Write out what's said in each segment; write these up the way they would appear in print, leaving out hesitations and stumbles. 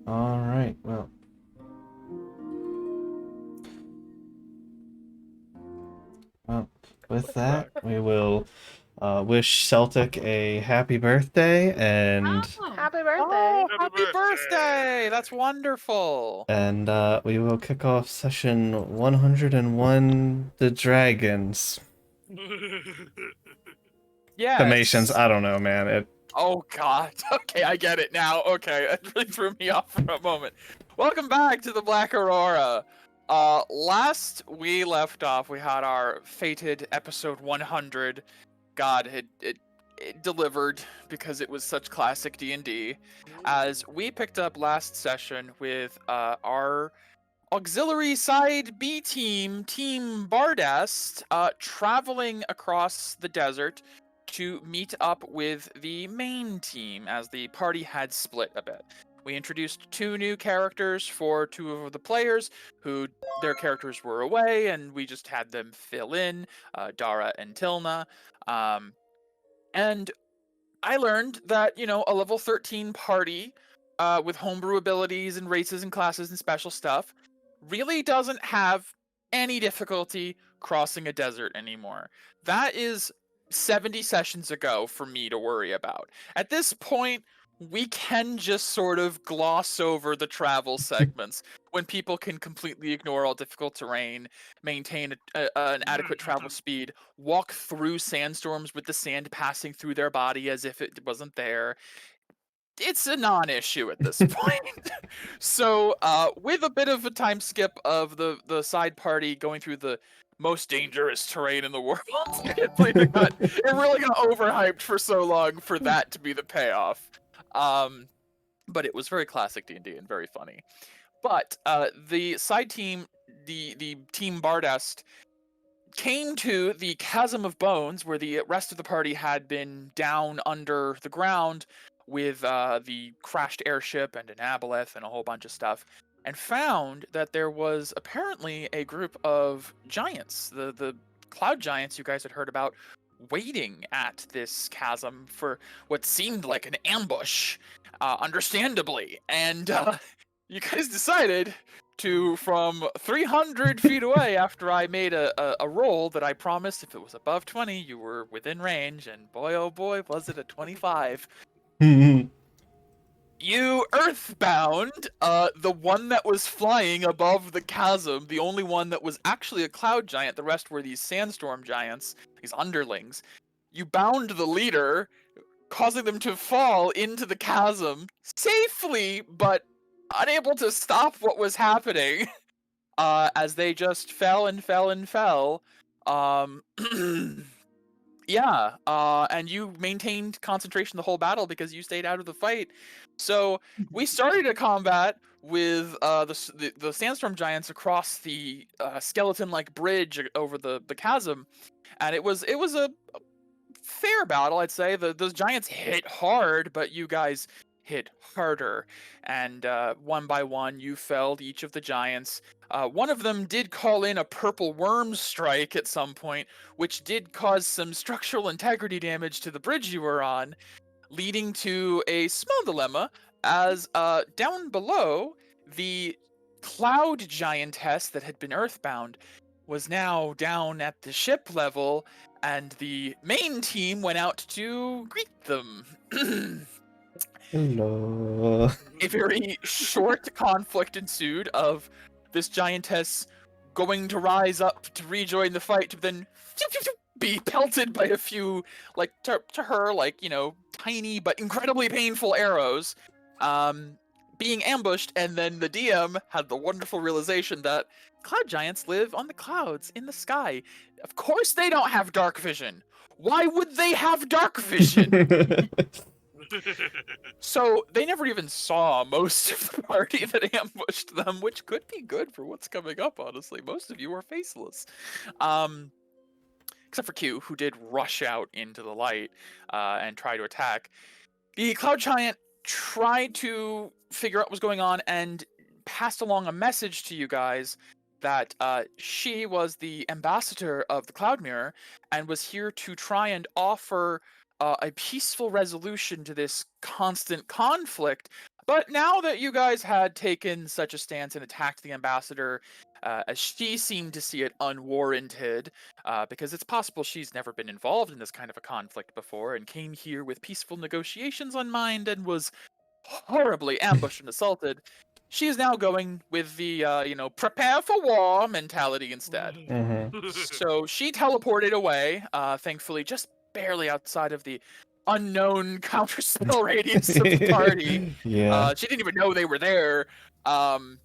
All right. Well, with Welcome that, back. we will wish Celtic a happy birthday, Oh, Happy birthday. Oh, happy birthday! That's wonderful. we will kick off session 101, the Dragons. Summations, Yes. I don't know, man. Oh God. Okay, I get it now. Okay, that really threw me off for a moment. Welcome back to the Black Aurora. Last we left off, we had our fated episode 100. God, it delivered because it was such classic D&D. As we picked up last session with our auxiliary side B team, Team Bardast, traveling across the desert to meet up with the main team as the party had split a bit. We introduced two new characters for two of the players who their characters were away, and we just had them fill in, Dara and Tilna. And I learned that, a level 13 party with homebrew abilities and races and classes and special stuff really doesn't have any difficulty crossing a desert anymore. That is 70 sessions ago for me to worry about. At this point, we can just sort of gloss over the travel segments when people can completely ignore all difficult terrain, maintain an adequate travel speed, walk through sandstorms with the sand passing through their body as if it wasn't there. It's a non-issue at this point. So, with a bit of a time skip of the side party going through the most dangerous terrain in the world, it really got overhyped for so long for that to be the payoff. But it was very classic D&D and very funny. But the side team, the team Bardest, came to the Chasm of Bones, where the rest of the party had been down under the ground with the crashed airship and an aboleth and a whole bunch of stuff, and found that there was apparently a group of giants, the cloud giants you guys had heard about, waiting at this chasm for what seemed like an ambush, understandably. And you guys decided to, from 300 feet away, after I made a roll that I promised if it was above 20, you were within range, and boy oh boy, was it a 25. You earthbound, the one that was flying above the chasm, the only one that was actually a cloud giant, the rest were these sandstorm giants, these underlings. You bound the leader, causing them to fall into the chasm safely, but unable to stop what was happening. As they just fell and fell and fell. Um, yeah, and you maintained concentration the whole battle because you stayed out of the fight. So we started a combat with the sandstorm giants across the skeleton-like bridge over the chasm, and it was a fair battle, I'd say. Those giants hit hard, but you guys hit harder, and one by one you felled each of the giants. One of them did call in a purple worm strike at some point, which did cause some structural integrity damage to the bridge you were on, leading to a small dilemma, as down below, the cloud giantess that had been earthbound was now down at the ship level, and the main team went out to greet them. Hello. A very short conflict ensued of this giantess going to rise up to rejoin the fight, to then be pelted by a few, like, to her, like, tiny but incredibly painful arrows, being ambushed, and then the DM had the wonderful realization that cloud giants live on the clouds in the sky. Of course they don't have dark vision. Why would they have dark vision? So they never even saw most of the party that ambushed them, which could be good for what's coming up, honestly. Most of you are faceless. Except for Q, who did rush out into the light and try to attack. The Cloud Giant tried to figure out what was going on and passed along a message to you guys that she was the ambassador of the Cloud Mirror and was here to try and offer a peaceful resolution to this constant conflict But now that you guys had taken such a stance and attacked the ambassador, as she seemed to see it unwarranted, because it's possible she's never been involved in this kind of a conflict before and came here with peaceful negotiations on mind and was horribly ambushed and assaulted, she is now going with the, prepare for war mentality instead. So she teleported away, thankfully, just barely outside of the unknown counterspell radius of the party. Yeah. She didn't even know they were there. And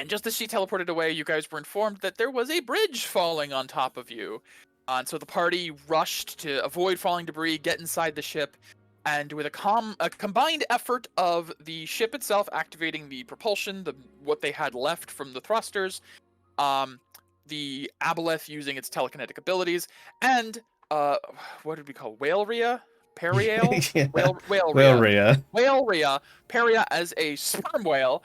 just as she teleported away, you guys were informed that there was a bridge falling on top of you. And so the party rushed to avoid falling debris, get inside the ship, and with a combined effort of the ship itself activating the propulsion, what they had left from the thrusters, the aboleth using its telekinetic abilities, and what did we call Whaleria? Periale? Yeah. Whaleria. Whaleria. Whaleria. Peria as a sperm whale,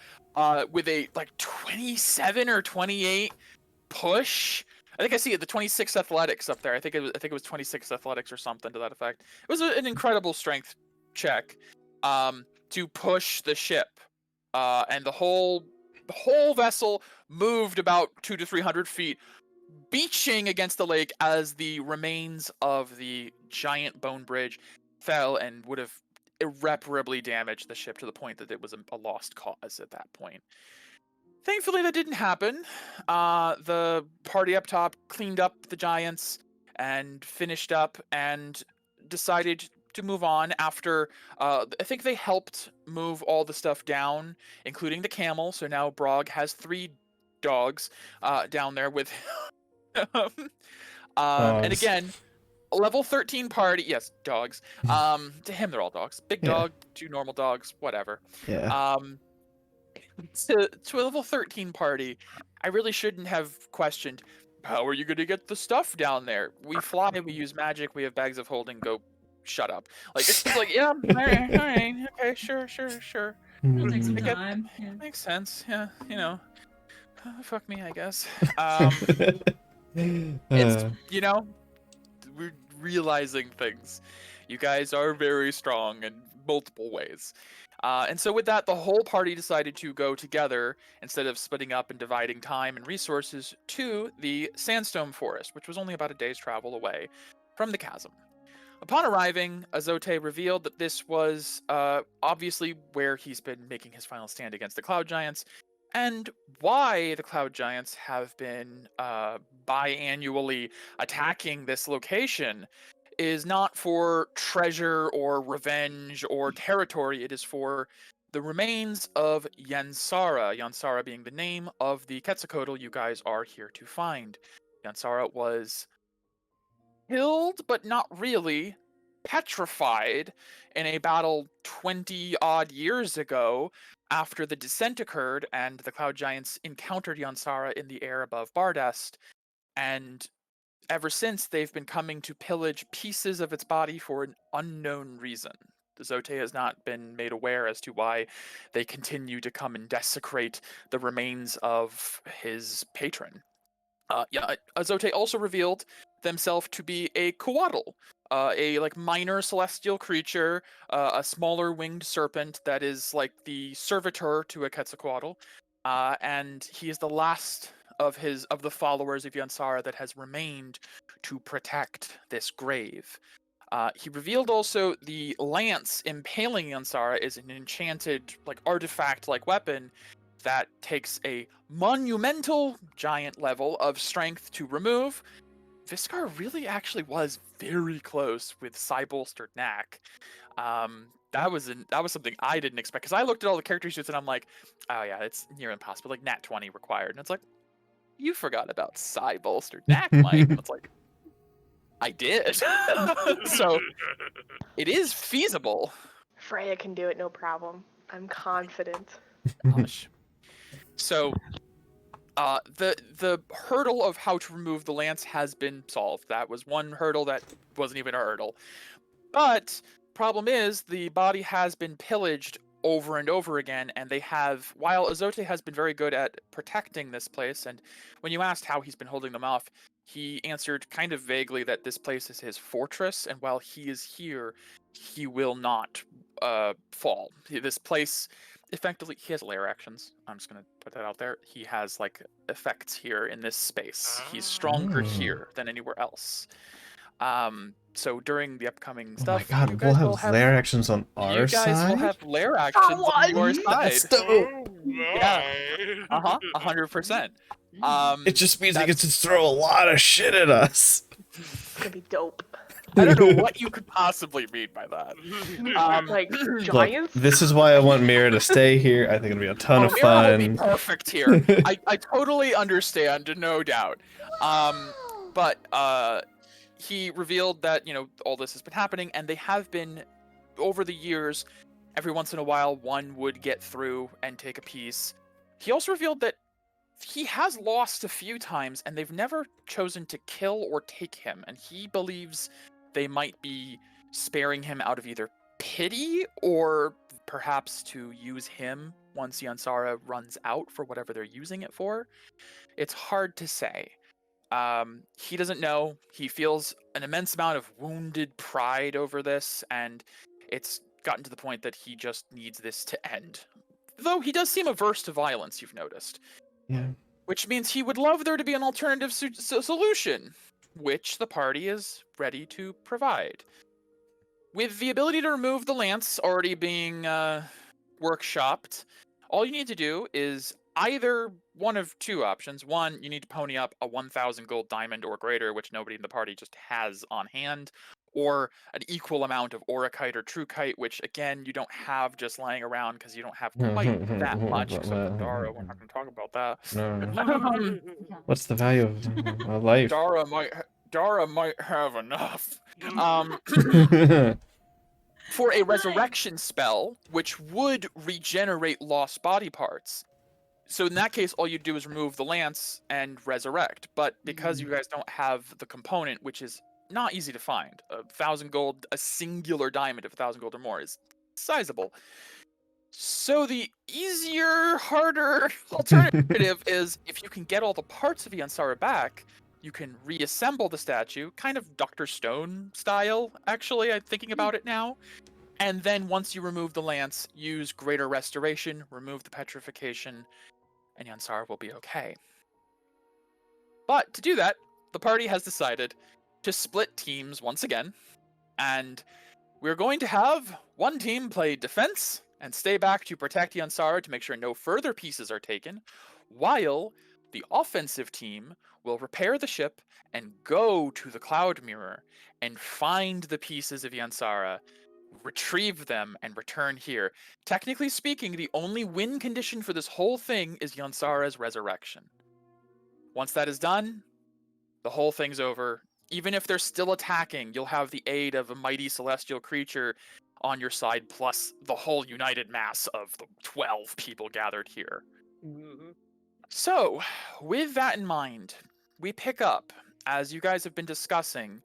with a 27 or 28 push. I think I see it, the 26 athletics up there. I think it was 26 athletics or something to that effect. It was an incredible strength check, to push the ship, and the whole vessel moved about 200 to 300 feet, beaching against the lake as the remains of the giant bone bridge fell and would have irreparably damaged the ship to the point that it was a lost cause at that point. Thankfully, that didn't happen. The party up top cleaned up the giants and finished up and decided to move on after, I think they helped move all the stuff down, including the camel. So now Brog has 3 dogs down there with him. And Dogs. again, a level 13 party. Yes, dogs. To him, they're all dogs. Big Yeah. dog, 2 normal dogs, whatever. Yeah. To a level 13 party, I really shouldn't have questioned, how are you going to get the stuff down there? We fly, we use magic, we have bags of holding, go shut up. It's just yeah, alright, okay, sure. It'll take some I get- time. Yeah. Makes sense, yeah, fuck me, I guess. It's, we're realizing things. You guys are very strong in multiple ways. And so with that, the whole party decided to go together instead of splitting up and dividing time and resources to the Sandstone Forest, which was only about a day's travel away from the chasm. Upon arriving, Azote revealed that this was obviously where he's been making his final stand against the Cloud Giants, and why the Cloud Giants have been biannually attacking this location is not for treasure or revenge or territory. It is for the remains of Yansara. Yansara being the name of the Quetzalcoatl you guys are here to find. Yansara was killed, but not really, petrified in a battle 20 odd years ago after the descent occurred and the Cloud Giants encountered Yansara in the air above Bardest, and ever since, they've been coming to pillage pieces of its body for an unknown reason. The Zote has not been made aware as to why they continue to come and desecrate the remains of his patron. Azote also revealed themselves to be a Coatl, a minor celestial creature, a smaller winged serpent that is like the servitor to a Quetzalcoatl, and he is the last of the followers of Yansara that has remained to protect this grave. He revealed also the lance impaling Yansara is an enchanted artifact weapon that takes a monumental giant level of strength to remove. Viscar really actually was very close with Cybolstered Knack. That was something I didn't expect, because I looked at all the character sheets and I'm like, oh yeah, it's near impossible, nat 20 required. And it's like, you forgot about Cybolstered Knack, Mike. And it's like, I did. So it is feasible. Freya can do it, no problem. I'm confident. Gosh. So the hurdle of how to remove the lance has been solved. That was one hurdle that wasn't even a hurdle. But problem is, the body has been pillaged over and over again, and they have, while Azote has been very good at protecting this place, and when you asked how he's been holding them off, he answered kind of vaguely that this place is his fortress, and while he is here, he will not fall. This place, effectively, he has lair actions. I'm just gonna put that out there. He has like effects here in this space. He's stronger here than anywhere else. So during the upcoming Oh my stuff, god, you we'll guys will have have lair actions on you our guys will side? have lair actions on your once? side. That's dope. Yeah. 100%. It just means he that's- gets to throw a lot of shit at us. It's gonna be dope. I don't know what you could possibly mean by that. Like Look, giants. this is why I want Mira to stay here. I think it'll be a ton of Mira will be fun. perfect here. I totally understand, no doubt. But he revealed that, all this has been happening, and they have been, over the years, every once in a while, one would get through and take a piece. He also revealed that he has lost a few times, and they've never chosen to kill or take him, and he believes they might be sparing him out of either pity or perhaps to use him once Yansara runs out for whatever they're using it for. It's hard to say. He doesn't know. He feels an immense amount of wounded pride over this, and it's gotten to the point that he just needs this to end. Though he does seem averse to violence, you've noticed. Yeah. Which means he would love there to be an alternative solution, which the party is ready to provide. With the ability to remove the lance already being workshopped, all you need to do is either one of two options. One, you need to pony up a 1,000 gold diamond or greater, which nobody in the party just has on hand, or an equal amount of aurokite or truekite, which again you don't have just lying around because you don't have quite that much. Except for Dara, we're not going to talk about that. No. What's the value of a life? Dara might have enough. For a resurrection spell, which would regenerate lost body parts. So in that case, all you do is remove the lance and resurrect. But because you guys don't have the component, which is not easy to find, 1,000 gold, a singular diamond of 1,000 gold or more is sizable. So the easier, harder alternative is if you can get all the parts of Yansara back, you can reassemble the statue, kind of Dr. Stone style, actually, I'm thinking about it now. And then once you remove the lance, use Greater Restoration, remove the petrification, and Yansara will be okay. But to do that, the party has decided to split teams once again, and we're going to have one team play defense and stay back to protect Yansara to make sure no further pieces are taken, while the offensive team will repair the ship and go to the Cloud Mirror and find the pieces of Yansara, retrieve them, and return here. Technically speaking, the only win condition for this whole thing is Yansara's resurrection. Once that is done, the whole thing's over. Even if they're still attacking, you'll have the aid of a mighty celestial creature on your side, plus the whole united mass of the 12 people gathered here. So, with that in mind, we pick up, as you guys have been discussing,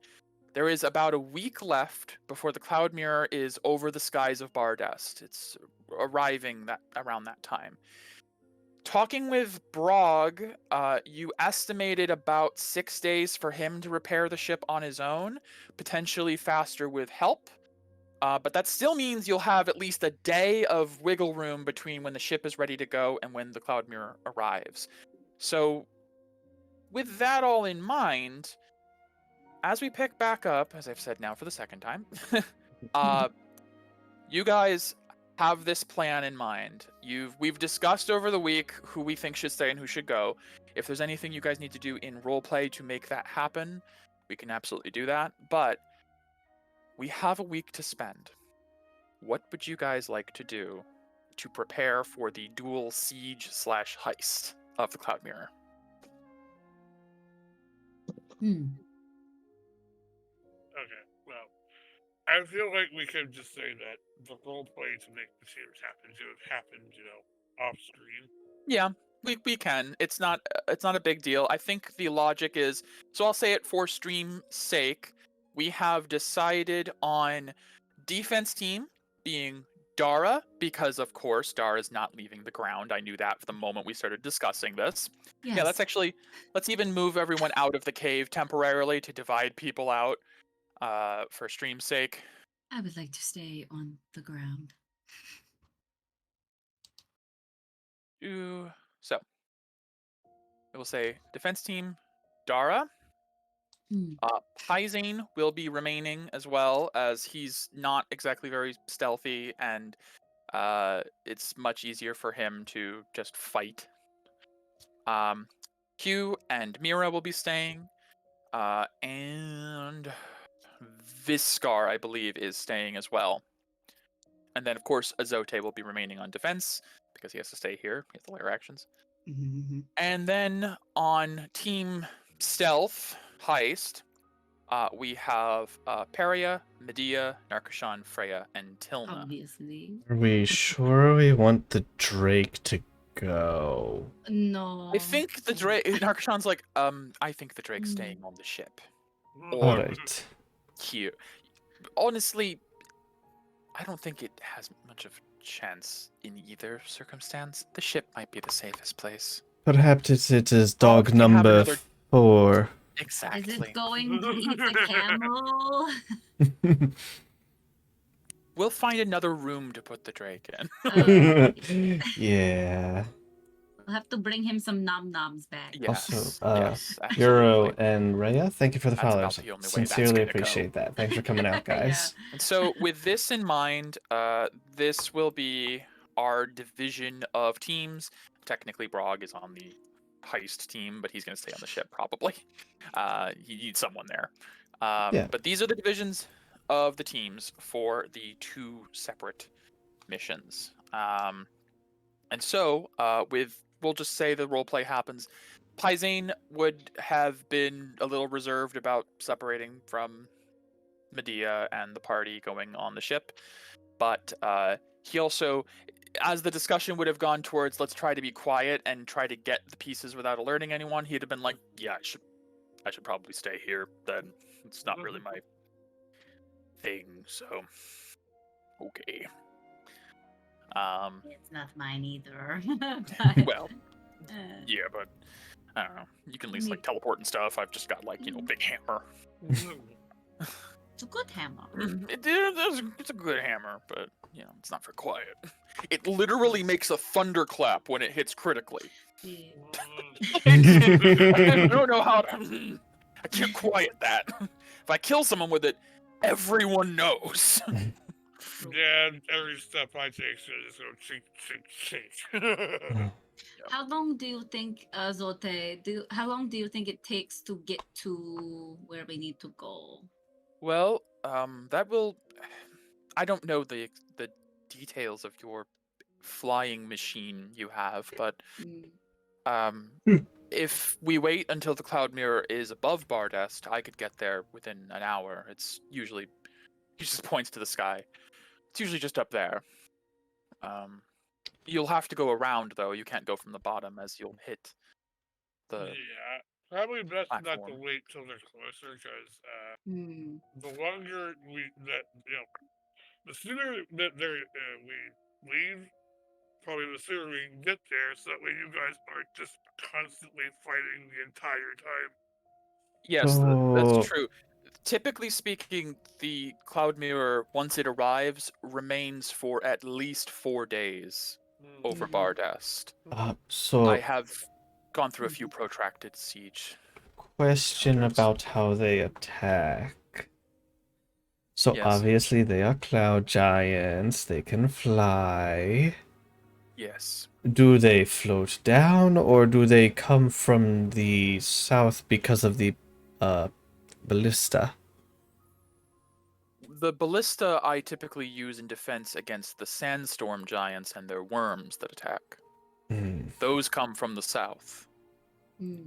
there is about a week left before the Cloud Mirror is over the skies of Bardest. It's arriving around that time. Talking with Brog, you estimated about 6 days for him to repair the ship on his own, potentially faster with help. But that still means you'll have at least a day of wiggle room between when the ship is ready to go and when the Cloud Mirror arrives. So, with that all in mind, as we pick back up, as I've said now for the second time, you guys have this plan in mind. We've discussed over the week who we think should stay and who should go. If there's anything you guys need to do in roleplay to make that happen, we can absolutely do that. But we have a week to spend. What would you guys like to do to prepare for the dual siege/heist of the Cloud Mirror? Okay, well, I feel like we could just say that the role play to make the series happen should have happened, off screen. Yeah, we can. It's not a big deal. I think the logic is, so I'll say it for stream sake, we have decided on defense team being Dara, because of course Dara's not leaving the ground. I knew that the moment we started discussing this. Yes. Yeah, let's even move everyone out of the cave temporarily to divide people out for stream's sake. I would like to stay on the ground. So, I will say defense team, Dara. Hmm. Pyzane will be remaining as well, as he's not exactly very stealthy, and it's much easier for him to just fight. Hugh and Mira will be staying, and Viscar, I believe, is staying as well. And then, of course, Azote will be remaining on defense because he has to stay here. He has the layer actions. Mm-hmm. And then on team stealth heist, we have Peria, Medea, Narkashan, Freya, and Tilna. Obviously. Are we sure we want the Drake to go? No. I think the Drake. Narkashan's like, I think the Drake's staying on the ship. Or Alright. here. Honestly, I don't think it has much of a chance in either circumstance. The ship might be the safest place. Perhaps it is Oh, dog we can have number another- 4. Exactly. Is it going to eat the camel? We'll find another room to put the Drake in. Yeah. We'll have to bring him some nom noms back. Yes. Also, yes. Euro Absolutely. and Rhea, thank you for the That's about followers. the only way that's Sincerely gonna go. appreciate that. Thanks for coming out, guys. And so, with this in mind, this will be our division of teams. Technically, Brog is on the heist team, but he's going to stay on the ship probably. He needs someone there. Yeah. But these are the divisions of the teams for the 2 separate missions. And so, we'll just say the roleplay happens. Pyzane would have been a little reserved about separating from Medea and the party going on the ship, but he also, as the discussion would have gone towards let's try to be quiet and try to get the pieces without alerting anyone, he'd have been like, yeah, I should probably stay here then. It's not really my thing, so okay. It's not mine either. Well, yeah, but I don't know. You can at least like teleport and stuff. I've just got like, big hammer. It's a good hammer. It's a good hammer, but it's not for quiet. It literally makes a thunderclap when it hits critically. Yeah. I don't know how to. I can't quiet that. If I kill someone with it, everyone knows. Yeah, every step I take should just go chink, chink, chink. How long do you think, Zote? How long do you think it takes to get to where we need to go? Well, that will. I don't know the details of your flying machine you have, but if we wait until the cloud mirror is above Bardest, I could get there within an hour. It's usually he just points to the sky. It's usually just up there. You'll have to go around though. You can't go from the bottom as you'll hit the. Yeah, probably best not to platform. wait till they're closer, because Hmm. the longer the sooner that we leave, probably the sooner we can get there, so that way you guys aren't just constantly fighting the entire time. Yes, Oh. that's true. Typically speaking, the cloud mirror, once it arrives, remains for at least 4 days over Bardest. So, I have gone through a few protracted siege. question encounters. about how they attack. So Yes. obviously they are cloud giants. They can fly. Yes. Do they float down, or do they come from the south because of the ballista? The ballista I typically use in defense against the sandstorm giants and their worms that attack. Those come from the south.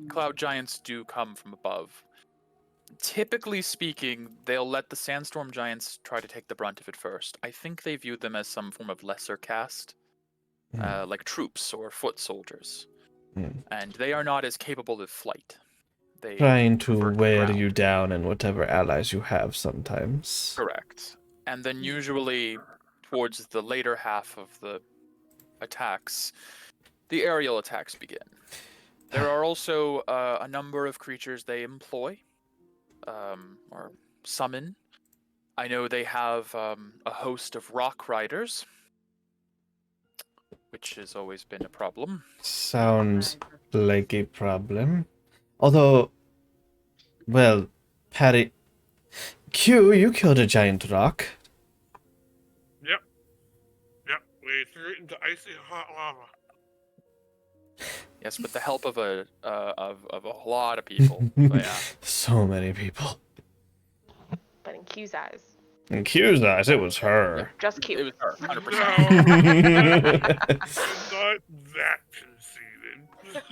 Cloud giants do come from above. Typically speaking, they'll let the sandstorm giants try to take the brunt of it first. I think they view them as some form of lesser caste, like troops or foot soldiers. And they are not as capable of flight. They Trying to prefer wear ground. you down and whatever allies you have sometimes. Correct. And then usually towards the later half of the attacks, the aerial attacks begin. There are also a number of creatures they employ or summon. I know they have a host of rock riders, which has always been a problem. Sounds like a problem. Although, well, Patty... Q, you killed a giant rock. Yep. We threw it into icy hot lava. Yes, with the help of a lot of people. But yeah. So many people. But in Q's eyes, In Q's eyes, it was her. just Q. It was her, 100%. Not that conceited.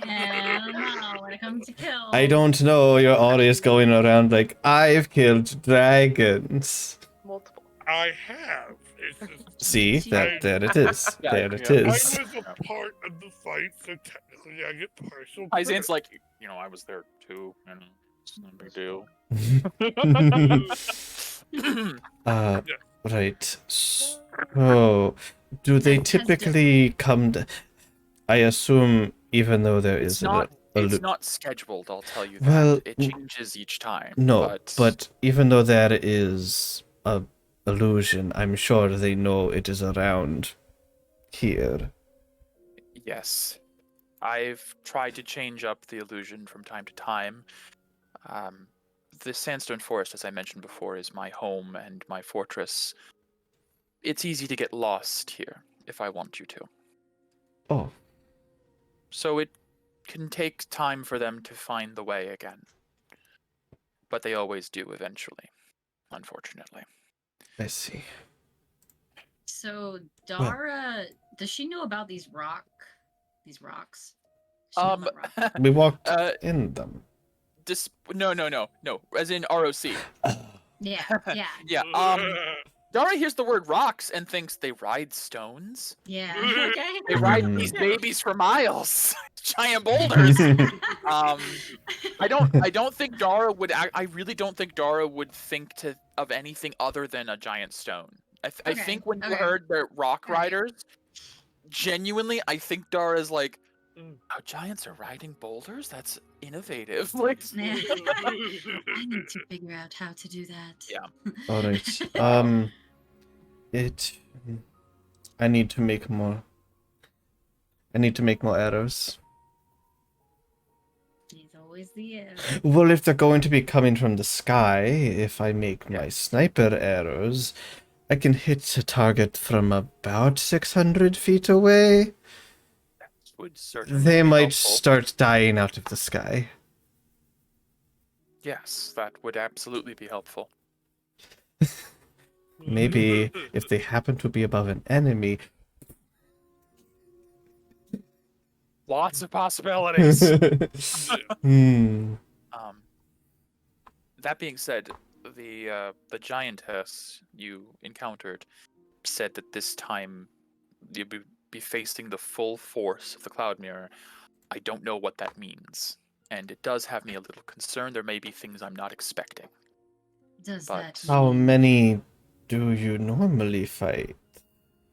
Yeah, I don't know. When it comes to kills. I don't know, you're always going around like, I've killed dragons. Multiple. I have. It's just See, there it is. Yeah, There it yeah. I is. was a part of the fight, so technically I get partial. Hyzan's like, I was there too, and it's no big deal. Right. So, do they typically come to... I assume, even though there It's is not. a It's not scheduled. I'll tell you that. Well, It changes each time. no, but even though there is a illusion, I'm sure they know it is around here. yes, I've tried to change up the illusion from time to time. The sandstone forest, as I mentioned before, is my home and my fortress. It's easy to get lost here if I want you to. Oh, So it can take time for them to find the way again. But they always do eventually, unfortunately. I see. So Dara, does she know about these rocks? Does she know about rocks? We walked Uh, in them. No. As in ROC. Yeah, yeah, Yeah. Dara hears the word rocks and thinks they ride stones. yeah. Okay. They ride these babies for miles, giant boulders. I don't think Dara would. I really don't think Dara would think of anything other than a giant stone. I Okay, think when you okay. heard the rock Alright. riders, genuinely, I think Dara's like, oh, giants are riding boulders? That's innovative. Like, Yeah. I need to figure out how to do that. Yeah. All right. I need to make more. I need to make more arrows. He's always the end. Well, if they're going to be coming from the sky, if I make my sniper arrows, I can hit a target from about 600 feet away. would certainly They be might helpful. start dying out of the sky. Yes, that would absolutely be helpful. Maybe if they happen to be above an enemy. Lots of possibilities. That being said, the giantess you encountered said that this time you'd be facing the full force of the Cloud Mirror. I don't know what that means, and it does have me a little concerned. There may be things I'm not expecting. Does But- that How mean- many do you normally fight?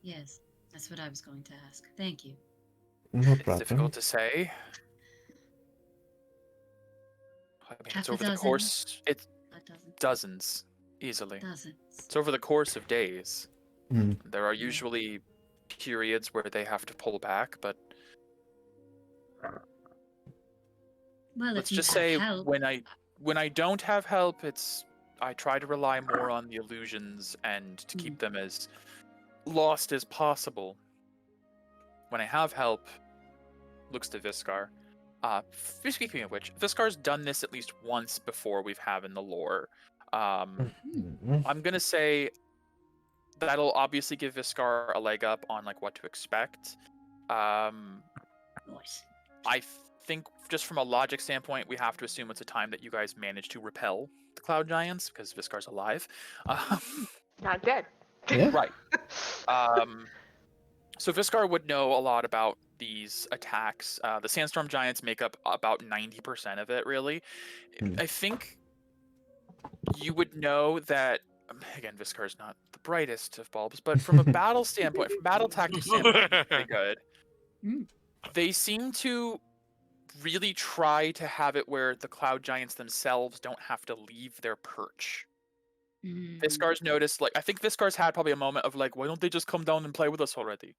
Yes, that's what I was going to ask. Thank you. No It's problem. difficult to say. I mean, Half it's a over the dozen. course. It's That doesn't. dozens, easily. Doesn't. It's over the course of days. Hmm. There are usually periods where they have to pull back, but Well, let's if you just have say help, when I don't have help, I try to rely more on the illusions and to keep them as lost as possible. When I have help, looks to Viscar. Speaking of which, Viscar's done this at least once before we've had in the lore. Mhm. I'm gonna say that'll obviously give Viscar a leg up on like what to expect. Nice. I think just from a logic standpoint, we have to assume it's a time that you guys managed to repel the Cloud Giants because Viscar's alive. Not dead. Yeah. Right. So Viscar would know a lot about these attacks. The Sandstorm Giants make up about 90% of it, really. Hmm. I think you would know that, again, Viscar's not the brightest of bulbs, but from a battle standpoint, from a battle tactic standpoint, he's pretty good. Mm. They seem to really try to have it where the Cloud Giants themselves don't have to leave their perch. Viscar's noticed, like, I think Viscar's had probably a moment of like, why don't they just come down and play with us already?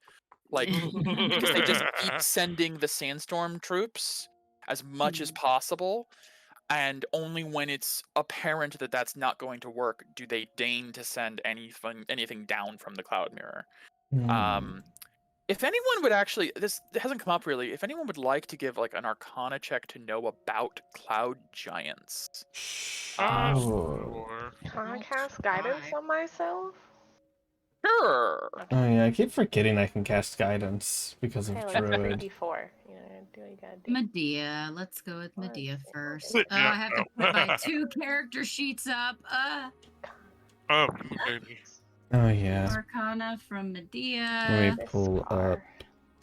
Like, because they just keep sending the sandstorm troops as much as possible, and only when it's apparent that that's not going to work do they deign to send anything down from the cloud mirror. If anyone would actually, this hasn't come up really, if anyone would like to give like an Arcana check to know about cloud giants. Sure. Sure. Can I Roll cast guidance try. on myself? Sure. Oh yeah, I keep forgetting I can cast guidance because of Hey, like Druid. 3d4. You know, do what you gotta do. Medea. Let's go with One, Medea two, first. three. Oh, I have to put my 2 character sheets up. Oh, baby. Oh yeah. Arcana from Let Medea. me pull up.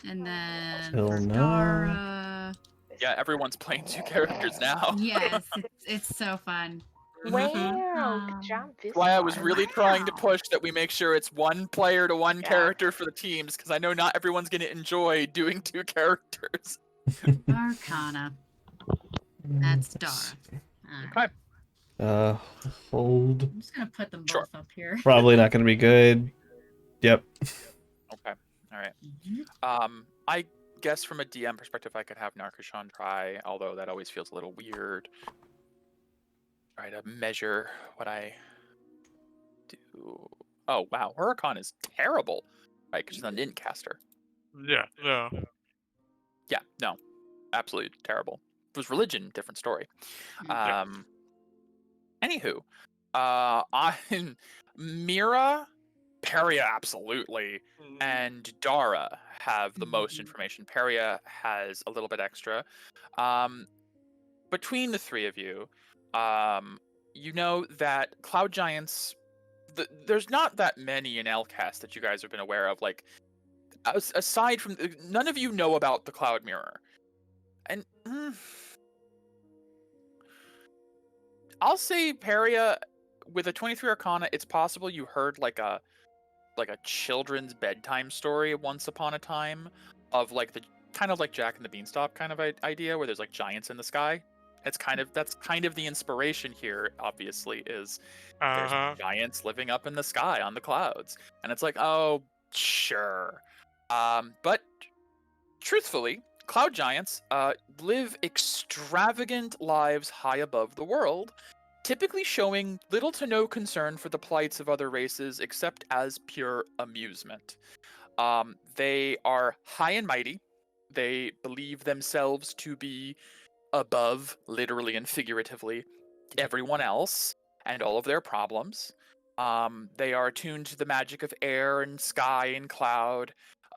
And then Till for now. Dara. Yeah, everyone's playing 2 characters now. Yes, it's so fun. Wow, good job, Viscar. Why I was really trying to Wow. push that we make sure it's 1 player to 1 Yeah. character for the teams, because I know not everyone's going to enjoy doing 2 characters. Arcana. That's Dara. Alright. Okay. Hold. I'm just gonna put them Sure. both up here. Probably not gonna be good. Yep. Okay. All right. Mhm. I guess from a DM perspective, I could have Narcoshon try, although that always feels a little weird. Try to measure what I do. Oh wow, Huracan is terrible, right? Because she's not an int caster. Yeah, no. Yeah, no, absolutely terrible. If it was religion, different story. Yeah. Anywho, I Mira, Peria, absolutely, and Dara have the most Mhm. information. Peria has a little bit extra. Between the 3 of you, you know that cloud giants. There's not that many in Elcast that you guys have been aware of. Like, aside from none of you know about the cloud mirror, and I'll say Peria with a 23 Arcana. It's possible you heard like a children's bedtime story once upon a time of like the kind of like Jack and the Beanstalk kind of idea where there's like giants in the sky. That's kind of the inspiration here. Obviously, is there's giants living up in the sky on the clouds, and it's like, oh, sure. But truthfully, cloud giants live extravagant lives high above the world, typically showing little to no concern for the plights of other races except as pure amusement. They are high and mighty. They believe themselves to be above, literally and figuratively, everyone else and all of their problems. They are attuned to the magic of air and sky and cloud.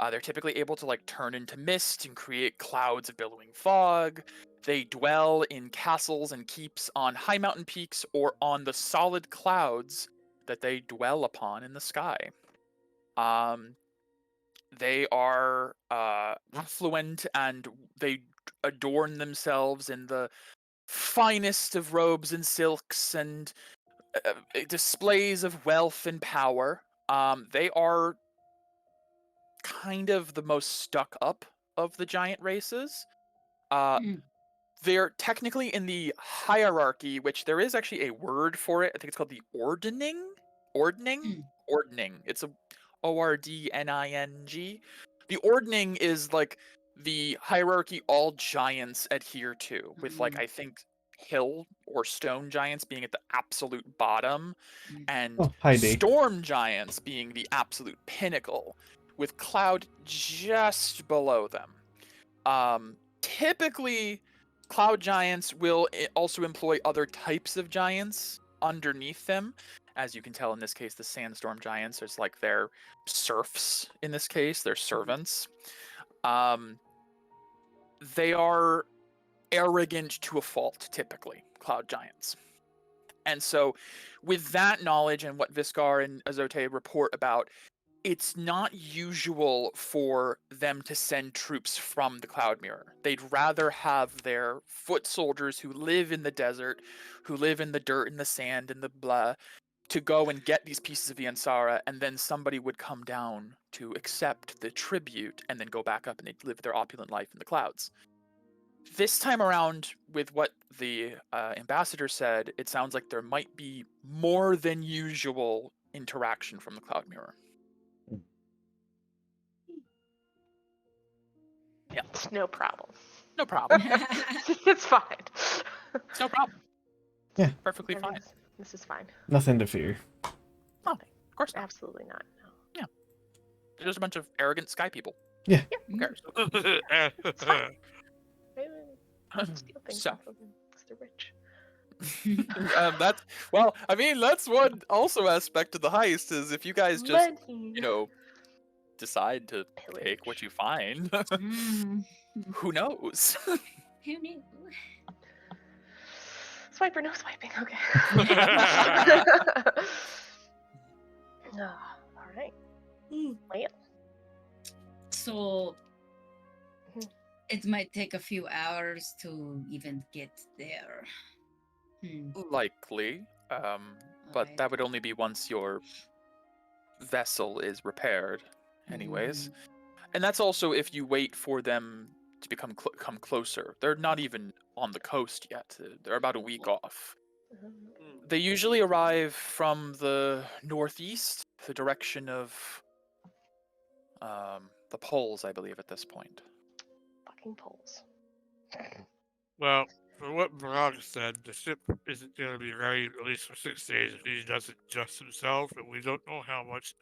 They're typically able to like turn into mist and create clouds of billowing fog. They dwell in castles and keeps on high mountain peaks or on the solid clouds that they dwell upon in the sky. They are affluent and they adorn themselves in the finest of robes and silks and displays of wealth and power. They are kind of the most stuck up of the giant races. They're technically in the hierarchy, which there is actually a word for it. I think it's called the ordning. Ordning. It's a ordning. The ordning is like the hierarchy all giants adhere to, with like I think hill or stone giants being at the absolute bottom, and storm giants being the absolute pinnacle, with cloud just below them. Typically, cloud giants will also employ other types of giants underneath them. As you can tell in this case, the sandstorm giants is like their serfs in this case, their servants. They are arrogant to a fault, typically, cloud giants. And so, with that knowledge and what Viscar and Azote report about, it's not usual for them to send troops from the Cloud Mirror. They'd rather have their foot soldiers who live in the desert, who live in the dirt and the sand and the blah, to go and get these pieces of the Ansara, and then somebody would come down to accept the tribute and then go back up and they'd live their opulent life in the clouds. This time around, with what the ambassador said, it sounds like there might be more than usual interaction from the Cloud Mirror. Yeah. It's no problem. No problem. It's fine. It's no problem. Yeah. Perfectly fine. This is fine. Nothing to fear. Of course not. Absolutely not. No. They're just a bunch of arrogant sky people. Yeah. Who cares? It's fine. Steal things So. off of them. It's the rich. That's one also aspect of the heist is if you guys just, Money. decide to take what Pillage. you find, who knows? Who knew? Swiper, no swiping. Okay. All right. Well, So Mhm. it might take a few hours to even get there. Likely, but Alright. that would only be once your vessel is repaired, anyways. And that's also if you wait for them to come closer. They're not even on the coast yet. They're about a week off. They usually arrive from the northeast, the direction of the poles, I believe, at this point. fucking poles. Well, for what Barag said, the ship isn't going to be ready at least for 6 days if he doesn't adjust himself, and we don't know how much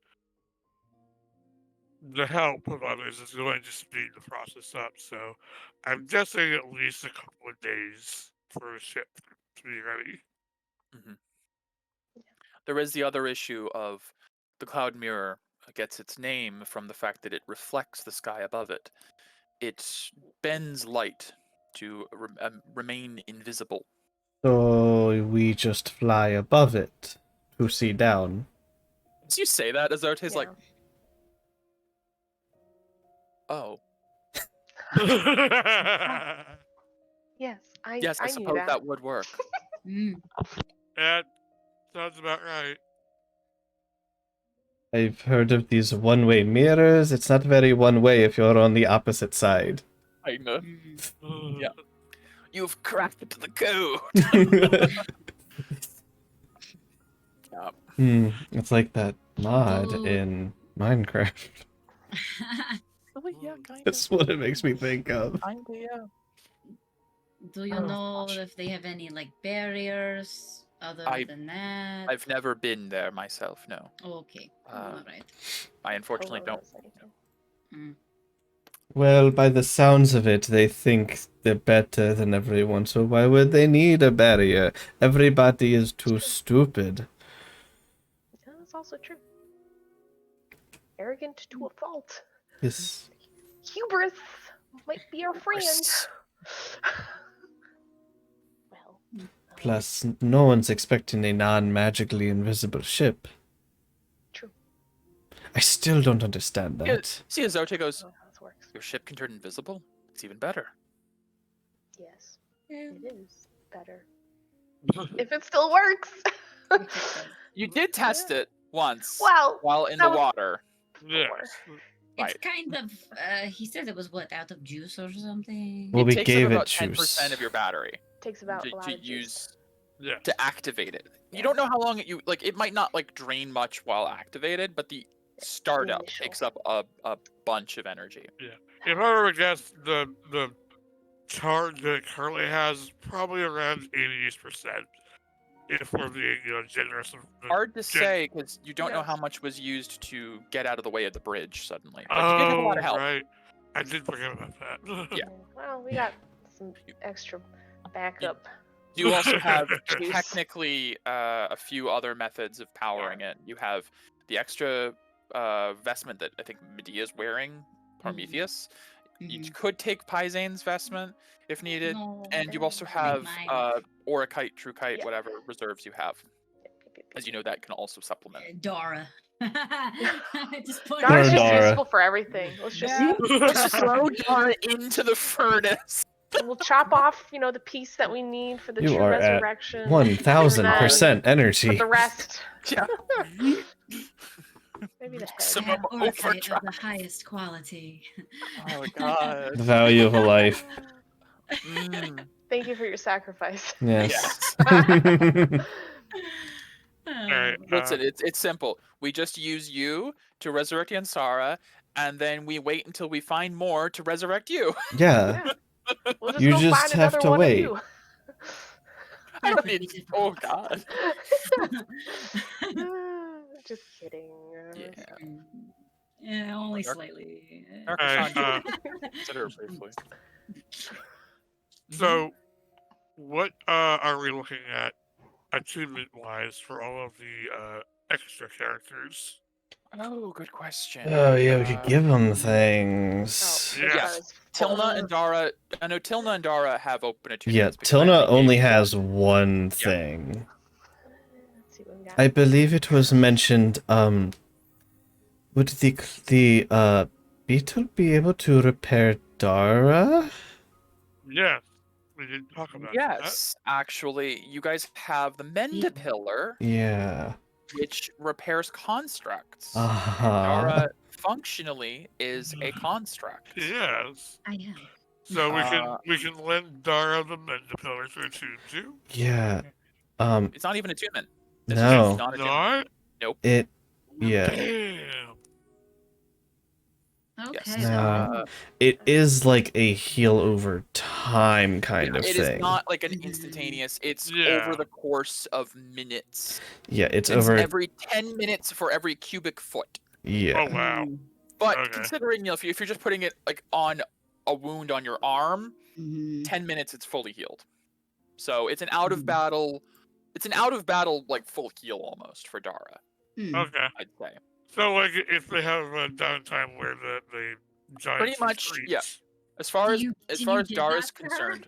the help of others is going to speed the process up. So I'm guessing at least a couple of days for a ship to be ready. There is the other issue of the Cloud Mirror gets its name from the fact that it reflects the sky above it. It bends light to remain invisible. So we just fly above it to see down. As you say that, Azote's like, Yeah. oh, Yes, I yes, I knew suppose that. that would work. That sounds about right. I've heard of these one-way mirrors. It's not very one-way if you're on the opposite side. I know. Yeah. You've cracked the code. It's like that mod Oh. in Minecraft. Yeah, kind That's what it makes me think of. yeah. Do you Oh, know gosh. if they have any like barriers other than that? I've never been there myself, no. Okay. Alright. I unfortunately Polo don't. knows anything. Well, by the sounds of it, they think they're better than everyone, so why would they need a barrier? Everybody is too stupid. Yeah, that's also true. Arrogant to a fault. Yes. Hubris might be our friend. Hubris. Well. Plus, no one's expecting a non-magically invisible ship. True. I still don't understand Yeah, that. see, Azote goes, I don't know how this works. your ship can turn invisible? It's even better. Yes, it is better. If it still works. You did test it once Well, while in that the was- water. Yes. It's Right. kind of he said it was what, out of juice or something? Well, we It takes gave up it about juice. 10% of your battery takes about a to lot of juice. use Yeah. to activate it. You Yeah. don't know how long it might not like drain much while activated, but the startup initial. takes up a bunch of energy. If I were to guess, the charge that it currently has is probably around 80%. If we're being generous. Hard to say because you don't know Yeah. how much was used to get out of the way of the bridge suddenly. But you did have a lot of help. Right. I did forget about that. Yeah. Well, we got some extra backup. You also have Juice. technically a few other methods of powering it. You have the extra vestment that I think Medea's wearing, Prometheus. You could take Paizane's vestment if needed, No, and you also take have mine. Orachite, True Kite, Yeah. whatever reserves you have. As you know, that can also supplement. Dara. Just put Dara's just Dara. useful for everything. Let's just Throw Dara into the furnace. we'll chop off, the piece that we need for the You true are at resurrection. 1000% energy. But the rest, Yeah. maybe the head. Some- I have orchid of overdrive. the highest quality. Oh my god. The value of a life. Mm, Thank you for your sacrifice. Yes. Alright, listen, it's simple. We just use you to resurrect Yansara, and then we wait until we find more to resurrect you. Yeah. Yeah. We'll just You go just find have another to one wait. of you. I That don't would be need. Oh difficult. God. Just kidding. Yeah. Yeah, only Dark- slightly. Dark Alright, Ashanti, consider it briefly. so what are we looking at attunement-wise for all of the extra characters? Oh, good question. Oh yeah, we could give them things. This Yeah. bar is Tilna full. and Dara. I know Tilna and Dara have open attunements. Yeah, because I Tilna actually only gave has one- one thing. Let's see what we got. I believe it was mentioned, would the beetle be able to repair Dara? Yes, we did talk about that. Yes, actually, you guys have the Menda pillar, Yeah. which repairs constructs. Uh-huh. Dara functionally is a construct. Yes. I am. So Uh, we can lend Dara the Mendapillar to attune to. Yeah. It's not even attunement. This is No. just not attunement. Not? It yeah. Damn. Okay. Yes. No. It is like a heal over time kind of It thing. is not like an Mhm. instantaneous. It's Yeah. over the course of minutes. Yeah, it's It's over every 10 minutes for every cubic foot. yeah. Oh wow. But Okay. considering, if you're just putting it like on a wound on your arm, Mhm. 10 minutes it's fully healed. So it's an out of battle. It's an out of battle like full heal almost for Dara, Hmm. Okay. I'd say. So like if they have a downtime where the giant Pretty much, retreats. yeah. As far Do as you- as can far you as give Dara's that to her? concerned,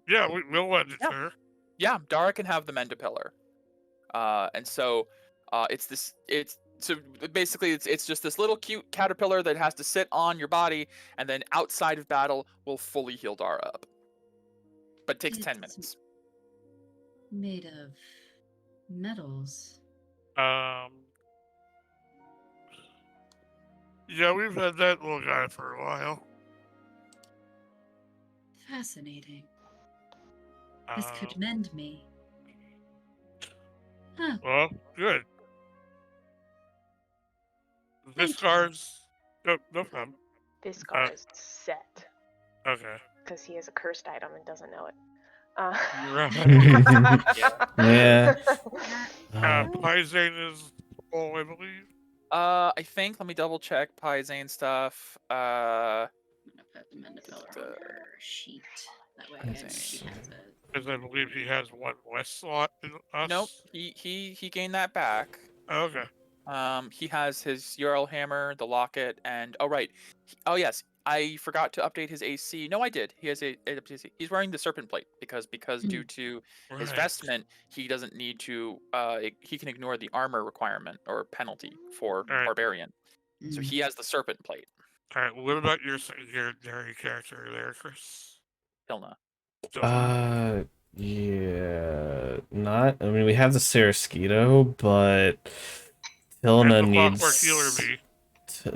Yeah, we'll lend it Yeah. to her. yeah, Dara can have the Menda pillar. And so so basically it's just this little cute caterpillar that has to sit on your body, and then outside of battle will fully heal Dara up. But it takes 10 It's- minutes. Made of metals. Yeah, we've had that little guy for a while. Fascinating. This Um, could mend me. Huh. Well, good. Thank This you. card's no problem. This guy is set Okay. because he has a cursed item and doesn't know it. Right. Yeah. Pizane is full, I believe. I think, let me double check Pizane stuff. I'm gonna put the Mandapillar on Uh, her sheet. That way I Let's know she see. has it. Because I believe he has one less slot than us. Nope, he gained that back. Okay. He has his URL hammer, the locket, and oh right, oh yes, I forgot to update his AC. No, I did. He has a AC. He's wearing the serpent plate because due to his Right. vestment, he doesn't need to. He can ignore the armor requirement or penalty for Alright. barbarian. So Mm. he has the serpent plate. All right. What about your secondary character there, Chris? Hilna. Yeah, not. I mean, we have the Sarasquito, but And Tilna the needs. Clockwork Healer bee.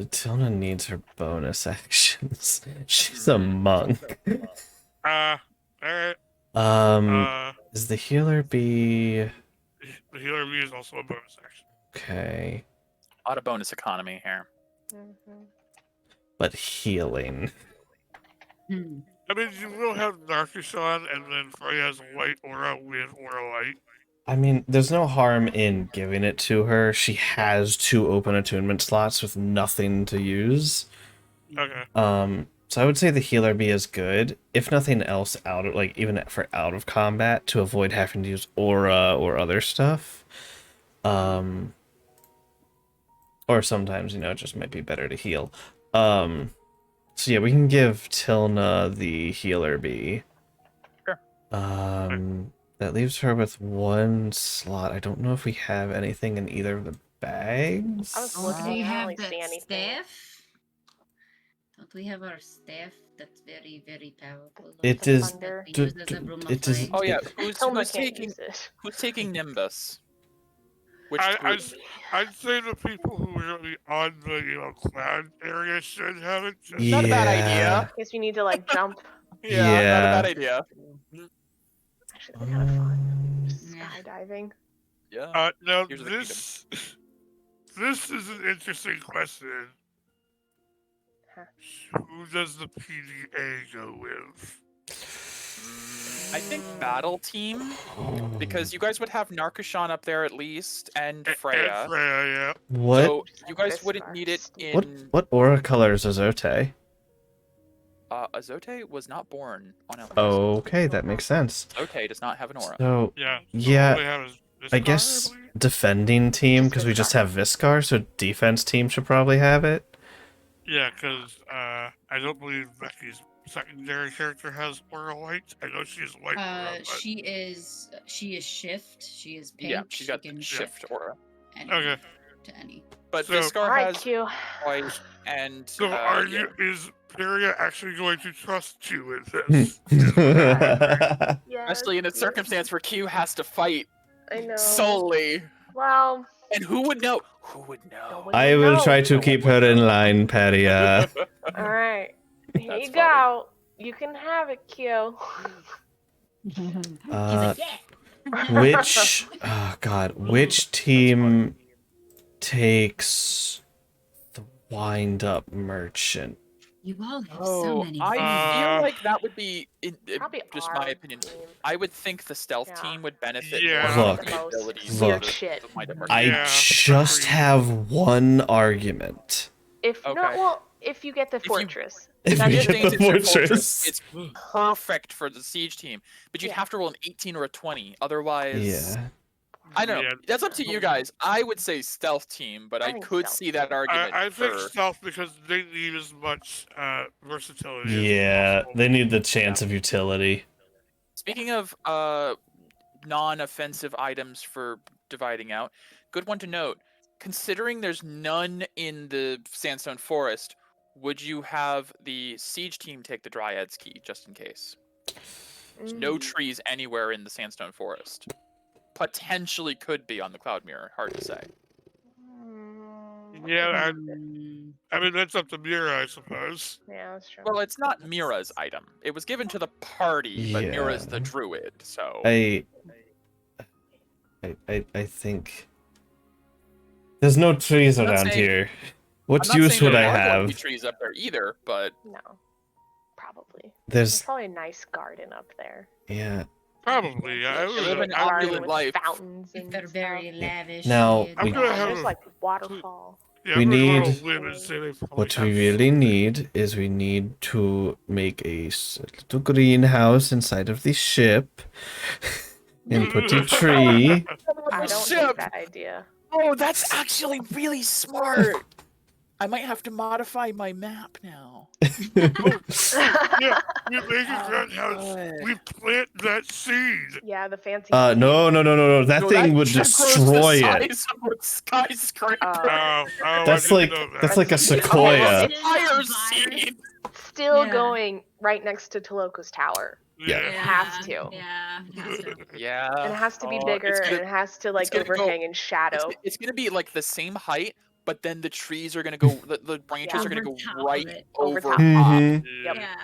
Tilna needs her bonus actions. She's a monk. All right. Is the healer bee The healer bee is also a bonus action. okay? A lot of bonus economy here. Mhm. But healing. Hmm. I mean, you will have Narcisson, and then Freya has Light Aura with Aura Light. I mean, there's no harm in giving it to her. She has 2 open attunement slots with nothing to use. Okay. So I would say the healer bee is good, if nothing else, out of even for out of combat, to avoid having to use aura or other stuff. Or sometimes, it just might be better to heal. So yeah, we can give Tilna the healer bee. Sure. That leaves her with 1 slot. I don't know if we have anything in either of the bags. I was Oh, looking, do we I don't have really see that anything. staff? Don't we have our staff that's very, very powerful? It The is- thunder. That we use as a broom of it is- light? Oh yeah, Tilma who's can't taking use it. who's taking Nimbus? Which I- group? I'd say the people who are really on the cloud area should have it. Just Not a bad Yeah. idea. Guess we need to jump Yeah, not a bad Yeah. idea. Actually, that'd be kind of fun. Just Yeah. skydiving. Yeah. Now Here's the kingdom. this is an interesting question. Huh. Who does the PDA go with? I think battle team, because you guys would have Narkashan up there at least, and Freya. And Freya, yeah. What So Just you like guys wouldn't Viscar. need it what in. what aura colors is Azote? Azote was not born on Elpis. Okay, that makes sense. Azote does not have an aura. So Yeah. So Yeah, all they have is I Viscar, guess believe? defending team, Just because we just Viscar. have Viscar, so defense team should probably have it. Yeah, because I don't believe Becky's secondary character has aura light. I know she's light aura, but She is shift. She is pink. Yeah, she's got she can shift aura. any okay. to any. But So- Viscar Alright, has Q. white and So yeah. is Peria actually going to trust you with this? I Yes, Especially in a yes, circumstance where Q has to fight I know. solely. Well, And who would know? Who would no know? one would will know. try to No one keep would her in know. line, Peria. Alright. Here That's you funny. go. You can have it, Q. He's like, yeah. Which, oh god, which team takes the wind-up merchant? You all have so Oh, many. I things. feel like that would be, Probably just our my opinion. team. I would think the stealth Yeah. team would benefit Yeah. more Look, from the abilities look. of the Shit. Might of Mercy. I Yeah, just agreed. have one argument. If Okay. not, well, if you get the you- fortress. If That we is get things the it's your fortress. It's perfect for the siege team, but you'd Yeah. have to roll an 18 or a 20. Otherwise, Yeah. I don't know. Yeah. That's up to you guys. I would say stealth team, but I I think could stealth see that argument I think for. stealth because they need as much versatility Yeah, as possible. they need the chance of utility. Speaking of non-offensive items for dividing out, good one to note. Considering there's none in the Sandstone Forest, would you have the siege team take the Dryad's key just in case? There's no trees anywhere in the Sandstone Forest. Potentially could be on the Cloud Mirror. Hard to say. Yeah, Mm, I mean that's up to Mira, I suppose. Yeah, that's true. Well, it's not Mira's item. It was given to the party, but Mira's the Yeah. druid, so. I think there's no trees I'm not around saying- here. I'm What not use saying would there I are going to be have? trees up there either, but No. Probably. There's There's probably a nice garden up there. yeah. Probably, yeah. I They would- live an A garden opulent with life. fountains and they're very stuff. lavish. Now, and- I'm we- gonna Yeah, have there's a- like waterfall. Yeah, We I'm gonna go on a need- limb and say they probably What we have really something. need is we need to make a little greenhouse inside of the ship and put a tree. I don't Ship. hate that idea. Oh, that's actually really smart. I might have to modify my map now. Yeah, we make a greenhouse. good. We plant that seed. Yeah, the fancy. No. That No, thing would ship grows the destroy it. size of a skyscraper. Oh, I That's didn't like know that. that's like a That's- sequoia. It's Fire virus. seed. Still Yeah. going right next to Toloko's tower. Yeah. It has to. Yeah, it has to. Yeah. And it has to be Oh, bigger, it's and gonna- it has to like gonna go- overhang in shadow. It's gonna be like the same height, but then the trees are gonna go. The branches Yeah. are gonna Over go top of right it. over Over top. top. Mhm. Yep. Yeah,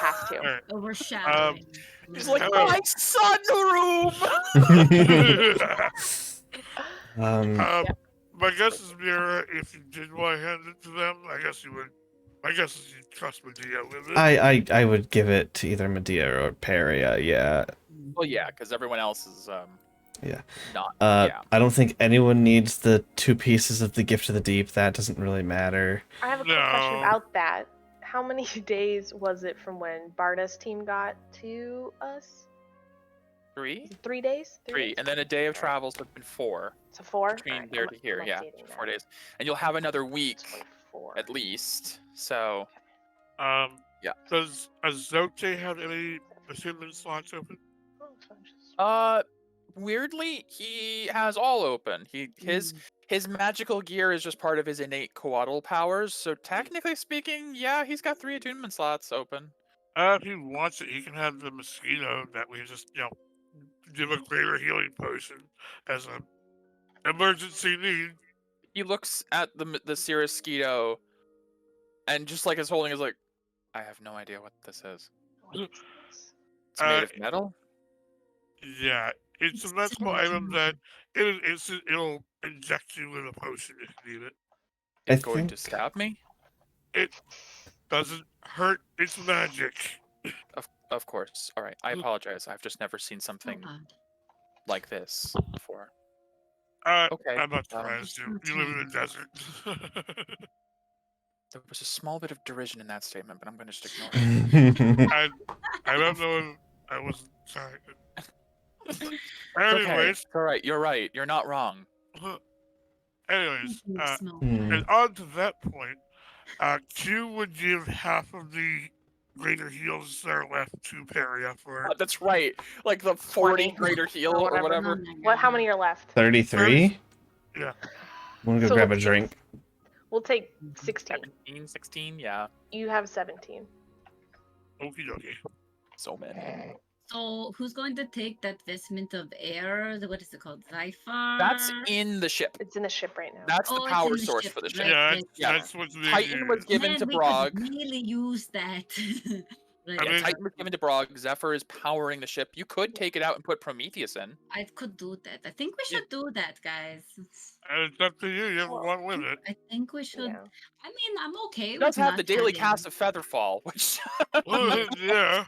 Has to. Alright. overshadowing. He's like Hello. my sunroom. Um, My guess is Mira, if you did want to hand it to them, I guess you would. My guess is you trust Medea with it. I would give it to either Medea or Peria. Yeah. Well, yeah, because everyone else is Yeah. not. I don't think anyone needs the 2 pieces of the Gift of the Deep. That doesn't really matter. I have a quick question No. about that. How many days was it from when Barda's team got to us? 3, Is it 3 days? 3, days? and then a day of travels would have been 4 So 4? between Alright, there I'm- to here. I'm Yeah, updating 4 that. days, and you'll have another week 24. at least. So Yeah. Does Azote have any attunement slots open? Oh, so I'm just- weirdly, he has all open. His magical gear is just part of his innate coatl powers. So technically speaking, yeah, he's got 3 attunement slots open. If he wants it, he can have the mosquito that we just, give a greater healing potion as an emergency need. He looks at the Cirrus Skeeto, and just like is holding is like, I have no idea what this is. It's made of metal. Yeah, it's a It's medical similar to item that it'll inject you with a potion if you need it. I It's going to think- stab me. It doesn't hurt. It's magic. Of course. All right. I apologize. I've just never seen something Oh, like this before. Okay. I'm not surprised. it's not You live in the terrible. desert. There was a small bit of derision in that statement, but I'm going to just ignore it. I don't know if I wasn't trying. It's okay. Anyways, All right. You're right. You're not wrong. anyways, Small Hmm. and on to that point, Q would give half of the greater heals that are left to Peria for That's right. Like the 40 20 greater heal or or whatever. whatever. What? How many are left? 33? yeah. I'm gonna go So grab a let's drink. We'll take 16. 17, 16, yeah. You have 17. Okie dokie. So many. So who's going to take that vestment of air? What is it called? Zyphar? That's in the ship. It's in the ship right now. That's the Oh, it's power in the source ship, for the ship. right, Yeah, right, yeah. that's what's being Titan was used. given Man, to we Brog. could really use that. Right. I Yeah, mean- Titan was given to Brog. Zephyr is powering the ship. You could take it out and put Prometheus in. I could do that. I think we should do that, guys. And it's up to you. You have one with it. I think we should. Yeah. I mean, I'm okay It with does have not the daily having- cast of Featherfall, which Yeah.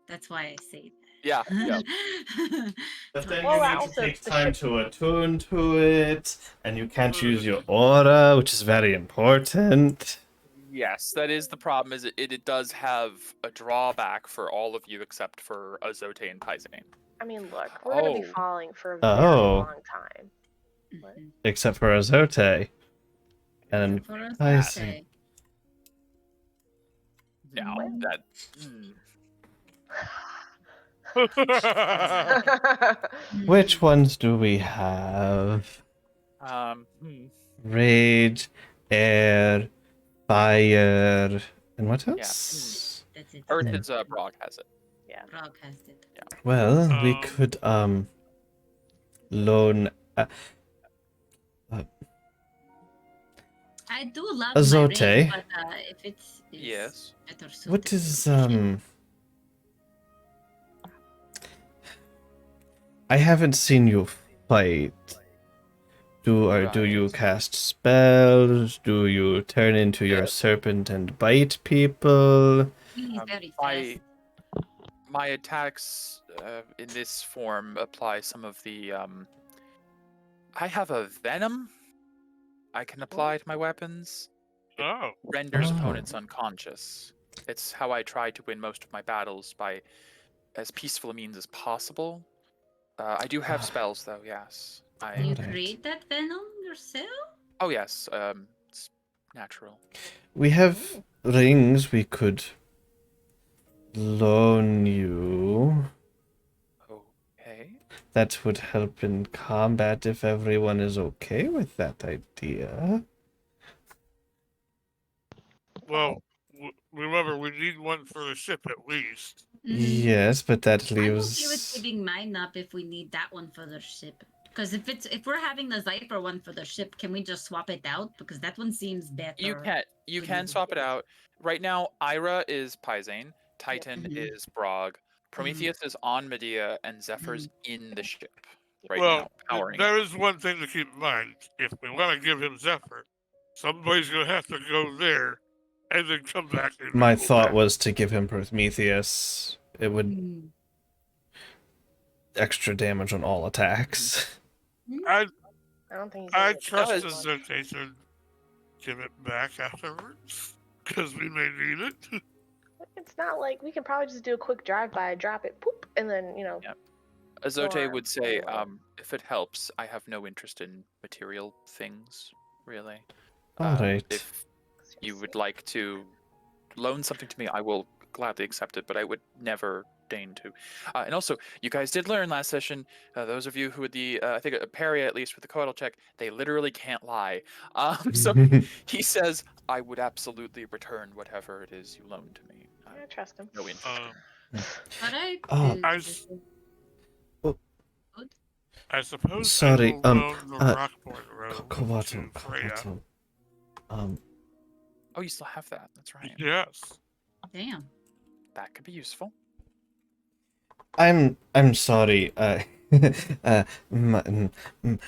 That's why I say yeah, yeah. that. But then Well, you that need to also- take the time ship- to attune to it, and you can't use your aura, which is very important. Yes, that is the problem. Is it does have a drawback for all of you except for Azote and Paisane. I mean, look, we're gonna be Oh. falling for a very Oh. long time. Mhm. Except for Azote. And For us I to see. say. No, Mm. that. which ones do we have? Rage, air, fire, and what else? That's it. Earth Yeah. is Brog has it. Rock has it. Well, we Um, could loan I do love Azote. my ring, but if it's Yes. better suited what to is the ship. I haven't seen you fight. Do you Right. cast spells? Do you turn into your Yeah. serpent and bite people? He's very My fast. my attacks in this form apply some of the I have a venom I can apply to my weapons. Oh. Renders Oh. opponents unconscious. It's how I try to win most of my battles by as peaceful a means as possible. I do have spells though, yes. Do you Alright. create that venom yourself? Oh yes, it's natural. We have rings we could loan you. Okay. That would help in combat if everyone is okay with that idea. Well, remember, we need one for the ship at least. Yes, but that I'm okay with leaves. giving mine up if we need that one for the ship. Because if we're having the Zypher one for the ship, can we just swap it out? Because that one seems better. You to can me. swap it out. Right now, Ira is Paisane, Titan Mhm. is Brog, Prometheus is on Medea, and Zephyr's in the ship right well, now, powering. there is one thing to keep in mind. If we want to give him Zephyr, somebody's going to have to go there and then come back. And My go thought back. was to give him Prometheus. It would Mm. extra damage on all attacks. I I don't think he's I gonna get trust that the much. Zote to give it back afterwards because we may need it. It's not like we can probably just do a quick drive-by, drop it, poop, and then, you know. Yep. Azote or would say, anyway. if it helps, I have no interest in material things, really. Alright. If you would like to loan something to me, I will gladly accept it, but I would never deign to. And also, you guys did learn last session, those of you who with the, I think Peria at least with the coital check, they literally can't lie. So he says, I would absolutely return whatever it is you loan to me. I trust him. No interest. But I. Oh. I suppose Sorry, I will loan the Rockborn robe Kawato, to Freya. Kawato. Oh, you still have that. That's right. Yes. Damn. That could be useful. I'm sorry.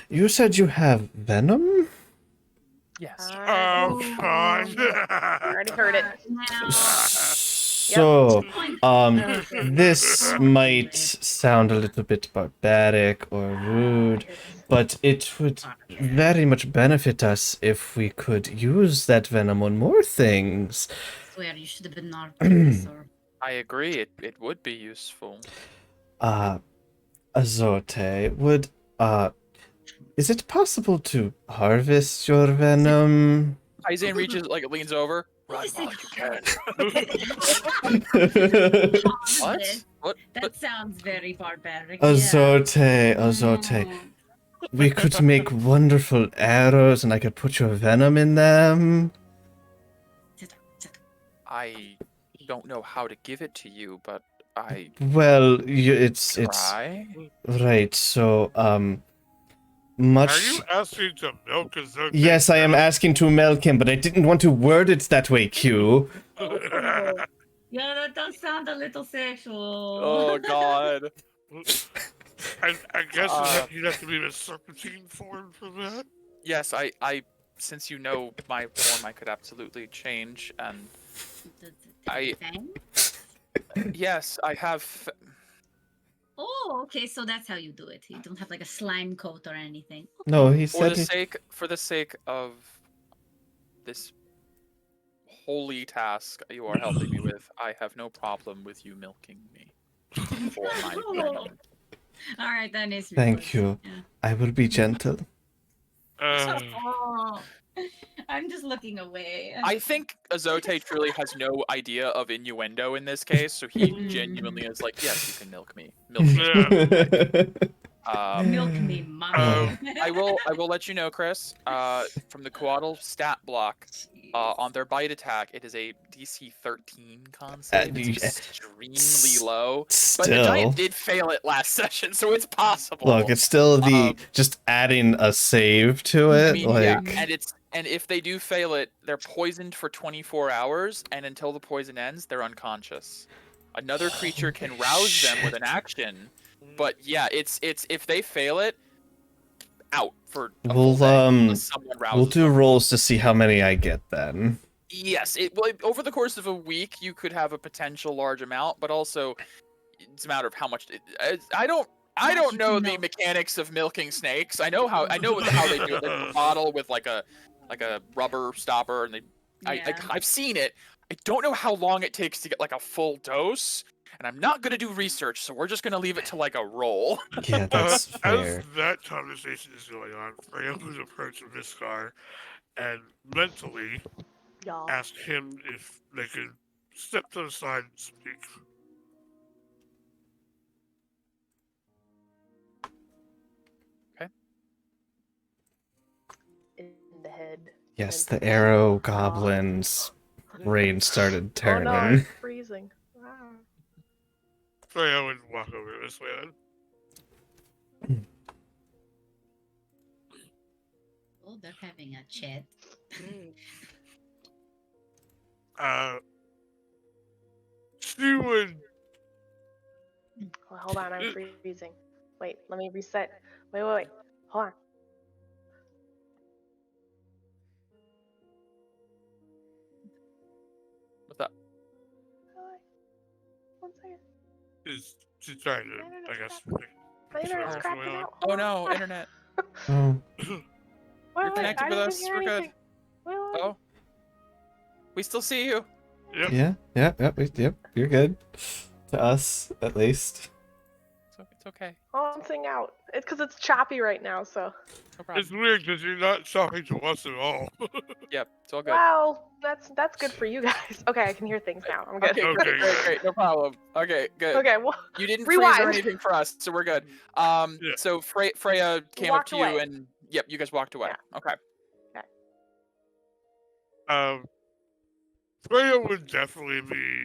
You said you have venom? Yes. Oh, God. You already heard it. Now, So, this might sound a little bit barbaric or rude, but it would very much benefit us if we could use that venom on more things. swear you should have been our professor. I agree. It would be useful. Azote, is it possible to harvest your venom? Aizen reaches, leans over. What is it? What? What? That sounds very barbaric. Azote, Yeah. we could make wonderful arrows and I could put your venom in them. I don't know how to give it to you, but I Well, it's try. right. So, Are much. you asking to milk a zombie? Yes, I am asking to milk him, but I didn't want to word it that way, Q. Yeah, that does sound a little sexual. Oh God. I guess you'd have to be in a serpentine form for that. Yes, I since you know my form, I could absolutely change, and I- Thing? yes, I have. Oh, okay, so that's how you do it. You don't have like a slime coat or anything. No, he For said. the sake of this holy task you are helping me with, I have no problem with you milking me for my venom. All right, that is. Thank you. Yeah. I will be gentle. Oh, I'm just looking away. I think Azote truly has no idea of innuendo in this case, so he genuinely is like, yes, you can milk me. Milk me. Milk me, mama. I will let you know, Chris. From the Coatl stat block, on their bite attack, it is a DC 13 con save. It's extremely low. But the giant Still, did fail it last session, so it's possible. look, it's still the just adding a save to it. I mean, like, yeah, and if they do fail it, they're poisoned for 24 hours, and until the poison ends, they're unconscious. Another creature can rouse them with an action, but yeah, it's if they fail it, out for a full day unless someone rouses we'll do them. rolls to see how many I get then. Yes, over the course of a week, you could have a potential large amount, but also it's a matter of how much. I don't you know can the milk. mechanics of milking snakes. I know how they do it. They have a bottle with like a rubber stopper, and I've seen it. I don't know how long it takes to get like a full dose, and I'm not gonna do research, so we're just gonna leave it to like a roll. Yeah, that's fair. As that conversation is going on, Freya would approach Viscar and mentally Y'all. ask him if they could step to the side and speak. In the head. Yes, and the arrow goblin's brain started Oh turning. no, I'm freezing. Wow. Freya would walk over this way then. Oh, they're having a chat. She would. Oh, hold on, I'm freezing. Wait, let me reset. Wait. Hold on. What's up? One second. She's trying to, I guess. My internet's what's cracking going on. out. Oh Hold no, on. internet. Oh, You're connected I with didn't us. hear We're good. anything. Wait. Oh, we still see you. Yep. yep, you're good. To us, at least. It's okay. Balancing out. It's because it's choppy right now, so. No problem. It's weird because you're not talking to us at all. Yep, it's all good. Well, that's good for you guys. Okay, I can hear things now. I'm good. Okay, Okay, great, no problem. Okay, good. Okay, well, You didn't Rewind. freeze or anything for us, so we're good. Yeah. So Freya came up Walked to you, away. and yep, you guys walked away. Yeah. Okay. Freya would definitely be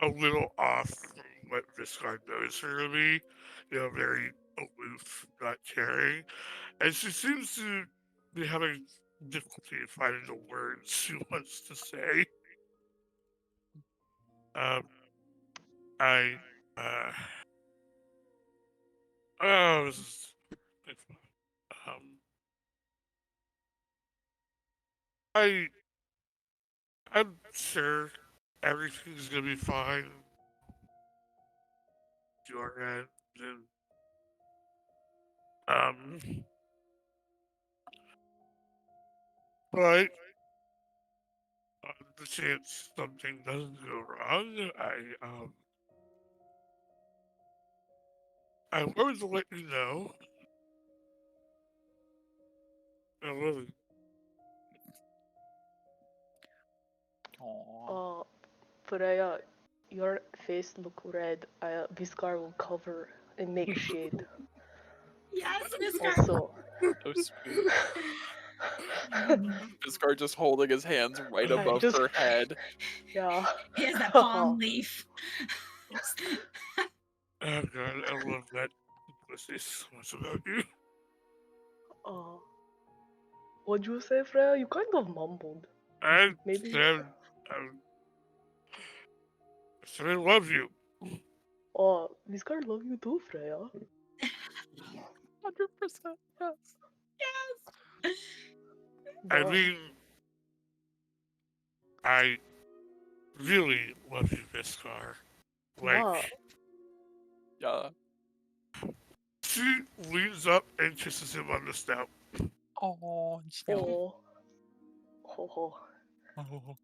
a little off from what Viscard knows her to be. You know, very aloof, not caring. And she seems to be having difficulty in finding the words she wants to say. I oh, this is um I I'm sure everything's gonna be fine. Your end, and um, but on the chance something doesn't go wrong, I wanted to let you know. Really, Aw. Freya, your face look red. Viscar will cover and make shade. Yes, Miss Also, So sweet. Biscard just holding his hands right I above just- her head. yeah. He has that palm leaf. oh god, I love that pussy so much about you. Uh, what'd you say, Freya? You kind of mumbled. I Maybe. said, I said I love you. Oh, Viscar love you too, Freya. 100%. Yes. Yes. I Duh. mean, I really love you, Viscar. Like, Yeah. Yeah. she leans up and kisses him on the snout. Oh. Oh. Oh. Oh.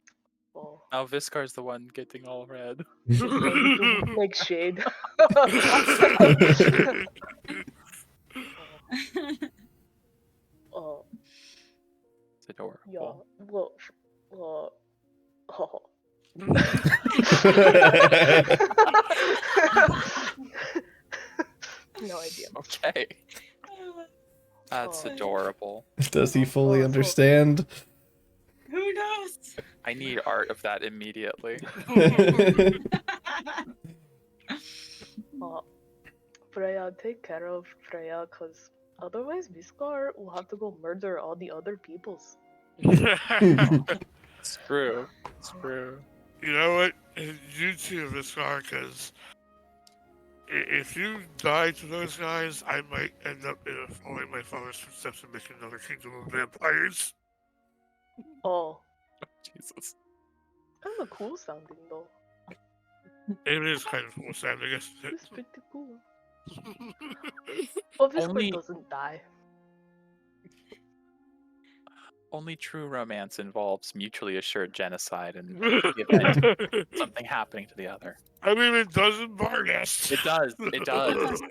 Oh. Now Viscar's the one getting all red. Viscar need to make shade. Oh. It's adorable. Yeah. Well. Oh. No idea. Okay. That's Oh. adorable. Does he fully Oh, so- understand? Who knows? I need art of that immediately. Freya, take care of Freya, cause otherwise Viscar will have to go murder all the other peoples. It's true. It's true. You know what? You too, Viscar, because if you die to those guys, I might end up following my father's footsteps and making another kingdom of vampires. Oh, Jesus. kind of cool sounding though. It is kind of cool sounding, isn't It's pretty cool. it? Well, Viscar Only- doesn't die. Only true romance involves mutually assured genocide and the event something happening to the other. I mean, it doesn't Barnest. It does. It does.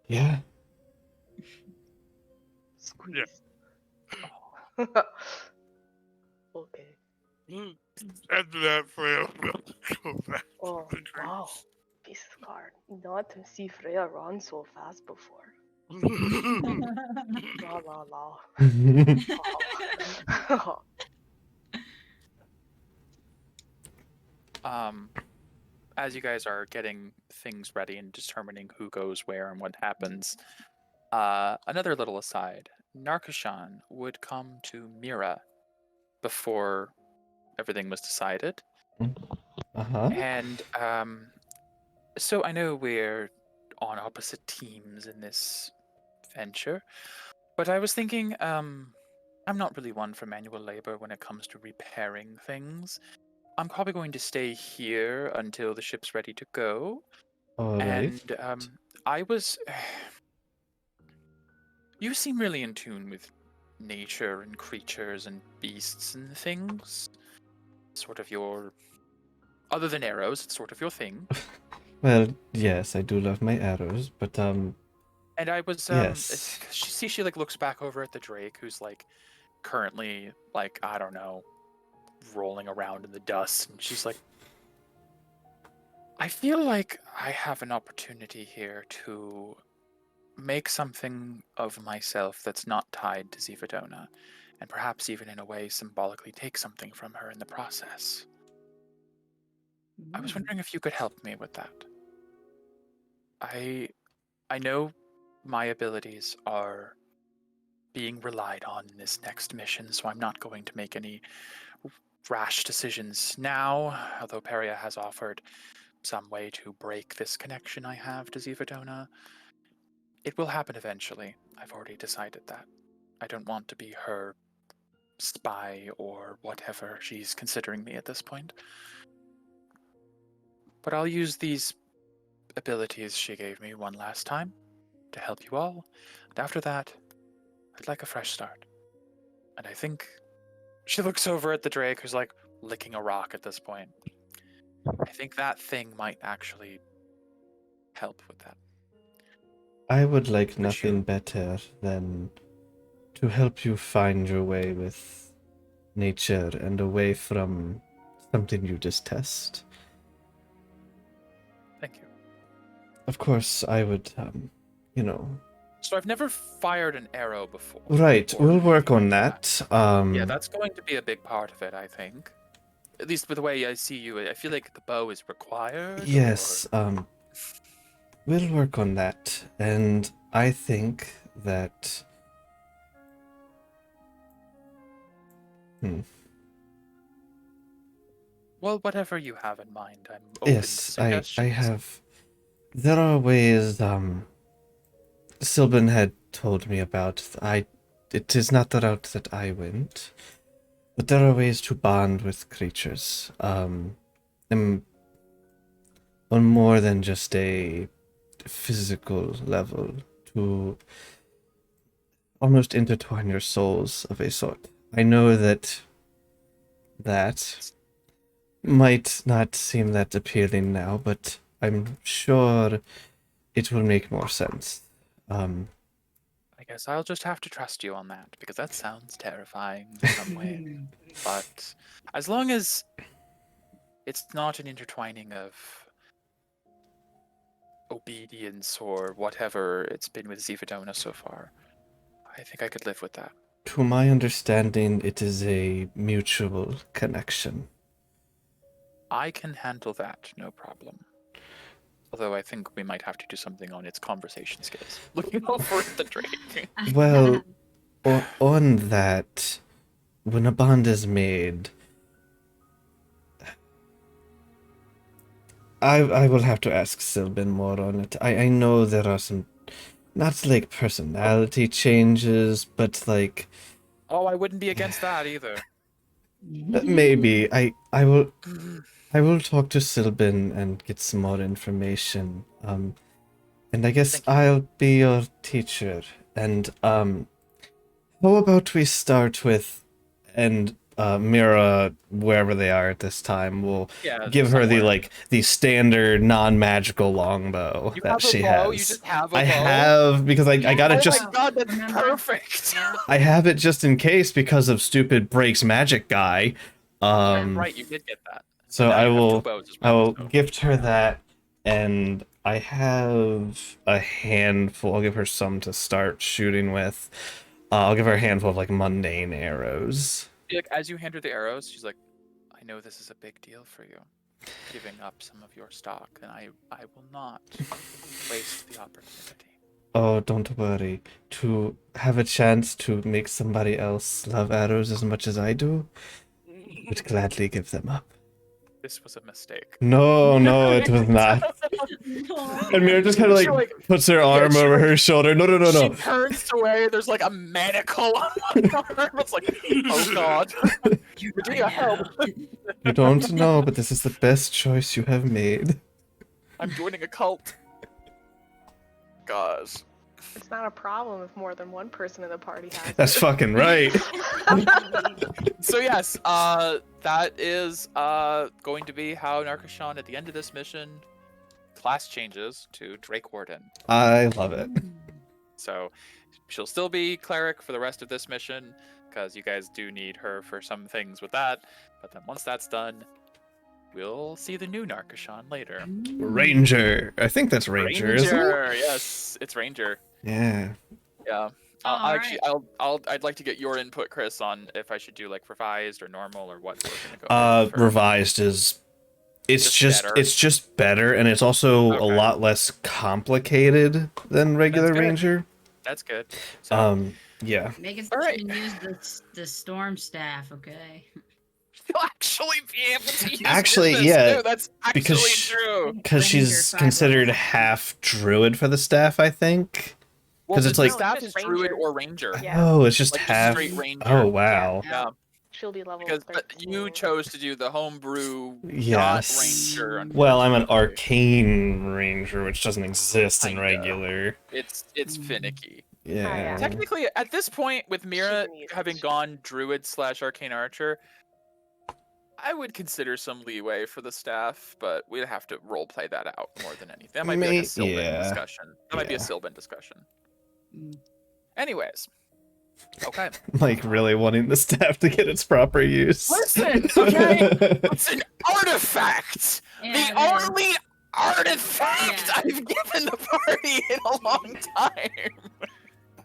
Yeah. Squeeze. Okay. After that, Freya will go back Oh, to the wow. Viscar, not to see Freya run so fast before. La la la. As you guys are getting things ready and determining who goes where and what happens, another little aside. Narkashan would come to Mira before everything was decided. Uh-huh. And so I know we're on opposite teams in this venture, but I was thinking, I'm not really one for manual labor when it comes to repairing things. I'm probably going to stay here until the ship's ready to go. All right. And I was. You seem really in tune with nature and creatures and beasts and things. Sort of your. Other than arrows, it's sort of your thing. Well, yes, I do love my arrows, but And I was. Yes. She like looks back over at the Drake, who's like currently like I don't know, rolling around in the dust, and she's like, I feel like I have an opportunity here to make something of myself that's not tied to Zivadona, and perhaps even in a way symbolically take something from her in the process. I was wondering if you could help me with that. I know my abilities are being relied on in this next mission, so I'm not going to make any rash decisions now, although Peria has offered some way to break this connection I have to Zivadona. It will happen eventually. I've already decided that. I don't want to be her spy or whatever she's considering me at this point. But I'll use these abilities she gave me one last time to help you all. And after that, I'd like a fresh start. And I think she looks over at the Drake, who's like licking a rock at this point. I think that thing might actually help with that. I would like Would nothing you- better than to help you find your way with nature and away from something you detest. Thank you. Of course, I would, So I've never fired an arrow before. Right, or we'll work anything on like that. Yeah, that's going to be a big part of it, I think. At least with the way I see you, I feel like the bow is required. Yes, we'll work on that. And I think that... Well, whatever you have in mind, I'm open Yes, to I suggestions. have... There are ways, Sylvan had told me about. It is not the route that I went, but there are ways to bond with creatures, on more than just a physical level, to almost intertwine your souls of a sort. I know that might not seem that appealing now, but I'm sure it will make more sense. I guess I'll just have to trust you on that, because that sounds terrifying in some way. But as long as it's not an intertwining of obedience or whatever it's been with Zivadona so far, I think I could live with that. To my understanding, it is a mutual connection. I can handle that, no problem. Although I think we might have to do something on its conversation skills. Looking over at the Drake. Well, on that, when a bond is made, I will have to ask Sylvan more on it. I know there are some, not like personality changes, but like Oh, I wouldn't be against that either. maybe I will talk to Sylvan and get some more information. And I guess Thank you. I'll be your teacher. And how about we start with, and Mira, wherever they are at this time, will Yeah, give her somewhere. the standard non-magical longbow You that have a she bow? has. You just have a I bow? have, because I got it Oh just my god, that's Remember? perfect! Yeah. I have it just in case because of stupid breaks magic guy. Right, you did get that. So Now I you have two will bows as I well, will so- gift her that, and I have a handful. I'll give her some to start shooting with. I'll give her a handful of like mundane arrows. Like, as you hand her the arrows, she's like, I know this is a big deal for you, giving up some of your stock, and I will not waste the opportunity. Oh, don't worry. To have a chance to make somebody else love arrows as much as I do, would gladly give them up. This was a mistake. No, it was not. And Mira just kind of She, like puts her arm she, over like- her shoulder. No. She turns away, there's like a manacle on her arm. It's like, oh god. Virginia, help. You don't know, but this is the best choice you have made. I'm joining a cult. Gosh. It's not a problem if more than one person in the party has That's it. fucking right. So yes, that is going to be how Narkashan at the end of this mission class changes to Drake Warden. I love it. So she'll still be cleric for the rest of this mission because you guys do need her for some things with that. But then once that's done, we'll see the new Narkashan later. Ranger. I think that's Ranger, isn't it? Ranger, yes, it's Ranger. Yeah. Yeah. All Actually, I'd like to get your input, Chris, on if I should do like revised or normal or what we're gonna go with for- Revised is Just better. it's just better, and it's also a Okay. lot less complicated than regular good. Ranger. That's good. So, Yeah. Make it All so right. you can use the storm staff, okay? you'll actually be able to use Actually, this. yeah, No, that's actually because true. because Ranger, she's 5 considered levels. half druid for the staff, I think. Well, 'Cause the it's like- staff No, is it's druid ranger. or ranger. Yeah. Oh, it's just Like just half. straight ranger. Oh wow. Yeah, She'll be level because 13. you chose to do the homebrew, not Yes. ranger. Well, I'm an unfortunately. arcane ranger, which doesn't exist in Kinda. regular. It's Mm. finicky. Yeah. Technically, at this point, with Mira Super neat. having gone druid / arcane archer, I would consider some leeway for the staff, but we'd have to roleplay that out more than anything. That might be like a Sylvan Yeah. discussion. That might be a Yeah. Sylvan discussion. Mm. Anyways, okay. Like really wanting the staff to get its proper use. Listen, okay? It's an artifact. Yeah, The it is. only artifact Yeah. I've given the party in a long time.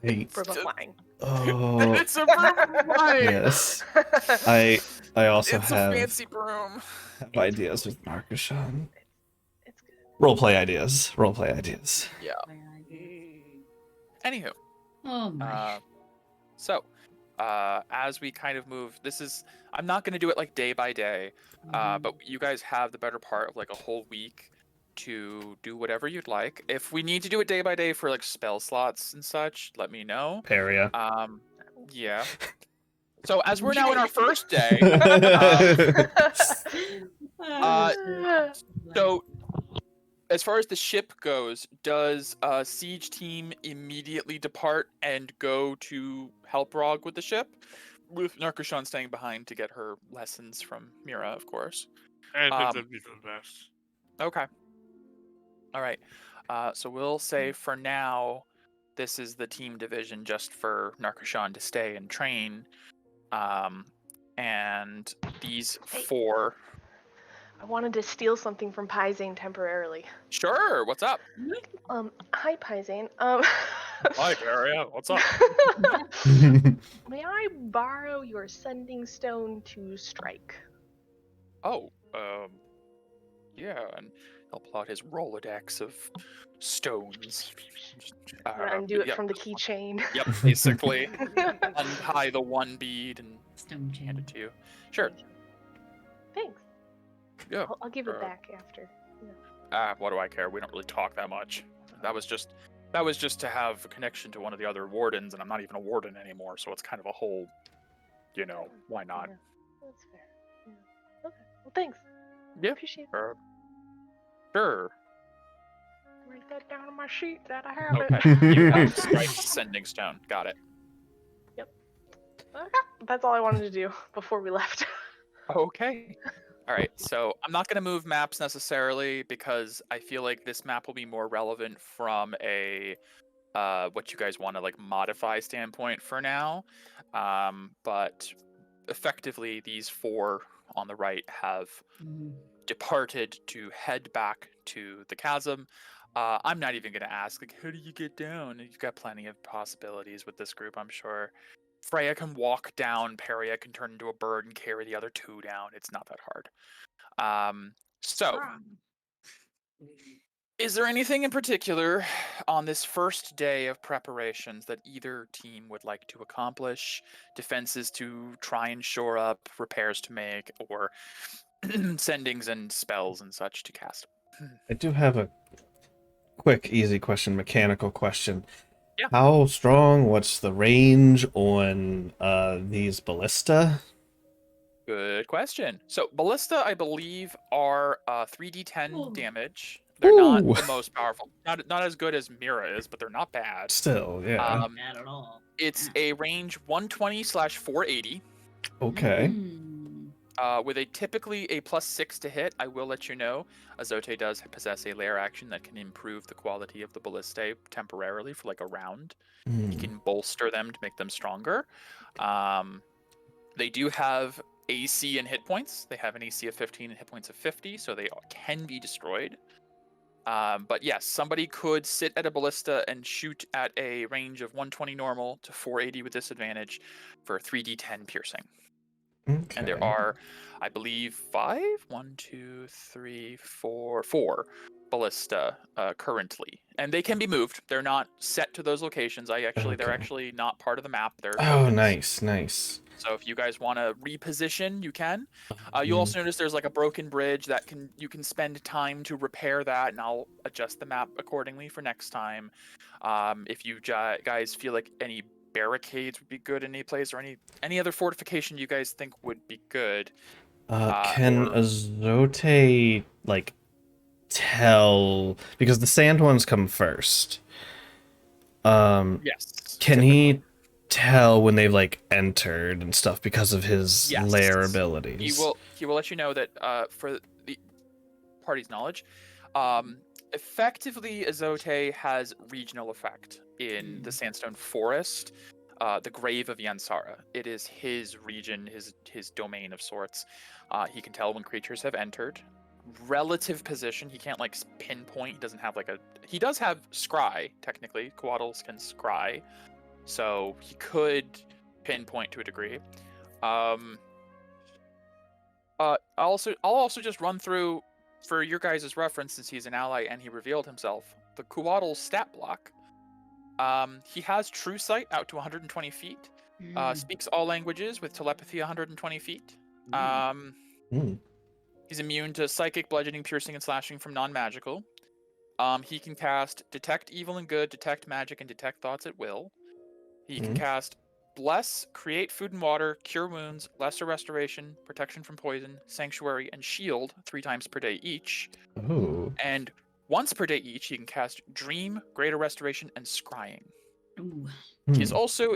I- For the flying. oh It's a broom. yes. I also It's a have fancy broom. ideas with Narcushan. It's good. Roleplay ideas. Roleplay ideas. Anywho, Oh my. so as we kind of move, I'm not going to do it like day by day, but you guys have the better part of like a whole week to do whatever you'd like. If we need to do it day by day for like spell slots and such, let me know. Paria. Yeah. So as we're now in our first day, so as far as the ship goes, does siege team immediately depart and go to help Rog with the ship, with Narcushan staying behind to get her lessons from Mira, of course? And that'd be the best. Okay. All right. So we'll say for now, this is the team division just for Narcushan to stay and train. And these four. I wanted to steal something from Pyzane temporarily. Sure. What's up? Hi Pyzane. Hi, Paria. What's up? May I borrow your sending stone to strike? Oh, yeah, and he'll pull out his Rolodex of stones. Undo it yep, from the keychain. Yep, basically. Untie the one bead and Stone hand chain. it to you. Sure. Thanks. Yeah. I'll give it back after. What do I care? We don't really talk that much. That was just to have a connection to one of the other wardens, and I'm not even a warden anymore, so it's kind of a whole, why not? Yeah, that's fair. Yeah. Okay. Well, thanks. Yeah. Appreciate it. Sure. Write that down on my sheet that I have Okay. it. You have Strike's sending stone. Got it. Okay. That's all I wanted to do before we left. Okay. All right. So I'm not going to move maps necessarily because I feel like this map will be more relevant from a what you guys want to like modify standpoint for now. But effectively, these four on the right have departed to head back to the chasm. I'm not even going to ask, like, how do you get down? You've got plenty of possibilities with this group, I'm sure. Freya can walk down, Paria can turn into a bird and carry the other two down. It's not that hard. So, is there anything in particular on this first day of preparations that either team would like to accomplish? Defenses to try and shore up, repairs to make, or sendings and spells and such to cast? I do have a quick, easy question, mechanical question. Yeah. How strong? What's the range on these ballista? Good question. So ballista, I believe, are 3d10 Ooh. damage. They're not Ooh. the most powerful. Not as good as Mira is, but they're not bad. Still, yeah. Um, Not at all. It's a range 120/480. Okay. With a typically a +6 to hit. I will let you know, Azote does possess a lair action that can improve the quality of the ballistae temporarily for like a round. You can bolster them to make them stronger. They do have AC and hit points. They have an AC of 15 and hit points of 50, so they can be destroyed. But yes, somebody could sit at a ballista and shoot at a range of 120 normal to 480 with disadvantage for 3d10 piercing. Okay. And there are, I believe, 4 ballista currently, and they can be moved. They're not set to those locations. They're Okay. actually not part of the map. They're Oh, tokens. nice. So if you guys want to reposition, you can. You Mm. also notice there's like a broken bridge that you can spend time to repair that, and I'll adjust the map accordingly for next time. If you guys feel like any barricades would be good in any place, or any other fortification you guys think would be good. Can Azote like tell, because the sand ones come first? Yes. Can typically. he tell when they've like entered and stuff because of his Yes. lair He abilities? will let you know that for the party's knowledge, effectively Azote has regional effect in the Sandstone Forest, the grave of Yansara. It is his region, his domain of sorts. He can tell when creatures have entered. Relative position, he can't like pinpoint. He doesn't have like he does have scry technically. Coatls can scry, so he could pinpoint to a degree. I'll also just run through for your guys' reference, since he's an ally and he revealed himself. The Coatl stat block. He has true sight out to 120 feet. Speaks all languages with telepathy 120 feet. He's immune to psychic, bludgeoning, piercing, and slashing from non-magical. He can cast Detect Evil and Good, Detect Magic, and Detect Thoughts at will. He can cast Bless, Create Food and Water, Cure Wounds, Lesser Restoration, Protection from Poison, Sanctuary, and Shield 3 times per day each. Ooh. And once per day each, he can cast Dream, Greater Restoration, and Scrying. Ooh. He's also,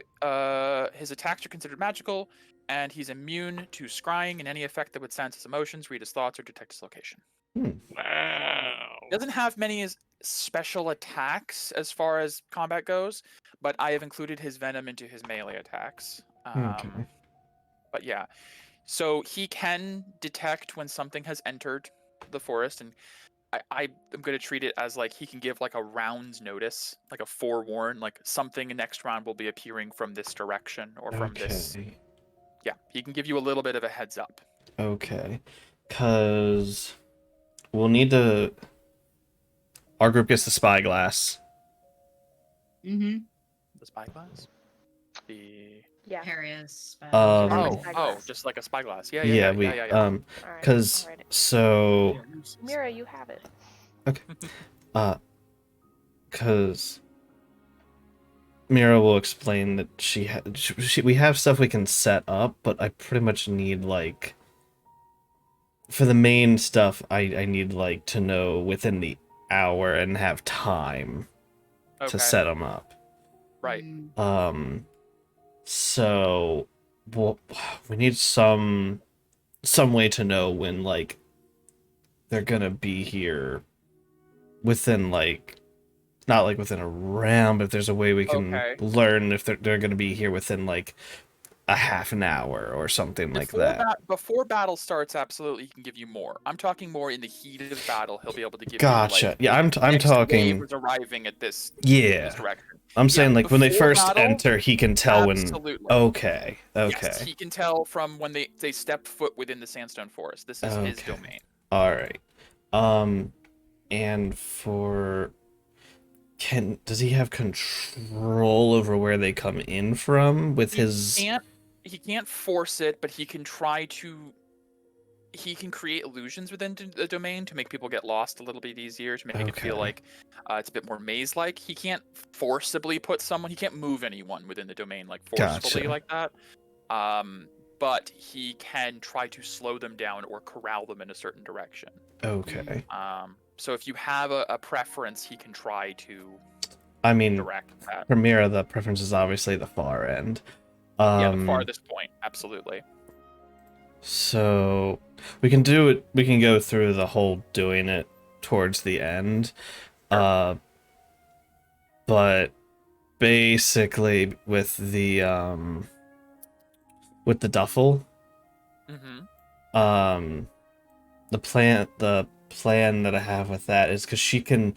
his attacks are considered magical, and he's immune to scrying and any effect that would sense his emotions, read his thoughts, or detect his location. Wow. He doesn't have many special attacks as far as combat goes, but I have included his venom into his melee attacks. Okay. But yeah, so he can detect when something has entered the forest, and I am going to treat it as like he can give like a round's notice, like a forewarn, like something next round will be appearing from this direction or from this. Yeah, he can give you a little bit of a heads up. Okay. Because we'll need to... Our group gets the spyglass. Mm-hmm. The spyglass? Yeah. Harius. Just like a spyglass. Yeah. Alright, because I'll write it. so Mira, you have it. because Mira will explain that we have stuff we can set up, but I pretty much need like for the main stuff I need like to know within the hour and have time to set them up. Right. So we need some way to know when like they're gonna be here within like not like within a round, but if there's a way we can learn if they're gonna be here within like a half an hour or something like that. Before battle starts, absolutely, he can give you more. I'm talking more in the heat of battle. He'll be able to give Gotcha. you like, Yeah, I'm talking. Was arriving at this. Yeah. This direction. I'm saying like when they first battle, enter, he can tell absolutely. when. Okay. Yes, he can tell from when they step foot within the Sandstone Forest. This is his domain. All right. And for does he have control over where they come in from with his? He can't force it, but he can try to. He can create illusions within the domain to make people get lost a little bit easier, to make it feel like it's a bit more maze-like. He can't forcibly put someone. He can't move anyone within the domain like forcefully like that. But he can try to slow them down or corral them in a certain direction. Okay. So if you have a preference, he can try to. I mean, direct that. For Mira, the preference is obviously the far end. Yeah, the farthest point, absolutely. So we can do it. We can go through the whole doing it towards the end. But basically, with the duffel, the plan that I have with that is because you can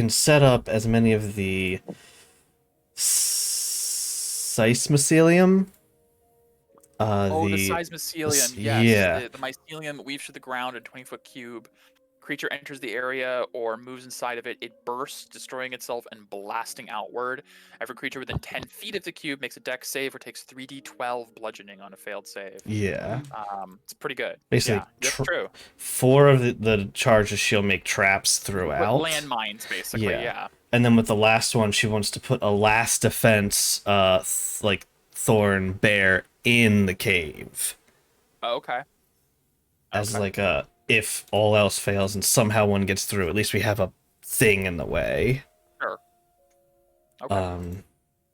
set up as many of the seismicelium. The seismicelium, yes. Yeah. The mycelium that weaves through the ground, a 20-foot cube, creature enters the area or moves inside of it, it bursts, destroying itself and blasting outward. Every creature within 10 feet of the cube makes a dex save or takes 3d12 bludgeoning on a failed save. Yeah. It's pretty good. Basically, Yeah, that's true. 4 of the charges she'll make traps throughout. Landmines, basically, yeah. And then with the last one, she wants to put a last defense, like thorn bear in the cave. Oh, okay. As like a, if all else fails and somehow one gets through, at least we have a thing in the way. Sure. Okay.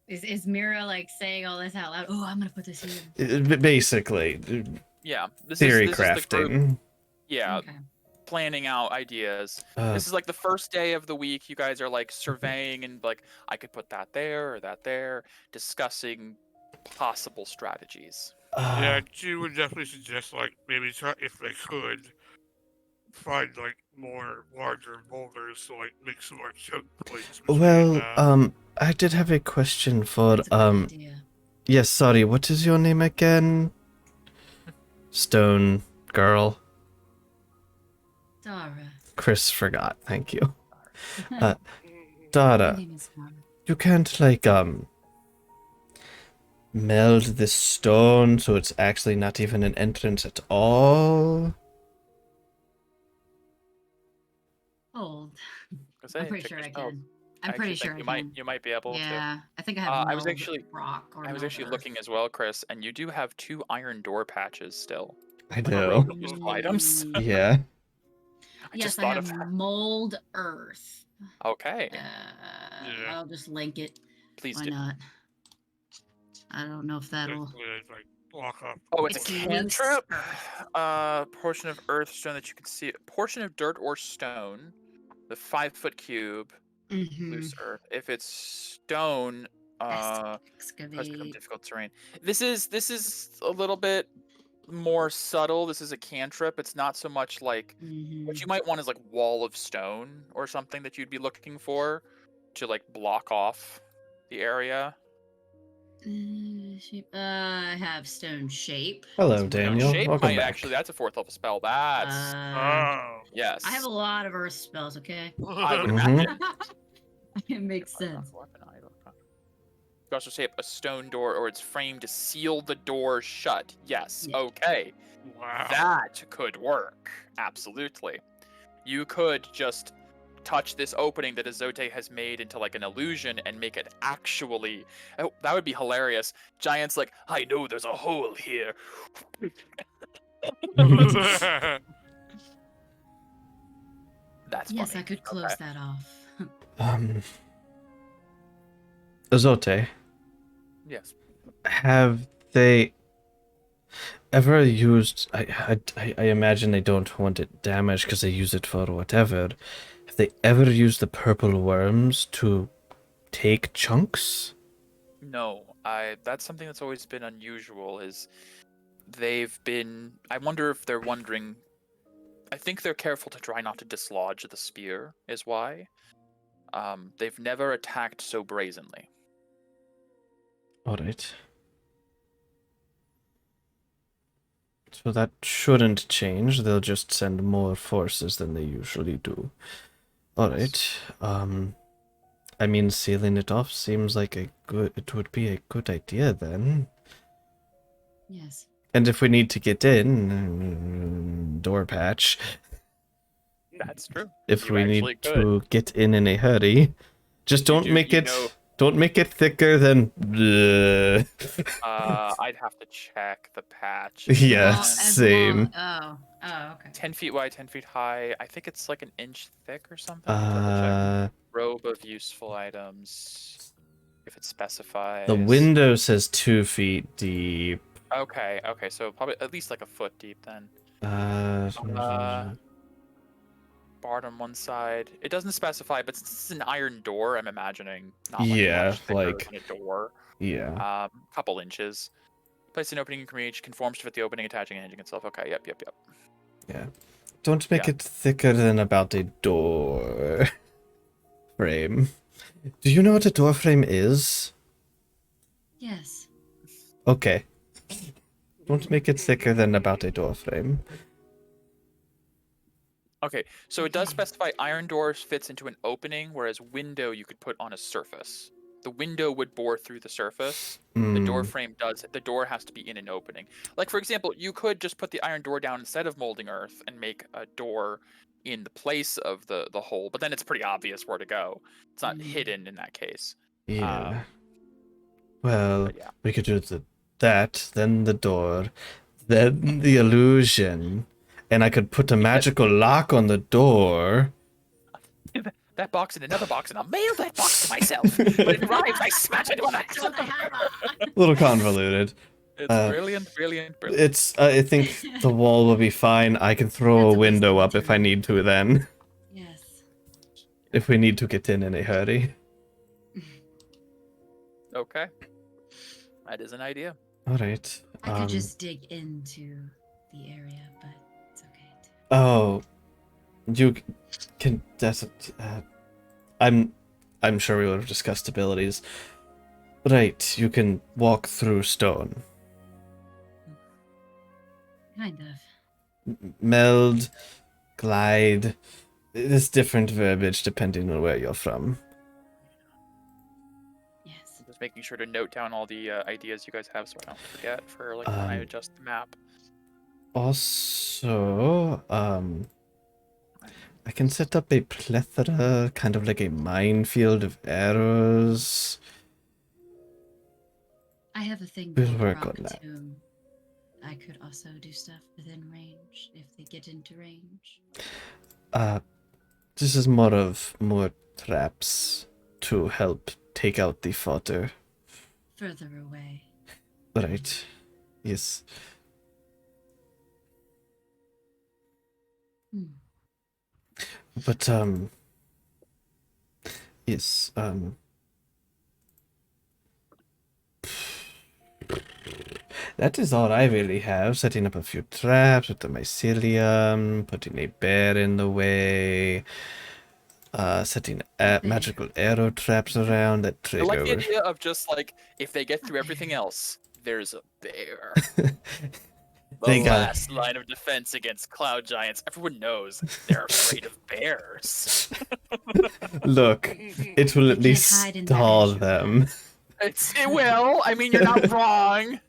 Is Mira like saying all this out loud? Oh, I'm gonna put this in. Basically, Yeah. theory This is the group, crafting. yeah. Okay. Planning out ideas. This is like the first day of the week. You guys are like surveying and like, I could put that there or that there, discussing possible strategies. Yeah, she would definitely suggest like maybe try, if they could find like more larger boulders to like make some more choke points. between, Well, I did have a question for That's a good idea. Yes, sorry, what is your name again? Stone girl. Dara. Chris forgot, thank you. My Dara, name is Dara. you can't like meld this stone so it's actually not even an entrance at all? Old. Say, I'm pretty check sure I yourself. can. I'm pretty sure I can. You might be able to. Yeah, I think I have. I was meld actually- rock or I was meld actually earth. looking as well, Chris, and you do have 2 iron door patches still. I Like a know. row of useful items. Yeah. I Yes, just I thought have of that. mold earth. Okay, Yeah. I'll just link it. please Why do. not? I don't know if that'll. basically, it's like block off. Oh, it's It's a loose cantrip. earth. Portion of earth stone that you can see. Portion of dirt or stone. The 5-foot cube. Mm-hmm. Loose earth. If it's stone, has become Excavate. difficult terrain. This is a little bit more subtle. This is a cantrip. It's not so much like Mm-hmm. what you might want is like wall of stone or something that you'd be looking for to like block off the area. I have stone shape. Hello, as well. Daniel. Shape welcome might back. actually. That's a 4th level spell. That's Oh. yes. I have a lot of earth spells. Okay, I would Mhm. imagine. it makes sense. You also shape a stone door or its frame to seal the door shut. Yes. Yeah. Okay. Wow. That could work. Absolutely. You could just touch this opening that Azote has made into like an illusion and make it actually. Oh, that would be hilarious. Giant's like, I know there's a hole here. That's Yes, funny. I could close Okay. that off. Azote, Yes. have they ever used? I imagine they don't want it damaged because they use it for whatever. Have they ever used the purple worms to take chunks? No, that's something that's always been unusual is they've been I wonder if they're wondering I think they're careful to try not to dislodge the spear is why. They've never attacked so brazenly. All right. So that shouldn't change. They'll just send more forces than they usually do. All right. I mean, sealing it off seems like it would be a good idea then. Yes. And if we need to get in, door patch. That's true. If You we actually need could. to get in a hurry, just don't make it. Don't make it thicker than. I'd have to check the patch. Yeah, Well, as same. long- Oh, okay. 10 feet wide, 10 feet high. I think it's like an inch thick or something. Double check. Robe of useful items. If it specifies. The window says 2 feet deep. Okay, so probably at least like a foot deep then. Barred on one side. It doesn't specify, but since it's an iron door, I'm imagining not like Yeah, much thicker like- than a door. Yeah. Couple inches. Place an opening you can reach, conforms to fit the opening, attaching and hinging itself. Okay, yep. Yeah. Don't make Yeah. it thicker than about a door frame. Do you know what a door frame is? Yes. Okay. Don't make it thicker than about a door frame. Okay, so it does Okay. specify iron doors fits into an opening, whereas window you could put on a surface. The window would bore through the surface. The door frame does. The door has to be in an opening. Like, for example, you could just put the iron door down instead of molding earth and make a door in the place of the hole, but then it's pretty obvious where to go. It's not hidden in that case. Yeah. Well, But yeah. we could do that, then the door, then the illusion, and I could put a magical lock on the door. That box in another box, and I'll mail that box to myself. When it arrives, I smash it with With a hammer. A little convoluted. It's Uh, brilliant. It's. I think the wall will be fine. I can throw That's a a waste window of up if I material. need to. Then, Yes. if we need to get in a hurry. Okay. That is an idea. All right. I could just dig into the area, but it's okay too. Oh, you can. That's. I'm sure we would have discussed abilities. Right, you can walk through stone. Kind of. Meld, glide. There's different verbiage depending on where you're from. Yes. Just making sure to note down all the ideas you guys have so I don't forget for like when I adjust the map. Also, I can set up a plethora, kind of like a minefield of arrows. I have a thing We'll called work Rock on that. Tomb. I could also do stuff within range if they get into range. This is more traps to help take out the fodder. Further away. Right. Yes. Hmm. But yes, that is all I really have. Setting up a few traps with the mycelium, putting a bear in the way, setting magical arrow traps around that I like the trigger. idea of just like if they get through everything else, there's a bear. They The got- last line of defense against cloud giants. Everyone knows they're afraid of bears. Look, it will at can't least hide in that stall issue. them. It will. I mean, you're not wrong.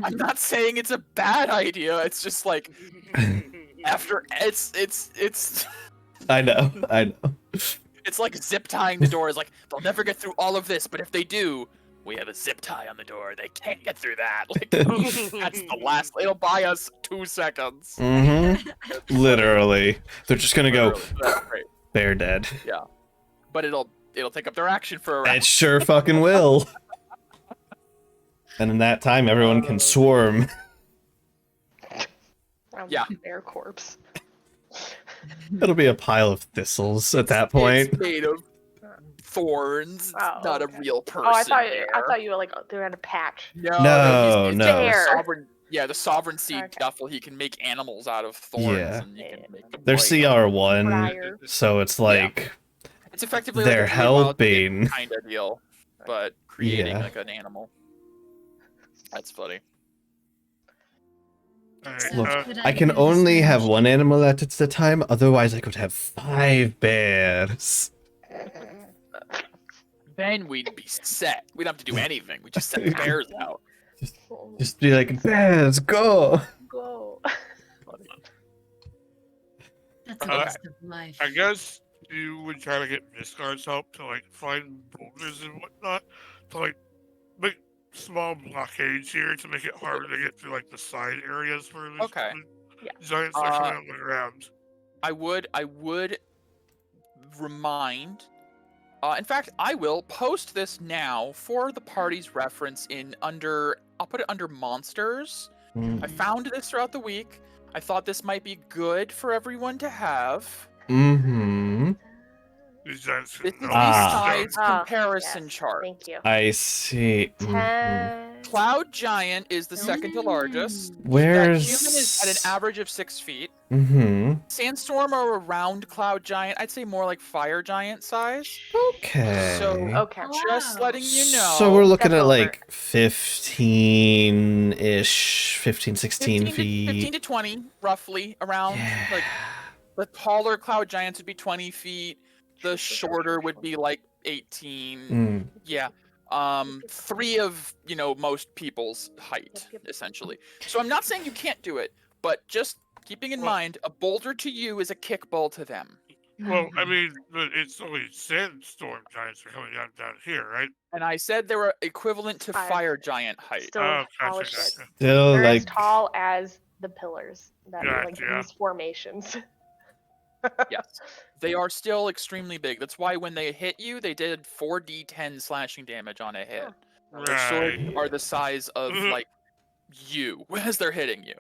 I'm not saying it's a bad idea. It's just like after it's I know. it's like zip tying the door. Is like they'll never get through all of this, but if they do, we have a zip tie on the door. They can't get through that. Like that's the last. It'll buy us 2 seconds. Mm-hmm. Literally, they're just gonna go. Literally. That's great. They're dead. But it'll take up their action for a round. It sure fucking will. And in that time, everyone can swarm. Yeah. Bear corpse. It'll be a pile of thistles at that point. It's made of thorns. It's Oh, not okay. a real person. Oh, I bear. thought you were like they were in a patch. No, he's no. Bear. Sovereign, the sovereign seed Okay. duffle. He can make animals out of thorns, Yeah. and you can make them They're white. CR1, Briar. so it's like It's effectively they're like a Blue Wild Chick helping. kind of deal, but creating Yeah. like an animal. That's funny. Alright, Look, Could I can do this only have range? one animal at a time. Otherwise, I could have 5 bears. Then we'd be set. We'd have to do anything. We just set the bears out. Just be like, bears, go. Go. That's a Uh, waste of life. I guess you would try to get Miscard's help to like find boulders and whatnot to like make small blockades here to make it harder to get through like the side areas where there's Okay. Yeah. giants are coming on the ground. I would remind. In fact, I will post this now for the party's reference I'll put it under monsters. I found this throughout the week. I thought this might be good for everyone to have. Mm-hmm. These giants This is the Ah. size comparison yes. chart. Thank you. I see. Mhm. 10. Cloud Giant is the second to largest. Where's... That human is at an average of 6 feet. Mm-hmm. Sandstorm are around Cloud Giant. I'd say more like Fire Giant size. Okay. So- Okay. Just letting you know. So we're looking Step at over. like 15-ish, 15, 16 15 feet. to 20, roughly, around. Yeah. Like The taller cloud giants would be 20 feet. The True, shorter true, would true. be like 18. Mm. Yeah. 3 of, most people's height, Yep. essentially. So I'm not saying you can't do it, but just keeping in Well- mind, a boulder to you is a kickball to them. Well, I Mhm. mean, but it's only sandstorm giants are coming down here, right? And I said they were equivalent to Five. fire giant height. Still Oh, tall gotcha, as shit. gotcha. Still They're as like tall as the pillars that like Gotcha. these formations. Yes. They are still extremely big. That's why when they hit you, they did 4d10 slashing damage on a hit. Their swords Right. are the size of like you as they're hitting you.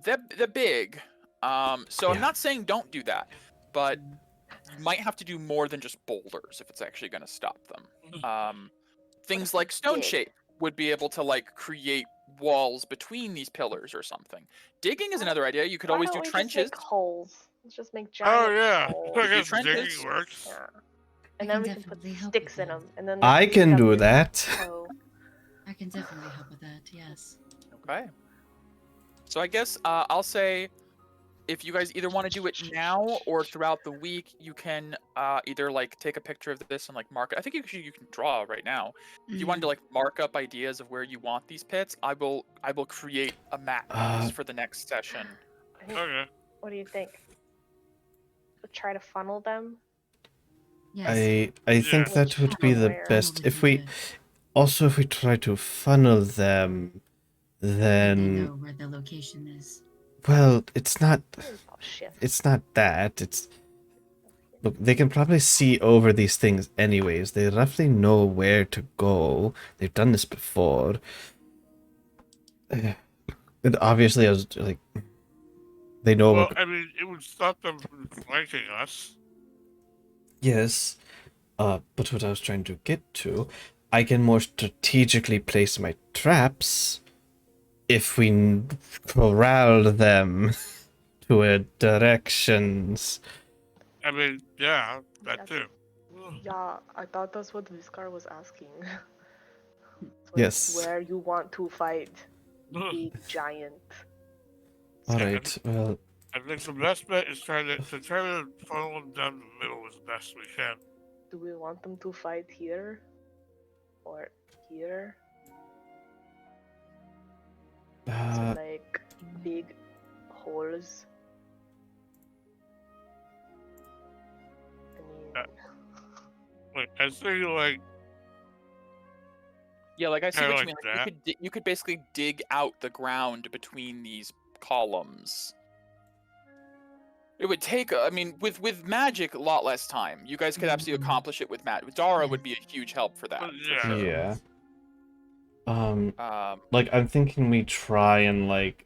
They're big. So I'm Yeah. not saying don't do that, but you might have to do more than just boulders if it's actually going to stop them. Things if like we stone dig? shape would be able to like create walls between these pillars or something. Digging is Why- another idea. You could Why always don't do we just trenches. make holes? Let's just make giant Oh yeah, holes. I do guess trenches. digging works. Yeah. I And then can we can put definitely help sticks with in that. them, and then I they can stick do up in that. toe. I can definitely help with that. Yes. Okay. So I guess I'll say if you guys either want to do it now or throughout the week, you can either like take a picture of this and like mark it. I think you can draw right now. If you wanted to like mark up ideas of where you want these pits, I will create a map of these for the next session. I think- Okay. What do you think? We'll try to funnel them. Yes. I think Yeah. that would be the Where? best. Funnel If would be we good. also if we try to funnel them, Then they then know where the location is. well, it's not Oh shit. that. It's look, they can probably see over these things anyways. They roughly know where to go. They've done this before. And obviously, I was like, they know. Well, I mean, it would stop them from flanking us. Yes. But what I was trying to get to, I can more strategically place my traps if we corral them to a directions. I mean, yeah, that That's- too. Yeah, I thought that's what Viscar was asking. It's like Yes. Where you want to fight big giant. All right. Well, I think the best bet is try to funnel them down the middle as best we can. Do we want them to fight here? Or here? So like big holes. I mean, Like, I think like Yeah, like I see Kinda what you like mean. Like, that. you could basically dig out the ground between these columns. It would take, I mean, with magic, a lot less time. You guys could absolutely accomplish it with magic. Dara would be a huge help for that. Well, for yeah. sure. yeah. Um, Like I'm thinking we try and like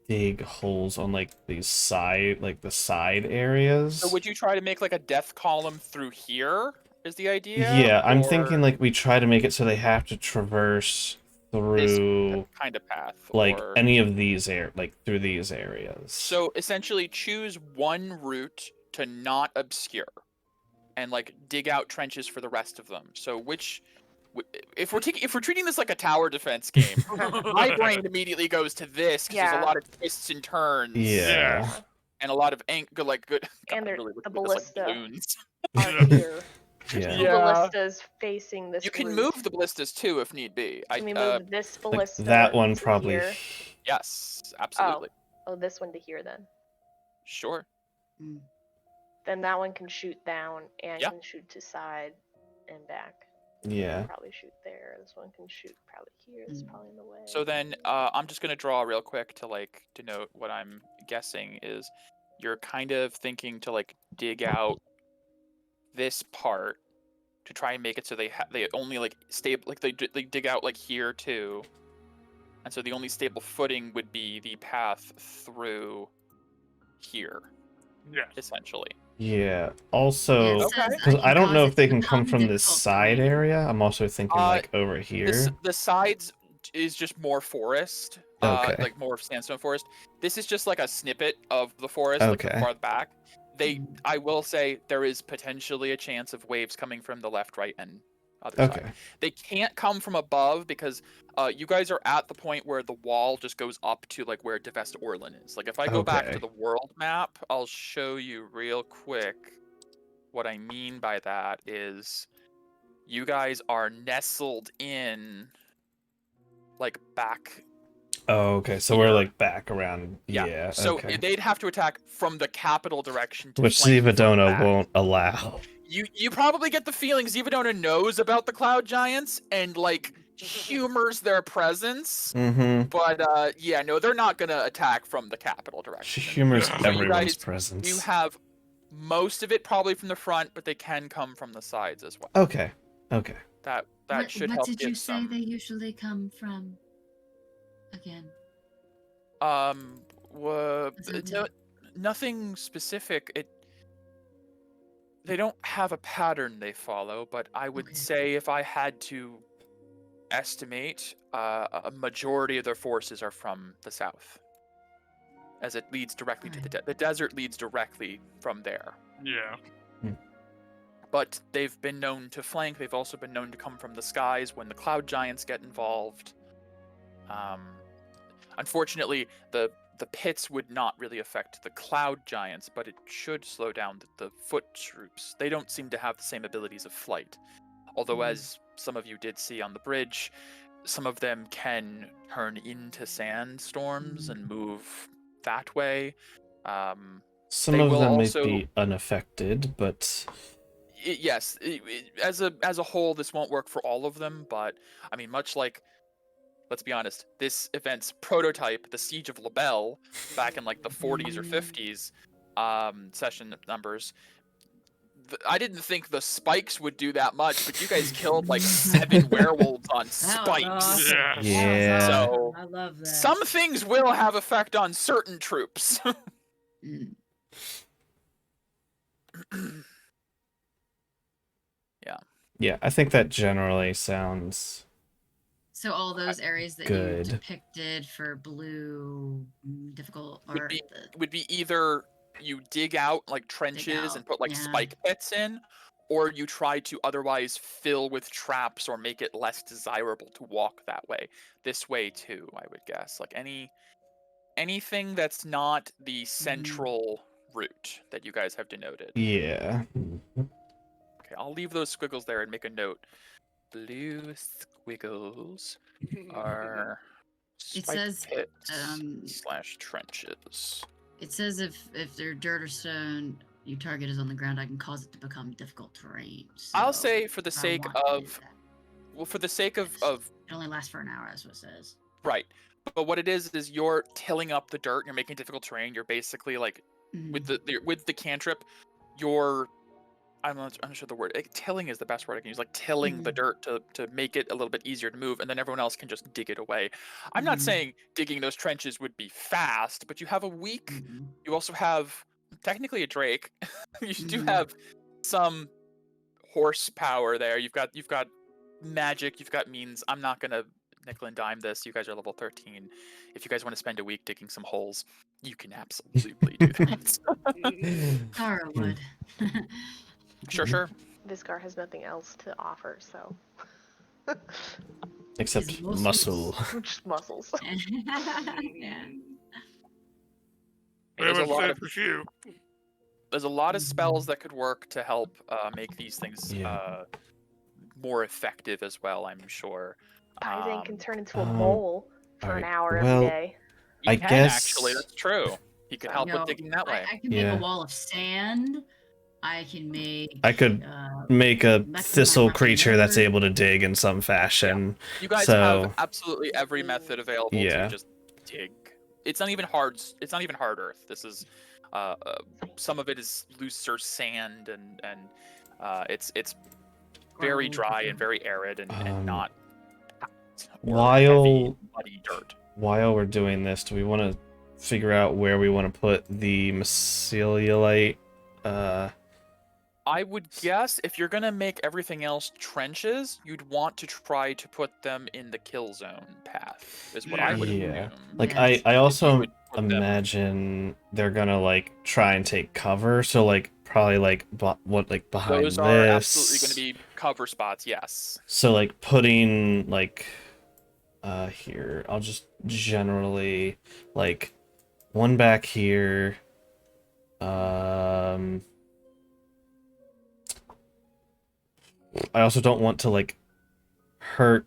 dig holes on like these side, like the side areas. so would you try to make like a death column through here? Is the idea? Yeah, I'm Or thinking like we try to make it so they have to traverse through kind of path. like or... any of these through these areas. So essentially, choose one route to not obscure, and like dig out trenches for the rest of them. So if we're treating this like a tower defense game, my brain immediately goes to this because there's Yeah. a lot of twists and turns. Yeah. And a lot of good. And God, there- really the wish this, like, ballista. balloons. are here. Yeah. Two Yeah. ballistas facing this. You can route. move the ballistas too if need be. Can we move this Like ballista? that one to probably. Here? Yes, absolutely. Oh, this one to here then. Sure. Mm. Then that one can shoot down and Yeah. can shoot to side and back. Yeah. Probably shoot there. This one can shoot probably here. This is Mm. probably in the way. So then I'm just gonna draw real quick to like denote what I'm guessing is you're kind of thinking to like dig out this part to try and make it so they only like stable, like they dig out like here too, and so the only stable footing would be the path through here yes. essentially. Yeah. Also, Yeah, it Okay. says, because I don't cause know it if they to can come become from this difficult side terrain. area. I'm also thinking like over here. The sides is just more forest, Okay. like more sandstone forest. This is just like a snippet of the forest, like Okay. far back. I will say there is potentially a chance of waves coming from the left, right, and Other side. Okay. They can't come from above because you guys are at the point where the wall just goes up to like where Devest Orlin is. Like if I go back to Okay. the world map, I'll show you real quick. What I mean by that is you guys are nestled in like back. Oh, okay. So we're here. like back around. Yeah. So Okay. they'd have to attack from the capital direction to Which flank you from Zivadona back. won't allow. You probably get the feeling Zivadona knows about the cloud giants and like humors their presence. Mm-hmm. But yeah, no, they're not gonna attack from the capital She direction. humors So you everyone's guys presence. You have most of it probably from the front, but they can come from the sides as well. Okay. Okay. That What, should what help did give you say some. they usually come from? Again. Nothing specific. They don't have a pattern they follow, but I would Okay. say if I had to estimate, a majority of their forces are from the south, as it leads directly to the desert leads directly from there. Yeah. But they've been known to flank. They've also been known to come from the skies when the cloud giants get involved. Unfortunately, the pits would not really affect the cloud giants, but it should slow down the foot troops. They don't seem to have the same abilities of flight. Although, as some of you did see on the bridge, some of them can turn into sandstorms and move that way. Some They of will them also- might be unaffected, but Yes, as a whole, this won't work for all of them. But I mean, much like, let's be honest, this event's prototype, the Siege of Labelle, back in like the 40s or 50s, session numbers. I didn't think the spikes would do that much, but you guys killed like 7 werewolves on That was spikes. awesome. Yeah. That was Yeah. awesome. So, I love that. Some things will have effect on certain troops. Mm. yeah, I think that generally sounds So all those areas that Good. you depicted for blue difficult Would or be- the, would be either you dig out like trenches and out, put like yeah. spike pits in, or you try to otherwise fill with traps or make it less desirable to walk that way. This way too, I would guess. Like anything that's not the central route that you guys have denoted. yeah. Okay, I'll leave those squiggles there and make a note. Blue squiggles are It spike says, pits / trenches. it says if they're dirt or stone, your target is on the ground, I can cause it to become difficult terrain. I'll So say for the if I sake want to do of that, well, for the sake Yes. of it only lasts for an hour, that's what it says. right. But what it is you're tilling up the dirt. You're making difficult terrain. You're basically like with the cantrip. You're I'm not sure the word. Tilling is the best word I can use. Like tilling the dirt to make it a little bit easier to move, and then everyone else can just dig it away. I'm not saying digging those trenches would be fast, but you have a week. You also have technically a Drake. You do have some horsepower there. You've got magic. You've got means. I'm not gonna nickel and dime this. You guys are level 13. If you guys want to spend a week digging some holes, you can absolutely do that. Tara would. Sure. Viscar has nothing else to offer, so Except His muscles. muscle. just muscles. Yeah. There's a lot of for you. There's a lot of spells that could work to help make these things Yeah. more effective as well, I'm sure. Paizan can turn into a mole for an alright, hour well, every day. He I can, guess- actually, that's true. He could help No, with digging that way. I can make Yeah. a wall of sand. I can make. I could Uh, make a That's thistle my creature that's word. able to dig in some fashion. You guys so- have absolutely every method available Yeah. to just dig. It's not even hard. It's not even hard earth. This is some of it is looser sand and it's very dry and very arid and not or while- heavy, muddy dirt. While we're doing this, do we want to figure out where we want to put the mycelialite I would guess if you're gonna make everything else trenches, you'd want to try to put them in the kill zone path. Is what I would Yeah. assume. Like Yes. I You also would put them- imagine they're gonna like try and take cover, so like probably like behind Those this. are absolutely going to be cover spots. Yes. So like putting like here, I'll just generally like one back here. I also don't want to like hurt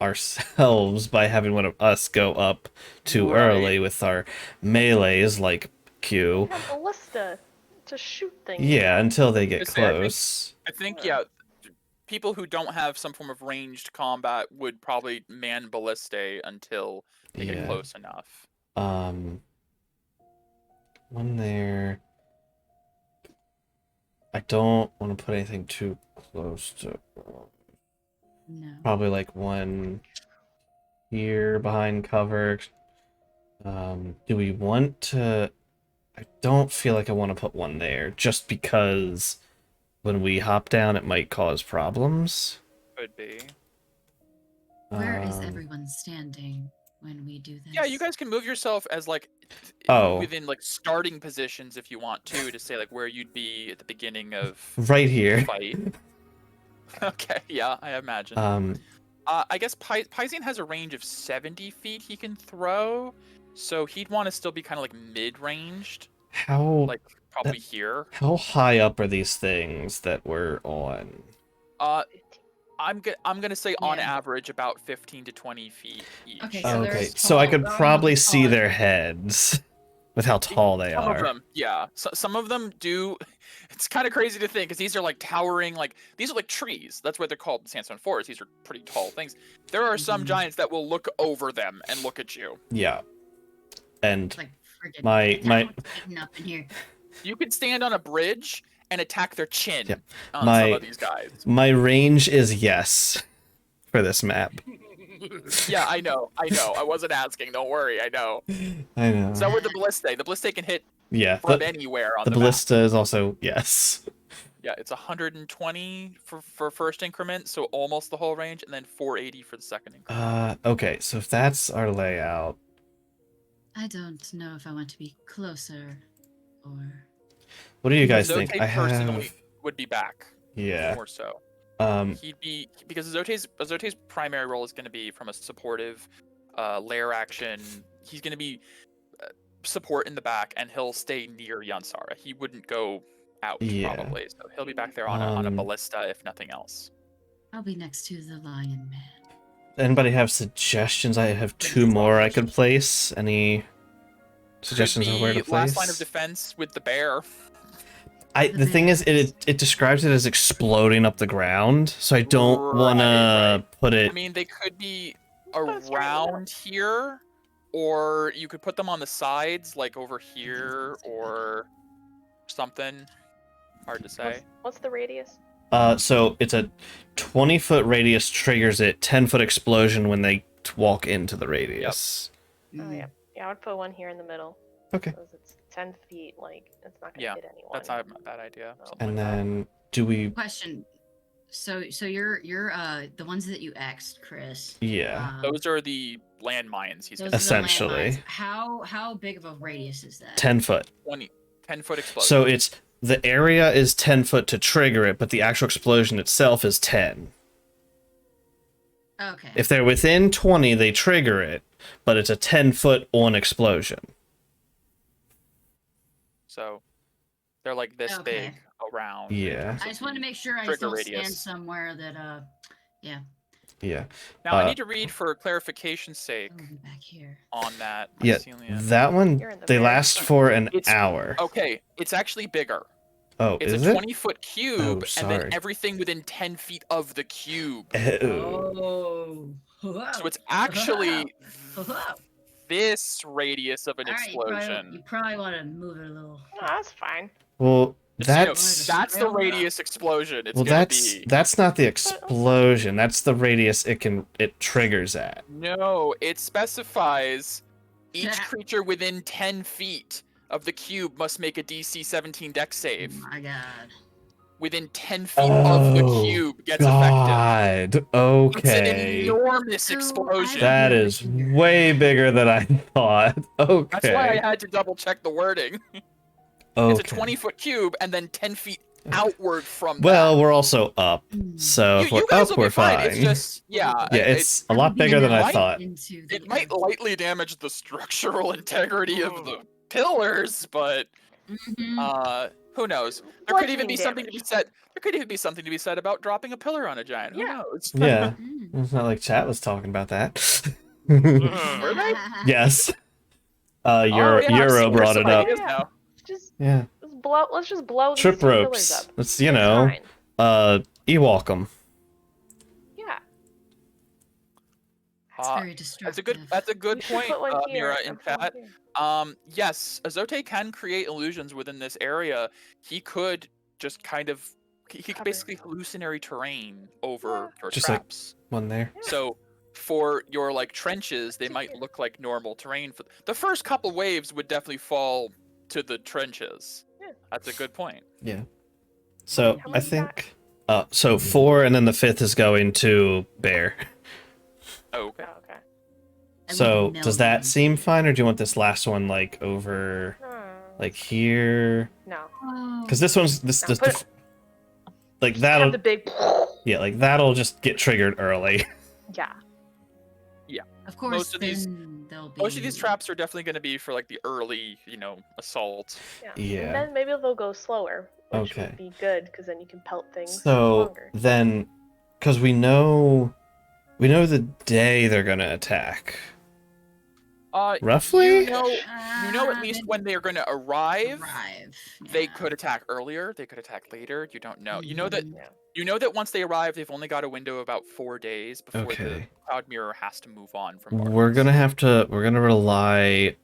ourselves by having one of us go up too Right. early with our melees like Q. Yeah, ballista to shoot things. Yeah, until they get Just say, I think- close. I think yeah, people who don't have some form of ranged combat would probably man ballistae until they get Yeah. close enough. One there. I don't want to put anything too close to. No. Probably like one here behind cover. Do we want to? I don't feel like I want to put one there, just because when we hop down, it might cause problems. Could be. Where is Um, everyone standing when we do this? Yeah, you guys can move yourself as like Oh. within like starting positions if you want to say like where you'd be at the beginning of Right the here. fight. Okay, yeah, I imagine. I guess Pysine has a range of 70 feet he can throw, so he'd want to still be kind of like mid-ranged, How like probably here. how high up are these things that we're on? I'm gonna say on Yeah. average about 15 to 20 feet each. Okay, so Okay, there's so I tall- could there are probably no see tall- their heads with how tall they Some are. of them, yeah. So, some of them do. It's kind of crazy to think because these are like towering, like these are like trees. That's why they're called sandstone forests. These are pretty tall things. There are some Mhm. giants that will look over them and look at you. Yeah. And Like friggin' my getting up in here. You could stand on a bridge and attack their chin Yep. on some My- of these guys. my range is yes for this map. Yeah, I know. I wasn't asking. Don't worry. I know. I know. So with the ballistae, the ballistae can hit Yeah, from the anywhere on the the map. ballista is also yes. Yeah, it's 120 for first increment, so almost the whole range, and then 480 for the second increment. Okay, so if that's our layout, I don't know if I want to be closer or. what do you guys Zote think? I personally have would be back yeah. more so. Um He'd be because Zote's primary role is going to be from a supportive lair action. He's going to be support in the back, and he'll stay near Yansara. He wouldn't go out Yeah. probably, so he'll be back there on a Um, ballista if nothing else. I'll be next to the lion man. anybody have suggestions? I have two more I could place. Any suggestions Could on where be to place? last line of defense with the bear. The thing is, it describes it as exploding up the ground, so I don't Right, wanna put it. I mean, they could be That's right, yeah. around here, or you could put them on the sides, like over here, or something. Hard to say. What's the radius? So it's a 20-foot radius triggers it, 10-foot explosion when they walk into the radius. Oh yeah, yeah. I would put one here in the middle. Okay. Because it's 10 feet. Like it's not gonna Yeah, hit anyone. That's not a bad idea. Oh. Something And like that. then do we? Question. So you're the ones that you X'd, Chris. Yeah. Those are the landmines. He's those gonna are the Essentially. landmines. How big of a radius is that? 10 foot. 10-foot explosion. So it's the area is 10 foot to trigger it, but the actual explosion itself is 10. Okay. If they're within 20, they trigger it, but it's a 10-foot on explosion. So they're like this Okay. big around. Yeah. I just wanted to make sure I Trigger still stand radius. somewhere that yeah. Yeah. Now I Uh, need to read for clarification's sake I'll be back here. on that Yeah. mycelium. That one, You're in the they very last front. for an It's- hour. Okay, it's actually bigger. Oh, It's is a it? 20-foot cube, Oh, and sorry. then everything within 10 feet of the cube. Oh. Oh. So it's actually Whoa. this radius of an All right, explosion. you probably want to move it a little. No, that's fine. Well, Just, you know, that's that's the radius explosion. It's well, gonna that's be. that's not the explosion. That's the radius it triggers at. No, it specifies each Yeah. creature within 10 feet of the cube must make a DC 17 dex Oh save. my god. within 10 feet of the cube gets affected. God. It's an Okay. enormous So, I explosion. That Yeah, is here. way bigger than I thought. That's why Okay. I had to double check the wording. It's a Okay. 20-foot cube and then 10 feet outward from Well, that. we're also up, Mm. so if You we're guys up, will we're be fine. fine. It's just, yeah. Yeah, it's a I lot would be bigger than I melted thought. into the It might earth. lightly damage the structural integrity of the pillars, but Mhm. who knows? There could even Bludgeoning be something to be damage. said. There could even be something to be said about dropping a pillar on a giant. Who Yeah. knows? Yeah, Mm. it's not like chat was talking about that. Were they? Yes. Oh, Euro yeah, I've seen brought some it up. ideas Yeah. now. Just Yeah. let's just blow these Trip two pillars ropes. up. Let's, It's fine. Ewok them. Yeah. It's very destructive. That's a good We should point, put one here Mira in and put one chat. here. Yes, Azote can create illusions within this area. He could just kind of he could Cover. basically hallucinatory terrain over your Just like- traps. One there. So for your like trenches, they might look like normal terrain. For the first couple waves would definitely fall to the trenches. Yeah. That's a good point. Yeah. So How I many think. So 4, and then the 5th is going to Bear. Oh, okay. Oh, okay. I So would does melt that them. seem fine, or do you want this last one like over, like here? No. Oh. Because this one's No, put it- like Have that'll the big. yeah, like that'll just get triggered early. Yeah. Of course, most of these- then they'll be. Most of these traps are definitely going to be for like the early, assault. Yeah. Yeah. And then maybe they'll go slower, which Okay. would be good because then you can pelt things So longer. then, because we know the day they're gonna attack. Roughly? You know at least when they're going to arrive. They yeah. could attack earlier. They could attack later. You don't know. You know that. Mhm. Yeah. You know that once they arrive, they've only got a window of about 4 days before the Okay. cloud mirror has to move on from. We're gonna have to. We're gonna rely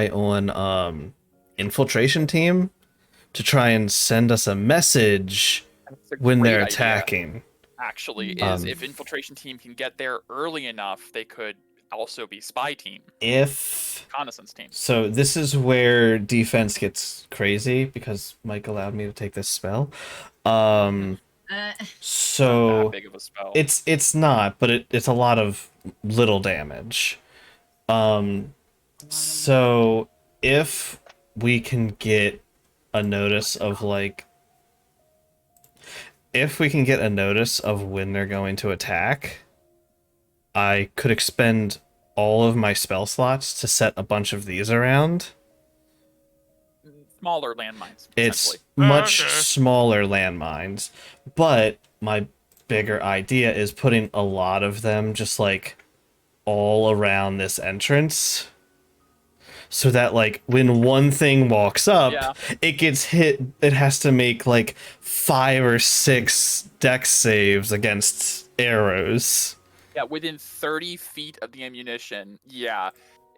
on infiltration team to try and send us a message when they're attacking. Actually, is Um, if infiltration team can get there early enough, they could also be spy team, If reconnaissance team. so, this is where defense gets crazy because Mike allowed me to take this spell. Uh, So That big of a spell. it's not, but it's a lot of little damage. So if we can get a notice of when they're going to attack, I could expend all of my spell slots to set a bunch of these around. Smaller landmines. It's essentially. much Okay. smaller landmines, but my bigger idea is putting a lot of them just like all around this entrance, so that like when one thing walks up, Yeah. it gets hit. It has to make like 5 or 6 dex saves against arrows. Yeah, within 30 feet of the ammunition. Yeah,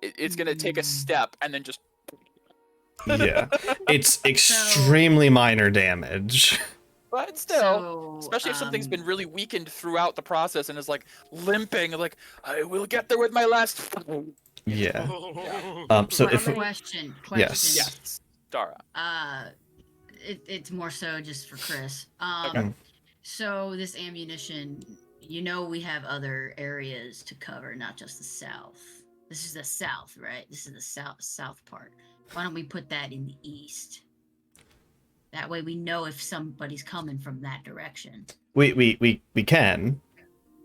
it's gonna take a step and then just. Yeah, it's extremely minor damage. But still, so, especially if something's been really weakened throughout the process and is like limping, like I will get there with my last. Yeah. Yeah. So if question. Yes. Yes, Dara. It's more so just for Chris. Okay. So this ammunition, we have other areas to cover, not just the south. This is the south, right? This is the south part. Why don't we put that in the east? That way we know if somebody's coming from that direction. we can.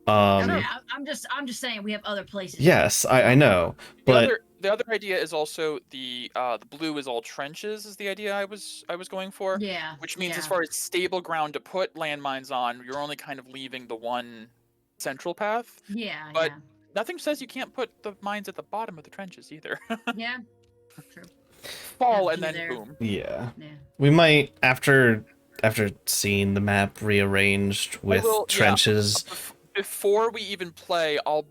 Okay, I'm just saying we have other places. Yes, I know, but The other idea is also the blue is all trenches is the idea I was going for. Yeah. Which means as yeah. far as stable ground to put landmines on, you're only kind of leaving the one central path. Yeah. but- Nothing says you can't put the mines at the bottom of the trenches either. yeah. True. Fall Have and you then there. boom. yeah, Yeah. we might after seeing the map rearranged with will- yeah. trenches. Before we even play, I'll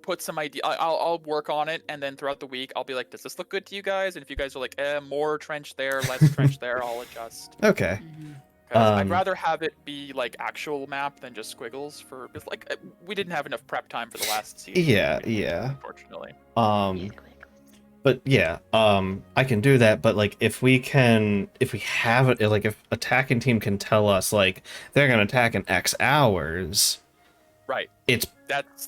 put some idea. I'll work on it, and then throughout the week, I'll be like, "Does this look good to you guys?" And if you guys are like, "More trench there, less trench there," I'll adjust. Okay. Mhm. 'Cause I'd Um, rather have it be like actual map than just squiggles. It's like we didn't have enough prep time for the last season. Yeah. Unfortunately. But But yeah, I can do that. But like, if we have it, like, if attacking team can tell us like they're gonna attack in X hours, Right. it's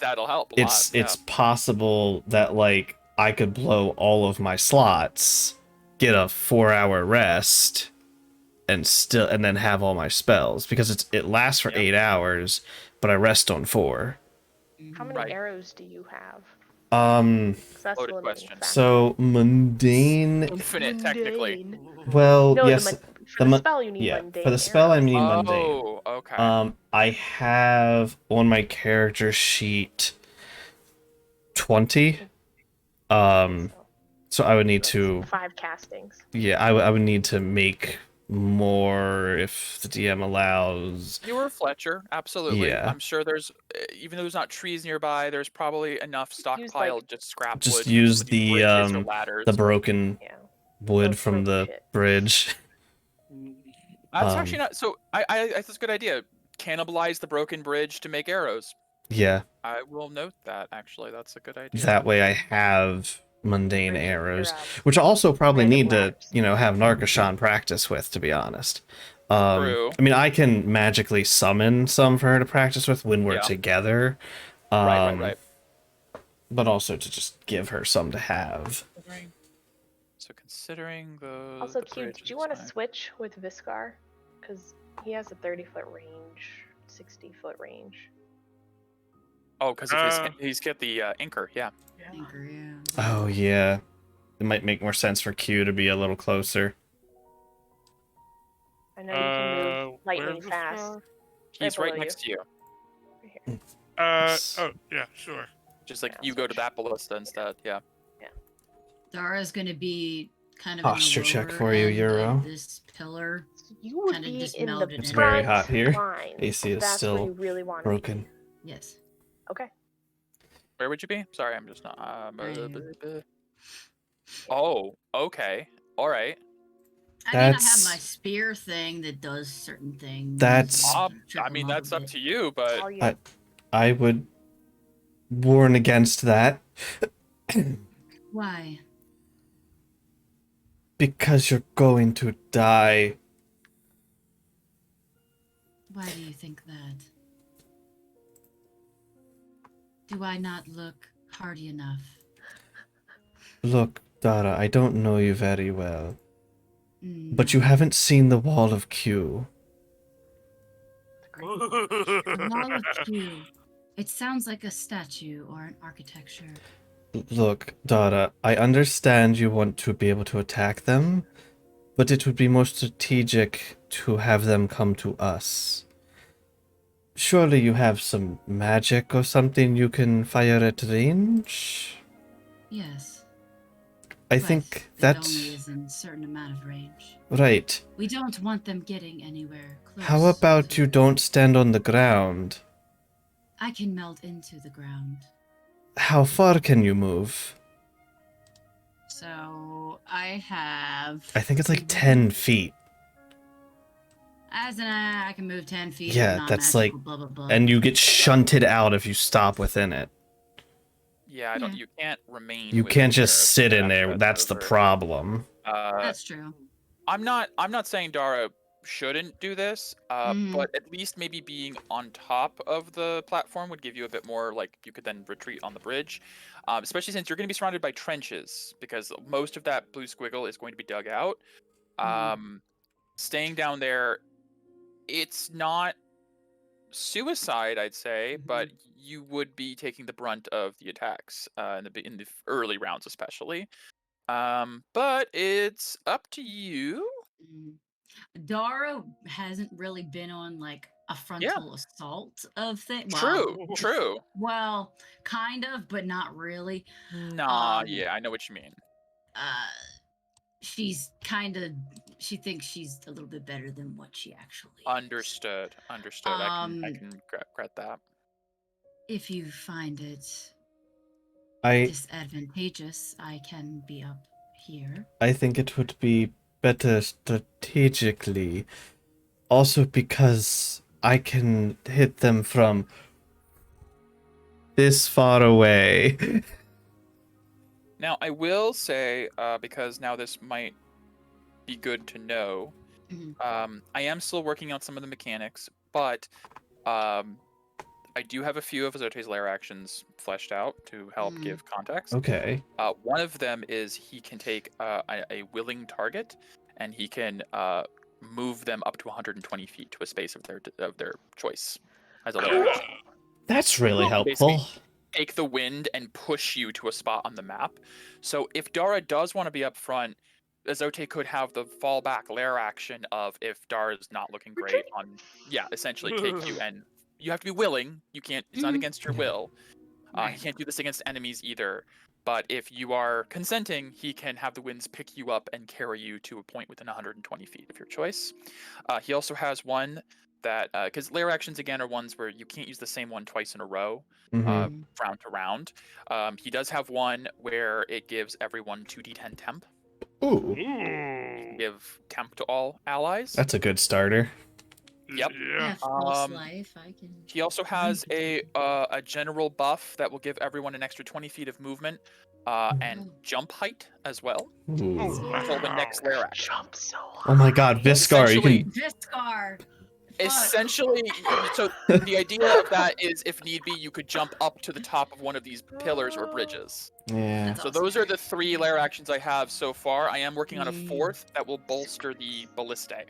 That'll help a lot. it's possible that like I could blow all of my slots, get a 4-hour rest, and then have all my spells because it lasts for 8 hours, but I rest on 4. How many Right. arrows do you have? 'Cause that's Loaded the limiting question. factor. So mundane. Infinite, technically. Mundane. Well, No, yes. for the spell you need Yeah, mundane. for the spell I arrows. need mundane. Oh, okay. I have on my character sheet 20. So I would need That's to 5 castings. Yeah, I would need to make more if the DM allows. You were Fletcher, absolutely. Yeah. I'm sure there's, even though there's not trees nearby, there's probably enough stockpiled just scrap wood. Just for use people to do bridges or ladders. the broken Yeah. wood That's from rope the shit. bridge. That's actually not. So that's a good idea. Cannibalize the broken bridge to make arrows. Yeah, I will note that. Actually, that's a good idea. that way I have mundane Or arrows, your, which I also probably random need to, ladders. have Narkashan practice with, to be honest. True. I mean, I can magically summon some for her to practice with when we're Yeah. together. Right. But also to just give her some to have. So considering the. Also, the Q, bridge did you is want to fine. switch with Viscar? Because he has a 30-foot range, 60-foot range. Oh, because he's got the anchor. Yeah. Anchor, yeah. Oh yeah, it might make more sense for Q to be a little closer. I know you can move lightning where's the fast. star? He's below right next to you. Right here. Oh yeah, sure. Just like Yeah, you go to switch. that ballista instead. Yeah. Dara's gonna be kind of Posture in the check lower for you, end Euro. of this pillar. So you would Kinda be just in the melded It's in. very front hot here. line. AC is That's still where you really want to broken. Yes. Okay. Where would you be? Sorry, I'm just not. Right. Oh, okay. All right. I mean, I have That's- my spear thing that does certain things. That's- and I triple mean, them that's a up bit. to you, but Are you? I would warn against that Why? because you're going to die. Why do you think that? Do I not look hardy enough? Look, Dara, I don't know you very well, but you No. haven't seen the Wall of Q. The Wall of Q. It sounds like a statue or an architecture. Look, Dara, I understand you want to be able to attack them, but it would be more strategic to have them come to us. Surely you have some magic or something you can fire at range? Yes. I but think it that... only is in a certain amount of range. Right. We don't want them getting anywhere close. How about to you it. don't stand on the ground? I can melt into the ground. How far can you move? So I have. I think it's like 10 feet. As in, I can move 10 feet. Yeah, but that's non-magical, like- Blah, blah, blah. And you get shunted out if you stop within it. yeah, I don't. Yeah. You can't remain. You within can't just there, sit so in there. That's the over. problem. That's true. I'm not saying Dara shouldn't do this, Mhm. but at least maybe being on top of the platform would give you a bit more, like, you could then retreat on the bridge, especially since you're going to be surrounded by trenches, because most of that blue squiggle is going to be dug out. Staying down there, it's not suicide, I'd say, but you would be taking the brunt of the attacks in the early rounds, especially. But it's up to you. Mm. Dara hasn't really been on like a frontal assault of things. True. Well, kind of, but not really. Nah, yeah, I know what you mean. She's kind of. She thinks she's a little bit better than what she actually is. Understood. I can grant that. If you find it I disadvantageous, I can be up here. I think it would be better strategically. Also because I can hit them from this far away. Now, I will say, because now this might be good to know, I am still working on some of the mechanics, but I do have a few of Azote's lair actions fleshed out to help give context. Okay. One of them is he can take a willing target, and he can move them up to 120 feet to a space of their choice as a lair action. That's really Basically, helpful. take the wind and push you to a spot on the map. So if Dara does want to be up front, Azote could have the fallback lair action of if Dara's not looking great on, essentially take you, and you have to be willing. You can't. It's not against your will. Right. He can't do this against enemies either. But if you are consenting, he can have the winds pick you up and carry you to a point within 120 feet of your choice. He also has one that, because lair actions again are ones where you can't use the same one twice in a row, Mhm. round to round. He does have one where it gives everyone 2d10 temp. Ooh, Give temp to all allies. that's a good starter. Yep. Yeah, false life. I can. He also has a general buff that will give everyone an extra 20 feet of movement and jump height as well Ooh. until the next lair action. Jump so high. Oh my God, Viscar, you can. Viscar. Essentially, so the idea of that is, if need be, you could jump up to the top of one of these pillars or bridges. Yeah. That's So awesome. those are the 3 lair actions I have so far. I am working on a 4th that will bolster the ballistae.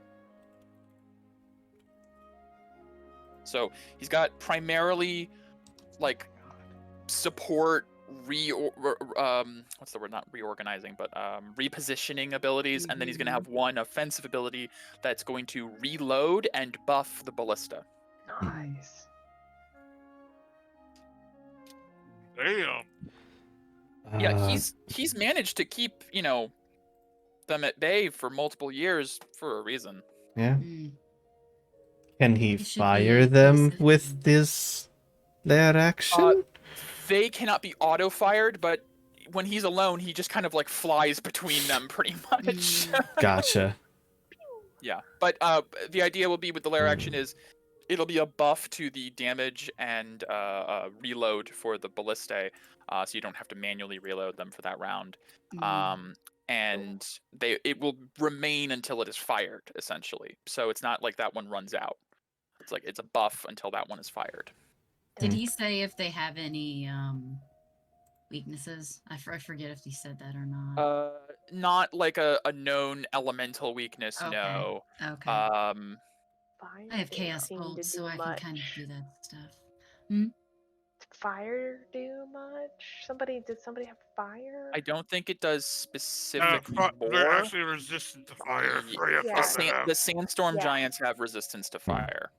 So he's got primarily like support, what's the word? Not reorganizing, but repositioning abilities, and then he's going to have one offensive ability that's going to reload and buff the ballista. Nice. Damn. Yeah, he's managed to keep them at bay for multiple years for a reason. Yeah. Can he He should fire be them aggressive. with this lair action? They cannot be auto-fired, but when he's alone, he just kind of like flies between them pretty much. Gotcha. Yeah, but the idea will be with the lair action is it'll be a buff to the damage and reload for the ballistae, so you don't have to manually reload them for that round. And it will remain until it is fired, essentially. So it's not like that one runs out. It's like it's a buff until that one is fired. Did he say if they have any weaknesses? I forget if he said that or not. Not like a known elemental weakness, Okay. no. Okay. Um, Fire I have didn't chaos seem bolt, to so do I can kind of much. do that stuff. Fire do much? Did somebody have fire? I don't think it does specific They're more. actually resistant to fire. Ye- Freya Yeah. found that out. The sandstorm Yeah. giants have resistance to fire.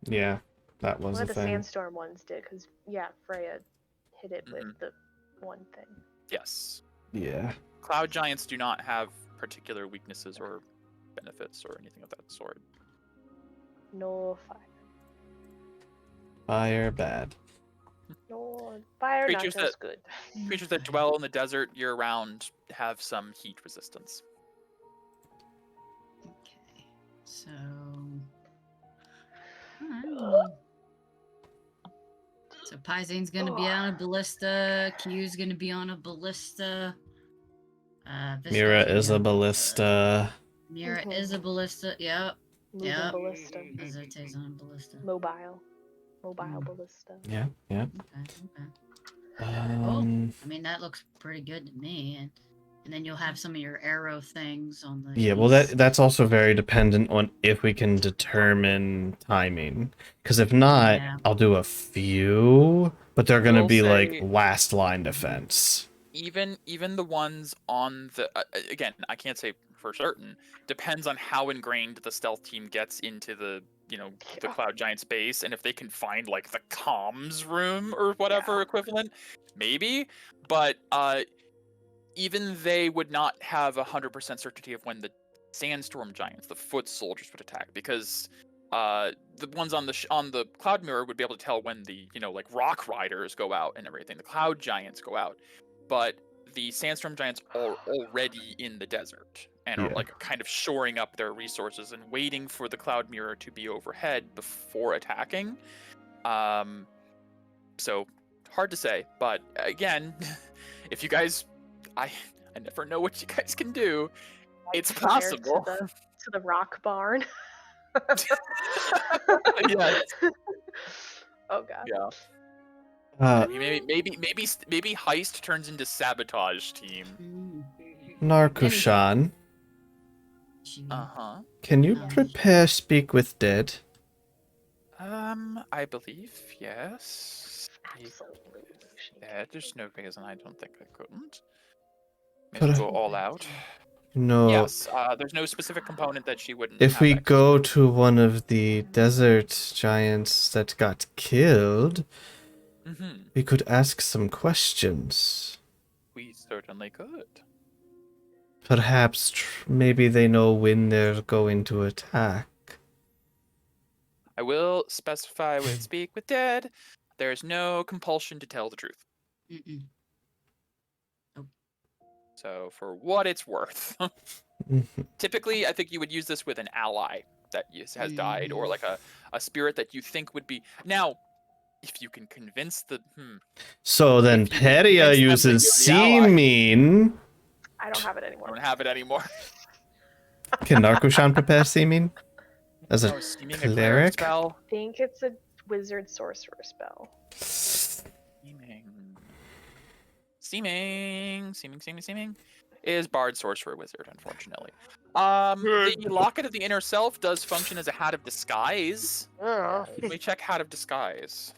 Yeah, that was One a of the thing. sandstorm ones did, because, Freya hit it with the one thing. Yes. Yeah. Cloud giants do not have particular weaknesses or benefits or anything of that sort. No fire. Fire bad. No fire, Creatures not as good. Creatures that dwell in the desert year-round have some heat resistance. Okay. So. Alright. So Pyzane's gonna be on a ballista. Q's gonna be on a ballista. Mira Viscar's is gonna a be ballista. Mira is a ballista. Yep. Moving Yep. ballista. Azote's on a ballista. Mobile ballista. Yeah, yeah. Okay. I mean, that looks pretty good to me. And then you'll have some of your arrow things on the. Yeah, well, east. that's also very dependent on if we can determine timing. Because if not, Yeah. I'll do a few, but they're gonna Will be say- like last line defense. Even the ones on the again, I can't say for certain. Depends on how ingrained the stealth team gets into the the cloud giant space, and if they can find like the comms room or whatever equivalent, maybe. But even they would not have 100% certainty of when the sandstorm giants, the foot soldiers, would attack, because the ones on the cloud mirror would be able to tell when the like rock riders go out and everything. The cloud giants go out, but the sandstorm giants are already in the desert and are like kind of shoring up their resources and waiting for the cloud mirror to be overhead before attacking. So hard to say, but again, if you guys I never know what you guys can do. It's Fire possible. to the rock barn. Yes. Oh god. Yeah. Uh, Maybe heist turns into sabotage team. Narkushan, She Uh-huh. can you prepare speak with dead? I believe yes. Absolutely. Yeah, there's no reason I don't think I couldn't. But, Maybe go all out. No. Yes, there's no specific component that she wouldn't If have we access go to one of the desert giants that got killed, to. we could ask some questions. We certainly could. Perhaps maybe they know when they're going to attack. I will specify with speak with dead. There's no compulsion to tell the truth. Mm-mm. So for what it's worth. Typically, I think you would use this with an ally that has died, or like a spirit that you think would be. Now, if you can convince the So then If you can Peria convince them that uses you're the ally. Seeming. I don't have it I anymore. don't have it anymore. Can Narkushan prepare Seeming? As No, a seeming cleric? cleric spell. I think it's a wizard sorcerer spell. Seeming is bard sorcerer wizard, unfortunately. The locket of the inner self does function as a hat of disguise. Let me check hat of disguise.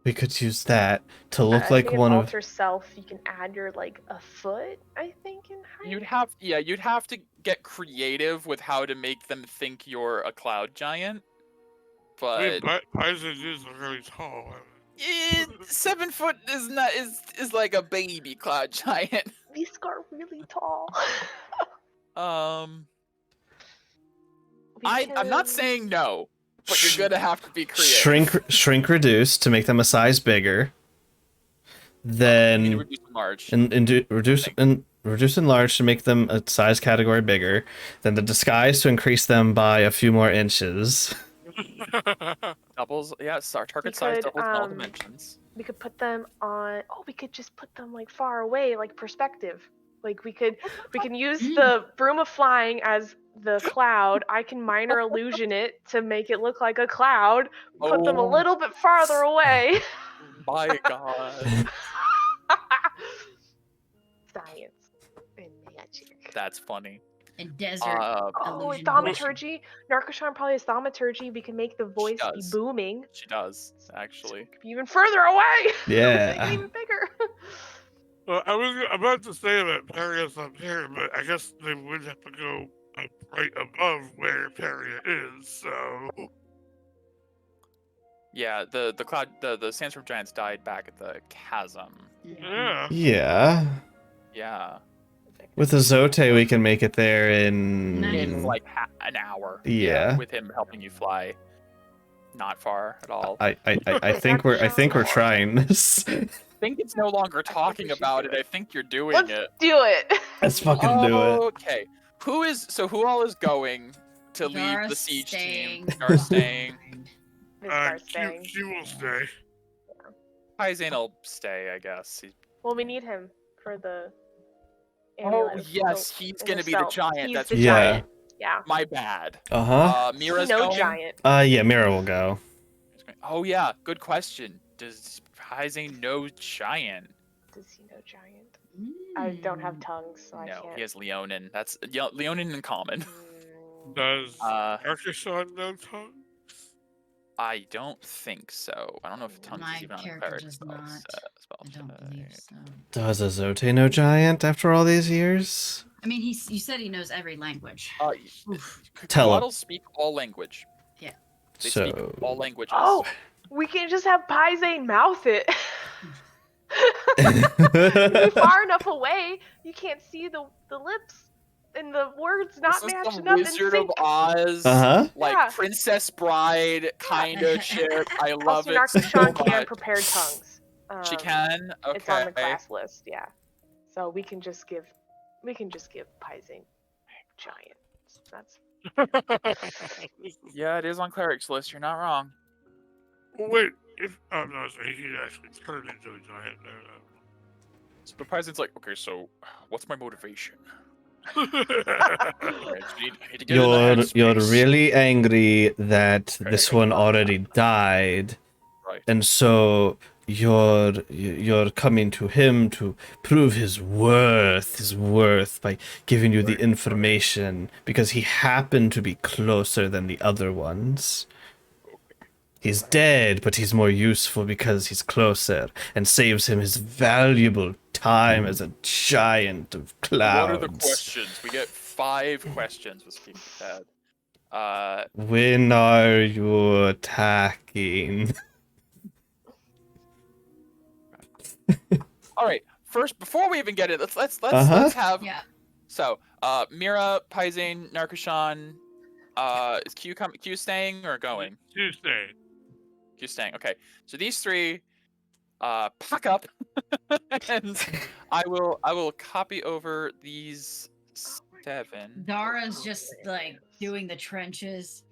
We could use that to I look like think one an of. alter self, you can add your like a foot, I think, in height. You'd have to get creative with how to make them think you're a cloud giant. I But mean, Paizo is very tall. 7 foot is like a baby cloud giant. These are really tall. I'm We not can- saying no, but you're gonna have to be creative. Shrink reduce to make them a size bigger. You need to Then reduce them large. reduce and large to make them a size category bigger. Then the disguise to increase them by a few more inches. Doubles, yeah, our target We size could, doubles in all dimensions. We could put them on. Oh, we could just put them like far away, like perspective. Like we can use the broom of flying as the cloud. I can minor illusion it to make it look like a cloud. Put them a Oh. little bit farther away. My God, Science and magic. that's funny. And desert. Oh, illusion thaumaturgy. Narcoshon probably has thaumaturgy. We can make the voice be does. booming. She does actually. It could be even further away. Yeah. Make it even bigger. Well, I was about to say that Paria's up here, but I guess they would have to go up right above where Paria is, so... Yeah, the sandstorm giants died back at the chasm. Yeah. Yeah. Yeah, With Azote, we can make it there in. in like an hour. Yeah. with him helping you fly, not far at all. I think we're trying this. I think it's no longer talking about it. I think you're doing Let's it. do it. Let's fucking do it. Okay. Who all is going to lead the Zara's siege staying. team? Are staying. Miss Bar's staying. She will stay. Paizane will stay, I guess. Well, we need him for the. Oh amulet of yes, the he's inner gonna be the self. giant. He's That's the right. Yeah. giant. Yeah. My bad. Uh-huh. Mira's no going. giant. Yeah, Mira will go. Oh yeah, good question. Does Paizane know giant? Does he know giant? I don't have tongues, so I No, can't. he has Leonin. That's Leonin in common. Does Uh, Arkashon know tongue? I don't think so. I don't know if tongues My is even on a character cleric does spell not. spell I don't believe set. so. Does Azote know giant after all these years? I mean, you said he knows every language. Tell him. Models speak all language. Yeah. They speak So. all languages. Oh, we can just have Paizane mouth it. If you're far enough away, you can't see the lips and the words not This is matching some up in Wizard of sync. Oz, Uh-huh. like Yeah. Princess Bride kind of shit. I love Also, it so Narcoshon can much. prepare tongues. She can. Okay. It's on the class list, yeah. So we can just give Paizane giant. That's Yeah, it is on cleric's list. You're not wrong. Wait, if... Oh, no, sorry, he actually turned into a giant. So the Paisan's like, okay, so what's my motivation? I need to get in the You're headspace. really angry that Okay, this I one got already died, Right. and so you're coming to him to prove his worth by giving you the information because he happened to be closer than the other ones. He's dead, but he's more useful because he's closer and saves him his valuable time as a giant of clouds. What are the questions? We get 5 questions with being said. When are you attacking? All right. First, before we even get it, let's have. Yeah. So, Mira, Paisan, Narkushan, is Q staying or going? Tuesday. Q staying. Okay. So these 3, pack up, and I will copy over these 7. Dara's just like doing the trenches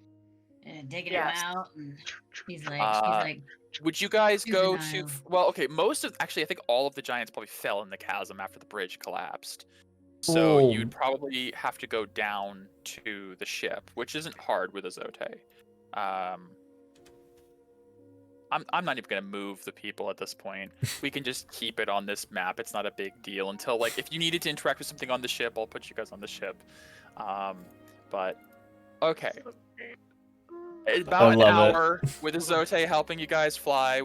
and digging Yes. them out, and she's like, Would you guys go to? Juvenile. Well, okay. I think all of the giants probably fell in the chasm after the bridge collapsed. So Oh. you'd probably have to go down to the ship, which isn't hard with a Zote. I'm not even gonna move the people at this point. We can just keep it on this map. It's not a big deal until like if you needed to interact with something on the ship, I'll put you guys on the ship. But okay. About an hour with a Zote helping you guys fly.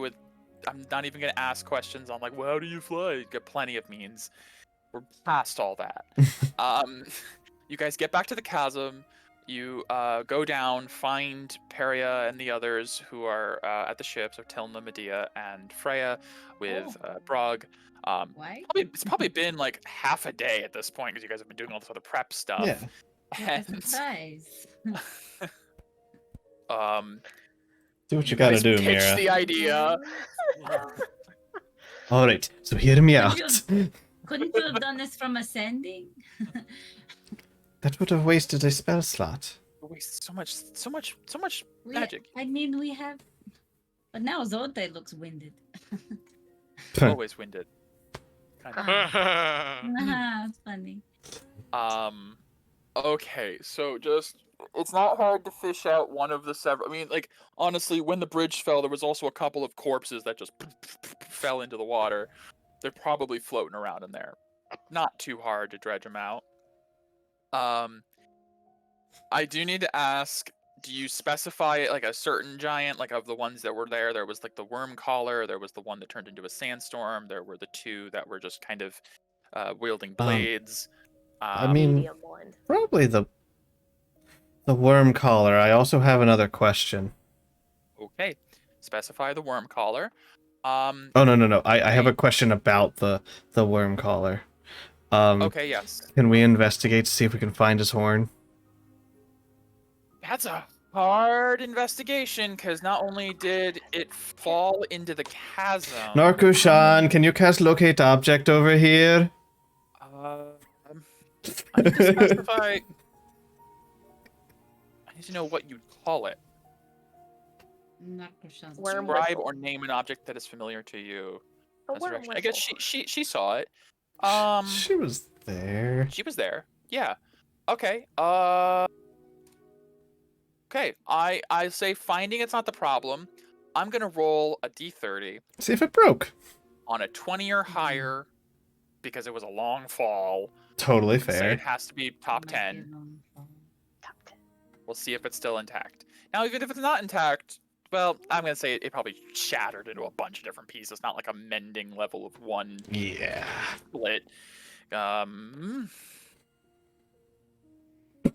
I'm not even gonna ask questions on like, well, how do you fly? You get plenty of means. We're past all that. You guys get back to the chasm. You go down, find Peria and the others who are at the ships, so Tilna, Medea, and Freya with Brog. Why? It's probably been like half a day at this point because you guys have been doing all this other prep stuff. Yeah. Different size. Do what you gotta guys do, pitched Mira. the idea. All right, so hear me out. Couldn't you have done this from ascending? That would have wasted a spell slot. Wasted so much magic. I mean, we have. But now Zote looks winded. Always winded. Kind of. It's funny. Okay, so it's not hard to fish out one of the several. I mean, like honestly, when the bridge fell, there was also a couple of corpses that just fell into the water. They're probably floating around in there. Not too hard to dredge them out. I do need to ask, do you specify like a certain giant, like of the ones that were there? There was like the worm collar, there was the one that turned into a sandstorm, there were the 2 that were just kind of wielding blades. I mean, Medium one. probably the worm collar. I also have another question. Okay, specify the worm collar. Oh no. I have a question about the worm collar. Okay, yes. Can we investigate to see if we can find his horn? That's a hard investigation, because not only did it fall into the chasm... Narkushan, can you cast locate object over here? I need to specify... I need to know what you'd call it. Worm Describe whistle. or name an object that is familiar to you. A As worm direction. I guess whistle. she saw it. She was there. She was there. Yeah. Okay. Okay. I say finding it's not the problem. I'm gonna roll a d30 See if it broke. on a 20 or higher because it was a long fall. Totally Say fair. it has to be top 10. Top 10. We'll see if it's still intact. Now, even if it's not intact, well, I'm gonna say it probably shattered into a bunch of different pieces. Not like a mending level of 1 Yeah. split. Hey.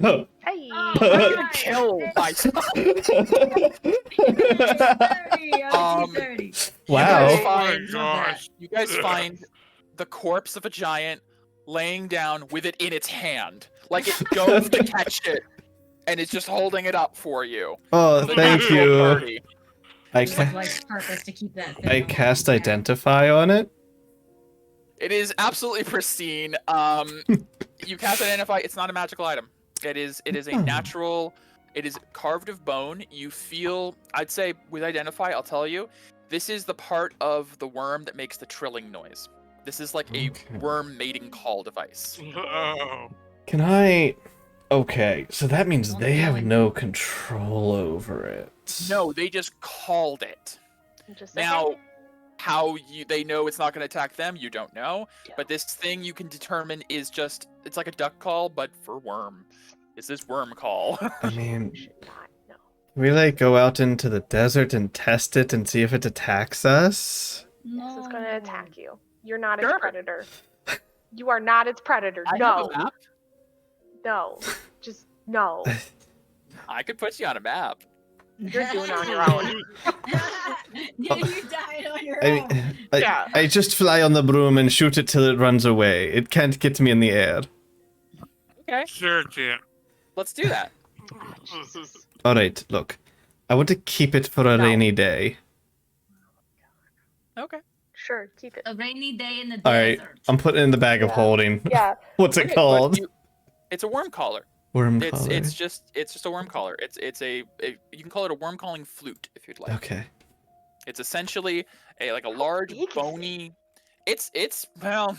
Oh, I'm gonna Right. kill myself. Wow. You guys Oh my find- gosh. You guys find the corpse of a giant laying down with it in its hand, like it dove to catch it, and it's just holding it up for you. Oh, The thank natural you. party. I Just ca- like purpose to keep that. I thing cast alive. identify on it. It is absolutely pristine. You cast identify. It's not a magical item. It is a natural. It is carved of bone. You feel. I'd say with identify, I'll tell you, this is the part of the worm that makes the trilling noise. This is like Okay. a worm mating call device. Oh. Can I? Okay, so that means they have no control over it. No, they just called it. Just Now, how they know it's not going to attack them, you don't know. Yeah. But this thing you can determine is just, it's like a duck call, but for worm. It's this worm call. I mean, should not know. we like go out into the desert and test it and see if it attacks us. Yes, it's gonna attack you. You're not Sure. its predator. You are not its predator. I have No, a map. no, just no. I could put you on a map. You're doing it on your own. Yeah, you died on your I own. mean, Yeah. I just fly on the broom and shoot it till it runs away. It can't get me in the air. Okay, Sure, can't. let's do that. All right, look. I want to keep it for a No. rainy day. Okay. Sure, keep it. A rainy day in the All right, desert. I'm putting it in the bag of Yeah. holding. Yeah, What's it Okay, but called? it's a worm caller. Worm It's collar. it's just a worm caller. It's you can call it a worm calling flute if you'd like. Okay. It's essentially a How large big is it? bony. It's well,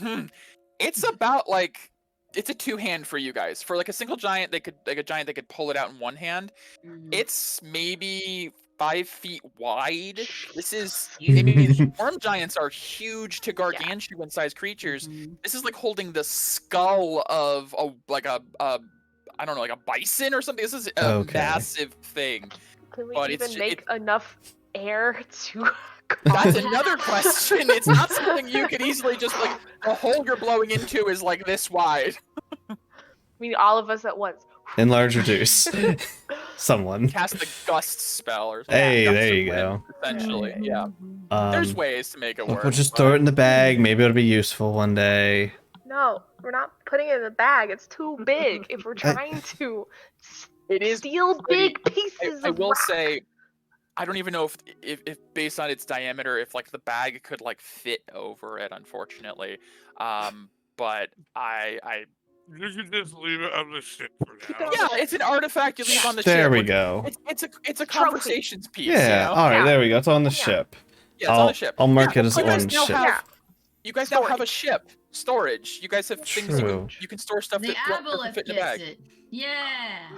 it's about like it's a two-hand for you guys. For like a single giant, they could pull it out in one hand. Mhm. It's maybe 5 feet wide. This is Huge. worm giants are huge to gargantuan sized creatures. Mhm. This is like holding the skull of a I don't know, like a bison or something. This is a Okay. massive thing. can we But it's even ju- make enough air to? That's another question. It's not something you could easily just like. The hole you're blowing into is like this wide. I mean, all of us at once. Enlarge reduce. Someone. Cast the gust spell or something. Hey, Gust there of you wind, go. Essentially, yeah. There's Um, ways to make it work. we'll just but- throw it in the bag. Maybe it'll be useful one day. No, we're not putting it in the bag. It's too big. If we're trying to It is steal pretty- big pieces I of will rock. say, I don't even know if based on its diameter, if like the bag could like fit over it. Unfortunately, but I You can just leave it on the ship for Keep now. it on yeah, it's an artifact you leave on the There ship. we which- go. It's a Trophy. conversations piece. Yeah. You know? All right. Yeah. There we go. It's on the Yeah. ship. Yeah, it's on I'll- the ship. I'll mark Yeah, it as you guys on now ship. have- Yeah. You guys now have a Storage. ship. Storage. You guys have things True. you can store stuff The that doesn't aboleth fit in the gets bag. it. Yeah.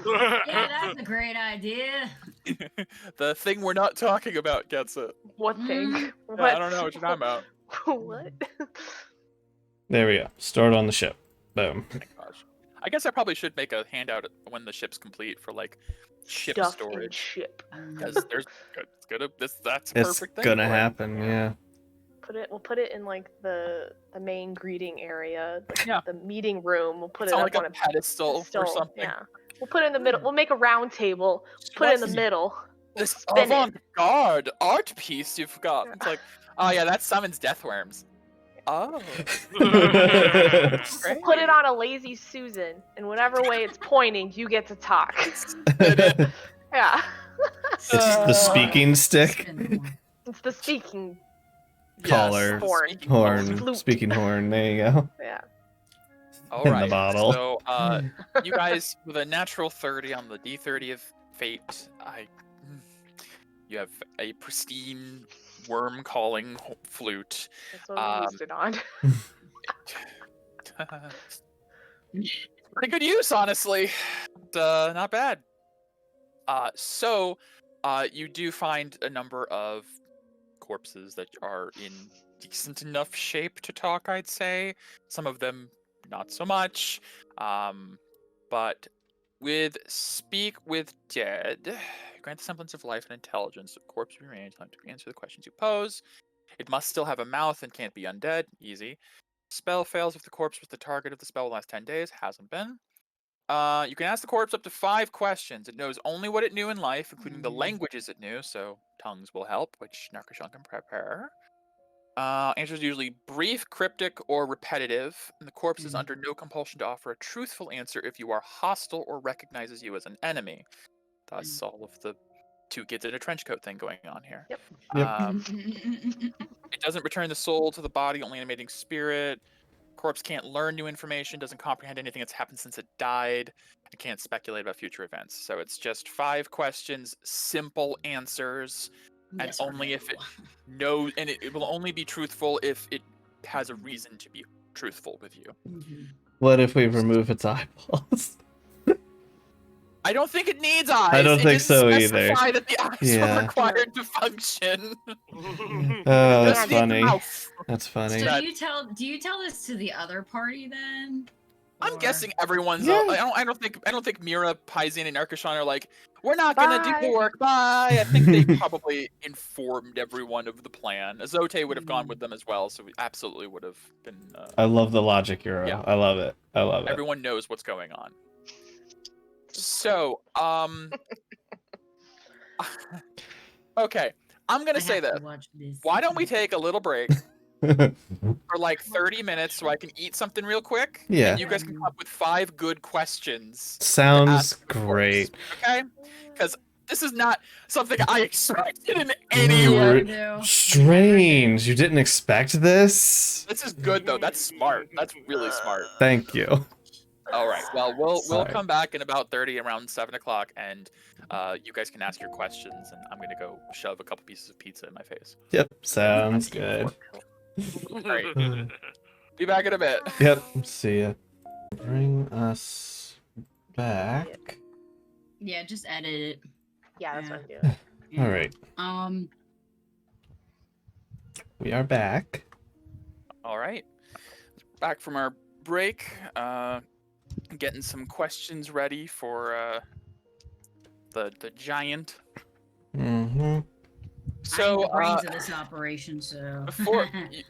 Yeah, that's a great idea. The thing we're not talking about gets it. What thing? Mm. What? Yeah, I don't know what you're talking about. What? There we go. Store it on the ship. Boom. Oh my gosh. I guess I probably should make a handout when the ship's complete for like ship Stuff and storage. ship. Because there's that's a It's perfect thing. gonna for it. happen. Yeah. We'll put it in like the main greeting area, like Yeah. the meeting room. We'll put It's it on up like on a pedestal or pedestal, something. Yeah. We'll put it in the middle. We'll make a round table. Put it in the middle. We'll This spin it. avant-garde art piece you've got. Yeah. It's like, oh yeah, that summons death worms. Oh. We'll put it on a lazy Susan, and whatever way it's pointing, you get to talk. It's Yeah. the speaking stick. It's the speaking. Collar. Horn. speaking Horn. Flute. Speaking horn. There you go. Yeah. All In the right. bottle. So, you guys with a natural 30 on the D30 of fate, you have a pristine worm calling flute. That's what we used it on. Pretty good use, honestly. Not bad. So, you do find a number of corpses that are in decent enough shape to talk, I'd say. Some of them not so much. But with Speak with Dead, grant the semblance of life and intelligence. The corpse remains time to answer the questions you pose. It must still have a mouth and can't be undead. Easy. Spell fails if the corpse was the target of the spell in the last 10 days. Hasn't been. You can ask the corpse up to 5 questions. It knows only what it knew in life, including the languages it knew, so tongues will help, which Narkashan can prepare. Answers are usually brief, cryptic, or repetitive, and the corpse is under no compulsion to offer a truthful answer if you are hostile or recognizes you as an enemy. Thus, all of the 2 kids in a trench coat thing going on here. Yep. Yep. It doesn't return the soul to the body, only animating spirit. Corpse can't learn new information, doesn't comprehend anything that's happened since it died. It can't speculate about future events. So it's just 5 questions, simple answers, and Yes or only if no. it knows, and it will only be truthful if it has a reason to be truthful with you. What if we remove its eyeballs? I don't think it needs eyes. I don't It think didn't so either. specify that the eyes Yeah. were required to function. Oh, that's Just need the funny. mouth. That's funny. So That- do you tell this to the other party then? I'm Or- guessing everyone's. Yeah. I don't think Mira, Paisan, and Arkashan are like, we're not gonna do the Bye. work. Bye. I think they probably informed everyone of the plan. Azote would have gone with them as well, so we absolutely would have been. I love the logic, Euro. Yeah. I love it. I love it. Everyone knows what's going on. So, okay, I'm gonna I say have to this. watch this. Why don't we take a little break for like 30 minutes so I can eat something real quick? Yeah. And you guys can come up with 5 good questions. Sounds ask the corpse, great. Okay? Because this is not something I expected in any Mm. way. do. Strange. You didn't expect this? This is good though. That's smart. That's really smart. Thank you. All right. Well, we'll Sorry. come back in about 30, around 7 o'clock, and you guys can ask your questions, and I'm gonna go shove a couple pieces of pizza in my face. Yep. Sounds good. All right. Be back in a bit. Yep. See ya. Bring us back. Yeah, just edit it. Yeah, that's what I'm Yeah. doing. Yeah. All right. We are back. All right. Back from our break. Getting some questions ready for the giant. Mm-hmm. So I'm the brains of this operation, so before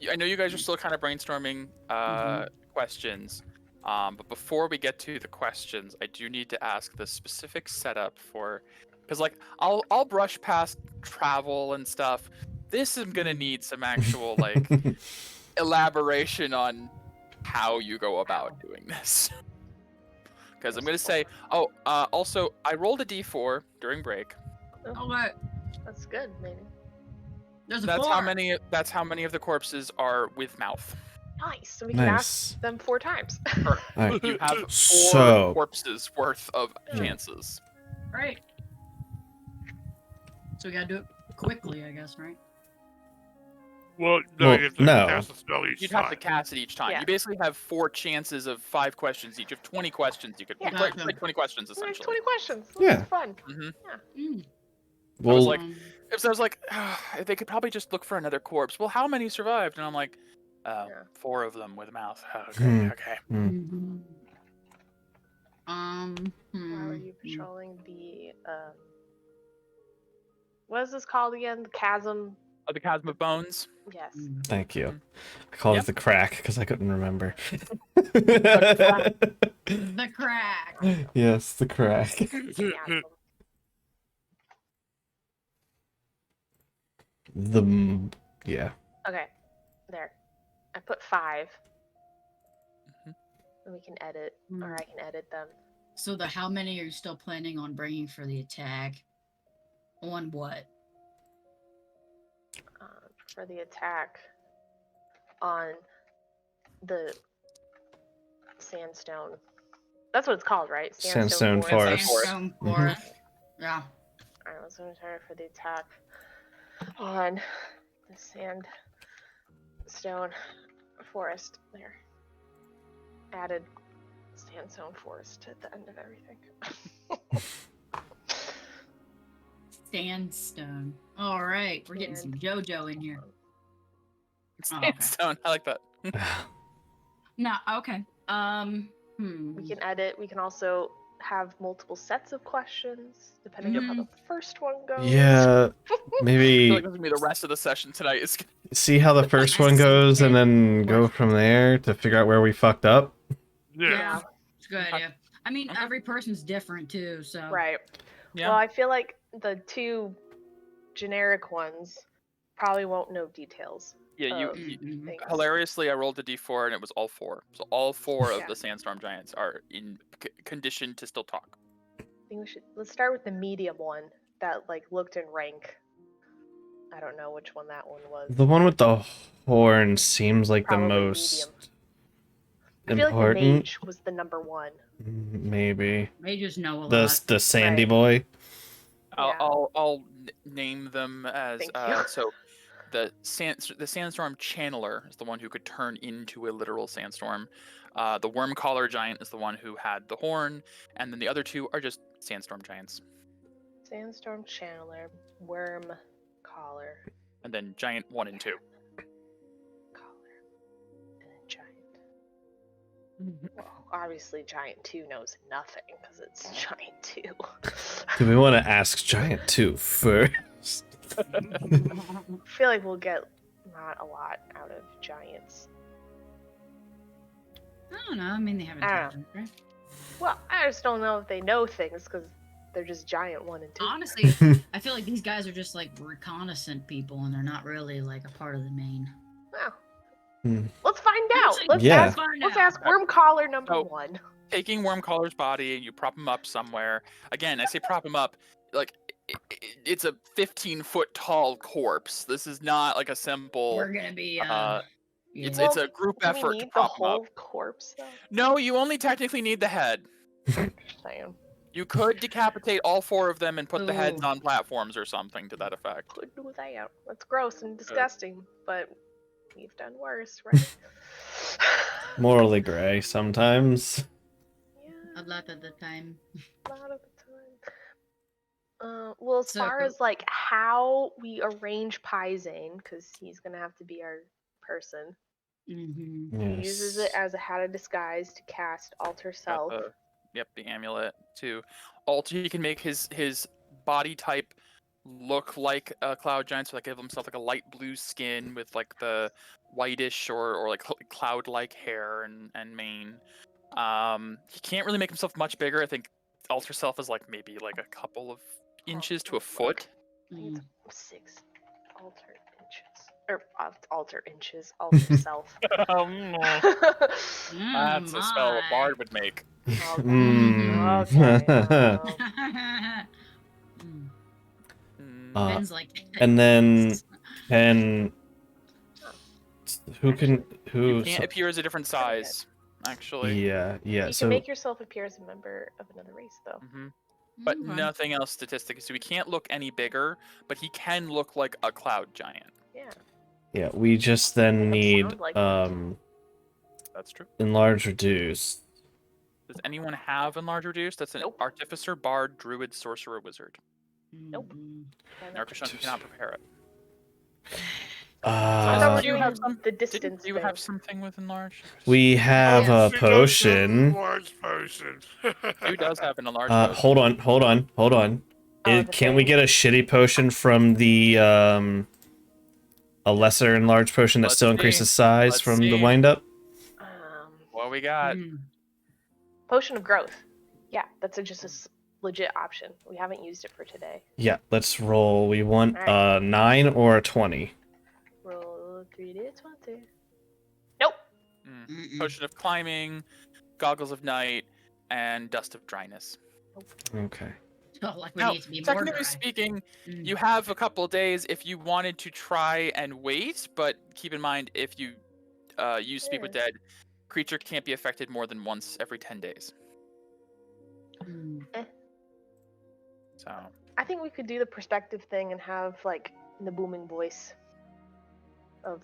I know you guys are still kind of brainstorming questions, but before we get to the questions, I do need to ask the specific setup for, because like I'll brush past travel and stuff. This is gonna need some actual like elaboration on how you go about doing this. Because I'm gonna say, also I rolled a d4 during break. oh, what? That's good, maybe. There's a That's 4. how many. That's how many of the corpses are with mouth. Nice. So we can Nice. ask them 4 times. All right. You have 4 So- corpses worth of chances. Right. So we gotta do it quickly, I guess, right? Well, no, Well, you have to no. cast a spell each You'd time. have to cast it each time. Yeah. You basically have 4 chances of 5 questions each. You have 20 questions. You could Yeah. play Gotcha. 20 questions There's essentially. 20 questions. That's Yeah. fun. Mm. I was Well, like- If I was like, they could probably just look for another corpse. Well, how many survived? And I'm like, Yeah. 4 of them with a mouth. Hmm. Okay. Mhm. How are you hmm. patrolling the what is this called again? The chasm. Oh, the Chasm of Bones. Yes. thank you. I called Yep. it the crack because I couldn't remember. The crack. Yes, the crack. Chasm. Yeah. Okay. There. I put 5. Mhm. And we can edit, Mm. or I can edit them. So the how many are you still planning on bringing for the attack? On what? For the attack on the sandstone. That's what it's called, right? Sandstone Forest. Forest. Sandstone Mhm. forest. Yeah. Alright, let's try for the attack on the sandstone forest. There. Added sandstone forest at the end of everything. Sandstone. All right, we're getting some JoJo in here. Oh, okay. Sandstone. I like that. No, okay. We can edit. We can also have multiple sets of questions depending on how the first one goes. Yeah. I feel Maybe like this is gonna be the rest of the session tonight. Is see how the first one goes and then go from there to figure out where we fucked up. Yeah. It's a good idea. I mean, every person's different too, so. Right. Yeah. Well, I feel like the 2 generic ones probably won't know details. Yeah, you, of Mhm. things. hilariously, I rolled a d4 and it was all 4. So all 4 of Yeah. the sandstorm giants are in condition to still talk. I think let's start with the medium one that like looked in rank. I don't know which one that one was. The one with the horn seems like Probably the most medium. I feel like the important. mage was the number 1. Maybe They just know a the lot. the Sandy Right. boy. Yeah. I'll name them as Thank you. so the sandstorm channeler is the one who could turn into a literal sandstorm. The worm collar giant is the one who had the horn, and then the other two are just sandstorm giants. Sandstorm channeler, worm collar, And then giant 1 and 2. collar, and then giant. Well, obviously giant 2 knows nothing because it's giant 2. Do we want to ask Giant 2 first? I feel like we'll get not a lot out of giants. I don't know. I mean, they have I don't intelligence, right? Well, I just don't know if they know things because they're just giant 1 and 2. Honestly, I feel like these guys are just like reconnaissance people, and they're not really like a part of the main. Well, Hmm. let's find out. Actually, Let's Yeah. ask. Let's ask worm collar number So- 1. Taking worm collar's body and you prop him up somewhere. Again, I say prop him up, like it's a 15-foot tall corpse. This is not like a simple. We're gonna be. yeah. Yeah. It's a group Do effort we to need the prop him up. whole corpse though? No, you only technically need the head. Saying. You could decapitate all 4 of them and put the heads Ooh. on platforms or something to that effect. Could do that. That's gross and disgusting, but we've done worse, right? Morally gray sometimes. Yeah, A lot of the time. a lot of the time. Well, as So- far as like how we arrange Pizane, because he's gonna have to be our person. Mm-hmm. He uses it as a hat of disguise to cast Alter Got Self. the amulet to alter. He can make his body type look like a cloud giant, so like give himself like a light blue skin with like the whitish or like cloud-like hair and mane. He can't really make himself much bigger. I think alter self is like maybe like a couple of inches to a foot. Mm. 6 alter inches. Or alter inches. Alter self. That's a spell a bard would make. Mm. Okay. Mm. Uh, Ben's like. and then can who You who can't appear as a different size, actually. yeah You so can make yourself appear as a member of another race, though. hmm But Okay. nothing else statistically. So he can't look any bigger, but he can look like a cloud giant. Yeah. yeah we just then Doesn't need sound like it. That's true. enlarge reduce. Does anyone have enlarge reduce? That's an Nope. artificer, bard, druid, sorcerer, wizard. Nope. Mm. An artificer cannot prepare it. I thought we were Do you doing have some- the distance Do you thing. have something with enlarge? We have yeah. a potion. Large potion. Who does have an enlarge? Hold on. Oh, the Can't we thing. get a shitty potion from the a lesser enlarged potion that Let's still see. increases size Let's from the see. wind up? What we got? Mm. Potion of growth. Yeah, that's just a legit option. We haven't used it for today. Yeah, let's roll. We want Alright. a 9 or a 20. Roll 3d20. Nope. Mm-mm. Potion of climbing, goggles of night, and dust of dryness. Okay. Oh, like we Now, need to be more technically dry. speaking, Mm. you have a couple of days if you wanted to try and wait, but keep in mind if you use Speak with Yeah. Dead, creature can't be affected more than once every 10 days. Mm. So, I think we could do the perspective thing and have like the booming voice of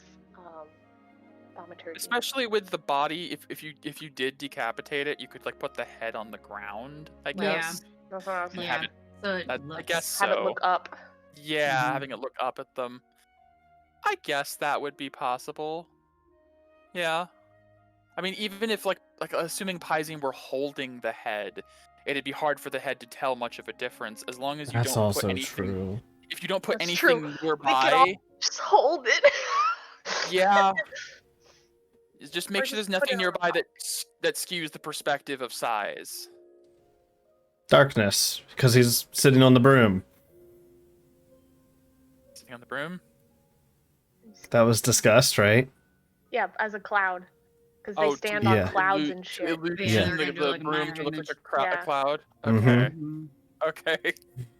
thaumaturgy. especially with the body, if you did decapitate it, you could like put the head on the ground, I Yeah. guess. That's what I was and saying. have Yeah. it, So it I looks- guess Have so. it look up. Yeah, Mhm. having it look up at them. I guess that would be possible. Yeah. I mean, even if like assuming Pizine were holding the head, it'd be hard for the head to tell much of a difference as long as you That's don't also put anything. true. If you don't put That's anything true. nearby, Just hold it. yeah. Just make Or sure just there's put it nothing on the nearby that skews the perspective of size. Darkness, because he's sitting on the broom. Sitting on the broom. That was discussed, right? Yeah, as a cloud. Because Oh, they stand yeah. on clouds Illu- and to shit. illusion Yeah, the, they're gonna do, the like, broom minor to look like image. a Yeah. cloud. Mhm. Okay. Mhm. Okay.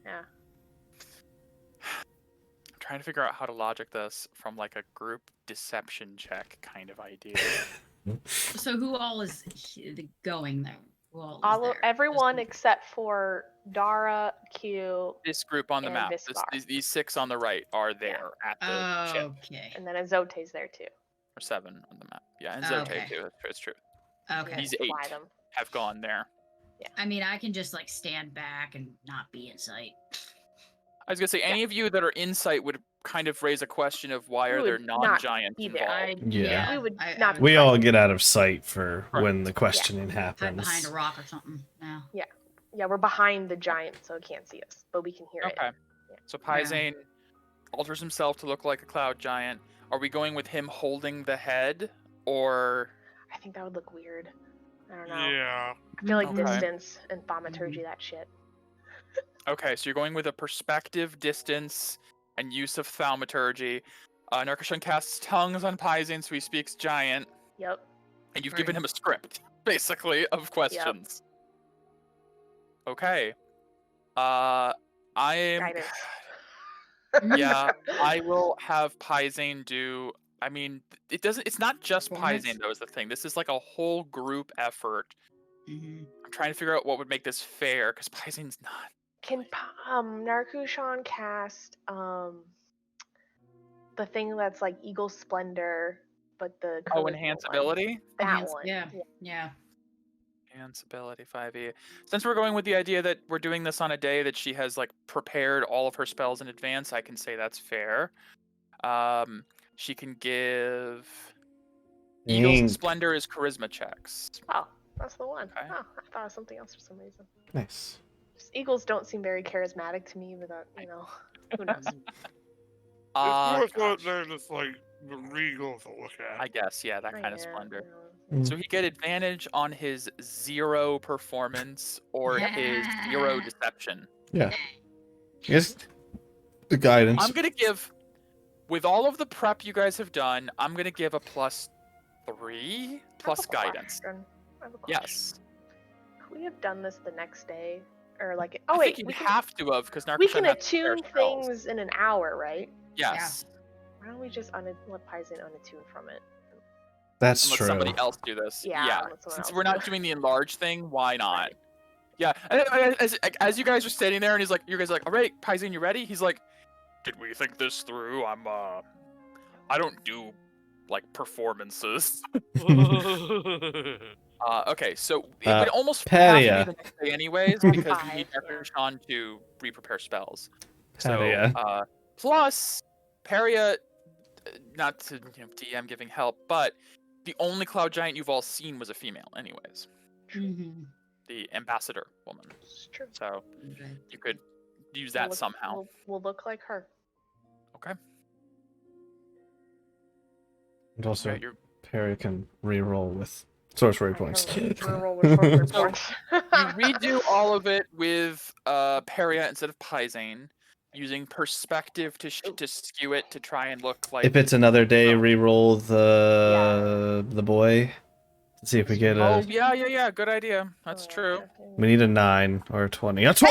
Yeah. I'm trying to figure out how to logic this from like a group deception check kind of idea. So who all is going there? Well, Everyone except for Dara, Q, This group on the And map, Viscar. these 6 on the right are there at the ship. Okay. and then Azote's there too. Or 7 on the map. Yeah, and Zote Okay. too. It's true. Okay. These Fly 8 them. have gone there. I mean, I can just like stand back and not be in sight. I was gonna say, any of you that are in sight would kind of raise a question of why We are there would not non-giants be there. involved? Yeah. We would I not would We all Right. get out of sight for Correct. when the questioning hide happens. behind a rock or something now. Yeah, we're behind the giant, so it can't see us, but we can hear it. Okay. So Paisane alters himself to look like a cloud giant. Are we going with him holding the head, or I think that would look weird. I don't know. Yeah. I feel like Okay. distance and thaumaturgy, that shit. okay? So you're going with a perspective, distance, and use of thaumaturgy. Narkashan casts tongues on Paisane, so he speaks giant, Yep. and you've Right. given him a script, basically, of questions. Okay. I am. Guidance. Yeah, I will have Paisane do. I mean, it doesn't. It's not just Performance? Paisane though. Is the thing. This is like a whole group effort. Mm-hmm. I'm trying to figure out what would make this fair, because Paisane's not. Can Narkushan cast the thing that's like Eagle Splendor, but the Oh, charisma enhance one? ability. That one. Yeah. Enhance ability 5e. Since we're going with the idea that we're doing this on a day that she has like prepared all of her spells in advance, I can say that's fair. She can give. Eagle's Dang. Splendor is charisma checks. Oh, that's the one. Okay. Oh, I thought it was something else for some reason. Nice. Just eagles don't seem very charismatic to me, without who knows. It's more so Gosh. they're just like the regal to look at. I guess, yeah, that Oh, kind of yeah, splendor. Mm. So he get advantage on his 0 performance or his 0 deception. Yeah. Yes. The guidance. I'm gonna give, with all of the prep you guys have done, I'm gonna give a +3 plus I have a guidance. question. I have a question. Yes. Could we have done this the next day, or like? I Oh think wait, you we can, have to have, because we Narkashan can had to prepare attune spells. things in an hour, right? Yes. Why don't we just let Paisane unattune from it? That's Unless true. somebody else do this. Yeah, let someone Since else we're do not it. doing the enlarge thing, why not? Right. Yeah. And as you guys are standing there, and he's like, you guys are like, all right, Paisane, you ready? He's like, did we think this through? I don't do like performances. Okay, so it would almost have to Paria. be the next day anyways, because you need Five, yeah. Narkashan to re-prepare spells. Paria. So, plus, Paria, not to DM giving help, but the only cloud giant you've all seen was a female, anyways. Mm-hmm. The ambassador woman. It's true. So Okay. you could use that somehow. We'll look like her. Okay. And also, Right, you're Perry can re-roll with sorcery points. Roll with sorcery So, points. you redo all of it with Paria instead of Paisane, using perspective to skew it to try and look like. If it's another day, Oh. re-roll the boy. Let's see if we get Oh a. yeah, good idea. That's true. We need a 9 or a 20. A 20!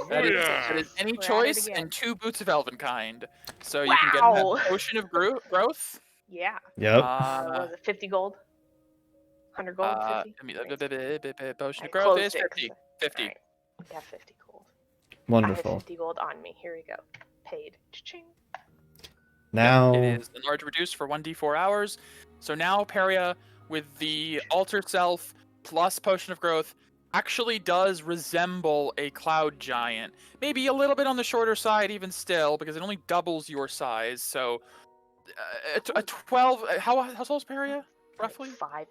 That is, yeah. that is any We're at it choice again. and 2 boots of Elvenkind. So you can get him Wow. that potion of growth. Yeah. Yep. What was it? 50 gold. 100 gold. 50. I mean, potion of Alright, growth close is it, 50. 'cause 50. Alright, I got 50 gold. I have Wonderful. 50 gold on me. Here we go. Paid. Cha-ching. Now. It is enlarge reduced for 1d4 hours. So now Paria, with the alter self plus potion of growth, actually does resemble a cloud giant. Maybe a little bit on the shorter side, even still, because it only doubles your size. So a 12. How tall is Paria? Roughly? 5'8".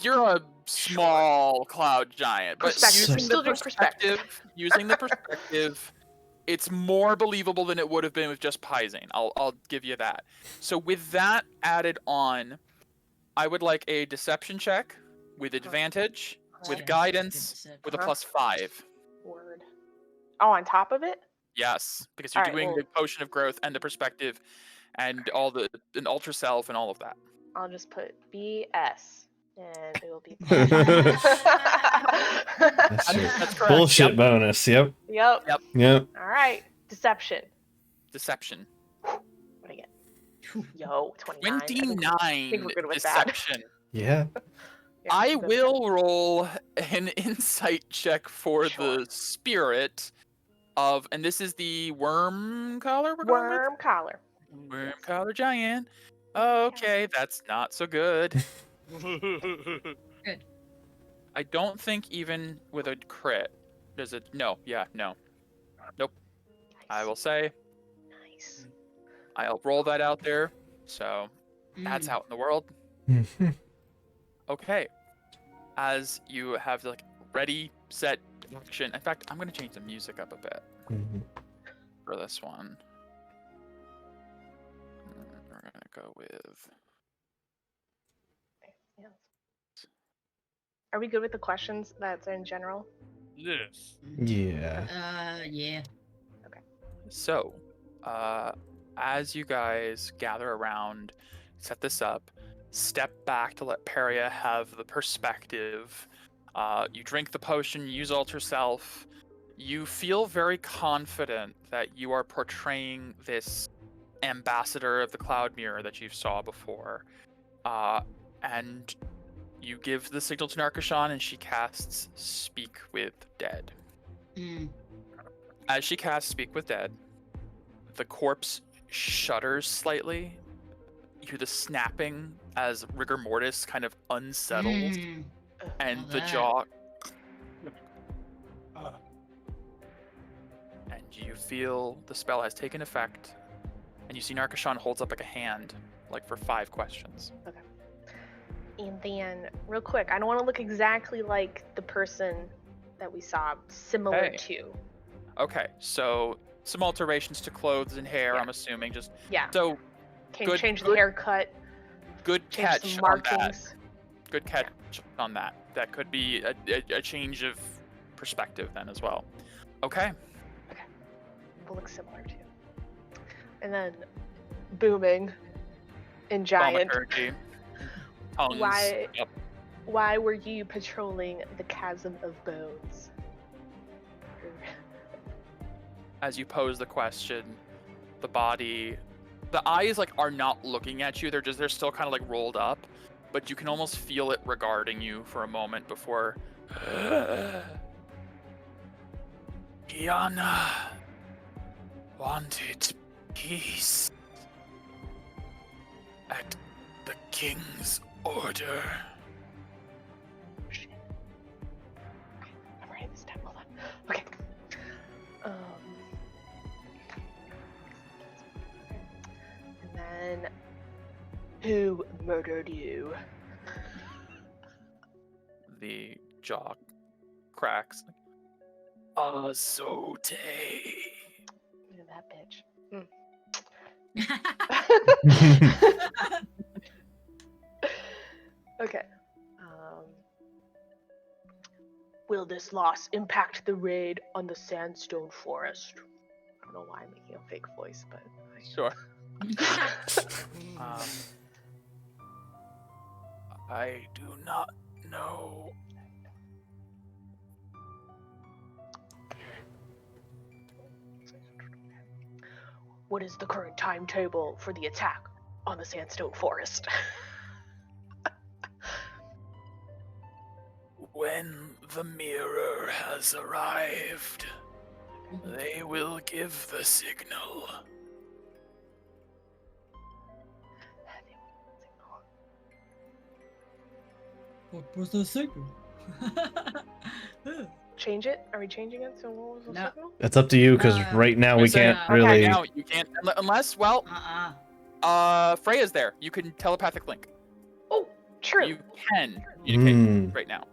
You're a small cloud giant, but Perspective. using Still the doing perspective. perspective, it's more believable than it would have been with just Paisane. I'll give you that. So with that added on, I would like a deception check with advantage, with Yeah, guidance, deception. with a +5. Word. Oh, on top of it? Yes, because you're Alright, doing well- the potion of growth and the perspective, and all the an ultra self and all of that. I'll just put BS. And it will be. That's That's your correct. bullshit Yep. bonus. Yep. Yep. Yep. All right. Deception. Deception. What do I get? Yo, 29. I think 29 we're good with that. deception. Yeah. Yeah, I but- will roll an insight check for Sure. the spirit of, and this is the worm collar we're going with? Worm collar. Worm Yes. collar giant. Okay, that's not so good. I don't think even with a crit does it. No, yeah, no. Nope. I will say Nice. I'll roll that out there. So that's Mm. out in the world. Okay. As you have like ready, set, action. In fact, I'm gonna change the music up a bit for this one. We're gonna go with. Yes. Are we good with the questions that's in general? Yes. Yeah. Yeah. So, as you guys gather around, set this up, step back to let Peria have the perspective. You drink the potion, use Alter Self. You feel very confident that you are portraying this ambassador of the Cloud Mirror that you saw before. And you give the signal to Narkashan, and she casts Speak with Dead. Mm. As she casts Speak with Dead, the corpse shudders slightly. You hear the snapping as rigor mortis kind of unsettles, Mm. and Love the that. jaw. And you feel the spell has taken effect, and you see Narkashan holds up like a hand, like for 5 questions. And then, real quick, I don't want to look exactly like the person that we saw, similar Okay. to. Okay, so some alterations to clothes and hair, Yeah. I'm assuming. Just Yeah. so Can Good- change the good- haircut, good change catch some on that. markings. Good catch on that. That could be a change of perspective then as well. Okay. Will look similar to. And then, booming in giant. Thaumaturgy. Tongues. Why- Yep. Why were you patrolling the chasm of bones? As you pose the question, the eyes like are not looking at you. They're still kind of like rolled up, but you can almost feel it regarding you for a moment before. Kiana wanted peace at the king's order. Shit. I'm writing this down. Hold on. Okay. And then, who murdered you? The jaw cracks. Azote. Look at that bitch. Okay. Will this loss impact the raid on the Sandstone Forest? I don't know why I'm making a fake voice, but Sure. I do not know. what is the current timetable for the attack on the Sandstone Forest? When the mirror has arrived, they will give the signal. What was the signal? Change it? Are we changing it? So what was the No. signal? That's up to you, because right now we I'm saying, can't okay, really. Now you can't unless Freya's there. You can telepathic link. Oh, true. You can communicate right now.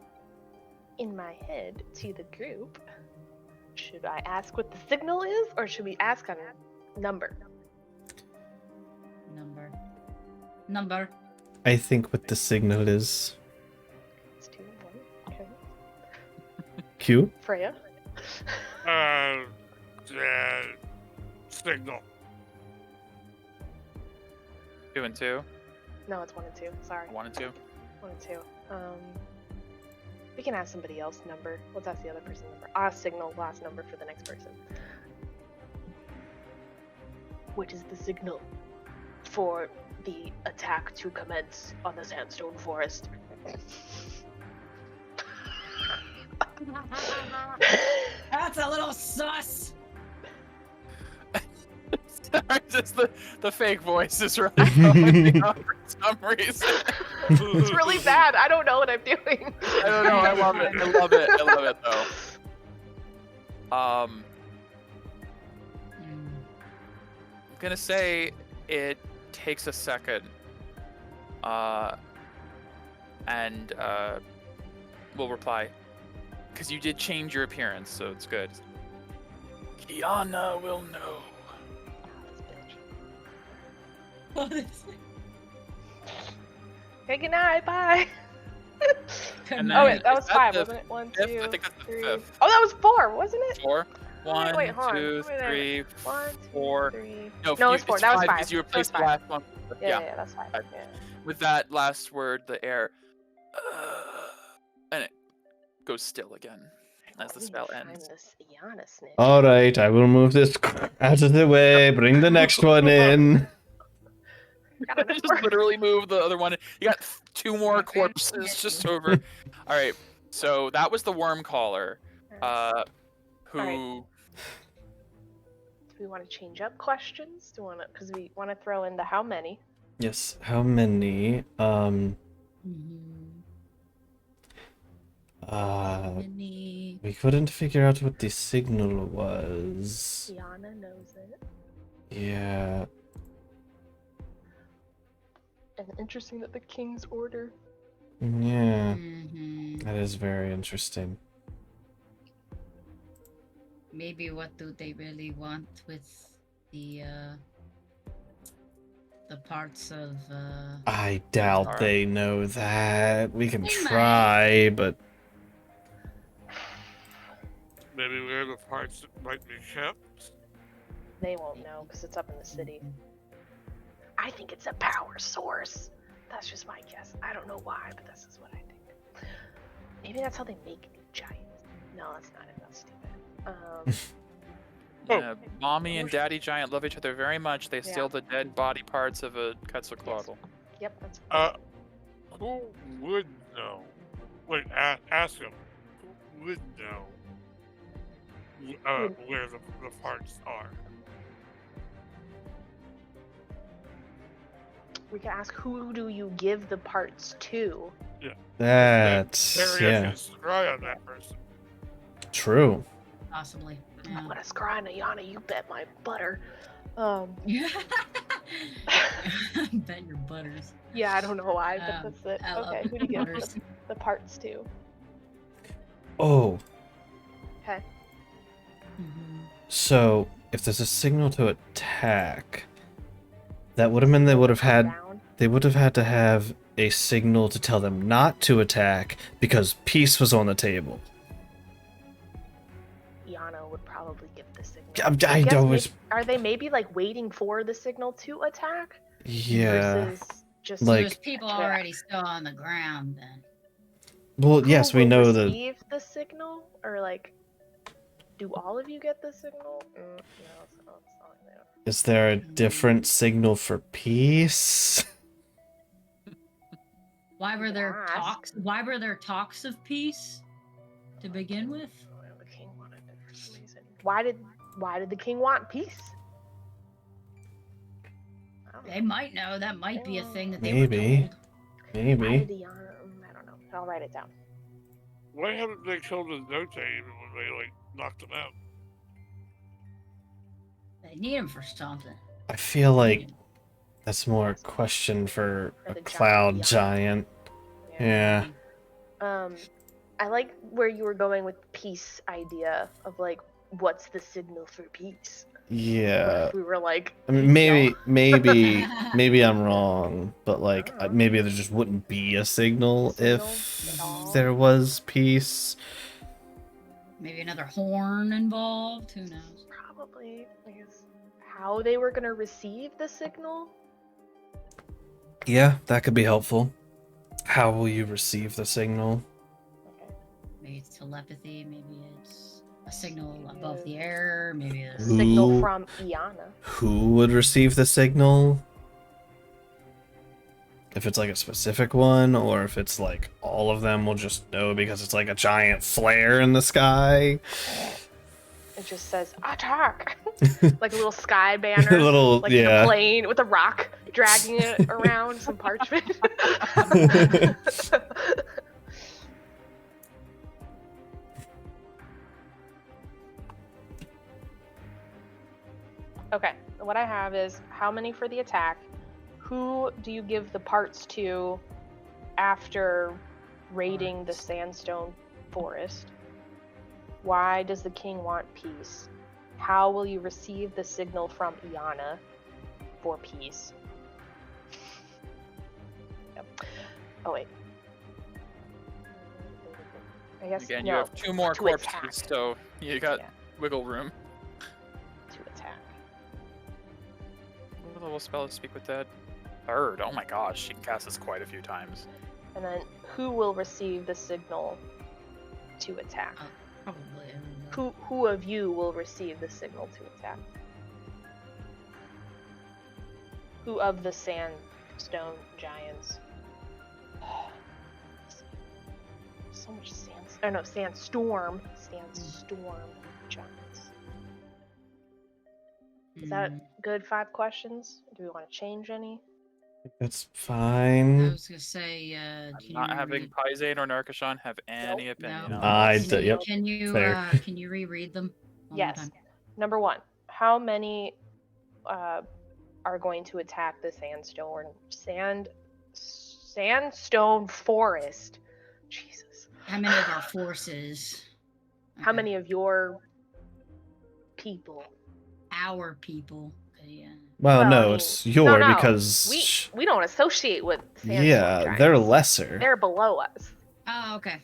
In my head, to the group, should I ask what the signal is, or should we ask on number? Number. I think what the signal is. It's 2 and 1. Okay. Q? Freya? Signal. 2 and 2. No, it's 1 and 2. Sorry. 1 and 2. 1 and 2. We can ask somebody else number. Let's ask the other person number. I'll signal last number for the next person. What is the signal? for the attack to commence on the sandstone forest. That's a little sus. Sorry, just the fake voice is right for some reason. It's really bad. I don't know what I'm doing. I don't know. I love it. I love it. I love it though. I'm gonna say it takes a second. And we'll reply. Because you did change your appearance, so it's good. Kiana will know. Honestly. Okay, good night. Bye. And Oh then- wait, that is was 5, the wasn't it? 1, fifth? 2, I think that's the 3. fifth. Oh, that was 4, wasn't it? 4. Wait, 1, wait, hold on. 2, Wait a minute. 3, 1, 2, 4. 3. No, No, it's 4. That was 5. because you That was replaced the 5. last one. Yeah, that's 5. Five. Yeah. With that last word, the air, and it goes still again as the spell ends. This Iana snitch. All right, I will move this out of the way. Bring the next one in. Got Just enough. literally move the other one. You got 2 more corpses just over. All right, so that was the worm caller. Who? Alright. Do we want to change up questions? Do we want to? Because we want to throw in the how many. Yes. How many? We couldn't figure out what the signal was. Iana knows it. Yeah. And interesting that the king's order. Yeah. Mhm. That is very interesting. Maybe what do they really want with the parts of I doubt Alright. they know that. We can They try, but Maybe where the parts might be kept. They won't know because it's up in the city. I think it's a power source. That's just my guess. I don't know why, but this is what I think. Maybe that's how they make new giants. No, that's not it. That's stupid. Yeah, mommy and daddy giant love each other very much. They Yeah. steal the dead body parts of a Quetzalcoatl. Yep, that's. Who would know? Wait, ask him. Who would know? Where the parts are? We can ask who do you give the parts to? that's There yeah, is a scry on that person. true. possibly? I'm Yeah. gonna scry on Iana, you bet my butter. Yeah. Bet your butters. Yeah, I don't know why, but Um, that's it. I love Okay, who do you give butters. the parts to? Oh, Okay. Mhm. so if there's a signal to attack, that would have meant they would have had Down. to have a signal to tell them not to attack because peace was on the table. Iana would probably give the signal. I guess always Are they maybe like waiting for the signal to attack? yeah. Versus just Like- There's people attack? already still on the ground then. Well, Who yes, we will know that. receive the signal, or like, do all of you get the signal? No, it's not there. Is there a different signal for peace? Why were there Yes. talks? Why were there talks of peace to begin with? Well, the king wanted it for some reason. Why did the king want peace? I don't know. They might know. That might be a thing that they Maybe. were told. Why Maybe. did Iana? I don't know. I'll write it down. Why haven't they killed the Note even when they knocked him out? They need him for something. I feel like that's more a question for For a the cloud giant. giant. Yeah. I like where you were going with peace idea of like, what's the signal for peace? What Yeah. if we were like, I mean, peace, maybe, y'all? maybe I'm wrong, but like, I don't know. maybe there just wouldn't be a signal Signal if at all? there was peace. Maybe another horn involved. Who knows? Probably, I guess, how they were gonna receive the signal. Yeah, that could be helpful. How will you receive the signal? Okay. Maybe it's telepathy. Maybe it's a signal above the air. Maybe it's Ooh. Signal from Iana. Who would receive the signal? if it's like a specific one, or if it's like all of them will just know because it's like a giant flare in the sky. It just says attack, like a little sky banner, A little, like in yeah. a plane with a rock dragging it around some parchment. Okay, what I have is how many for the attack? Who do you give the parts to after raiding the sandstone forest? Why does the king want peace? How will you receive the signal from Iana for peace? Yep. Oh wait. I guess Again, no, you have 2 more to corpses, attack. so you got Yeah. wiggle room. To attack. What level spell is Speak with Dead? 3rd. Oh my gosh, she can cast this quite a few times. And then who will receive the signal to attack? Probably everybody. Who of you will receive the signal to attack? Who of the sandstone giants? So much sand. Oh no, sandstorm. Sandstorm giants. Is that good 5 questions? Do we want to change any? That's I fine. was gonna say, I'm can not you having read- Paisane or Narkashan have any Nope. opinion No. on I this. d- yep. Fair. Can you reread them? One more Yes. time? Number 1. How many are going to attack the sandstone forest? Jesus. How many of our forces? How Okay. many of your people? Our people. Okay, yeah. Well, Well, I no, mean, it's your no, because we don't associate with sandstorm yeah, giants. they're lesser. They're below us. Oh, okay.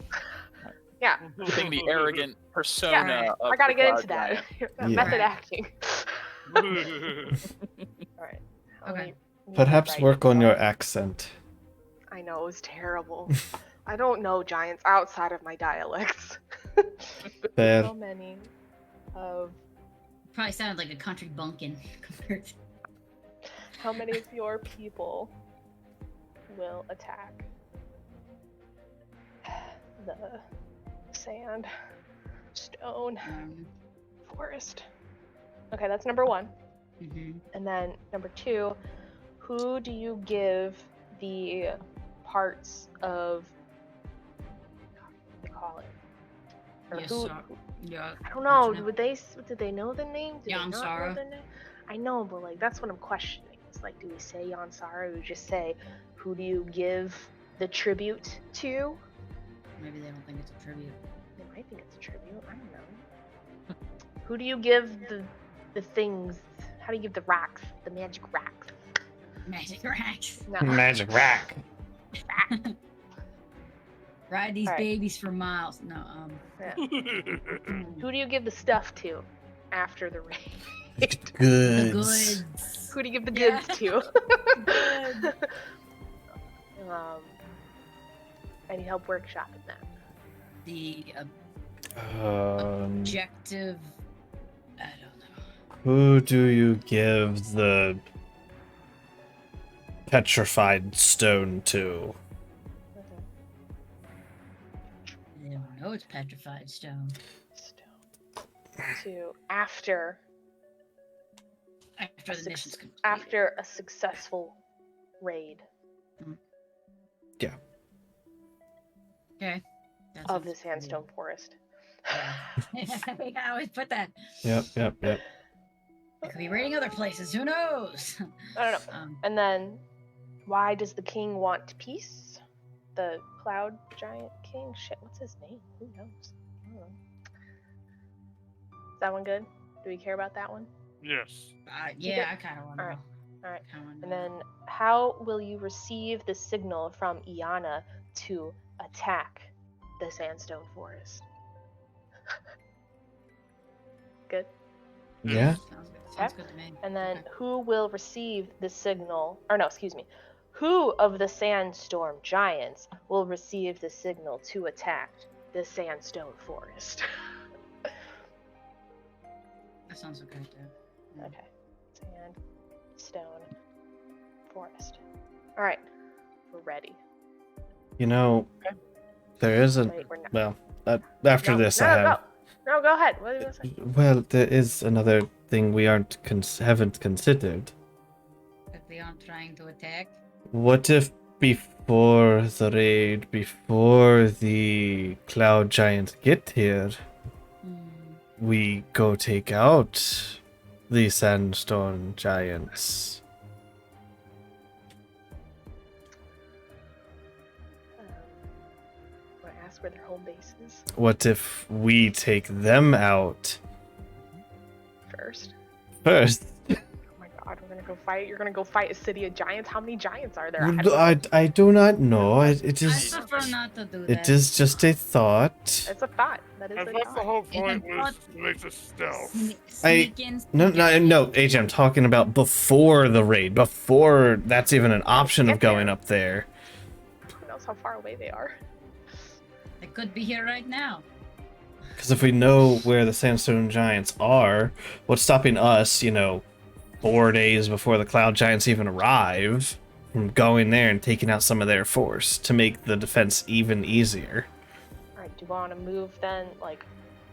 Yeah. Keeping the arrogant persona Yeah. of I gotta the get cloud into that. giant. Method Right. acting. Alright. Okay. Perhaps work on your accent. I know, it was terrible. I don't know giants outside of my dialects. Fair. How many of Probably sounded like a country bumpkin compared to. how many of your people will attack the sand stone forest? Okay, that's number 1. Mm-hmm. And then number 2, who do you give the parts of, what do they call it? Or Yes, who? Yeah. I don't know. What's your name? Did they know the name? Did they not know Yansara. the name? I know, but like that's what I'm questioning. It's like, do we say Yansara? Or do we just say, who do you give the tribute to? Maybe they don't think it's a tribute. They might think it's a tribute. I don't know. Who do you give the things? How do you give the rocks? The magic rocks? Magic racks. No. Magic rack. Ride these Alright. babies for miles. No, Yeah. Who do you give the stuff to after the raid? the Goods. goods. Who do you give the Yeah. goods to? Goods. I need help workshopping that. The Um, objective. I don't know. who do you give the petrified stone to? I don't know it's petrified stone. Stone. To after After the mission's complete. after a successful raid Okay. That of sounds the pretty- sandstone forest. Yeah. I always put that. Yep. I could be raiding other places. Who knows? I don't know. And then, why does the king want peace? The cloud giant king? Shit, what's his name? Who knows? I don't know. Is that one good? Do we care about that one? Yes. Yeah, I kind of want to Alright. know. Alright. Kinda And know. then, how will you receive the signal from Iana to attack the sandstone forest? Good. Yeah. Sounds good to me. And then, Okay. who will receive the signal? Or no, excuse me. Who of the sandstorm giants will receive the signal to attack the sandstone forest? That sounds okay too. Okay. Sandstone forest. All right. We're ready. You know, there is a Wait, we're not. well. After this, no, I have. Go. No, go ahead. What are you gonna say? Well, there is another thing we haven't considered. But they aren't trying to attack. What if before the raid, before the cloud giants get here, we go take out the sandstone giants? Want to ask where their home base is What if we take them out first? first? Oh my god, we're gonna go fight. You're gonna go fight a city of giants. How many giants are there? I don't know. I do not know. It I is prefer not to do that. it is just a thought. It's a thought. That is I a thought the thought. whole You can point was put- to make it stealth. Sneak in, No, sneak out. no, AJ, I'm talking about before the raid, before that's even an option of Get there. going up there. Who knows how far away they are? They could be here right now. Because if we know where the sandstone giants are, what's stopping us, 4 days before the cloud giants even arrive, from going there and taking out some of their force to make the defense even easier? Alright, do you want to move then? Like,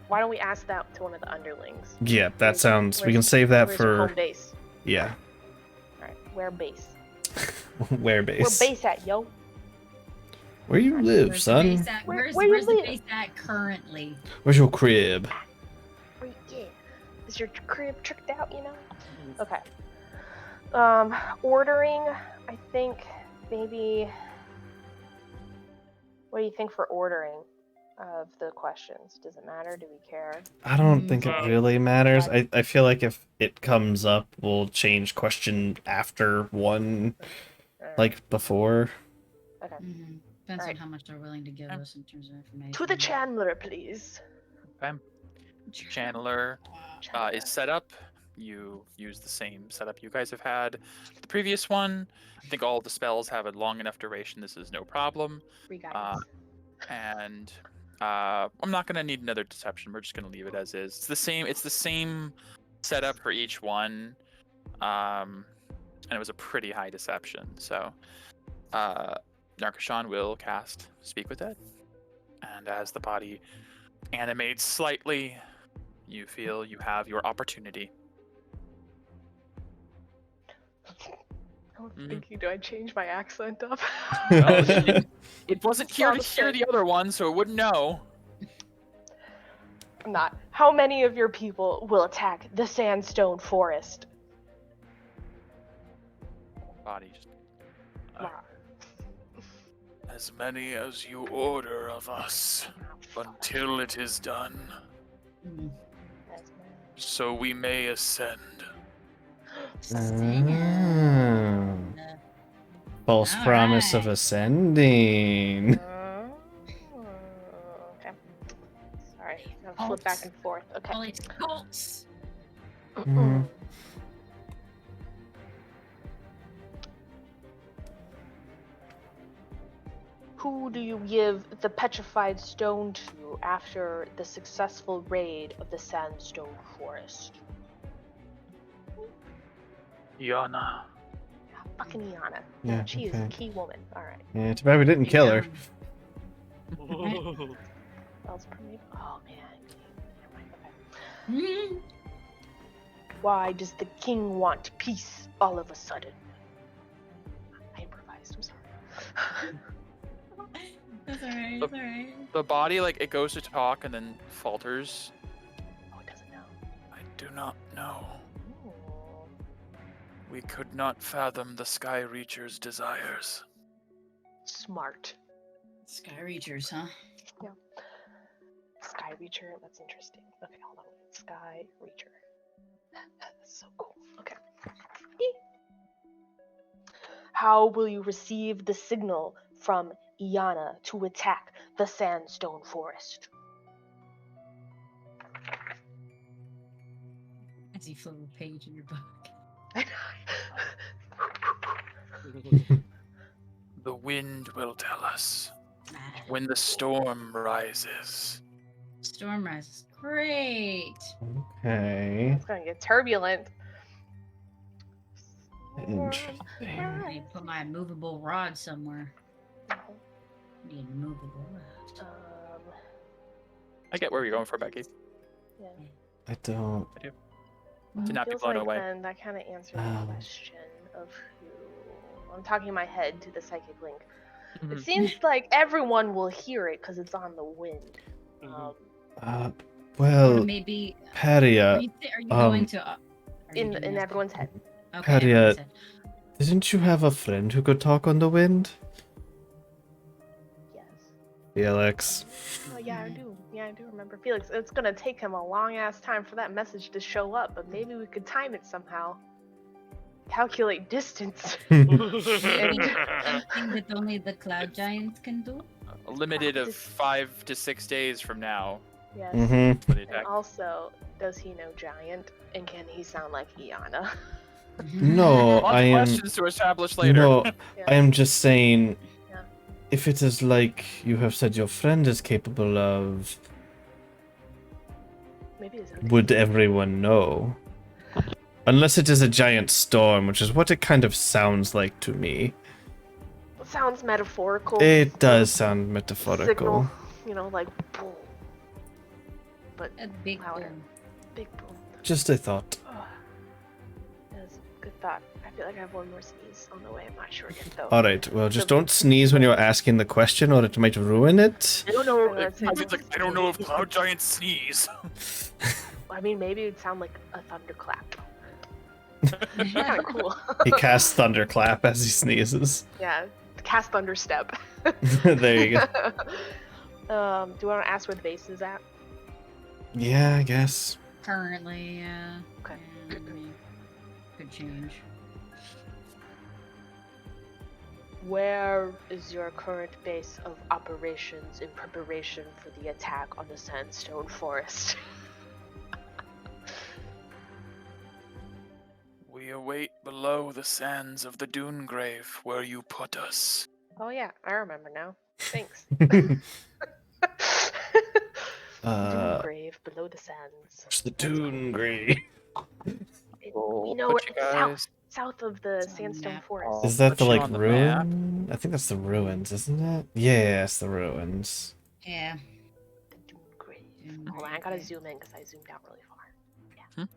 why don't we ask that to one of the underlings? Yeah, that Where's- sounds. We where's- can save that Where's your for. home base? Yeah, Alright, where base? where base? Where base at, yo? Where you live, Where's son? The base at? Where- Where's where you where's the live? base at currently? Where's your crib? Yeah. Is your crib tricked out, Okay. Ordering, I think maybe. What do you think for ordering of the questions? Does it matter? Do we care? I don't think it Mm. really matters. I feel like if it comes up, we'll change question after one, like before. Okay. Mm-hmm. Depends on Alright. how much they're willing to give us in terms of information. To the Chandler, please. Chandler is set up. You use the same setup you guys have had. The previous one, I think all the spells have a long enough duration. This is no problem. Free guidance. And I'm not gonna need another deception. We're just gonna leave it as is. It's the same. It's the same setup for each one, and it was a pretty high deception. So, Narkashan will cast Speak with Dead, and as the body animates slightly, you feel you have your opportunity. I'm Mhm. thinking, do I change my accent up? It wasn't here to hear the other one, so it wouldn't know. I'm not. How many of your people will attack the sandstone forest? Body just Rah. As many as you order of us, until it is done, Mm. That's my- so we may ascend. Ah. False promise of Alright. ascending. Okay. Sorry, I'll flip back and forth. Okay. Well, it's cults. Mhm. Who do you give the petrified stone to after the successful raid of the sandstone forest? Yana. Fucking Iana. Yeah, She is a okay. key woman. Alright. Yeah, too bad we didn't kill her. Spells permeate. Oh man. Never mind. Okay. Mm. Why does the king want peace all of a sudden? I improvised, I'm sorry. That's alright. That's alright. the body, it goes to talk and then falters. Oh, it doesn't know. I do not know. Ooh. We could not fathom the Sky Reacher's desires. Smart. Sky Reachers, huh? Sky Reacher, that's interesting. Okay, hold on. Sky Reacher. That's so cool. Okay. How will you receive the signal from Iana to attack the sandstone forest? As you flip a page in your book. The wind will tell us Ah, when the storm rises. Storm rises. Great. Okay. It's gonna get turbulent. Interesting. I need to put my movable rod somewhere. Need a movable rod. I get where you're going for, Becky. Yeah. I don't. To not be Feels blown like away. then that kind of answers the Oh. question of who. I'm talking in my head to the psychic link. Mhm. It seems like everyone will hear it because it's on the wind. Mhm. Uh, Or well, maybe. Paria, Are you going to? Are you In doing this? everyone's head. Okay. Paria, everyone's head. didn't you have a friend who could talk on the wind? Yes. Felix. Oh yeah, I do. Yeah, I do remember Felix. It's gonna take him a long ass time for that message to show up, but maybe we could time it somehow. Calculate distance. Something that only the cloud giants can do. A limited of Just- 5 to 6 days from now Yes. Mm-hmm. for the And attack. also, does he know giant? And can he sound like Iana? No, Lots I of am. questions to establish later. No, Yeah. I am just saying. Yeah. If it is like you have said your friend is capable of, Maybe his would everyone know? Unless it is a giant storm, which is what it kind of sounds like to me. It sounds metaphorical. It does The sound metaphorical. Signal, like boom. But A big louder. boom. Big boom. Just a thought. That's a good thought. I feel like I have one more sneeze on the way. I'm not sure yet though. Alright, well, just don't sneeze when you're asking the question or it might ruin it. I don't know. I know, it's- It's like, I don't know if cloud giants sneeze. I mean, maybe it'd sound like a thunderclap. Kind of cool. He casts Thunderclap as he sneezes. Yeah, cast thunderstep. There you go. Do you want to ask where the base is at? Yeah, I guess. Currently, yeah. Okay. Yeah, I mean, could change. Where is your current base of operations in preparation for the attack on the sandstone forest? We await below the sands of the Dune Grave where you put us. Oh yeah, I remember now. Thanks. Uh, Dune grave below the sands. It's the Dune Grave. We know Put it. you South, guys. south of the It's on the sandstone map. forest. Is that Put the you like on the map. ruin? I think that's the ruins, isn't it? Yeah, it's the ruins. Yeah. The Dune grave. Dune Hold on, I grave, gotta yeah. zoom in because I zoomed out really far.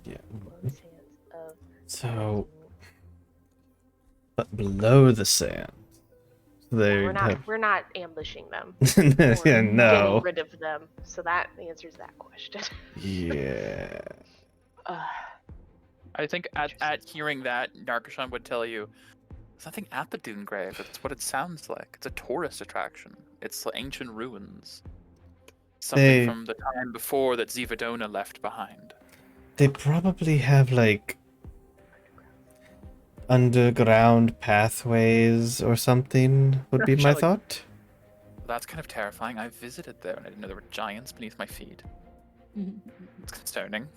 Yeah. Below the sands of So, but below the sand, they we're not ambushing them. yeah, We're no. Getting rid of them. So that answers that question. Yeah. I think at hearing that, Narkashan would tell you, there's nothing at the Dune Grave. It's what it sounds like. It's a tourist attraction. It's the ancient ruins. Something They- from the time before that Zivadona left behind. They probably have like underground pathways or something, would be my Shall I- thought. That's kind of terrifying. I visited there and I didn't know there were giants beneath my feet. It's concerning.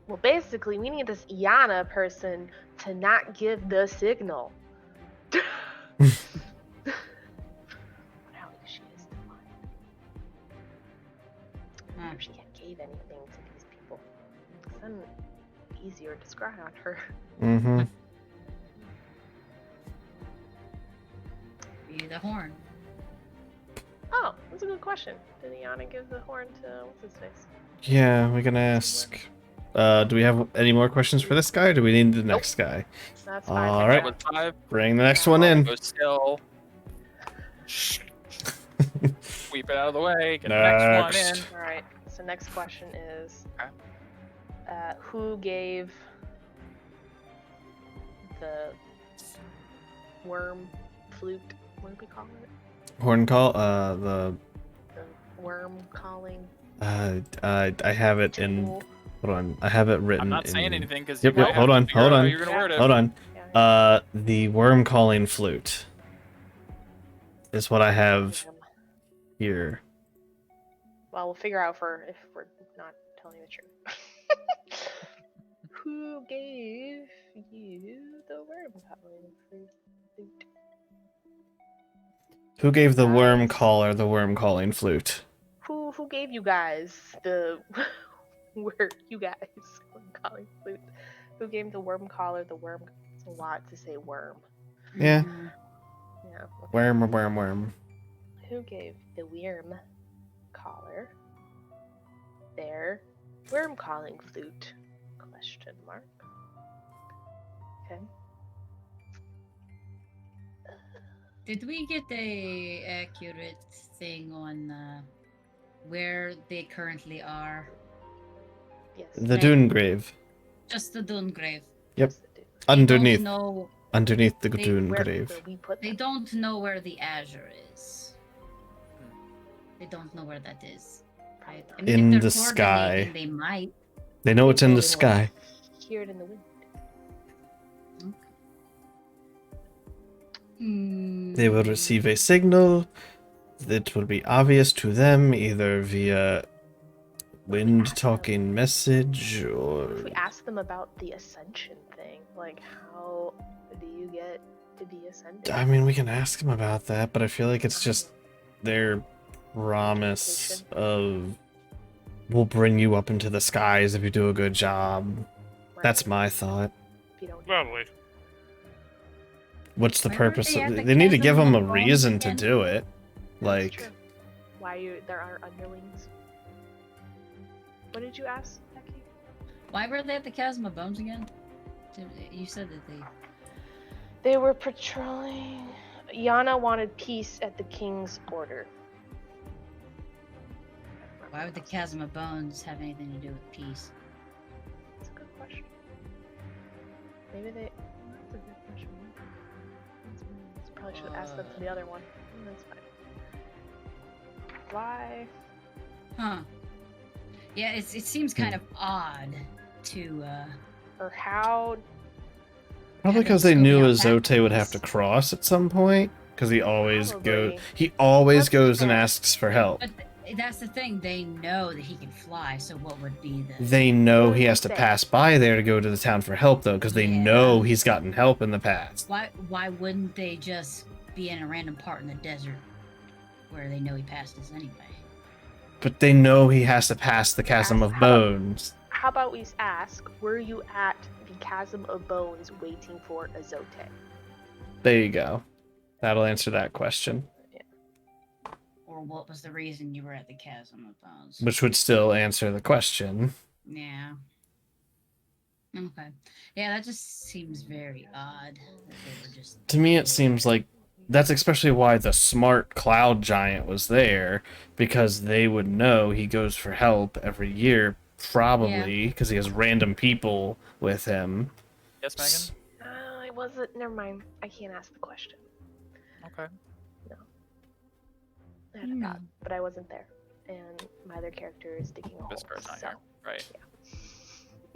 Well, basically, we need this Iana person to not give the signal. How she is defined. I wonder if she gave anything to these people. 'Cause then easier to scry on her. Mm-hmm. Be the horn. Oh, that's a good question. Did Iana give the horn to what's his face? Yeah, we can ask. Do we have any more questions for this guy, or do we need the next guy? That's fine. All That right. was 5. Bring the next one in. Go still. Sweep it out of the way. Get the next one in. Next. All right. So next question is, Okay. who gave the worm flute? What do we call it? Horn call. The worm calling I have it in. tool. Hold on. I have it written. I'm not saying in- anything because Yep, yep, hold on, hold on. You're gonna word it. Hold on. Yeah. The worm calling flute is what I have here. Well, we'll figure out if we're not telling the truth. Who gave you the worm calling flute? Who gave the worm Guys. caller the worm calling flute? Who gave you guys the Where you guys worm calling flute? Who gave the worm collar the worm? It's a lot to say worm. Yeah. Mhm. Yeah. okay. Worm. Who gave the worm collar their worm calling flute? Question mark. Okay. Did we get a accurate thing on where they currently are? Yes. The Dune Grave. Just the Dune Grave. Yep. yes, it is. They Underneath. don't know. Underneath the They- Dune Where Grave. we put They them. don't know where the Azure is. They don't know where that is. Right? I mean, In if the they're coordinating, sky. They might. They know it's in the They sky. Hear it in the wind. They will receive a signal. It will be obvious to them either via wind talking message or If we ask them about the ascension thing, like how do you get to be ascended? I mean, we can ask them about that, but I feel like it's just their promise of we'll bring you up into the skies if you do a good job. Right. That's my thought. If you don't Probably. What's the Why weren't purpose they of at the they need to give them a Chasm of Bones reason to again? do it. That's Like true. Why there are underlings? What did you ask, Becky? Why were they at the Chasm of Bones again? You said that they. They were patrolling. Yana wanted peace at the king's order. Why would the Chasm of Bones have anything to do with peace? That's a good question. Maybe they. That's a good question. Probably should have asked that to the other one. That's fine. Why? Huh. Yeah, it seems kind of odd to. Or how? probably Having because they to knew go Azote would have to backwards. cross at some point. Because he always Probably. always That's goes and fair. asks for help. But that's the thing. They know that he can fly. So what would be the? They know What he did has he to say? pass by there to go to the town for help, though, because they Yeah. know he's gotten help in the past. Why wouldn't they just be in a random part in the desert where they know he passed us anyway? But they know he has to pass the Chasm of Bones. How about we ask, were you at the Chasm of Bones waiting for Azote? There you go. That'll answer that question. Or what was the reason you were at the Chasm of Bones? Which would still answer the question. Yeah. Okay. Yeah, that just seems very odd that they were just. To me, it seems like that's especially why the smart cloud giant was there, because they would know he goes for help every year, probably, because he has random people with him. Yes, Megan? I wasn't. Never mind. I can't ask the question. Okay. I had a thought, but I wasn't there, and my other character is digging a hole. Viscar's not so- here. Right.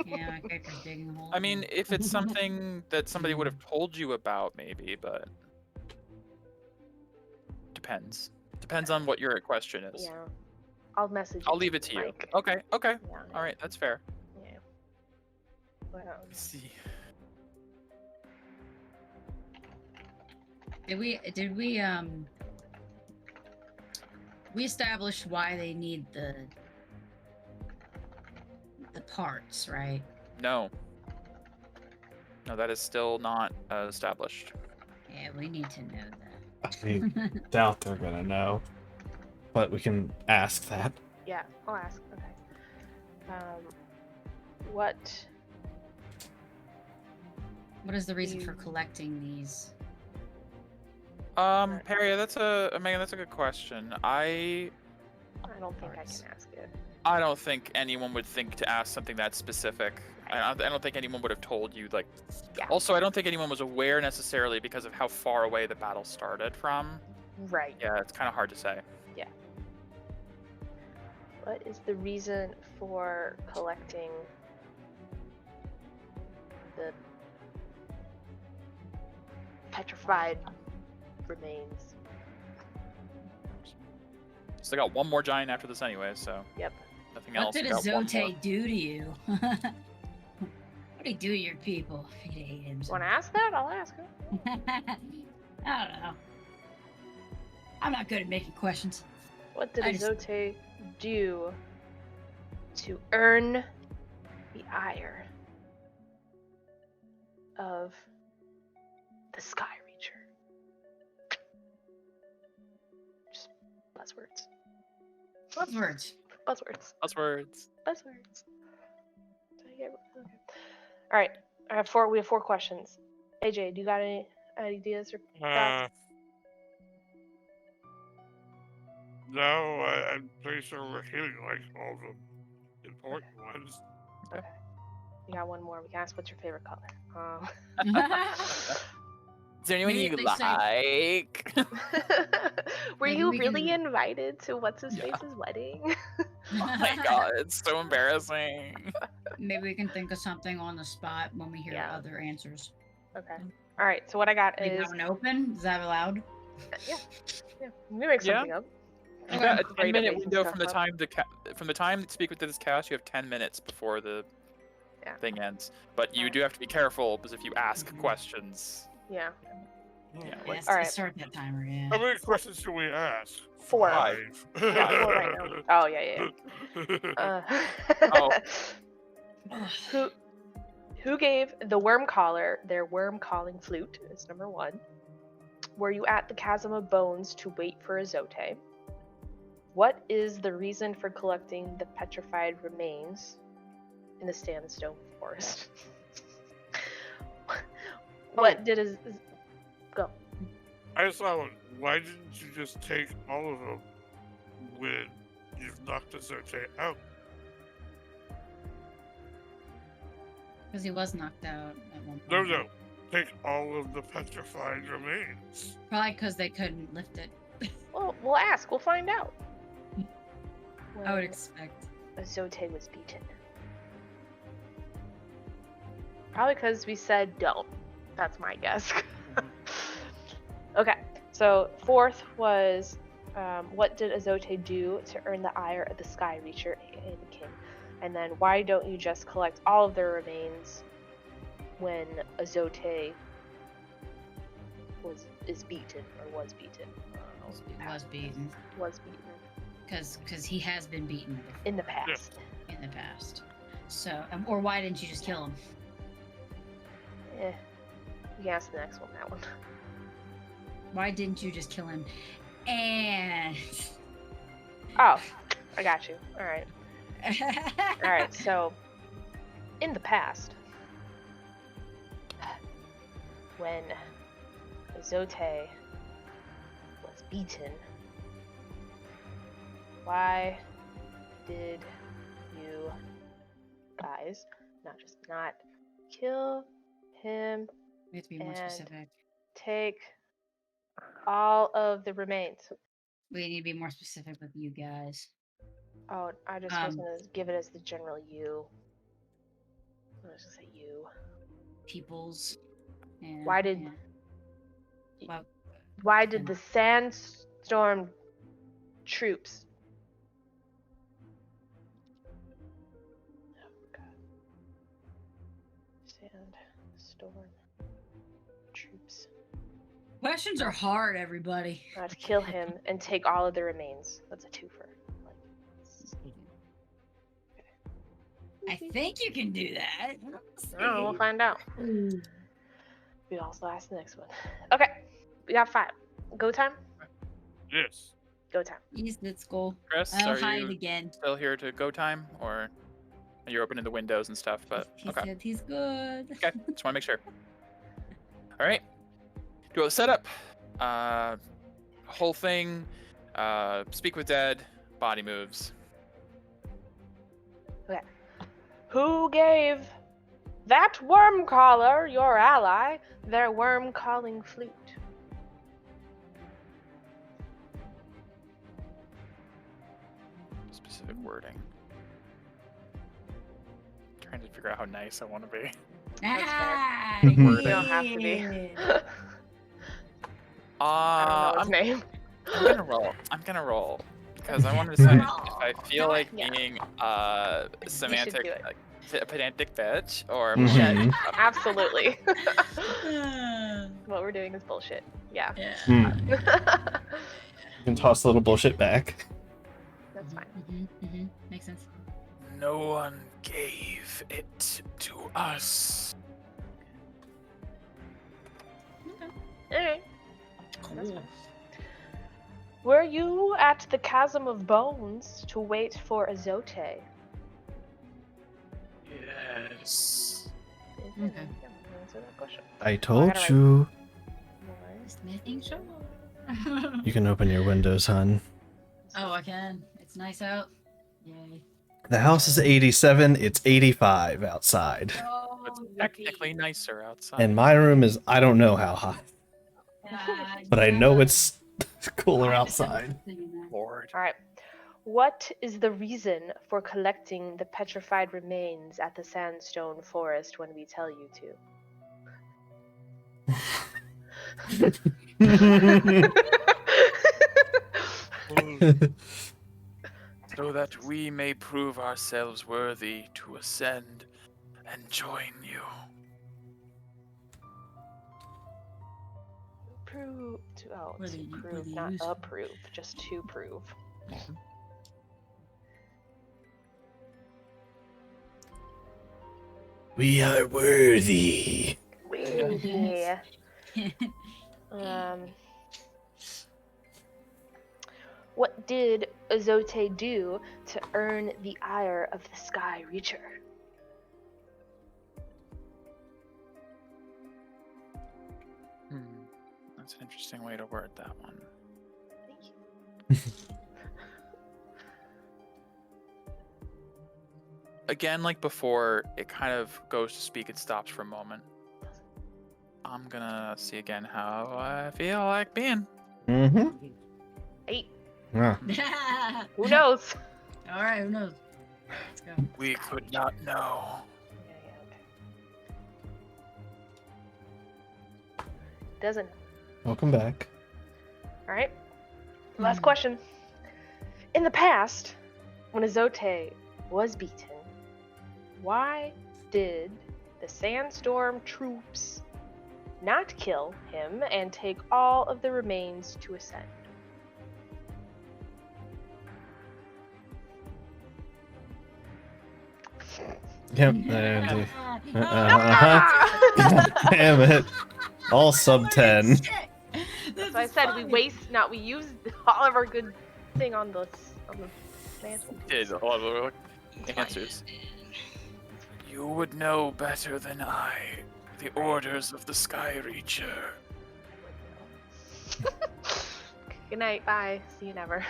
Yeah, my character's digging a hole. I mean, if it's something that somebody would have told you about, maybe, but depends. Depends on what your question is. Yeah, I'll message. I'll leave it to you. Mike. Okay. Okay. Yeah. All right. That's fair. Yeah. But, Let's see. Did we established why they need the parts, right? No. No, that is still not established. Yeah, we need to know that. I doubt they're gonna know. But we can ask that. yeah, I'll ask. Okay. What? What is the reason for You- collecting these? Perry, that's Megan, that's a good question. I don't think I Parts. can ask it. I don't think anyone would think to ask something that specific. I don't think anyone would have told you, like. Yeah. Also, I don't think anyone was aware necessarily because of how far away the battle started from. Right. Yeah, it's kind of hard to say. What is the reason for collecting the petrified remains? So they got one more giant after this anyway, so Yep. What nothing else. did They got one more. Azote do to you? What did he do to your people? If you hate him. so Want to ask that? I'll ask her. I don't know. I'm not good at making questions. What did I just- Azote do to earn the ire of the Sky Reacher. Just buzzwords. Buzzwords. Buzzwords. Buzzwords. Buzzwords. Okay. All right. We have 4 questions. AJ, do you got any ideas or thoughts? No, I'm pretty sure we're hitting like all the important ones. Okay. You got one more. We can ask what's your favorite color. Is there anyone Maybe you if they like? Were Maybe you we really can- invited to what's his face's wedding? Oh my god, it's so embarrassing. Maybe we can think of something on the spot when we hear Yeah. other answers. Okay. All right. So what I got Leave is that one open? Is that allowed? yeah. We make something up. You Okay. got a Great at 10-minute making window stuff from the up. time to speak with this cast. You have 10 minutes before the Yeah. thing ends. But you do have to be careful because if you ask Mhm. questions, Yeah. yeah, Yeah, like All right. start that timer, yeah. How many questions should we ask? 4. 5. Yeah, 4 right now. Oh yeah. Oh. Who gave the worm caller their worm calling flute? Is number 1. Were you at the Chasm of Bones to wait for Azote? What is the reason for collecting the petrified remains in the sandstone forest? What did go? I just saw one. Why didn't you just take all of them when you've knocked Azote out? Because he was knocked out at one point. No. Take all of the petrified remains. Probably because they couldn't lift it. Well, we'll ask. We'll find out. I would When expect. Azote was beaten. Probably because we said don't. That's my guess. Okay, so 4th was what did Azote do to earn the ire of the Sky Reacher, aka the king? And then why don't you just collect all of their remains when Azote is beaten or was beaten? Was beaten. Was beaten Because he has been beaten before in the past. in the past. So, or why didn't you just kill him? Eh. You can ask the next one. That one. Why didn't you just kill him? And Oh, I got you. All right. All right. So, in the past, when Azote was beaten, why did you guys not kill him? We have to be more And- specific. Take all of the remains. We need to be more specific with you guys. Oh, I just was Um, gonna give it as the general you. I was gonna say you. Peoples. And, Why did- yeah. Well, Why did the sandstorm troops? Oh God. Sandstorm troops. questions are hard, everybody. To kill him and take all of the remains. That's a twofer. I think you can do that. Oh, we'll find out. We also ask the next one. Okay, we got 5. Go time. Yes. Go time. Yes, let's go. Chris, I'll are hide you again. still here to go time, or you're opening the windows and stuff? But He okay, said he's good. okay, just want to make sure. All right, do a setup. Whole thing. Speak with dead. Body moves. Who gave that worm caller, your ally, their worm calling flute? Specific wording. Trying to figure out how nice I want to be. Ah, You don't have to be. yeah. I don't know his I'm name. gonna roll because I want to decide if I feel like Yeah. being do semantic, it. like a pedantic bitch, or Mhm. Absolutely. Ah, What we're doing is bullshit. Yeah. yeah. Hmm. You can toss a little bullshit back. That's fine. Makes sense. no one gave it to us. Alright. Cool. Were you at the Chasm of Bones to wait for Azote? Yes. Okay. Yeah, answer that question. I told gotta write- you. Just making sure. You can open your windows, hon. Oh, I can. It's nice out. Yay. The house is 87. It's 85 outside. Oh, It's technically nicer outside. And my room is, I don't know how hot, but I know it's cooler outside. Lord. Alright. What is the reason for collecting the petrified remains at the sandstone forest when we tell you to? So that we may prove ourselves worthy to ascend and join you. Prove to, Whether to you- prove, whether you not use- approve, just to prove. We are worthy. Yeah. What did Azote do to earn the ire of the Sky Reacher? That's an interesting way to word that one. Thank you. Again, like before, it kind of goes to speak and stops for a moment. I'm gonna see again how I feel like being. Mm-hmm. 8. Yeah. Who knows? All right, who knows? Let's go. We could not know. Doesn't. Welcome back. Alright. Last question. In the past, when Azote was beaten, why did the Sandstorm troops not kill him and take all of the remains to ascend? Yep. Damn it. All sub 10. That's why I said we we used all of our good thing on the Sandstorm. Did a lot of answers. You would know better than I the orders of the Sky Reacher. Good night. Bye. See you never.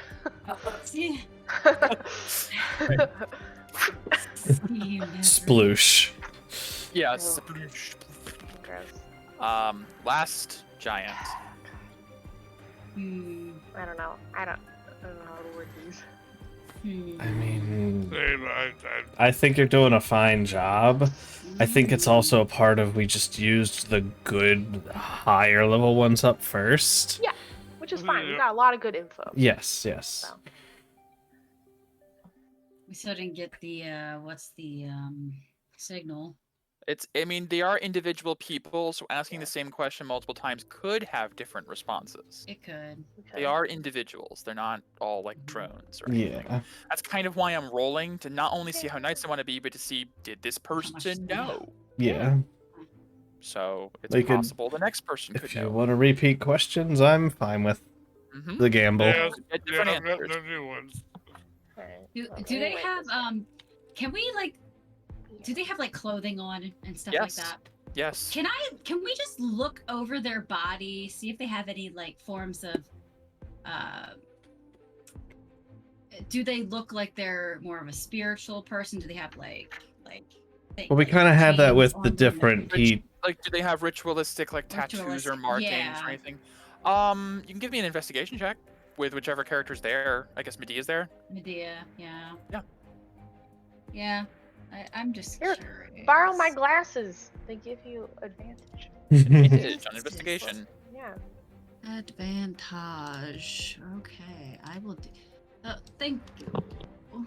See? Sploosh. Yes. Gross. Last giant. I don't know. I don't know how to word these. I mean, Same, I think you're doing a fine job. I think it's also a part of we just used the good higher level ones up first. Yeah, which is fine. We got a lot of good info. Yes, yes. So. We still didn't get the what's the signal? I mean, they are individual people, so asking the same question multiple times could have different responses. It could. They are individuals. They're not all like drones or anything. Yeah. That's kind of why I'm rolling, to not only see how nice I want to be, but to see, did this much person they know. know? Yeah. So it's They could- possible the next person could If you know. want to repeat questions, I'm fine with Mhm. the gamble. Yeah, Get different I've got answers. the new ones. Alright, Do well, they anyway, have this- can we like do they have like clothing on and stuff Yes. like that? Yes. Can we just look over their body, see if they have any like forms of do they look like they're more of a spiritual person? Do they have like Well, we kind of had that chains with on the them? different heat. Like, do they have ritualistic like tattoos or Ritualistic, markings yeah. or anything? You can give me an investigation check with whichever character's there. I guess Medea's there. Medea, yeah. Yeah. Yeah. I'm just Here, curious. Borrow my glasses. They give you advantage. Advantage on investigation. Yeah. Advantage. Okay, I will do. Thank you.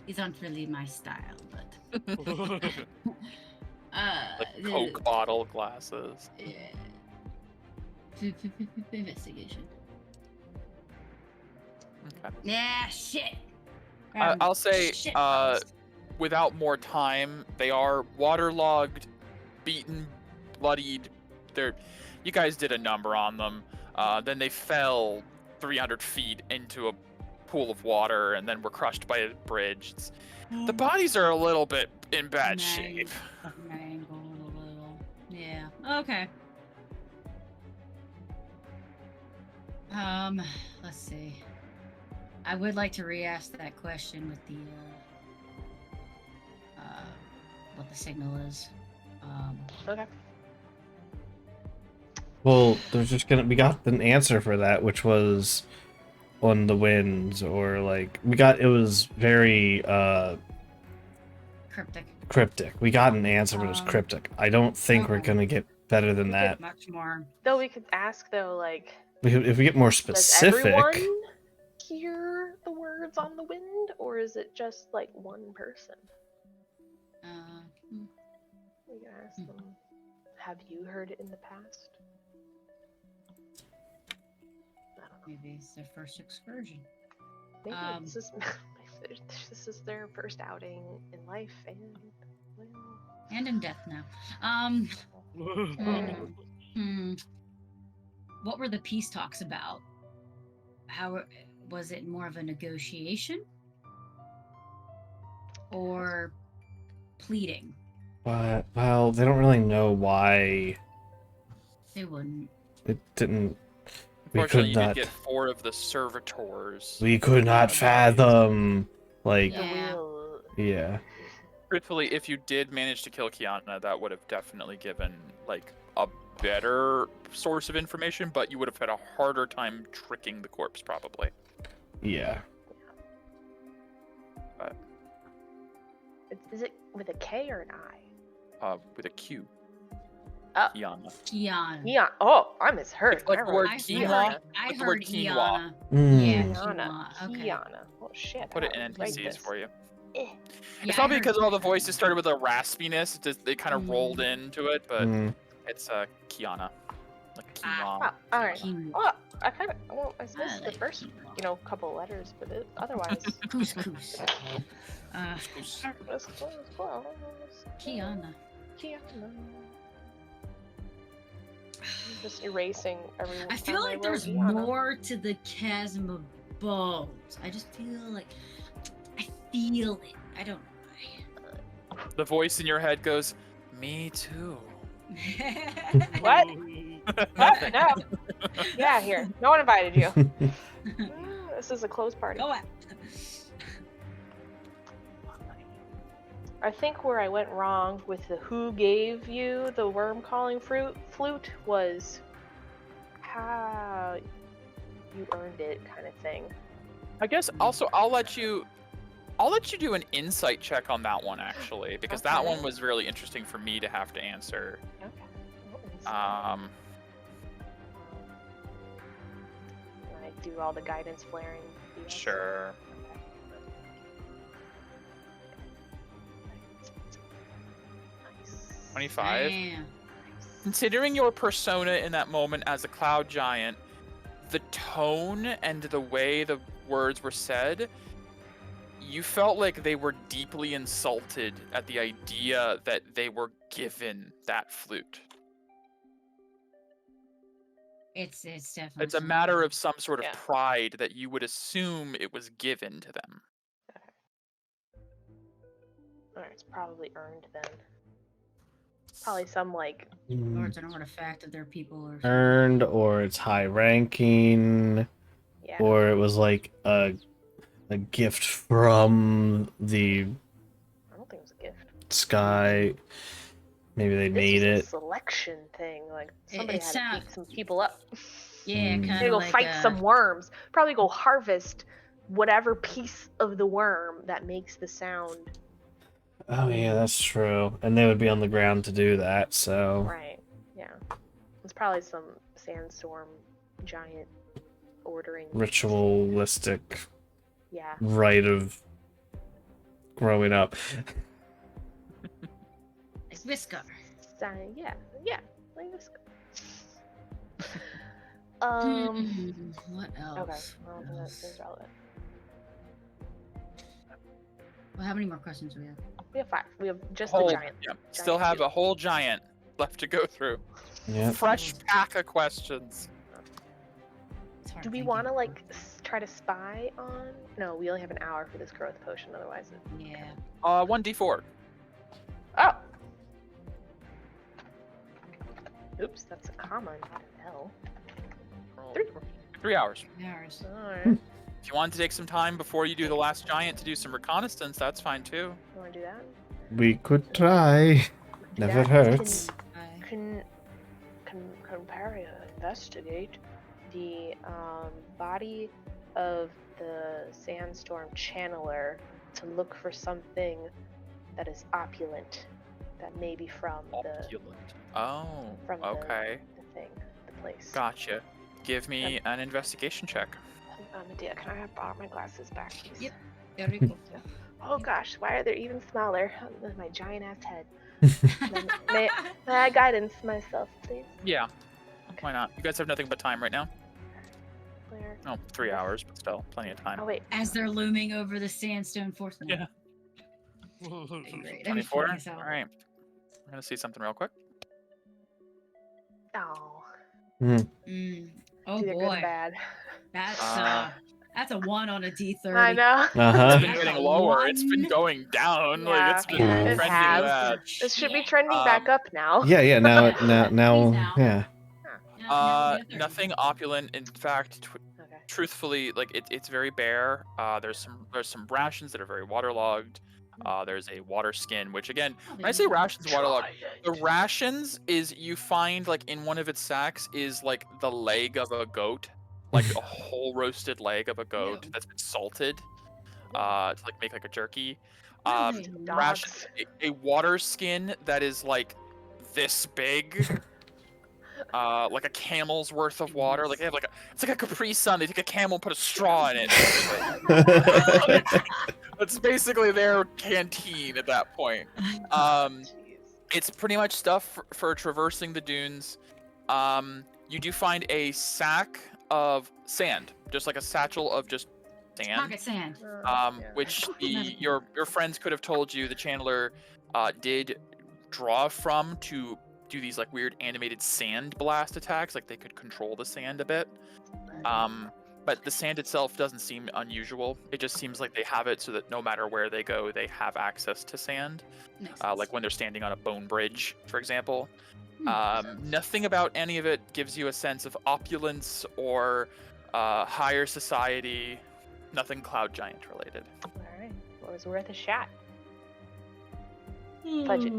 These aren't really my style, but. Like Coke bottle glasses. Yeah. Investigation. Okay. Yeah, shit. I'll say, shit post. without more time, they are waterlogged, beaten, bloodied. You guys did a number on them. Then they fell 300 feet into a pool of water and then were crushed by a bridge. The bodies are a little bit in bad shape. Mangled a little. Yeah. Okay. Let's see. I would like to re-ask that question with the what the signal is. Okay. Well, we got an answer for that, which was on the winds, or like it was very Cryptic. We got an answer, but it was cryptic. I don't think we're okay. gonna get better than that. Much more. Though we could ask though, like, If we get more does specific, everyone hear the words on the wind, or is it just like one person? We can ask them. Have you heard it in the past? I don't know. Maybe it's their first excursion. Maybe this is their first outing in life, and well, And in death now. What were the peace talks about? How was it more of a negotiation? Or pleading? well, they don't really know why They wouldn't. it didn't. We Fortunately, could you not. did get 4 of the servitors. We could not fathom, like, Yeah. yeah. Truthfully, if you did manage to kill Kiana, that would have definitely given like a better source of information, but you would have had a harder time tricking the corpse, probably. Yeah. is it with a K or an I? With a Q. Oh. Kiana. Kiana. Yeah. Oh, I misheard. It's like the word I quinoa. heard, I Like the word heard quinoa. Kiana. Yeah, Kiana. Kiana. Okay. Kiana. Oh shit. Put I it in don't like NPCs this. for you. Eh. Yeah, It's I probably heard because all the Kiana. voices started with a raspiness. They kind of rolled Mm. into it, but Mm. it's Kiana. Like Ah. quinoa. Oh, all right. Quinoa. Well, I kind of. Well, I missed I the like first, quinoa. couple letters, but otherwise. Couscous. That's close. Well, Kiana. Kiana. I'm just erasing everyone. I feel like there's more to the chasm of bones. I just feel like I feel it. I don't know The voice in your head goes, "Me too." why. What? What? No. Get out of here. No one invited you. This is a closed party. Go on. I think where I went wrong with the who gave you the worm calling flute was how you earned it kind of thing. I guess also I'll let you do an insight check on that one actually, because that Okay. one was really interesting for me to have to answer. Okay. Um, When I do all the guidance flaring. deals? sure. Okay. Nice. 25. Damn. Considering your persona in that moment as a cloud giant, the tone and the way the words were said, you felt like they were deeply insulted at the idea that they were given that flute. It's definitely. It's a matter of some sort of Yeah. pride that you would assume it was given to them. Alright, it's probably earned then. Probably some like Or it's an artifact of their people or something. Earned, or it's high ranking, yeah. or it was like a gift from the I don't think it was a gift. sky. Maybe they This made was it. a selection thing. Like somebody it had to sound- keep some people up. Yeah, Mm. kind They of go like fight some worms. Probably go harvest whatever piece of the worm that makes the sound. Oh yeah, that's true. And they would be on the ground to do that, so Right. Yeah. It's probably some sandstorm giant ordering. ritualistic Yeah. rite of growing up. It's Viscar. Yeah. Yeah. Like this. What else? Okay. Well, then that seems relevant. Well, how many more questions do we have? We have 5. We have just Whole- the giant. yeah, still have a whole giant left to go through. Yeah. Fresh pack of questions. It's hard Do we thinking. want to like try to spy on? No, we only have an hour for this growth potion. Otherwise, Yeah. 1d4. oh. Oops, that's a comma, not an L. 3 hours. Hours. Alright. If you want to take some time before you do the last giant to do some reconnaissance, that's fine too. You want to do that? We could try. Do Never that. hurts. Investigate the body of the sandstorm channeler to look for something that is opulent, that may be from Opulent. Oh, from okay. the thing, the place. Gotcha. Give me an investigation check. Medea, can I have my glasses back, please? Yep. Very cool. Oh gosh, why are they even smaller than my giant ass head? may I guidance myself, please? Yeah. Why not? You guys have nothing but time right now. Where? Oh, 3 hours, but still plenty of time. Oh wait. As they're looming over the sandstone force. Yeah. Great. 24. All right. I'm gonna see something real quick. Oh. Mm. Oh It's either good or boy. bad. That's a 1 on a D30. I know. It's Uh-huh. been getting lower. It's been going down. Like Yeah, it's been it trending has. that. This should be trending back up now. Yeah, now, now. yeah. Nothing opulent. In fact, Okay. truthfully, like it's very bare. There's some rations that are very waterlogged. There's a water skin, which again, when I say rations waterlogged, the rations is you find like in one of its sacks is like the leg of a goat, like a whole roasted leg of a goat Ew. that's been salted, to like make like a jerky. Really? Ration, Dogs. a water skin that is like this big. Like a camel's worth of water. Like they have like it's like a Capri Sun. They take a camel, put a straw in it. That's basically their canteen at that point. Jeez. It's pretty much stuff for traversing the dunes. You do find a sack of sand, just like a satchel of just sand. Pocket sand. Yeah. Which your friends could have told you the channeler did draw from to do these like weird animated sand blast attacks. Like they could control the sand a bit. But the sand itself doesn't seem unusual. It just seems like they have it so that no matter where they go, they have access to sand. Makes sense. Like when they're standing on a bone bridge, for example. Hmm. Nothing about any of it gives you a sense of opulence or higher society. Nothing cloud giant related. Alright. Well, it was worth a shot. Budget.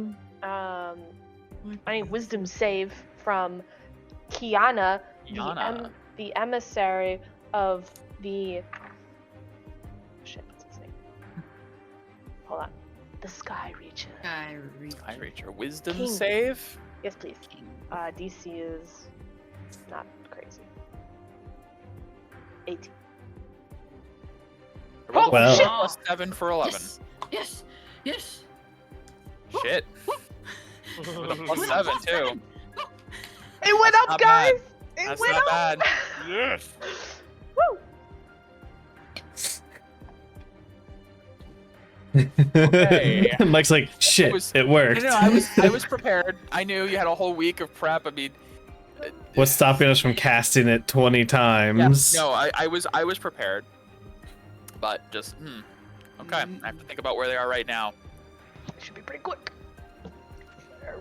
I need wisdom save from Kiana, Yana. the emissary of the. Shit, what's his name? Hold on. The Sky Reacher. I reach your wisdom King. save. Yes, please. DC is not crazy. 18. I rolled a Well. shit plus 7 for 11. Yes. Yes. Shit. With a plus 7 too. It went up, not bad. guys! It That's went not up! bad. Yes. Woo! Okay. Mike's like, shit, it worked. No, I was prepared. I knew you had a whole week of prep. I mean, What's stopping us from casting it 20 yeah, times? no, I was prepared. But just okay. I have to think about where they are right now. It should be pretty quick.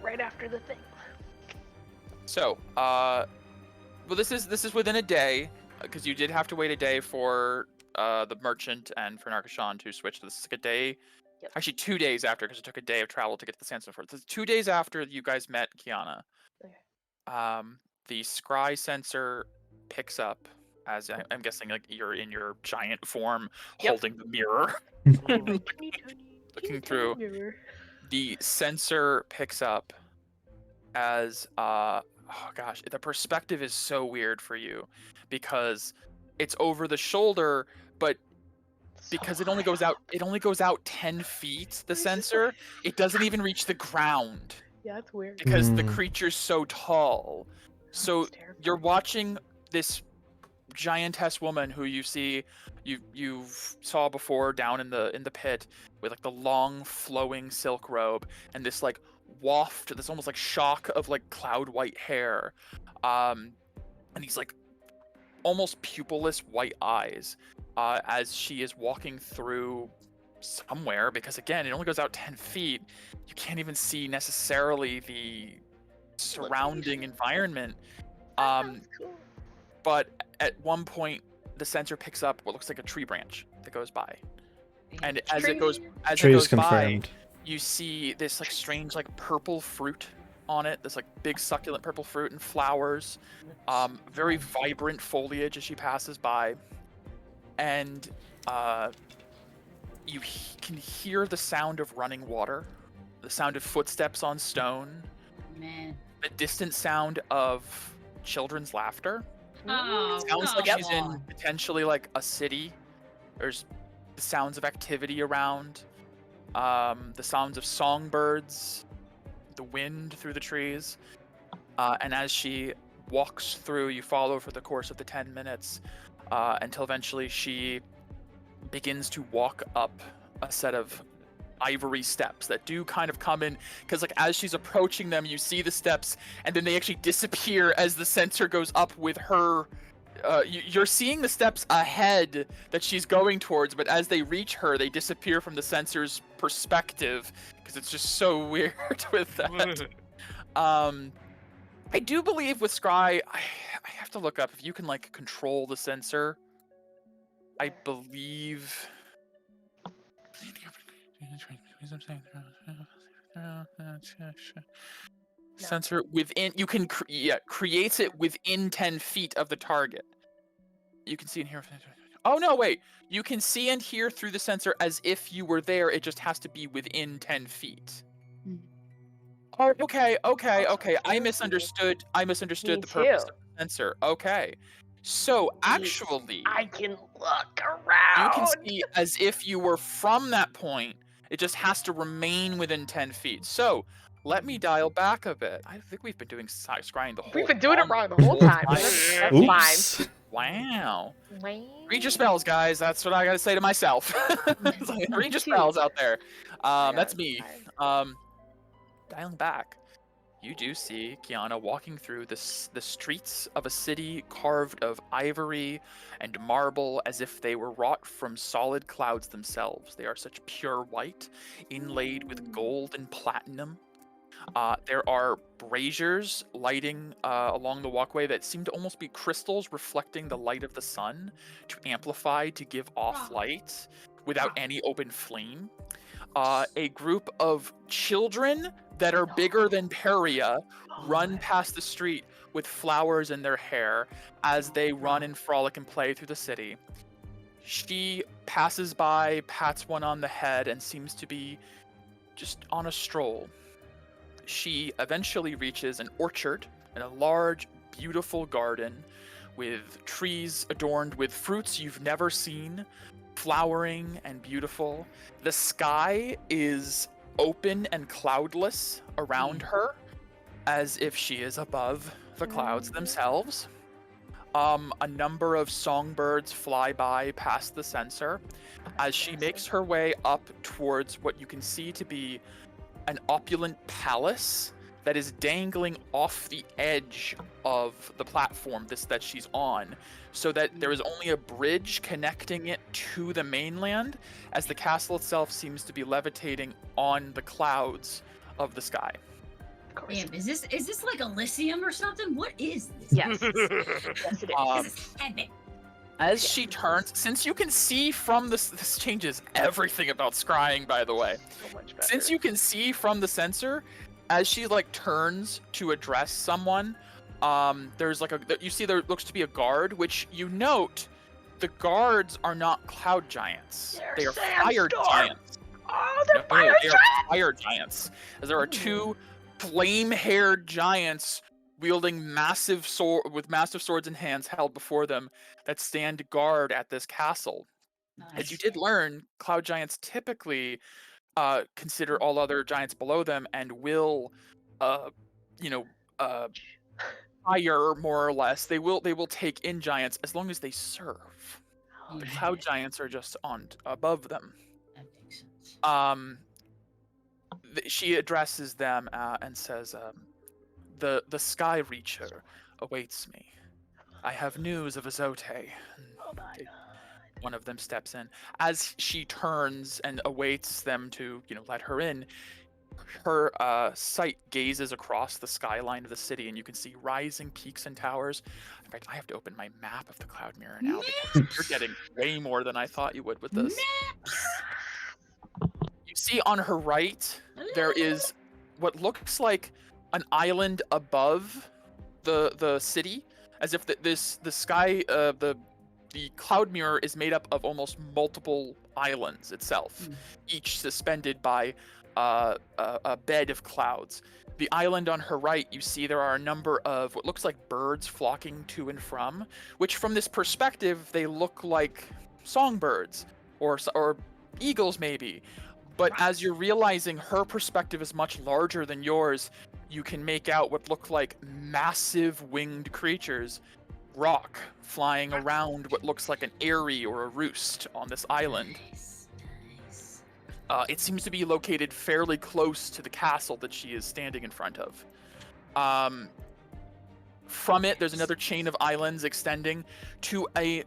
Right after the thing. So, well, this is within a day because you did have to wait a day for the merchant and for Narkashan to switch. This is like a day, Yep. actually 2 days after because it took a day of travel to get to the Sandstone Fort. This is 2 days after you guys met Kiana. Okay. The scry sensor picks up as I'm guessing like you're in your giant form Yep. holding the mirror. Looking through. The sensor picks up as oh gosh, the perspective is so weird for you because it's over the shoulder, but because it only goes out 10 feet, the sensor, it doesn't even reach the ground Yeah, that's weird. because the Mm. creature's so tall. So That's terrifying. you're watching this giantess woman who you saw before down in the pit, with like the long flowing silk robe and this like waft, this almost like shock of like cloud white hair, and these like almost pupilless white eyes, as she is walking through somewhere, because again it only goes out 10 feet. You can't even see necessarily the surrounding environment. That sounds cool. But at one point the sensor picks up what looks like a tree branch that goes by, and as it goes Trees by, confirmed. you see this like strange like purple fruit on it, this like big succulent purple fruit and flowers, very vibrant foliage as she passes by, and you can hear the sound of running water, the sound of footsteps on stone, Man. the distant sound of children's laughter. Oh, It sounds like come she's in on. potentially like a city. There's the sounds of activity around, the sounds of songbirds, the wind through the trees, and as she walks through, you follow for the course of the 10 minutes, until eventually she begins to walk up a set of ivory steps that do kind of come in, because like as she's approaching them, you see the steps and then they actually disappear as the sensor goes up with her. You're seeing the steps ahead that she's going towards, but as they reach her, they disappear from the sensor's perspective, because it's just so weird with that. I do believe with Scry, I have to look up if you can like control the sensor. I believe. Sensor within, you can creates it within 10 feet of the target. You can see and hear. Oh no, wait. You can see and hear through the sensor as if you were there. It just has to be within 10 feet. Hmm. Oh, okay. I Me misunderstood the too. purpose of the sensor. Okay. So actually, I can look you around. can see as if you were from that point. It just has to remain within 10 feet. So let me dial back a bit. I think we've been doing scrying the whole We've been doing it time. wrong the whole time. Yeah. That's Oops. fine. Wow. Wayne? Read your spells, guys. That's what I gotta say to myself. It's like, read your spells out there. That's me. Dialing back, you do see Kiana walking through the streets of a city carved of ivory and marble, as if they were wrought from solid clouds themselves. They are such pure white, inlaid with gold and platinum. There are braziers lighting along the walkway that seem to almost be crystals reflecting the light of the sun to amplify, to give off light without any open flame. A group of children that are bigger than Peria run past the street with flowers in their hair as they run and frolic and play through the city. She passes by, pats one on the head, and seems to be just on a stroll. She eventually reaches an orchard and a large, beautiful garden with trees adorned with fruits you've never seen, flowering and beautiful. The sky is open and cloudless around her, as if she is above the clouds themselves. A number of songbirds fly by past the sensor as she makes her way up towards what you can see to be an opulent palace that is dangling off the edge of the platform that she's on, so that there is only a bridge connecting it to the mainland, as the castle itself seems to be levitating on the clouds of the sky. Of course. Damn, is this like Elysium or something? What is this? Yes. Yes, it is. This is epic. As she turns, since you can see from this changes everything about scrying, by the way. So much better. Since you can see from the sensor, as she like turns to address someone, there's like you see there looks to be a guard, which you note the guards are not cloud giants. They're They are fire sandstorm. giants. Oh, they're No, fire they are fire giants. As there are two flame-haired giants wielding massive swords in hands held before them that stand guard at this castle. As you did learn, cloud giants typically consider all other giants below them and will, hire more or less. They will take in giants as long as they serve. Oh, The Yeah. cloud giants are just on above them. That makes sense. She addresses them and says, the Sky Reacher awaits me. I have news of Azote. Oh my They- god. One of them steps in. As she turns and awaits them to, let her in, her sight gazes across the skyline of the city, and you can see rising peaks and towers. In fact, I have to open my map of the Cloud Mirror now because you're getting way more than I thought you would with this. Maps! You see on her right, there is what looks like an island above the city, as if the sky the Cloud Mirror is made up of almost multiple islands itself, each suspended by a bed of clouds. The island on her right, you see there are a number of what looks like birds flocking to and from, which from this perspective they look like songbirds or eagles maybe. But as you're realizing her perspective is much larger than yours, you can make out what look like massive winged creatures rock flying around what looks like an eyrie or a roost on this island. Nice, nice. It seems to be located fairly close to the castle that she is standing in front of. From it, there's another chain of islands extending to a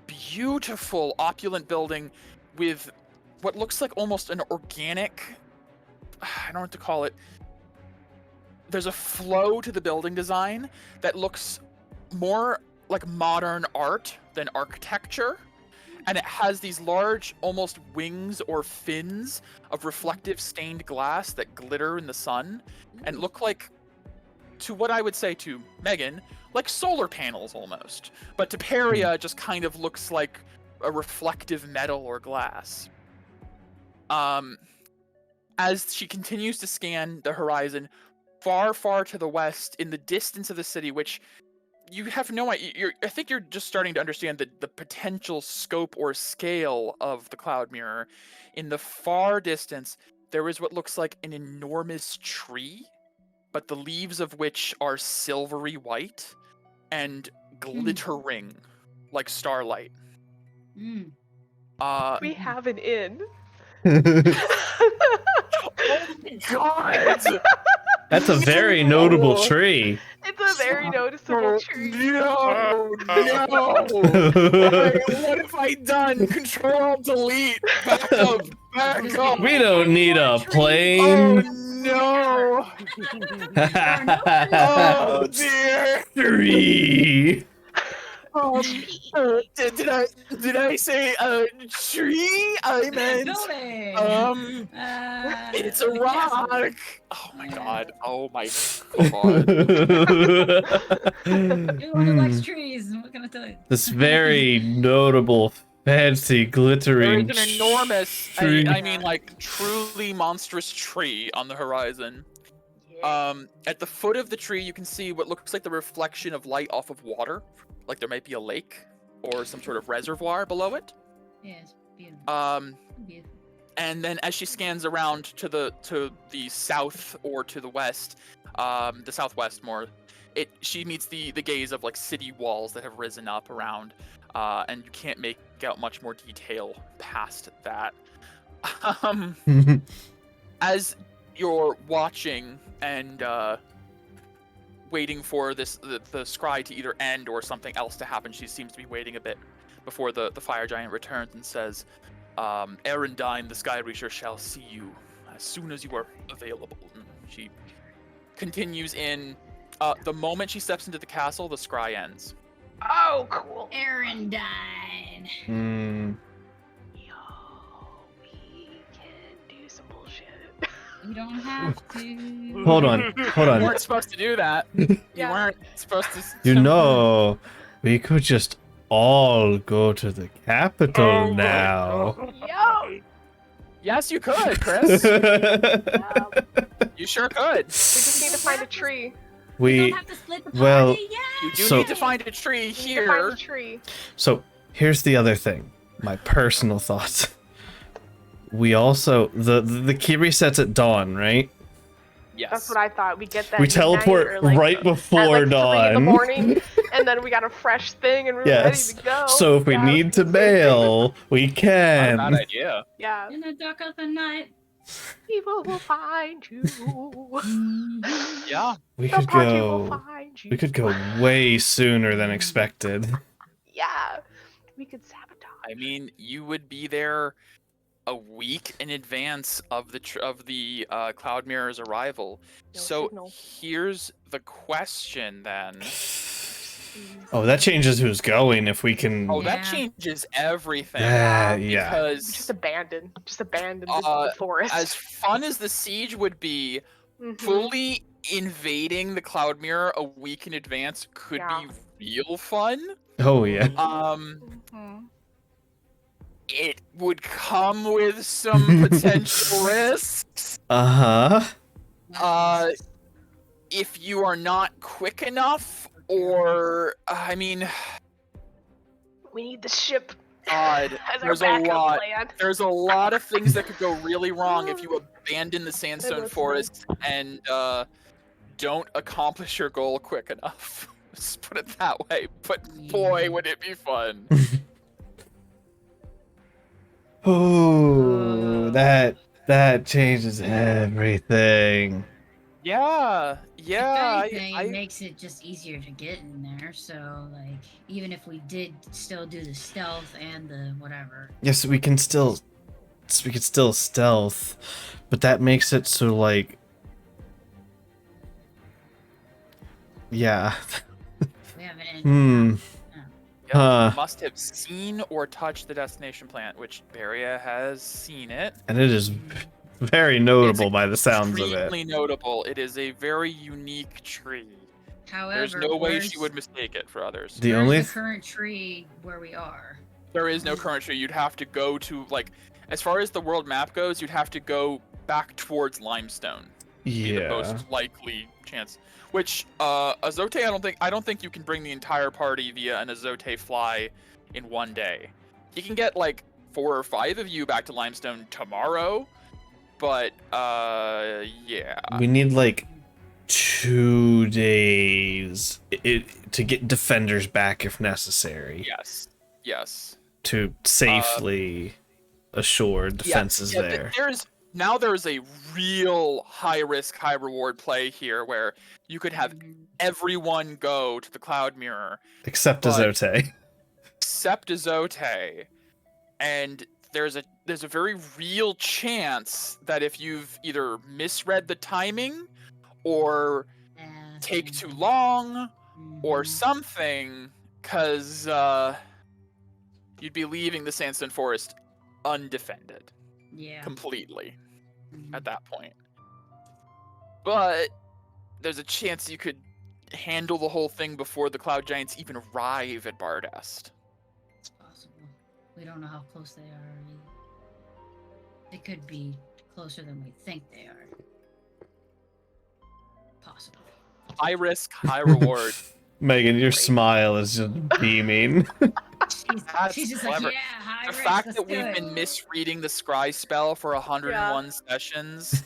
beautiful, opulent building with what looks like almost an organic, I don't know what to call it. There's a flow to the building design that looks more like modern art than architecture. And it has these large, almost wings or fins of reflective stained glass that glitter in the sun and look like, to what I would say to Megan, like solar panels almost. But to Peria, it just kind of looks like a reflective metal or glass. As she continues to scan the horizon, far, far to the west, in the distance of the city, which you have no idea. I think you're just starting to understand the potential scope or scale of the Cloud Mirror. In the far distance, there is what looks like an enormous tree, but the leaves of which are silvery white and glittering like starlight. Mm. We have an inn. Oh my god! That's a very notable tree. It's a very noticeable tree. No, no! What have I done? Control, delete, back up. We don't need a Oh plane. no! Oh dear! Tree. Did I say tree? I meant Building. it's a The rock. castle. Oh my Yeah. god! Oh my god! Anyone who likes trees, what can I tell you? This very notable, fancy, glittering There is an enormous, tree. I mean, like truly monstrous tree on the horizon. At the foot of the tree, you can see what looks like the reflection of light off of water, like there might be a lake or some sort of reservoir below it. Yes, beautiful. Beautiful. And then as she scans around to the south or to the west, the southwest more, she meets the gaze of like city walls that have risen up around, and you can't make out much more detail past that. As you're watching and waiting for the scry to either end or something else to happen, she seems to be waiting a bit before the fire giant returns and says, Arendine, the Sky Reacher, shall see you as soon as you are available. And she continues in. The moment she steps into the castle, the scry ends. Oh, cool. Arendine. Hmm. Yo, we can do some bullshit. You don't have to. Hold on. You weren't supposed to do that. You Yeah. weren't supposed to. You know, we could just all go to the capital Oh my now. God. Yo! Yes, you could, Chris. You sure could. We just need to find a tree. You we don't have to split the party. well, Yeah. You do So- need to find a tree We need to here. find a tree. so here's the other thing. My personal thoughts. We also the key resets at dawn, right? Yes. That's what I thought. We get that. We midnight teleport or, like, right at, before like 3 dawn. in the morning, and then we got a fresh thing and we're Yes. ready to go. So if we Yeah, need to same thing. bail, we Not a bad can. idea. Yeah. In the dark of the night. Evil will find you. Mhm. Yeah. We The could party will go. find you. We could go way sooner than expected. Yeah. We could sabotage. I mean, you would be there a week in advance of the Cloud Mirror's arrival. No So signal. here's the question then. Oh, that changes who's going if we can. Oh, that Yeah. changes everything. Yeah. Because Just abandon the Uh, forest. as fun as the siege would be, Mhm. fully invading the Cloud Mirror a week in advance could Yeah. be real fun. Oh yeah. Mhm. It would come with some potential risks. Uh huh. Uh, if you are not quick enough, or I mean, We need the ship God, as our there's a backup lot. plan. There's a lot of things that could go really wrong if you abandon the Sandstone listening. Forest and don't accomplish your goal quick enough. Let's put it that way. But boy, would it be fun. Oh, that changes everything. Yeah, yeah. If anything, I it makes it just easier to get in there. So, like, even if we did still do the stealth and the whatever. Yes, we can still stealth, but that makes it so like. Yeah. We haven't. Hmm. yeah, Huh. must have seen or touched the destination plant, which Beria has seen it. And it is very notable by the sounds of it. Extremely notable. It is a very unique tree. However, There's no way where's- she would mistake it for others. The where's only the current tree where we are. There is no current tree. You'd have to go to, like, as far as the world map goes, you'd have to go back towards Limestone. Be the yeah. most likely chance. Which Azote, I don't think you can bring the entire party via an Azote fly in one day. You can get like 4 or 5 of you back to Limestone tomorrow, but yeah. We need like 2 days to get defenders back if necessary. Yes. To safely assure defenses yeah, there. There is a real high risk, high reward play here where you could have everyone go to the Cloud Mirror Except but- Azote. except Azote, and there's a very real chance that if you've either misread the timing or take too long or Mhm. something, because you'd be leaving the Sandstone Forest undefended Yeah. completely Mhm. at that point. But there's a chance you could handle the whole thing before the Cloud Giants even arrive at Bardest. It's possible. We don't know how close they are. They could be closer than we think they are. Possible. High risk, high reward. Megan, your smile is just beaming. That's She's just clever. like, yeah, high The risk, fact let's that do we've it. been misreading the scry spell for 101 sessions,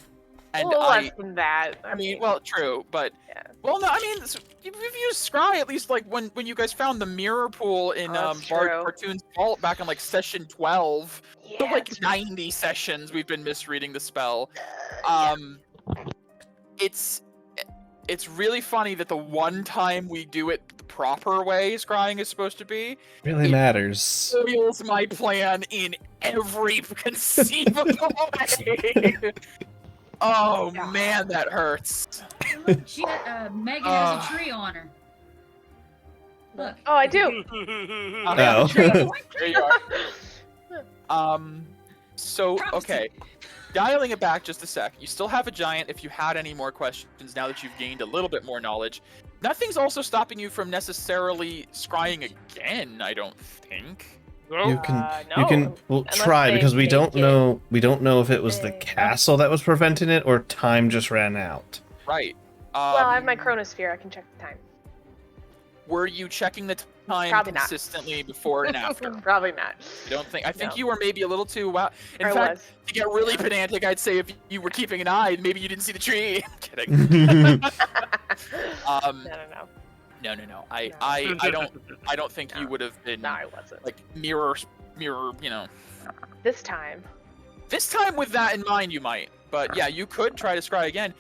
A and little less than that. I mean, well, true, but Yeah. well, no, I mean, you've used scry at least like when you guys found the mirror pool in That's Bard true. Cartoon's Vault back in like session 12. Yeah, So like it's- 90 sessions we've been misreading the spell. yeah. It's really funny that the one time we do it the proper way scrying is supposed to be Really matters. foils my plan in every conceivable way. Oh Yeah. man, that hurts. Look, Megan has a tree on her. Look. Oh, I do. Oh. There you are. So Prophecy. okay, dialing it back just a sec. You still have a giant if you had any more questions now that you've gained a little bit more knowledge. Nothing's also stopping you from necessarily scrying again, I don't think. You can no. you can well Unless try they because we make don't it know if it was the big. castle that was preventing it or time just ran out. Right. Well, I have my chronosphere. I can check the time. Were you checking the time Probably not. consistently before and after. Probably not. I don't think. I think No. you were maybe a little too. Wow. In I fact, was. to get really pedantic, I'd say if you were keeping an eye, maybe you didn't see the tree. I'm kidding. No. No. I No. don't think you No. would have been No, I wasn't. like mirror. You know. This time. This time with that in mind, you might. But yeah, you could try to scry again.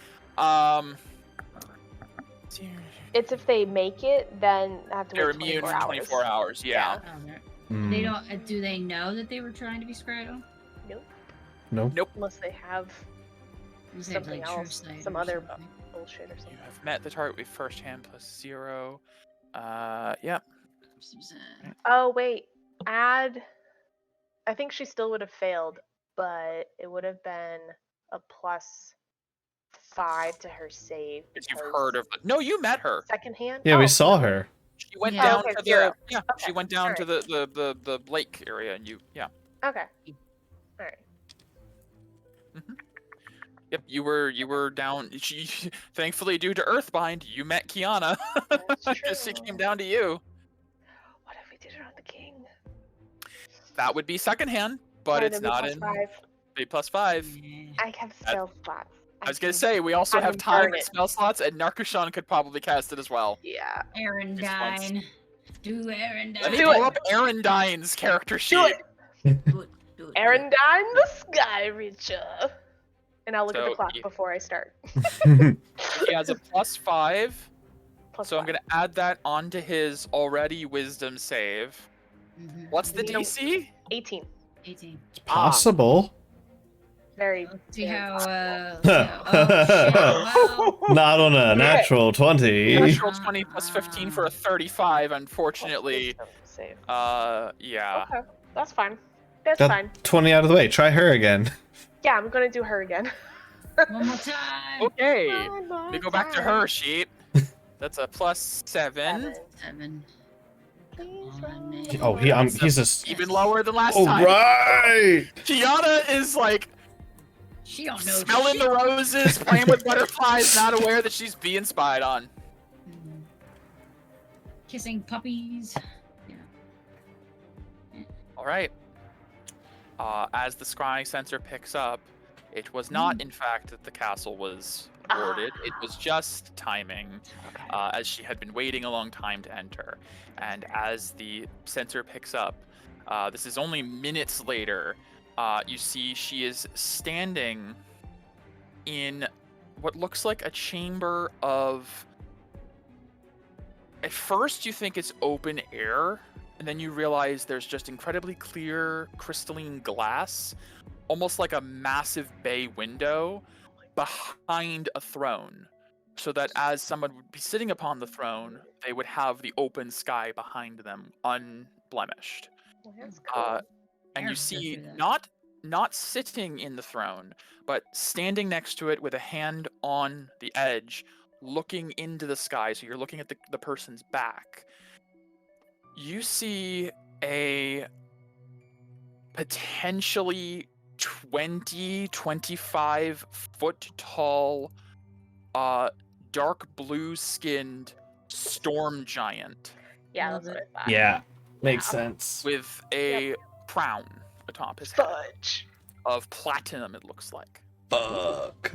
It's if they make it, then I have to They're wait immune 24 for hours. 24 hours. Yeah. Oh, they're- Hmm. They don't. Do they know that they were trying to be scryed? No. Unless they have Was it Something like else, true sight some or other something? bullshit or You something. have met the target with first hand plus 0. Yeah. Oh wait, add. I think she still would have failed, but it would have been a +5 to her save. If you've because heard of. No, you met her. second hand. Yeah, Oh, we saw really? her. She went Yeah. down Okay, to the 0. yeah. She Okay, went down to alright. the lake area, and you Okay. All right. Yep, you were down. She thankfully due to Earthbind, you met Kiana. That's Because she true. came down to you. What if we did it on the king? That would be second hand, but Or it's the not in +5. a +5. Yeah. I have spell slots. I was gonna can- say we also I have can time burn and it. spell slots, and Narkushan could probably cast it as well. Yeah. Arendine. Do Arendine. Let me Do pull it. up Arendine's character sheet. Do it. Do it. Do it. Arendine the Sky Reacher. And I'll look at So the clock you- before I start. He has a +5, Plus so I'm 5. gonna add that onto his already Wisdom save. Mhm. What's the You know- DC? 18. 18. It's possible. Very. Let's see very how. possible. Oh, shit. Well, Not on a natural 20. Natural 20 plus 15 for a 35, Plus unfortunately. wisdom save. Yeah. Okay, that's fine. That's Got fine. 20 out of the way. Try her again. Yeah, I'm gonna do her again. one more time. Okay. Let me go back to her sheet. That's a +7. 7. Please on, roll. man. Oh, he's a. Even lower than last Oh, time. right! Kiana is like She don't know. smelling shit. the roses, playing with butterflies, not aware that she's being spied on. Mhm. Kissing puppies. All right. As the scrying sensor picks up, it was not, in fact, that the castle was boarded. It was just timing, as she had been waiting a long time to enter. And as the sensor picks up, this is only minutes later, you see she is standing in what looks like a chamber of. At first, you think it's open air, and then you realize there's just incredibly clear crystalline glass, almost like a massive bay window behind a throne, so that as someone would be sitting upon the throne, they would have the open sky behind them, unblemished. Well, that's cool. And you Arabs go see through that. not sitting in the throne, but standing next to it with a hand on the edge, looking into the sky. So you're looking at the person's back. You see a potentially 25 foot tall, dark blue skinned storm giant Yeah, Love that's what I thought. Yeah, makes Yeah. sense. with a crown atop his head Fudge. of platinum, it looks like. Fuck.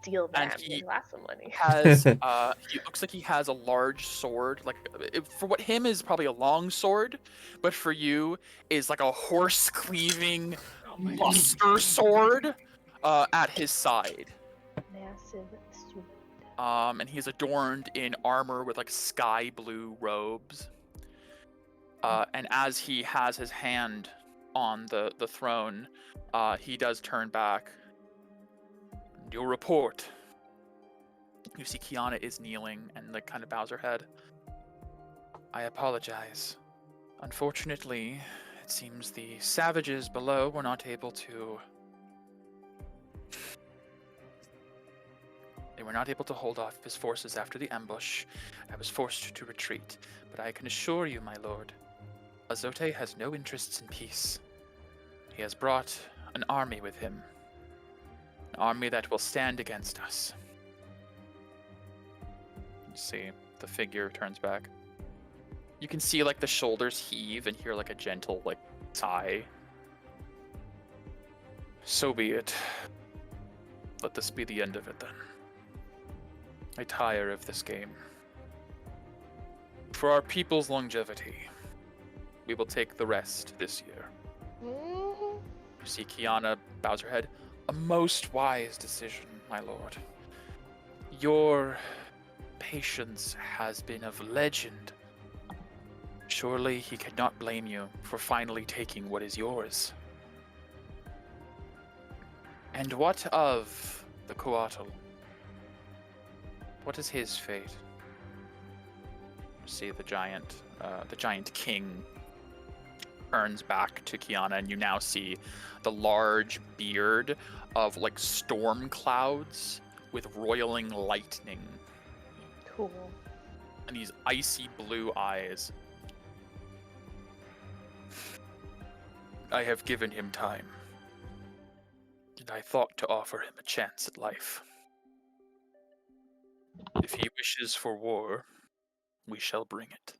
Steal and that he and lots of money. Has he looks like he has a large sword, like for what him is probably a long sword, but for you is like a horse cleaving luster sword at his side. Massive sword. And he's adorned in armor with like sky blue robes. And as he has his hand on the throne, he does turn back. Your report. You see Kiana is kneeling and like kind of bows her head. I apologize. Unfortunately, it seems the savages below were not able to. They were not able to hold off his forces after the ambush. I was forced to retreat, but I can assure you, my lord, Azote has no interests in peace. He has brought an army with him. An army that will stand against us. You see, the figure turns back. You can see like the shoulders heave and hear like a gentle like sigh. So be it. Let this be the end of it then. I tire of this game. For our people's longevity, we will take the rest this year. Mhm. You see Kiana bows her head. A most wise decision, my lord. Your patience has been of legend. Surely he cannot blame you for finally taking what is yours. And what of the Coatl? What is his fate? See the giant king turns back to Kiana, and you now see the large beard of like storm clouds with roiling lightning Cool. and these icy blue eyes. I have given him time, and I thought to offer him a chance at life. If he wishes for war, we shall bring it.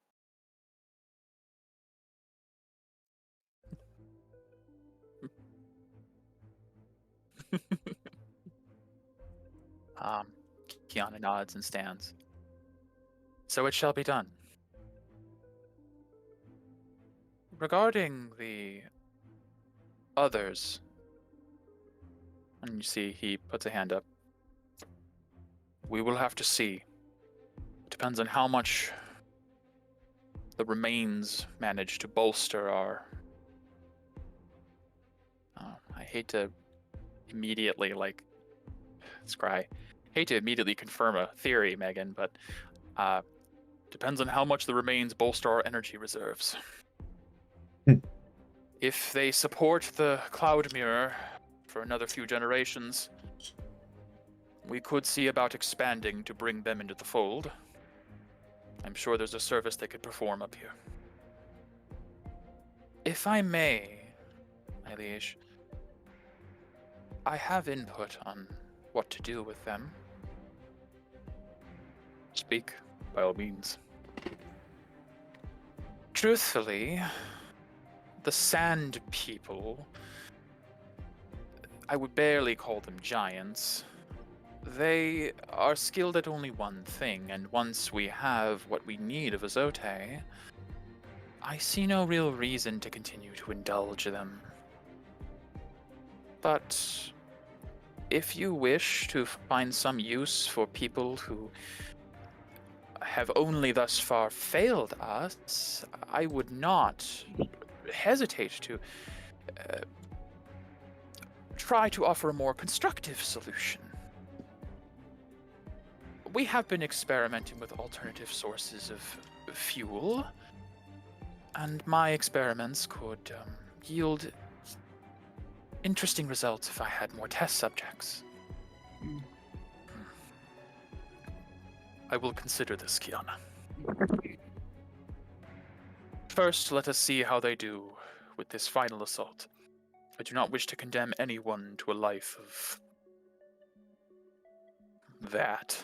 Kiana nods and stands. So it shall be done. Regarding the others, and you see he puts a hand up, we will have to see. It depends on how much the remains manage to bolster our... I hate to immediately, confirm a theory, Megan, but depends on how much the remains bolster our energy reserves. If they support the Cloud Mirror for another few generations, we could see about expanding to bring them into the fold. I'm sure there's a service they could perform up here. If I may, my liege, I have input on what to do with them. Speak, by all means. Truthfully, the Sand People, I would barely call them giants. They are skilled at only one thing, and once we have what we need of Azote, I see no real reason to continue to indulge them. But if you wish to find some use for people who have only thus far failed us, I would not hesitate to try to offer a more constructive solution. We have been experimenting with alternative sources of fuel, and my experiments could yield interesting results if I had more test subjects. I will consider this, Kiana. First, let us see how they do with this final assault. I do not wish to condemn anyone to a life of that.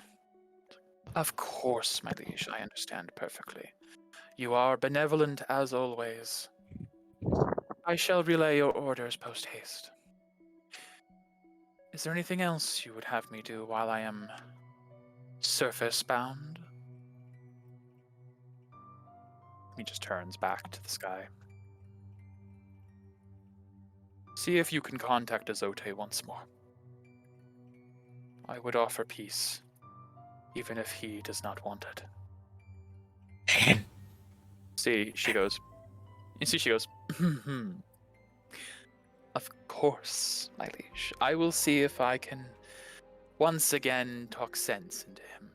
Of course, my liege, I understand perfectly. You are benevolent as always. I shall relay your orders post-haste. Is there anything else you would have me do while I am surface-bound? He just turns back to the sky. See if you can contact Azote once more. I would offer peace, even if he does not want it. See, she goes. You see, she goes. Of course, my liege. I will see if I can once again talk sense into him.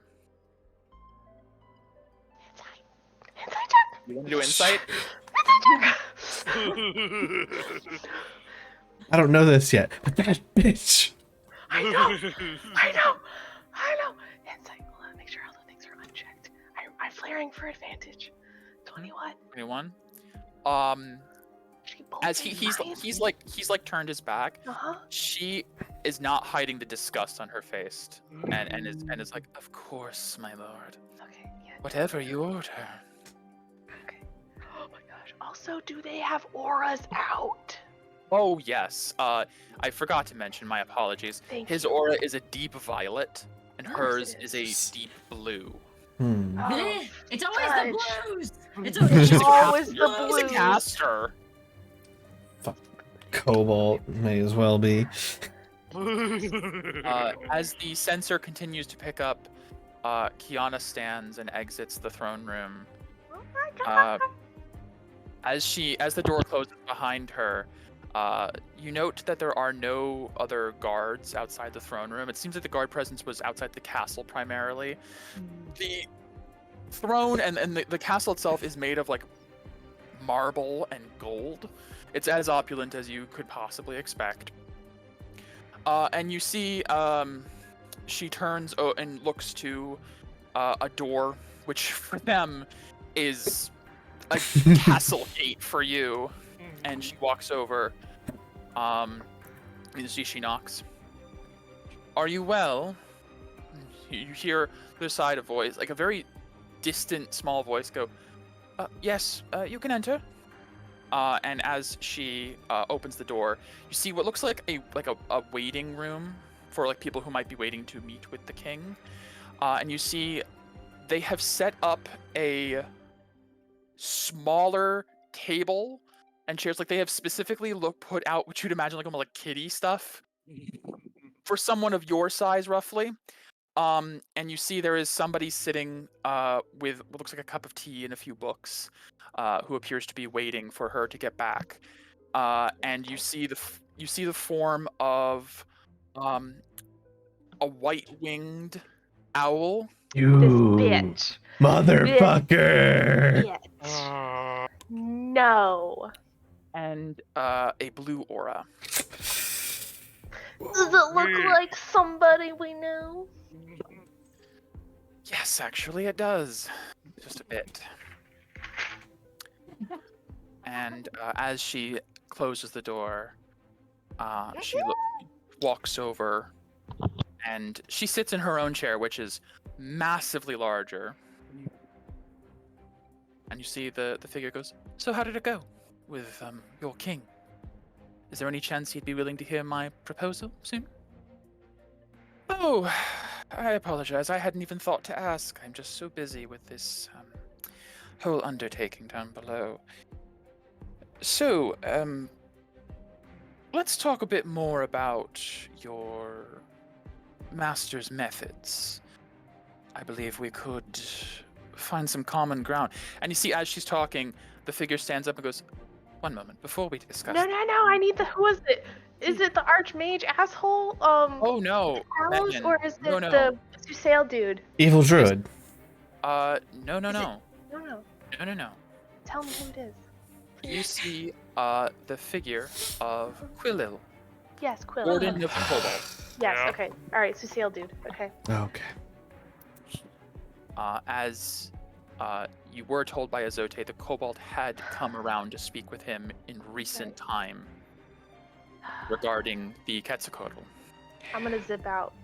Inside check. You want to do insight? I don't know this yet, but that bitch. I know. Insight. Hold on, make sure all the things are unchecked. I'm flaring for advantage. 21. 21. She As bolted he's my- like turned his back. Uh-huh. She is not hiding the disgust on her face, and is like, of course, my lord. Okay, yeah. Whatever you order. Okay. Also, do they have auras out? Oh yes. I forgot to mention. My apologies. Thank His you. aura is a deep violet, and Of hers course it is a deep blue. Hmm. Oh, Bleh, it's always fudge. the blues. It's It's always She's a always caster. the She's a blues. caster. Cobalt may as well be. As the sensor continues to pick up, Kiana stands and exits the throne room. Oh my god. As the door closes behind her, you note that there are no other guards outside the throne room. It seems that the guard presence was outside the castle primarily. The throne and the castle itself is made of like marble and gold. It's as opulent as you could possibly expect. And you see, she turns and looks to a door, which for them is a castle gate for you. And she walks over. You see she knocks. Are you well? You hear the side of voice, like a very distant, small voice go, yes, you can enter. And as she opens the door, you see what looks like a waiting room for like people who might be waiting to meet with the king. And you see they have set up a smaller table and chairs. Like they have specifically put out what you'd imagine like almost like kiddie stuff for someone of your size, roughly. And you see there is somebody sitting with what looks like a cup of tea and a few books, who appears to be waiting for her to get back. And you see the form of a white-winged owl. This You bitch. motherfucker! Bitch. No. And a blue aura. Does it look like somebody we know? Yes, actually it does. Just a bit. And as she closes the door, she walks over, and she sits in her own chair, which is massively larger. And you see the figure goes, so how did it go with your king? Is there any chance he'd be willing to hear my proposal soon? Oh, I apologize. I hadn't even thought to ask. I'm just so busy with this whole undertaking down below. So, let's talk a bit more about your master's methods. I believe we could find some common ground. And you see, as she's talking, the figure stands up and goes, one moment, before we discuss... No, I need the, who is it? Is it the Archmage asshole? Oh, no. Talos, Megan. or is it No. the Susail dude? Evil druid. No. Is it- No. No. Tell me who it is. You see the figure of Quillil, Yes, Quill. Warden of the Cobalt. Yes, Yeah. okay. Alright, Susail dude. Okay. Okay. As you were told by Azote, the Cobalt had come around to speak with him in recent time regarding the Quetzalcoatl. I'm gonna zip out.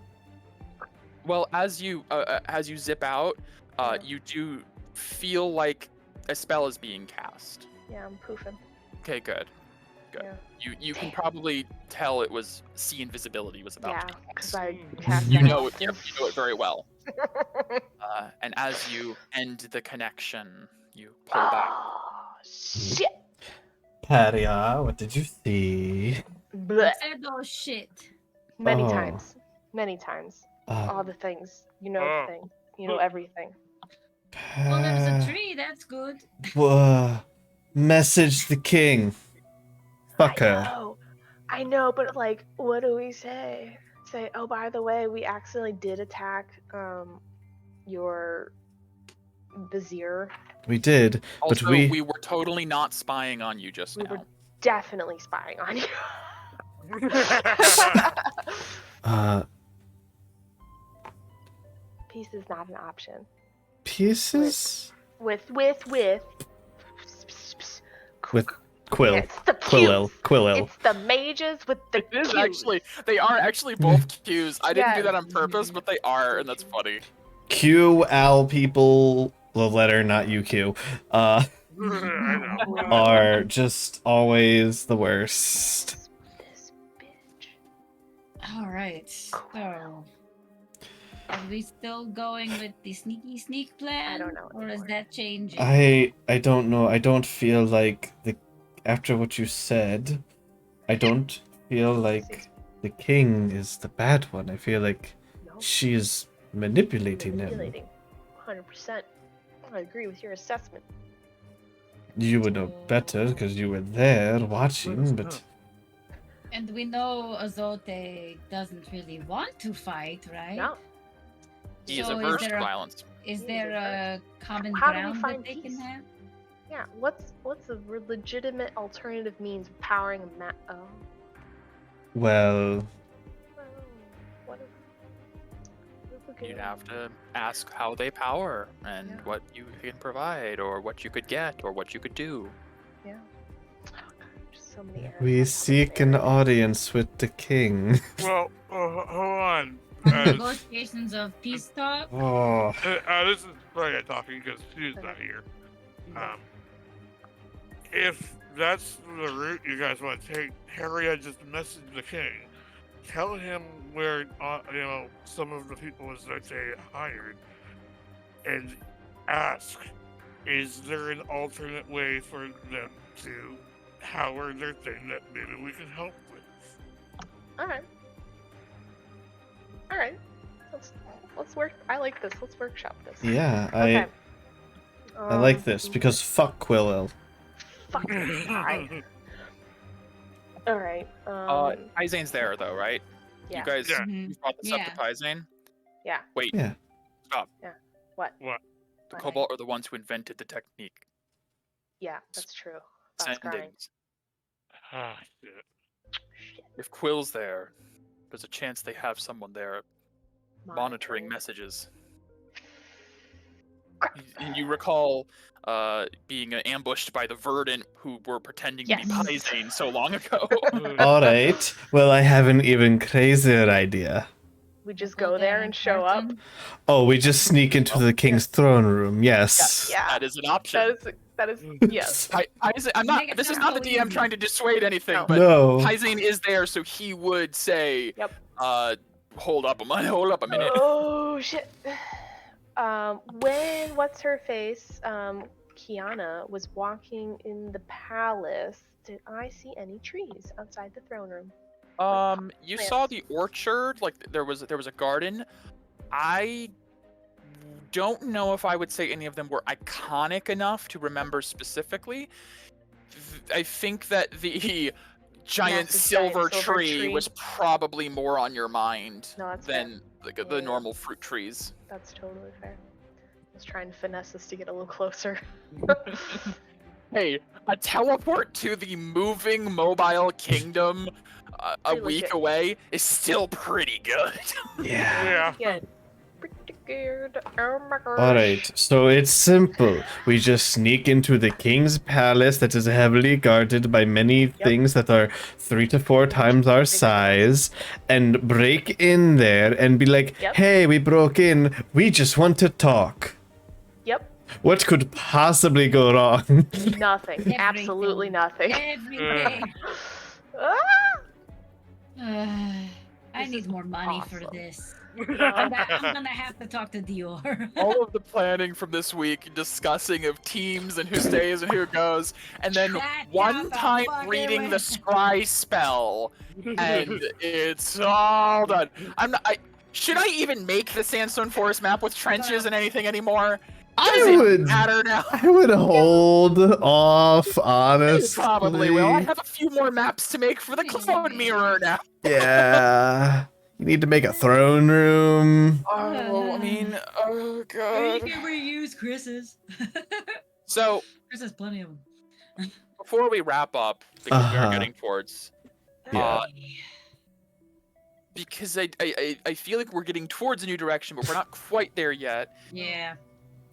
Well, as you zip out, you do feel like a spell is being cast. Yeah, I'm poofing. Okay, good. Yeah. You can probably tell it was see invisibility was about Yeah, to be because cast. I cast You that. know it. You know it very well. And as you end the connection, you pull back. Oh, shit. Paria, what did you see? Blech. Said those shit. Many Oh. times. Many times. All the things. You know the thing. You know everything. Well, there's a tree. That's good. Message the king. Fuck her. I know, but like, what do we say? Say, oh, by the way, we accidentally did attack your vizier. We did, but Also, we were totally not spying on you just We now. were definitely spying on you. Peace is not an option. Pieces With Quill. It's the Quillil. Qs. Quillil. It's the mages with the It is Qs. actually, they are actually both Qs. I didn't do Yes. that on purpose, but they are, and that's funny. Q Al people. The letter, not UQ. I know. are just always the worst. This bitch. All right. So, are we still going with the sneak plan? I don't know Or is anymore. that changing? I don't know. I don't feel like after what you said, I don't feel like the king is the bad one. I feel like No, she is manipulating him. manipulating. 100%. I agree with your assessment. You would know better because you were there watching, but And we know Azote doesn't really want to fight, right? No. He is So averse there to a- violence. Is He is there a common How do we ground find that they can peace? have? Yeah, what's a legitimate alternative means of powering a oh. well, What if You'd have to ask how they power and Yeah. what you can provide, or what you could get, or what you could do. Yeah. Oh, God, just so many errors. we seek an audience with the king. Well, hold on. Negotiations of peace talk? Oh, This is Freya talking because she's not here. If that's the route you guys want to take, Harry, just message the king. Tell him where some of the people that they hired, and ask, is there an alternate way for them to power their thing that maybe we can help with? Alright. Alright. Let's work. I like this. Let's workshop this. yeah, Okay. I like this because fuck Quillel. Fuck this guy. Alright. Pyzane's there though, right? Yeah. You guys Yeah. you brought this up Yeah. to Pyzane? Yeah. Wait. Yeah. Stop. What? What? The Okay. Cobalt are the ones who invented the technique. Yeah, that's true. That's crying. Sendings. Ah, shit. Shit. If Quill's there, there's a chance they have someone there monitoring messages. Crap. You recall being ambushed by the Verdant who were pretending to be Yes. Pyzane so long ago. Alright, well, I have an even crazier idea. We just go there and show up. Oh, we just sneak into the king's throne room, yes. Yeah. That is an option. That is yes. I'm not. Make it This is sound not the so DM easy. trying to dissuade anything, No. but No. Pyzane is there, so he would say, Yep. hold up a minute. Oh shit. When what's her face? Kiana was walking in the palace. Did I see any trees outside the throne room? You saw the orchard, like there was a garden. I don't know if I would say any of them were iconic enough to remember specifically. I think that the giant Massive silver giant silver tree tree. was probably more on your mind No, that's than the Yeah. normal fruit trees. That's totally fair. I was trying to finesse this to get a little closer. Hey, a teleport to the moving mobile kingdom a Pretty week legit. away is still pretty good. Yeah. Yeah. Good. Pretty good. Oh my gosh. Alright, so it's simple. We just sneak into the king's palace that is heavily guarded by many things that are 3 to 4 times our size, and break in there and be like, Yep. hey, we broke in, we just want to talk. Yep. What could possibly go wrong? Nothing. Absolutely nothing. Everything. Ah! I This need is more money for awesome. this. I'm gonna have to talk to Dior. All of the planning from this week, discussing of teams and who stays and who goes, and then Shut one the time fuck reading away. the scry spell, and it's all done. Should I even make the Sandstone Forest map with trenches and anything anymore? Does I it would. matter now? I would hold off, honestly. Probably will. I have a few more maps to make for the Cloud Mirror now. Yeah. You need to make a throne room. Oh, I mean, oh Or you god. can reuse Chris's. So, Chris has plenty of them. before we wrap up, because we Uh-huh. are getting towards, Yeah. because I feel like we're getting towards a new direction, but we're not quite there yet. Yeah.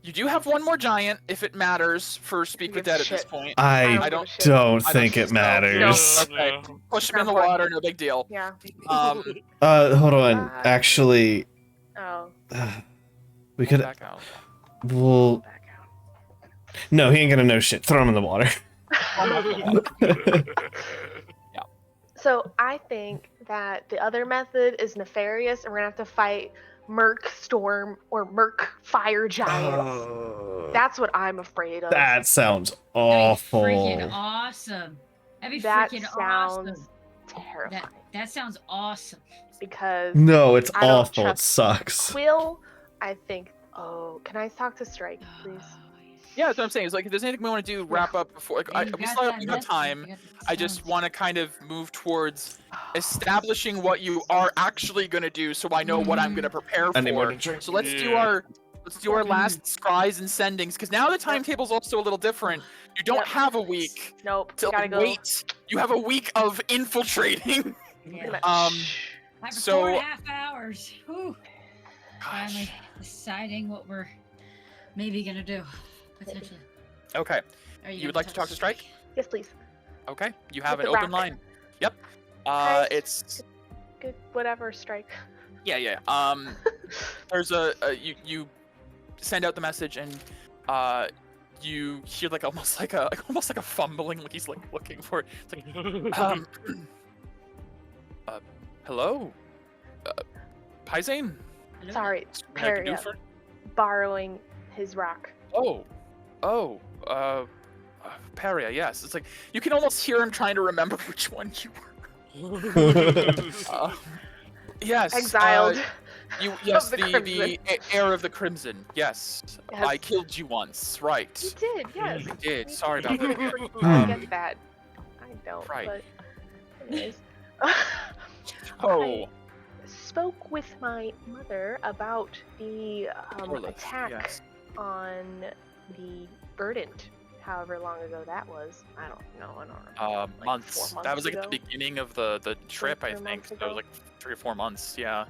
You do have one more giant, if it matters, for Speak with Give Dead at this shit. point. I I don't give a shit. don't I think don't it think so. matters. No. Okay. Push him in the Not water, no big deal. Yeah. Hold on. Actually, Oh. we could. Back out. Well, Back out. No, he ain't gonna know shit. Throw him in the water. So I think that the other method is nefarious, and we're gonna have to fight Merc Storm or Merc Fire Giants. That's what I'm afraid of. That sounds That'd awful. be freaking awesome. That'd be That freaking sounds awesome. terrifying. That sounds awesome. Because No, it's I don't awful. It trust sucks. Quill, I think. Oh, can I talk to Strike, please? Yeah, that's what I'm saying. Is like if there's anything we want to do, wrap up before. Like, we still have enough time. I just want to kind of move towards establishing what you are actually going to do, so I know what I'm going to prepare I need more for. to drink. So let's do our last scries and sendings, because now the timetable's also a little different. You don't Yep. have a week Nope. to Gotta go. wait. You have a week of infiltrating. Yeah. Like So- 4.5 hours. Whew. Gosh. Finally deciding what we're maybe gonna do. Potentially. Okay. Are You would like to talk to Strike? Yes, please. Okay. You have With an the open rock. line. Yep. Hi. It's Good. Whatever, Strike. yeah. There's you send out the message and you hear like almost like a fumbling, like he's like looking for it. It's like hello, Paisane. Hello? Sorry, Something I can do Peria. for- Borrowing his rock. Peria. Yes, it's like you can almost hear him trying to remember which one you were. Yes. Exiled. Yes, the the Crimson. heir of the Crimson. Yes. Yes. I killed you once, right? You did, yes. You did. Me Sorry too. about that. I get that. I don't. Right. But anyways. Oh, I spoke with my mother about the Orlith, attack yes. on the Verdant. However long ago that was, I don't know. I don't remember. Like months. 4 That was months like at the ago? beginning of the trip, I 3 think. months That ago? was like 3 or 4 months. Yeah.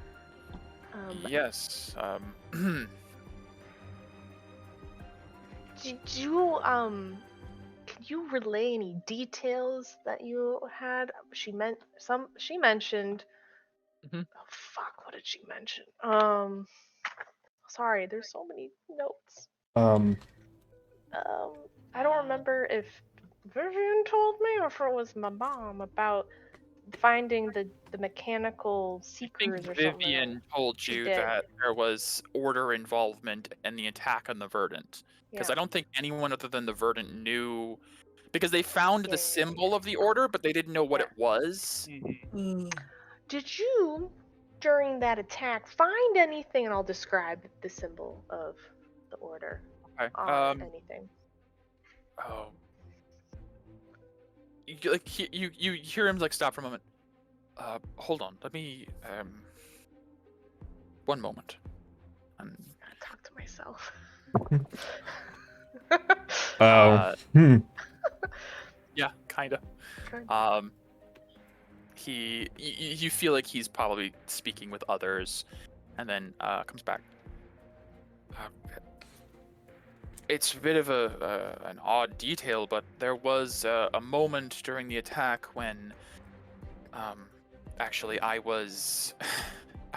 Yes. Did you can you relay any details that you had? She mentioned. Mhm. Oh fuck! What did she mention? Sorry. There's so many notes. I don't remember if Vivian told me or if it was my mom about finding the mechanical I seekers think or something. Vivian told She you did. that there was order involvement in the attack on the Verdant. Because Yeah. I don't think anyone other than the Verdant knew. Because they found Yeah. the symbol of the order, but they didn't know what Yeah. it was. Did you, during that attack, find anything? And I'll describe the symbol of the order Okay. on anything. Oh. You hear him like stop for a moment. Hold on. Let me one moment. I talk to myself. Oh. Yeah, kinda. Okay. You feel like he's probably speaking with others, and then comes back. It's a bit of an odd detail, but there was a moment during the attack when, actually, I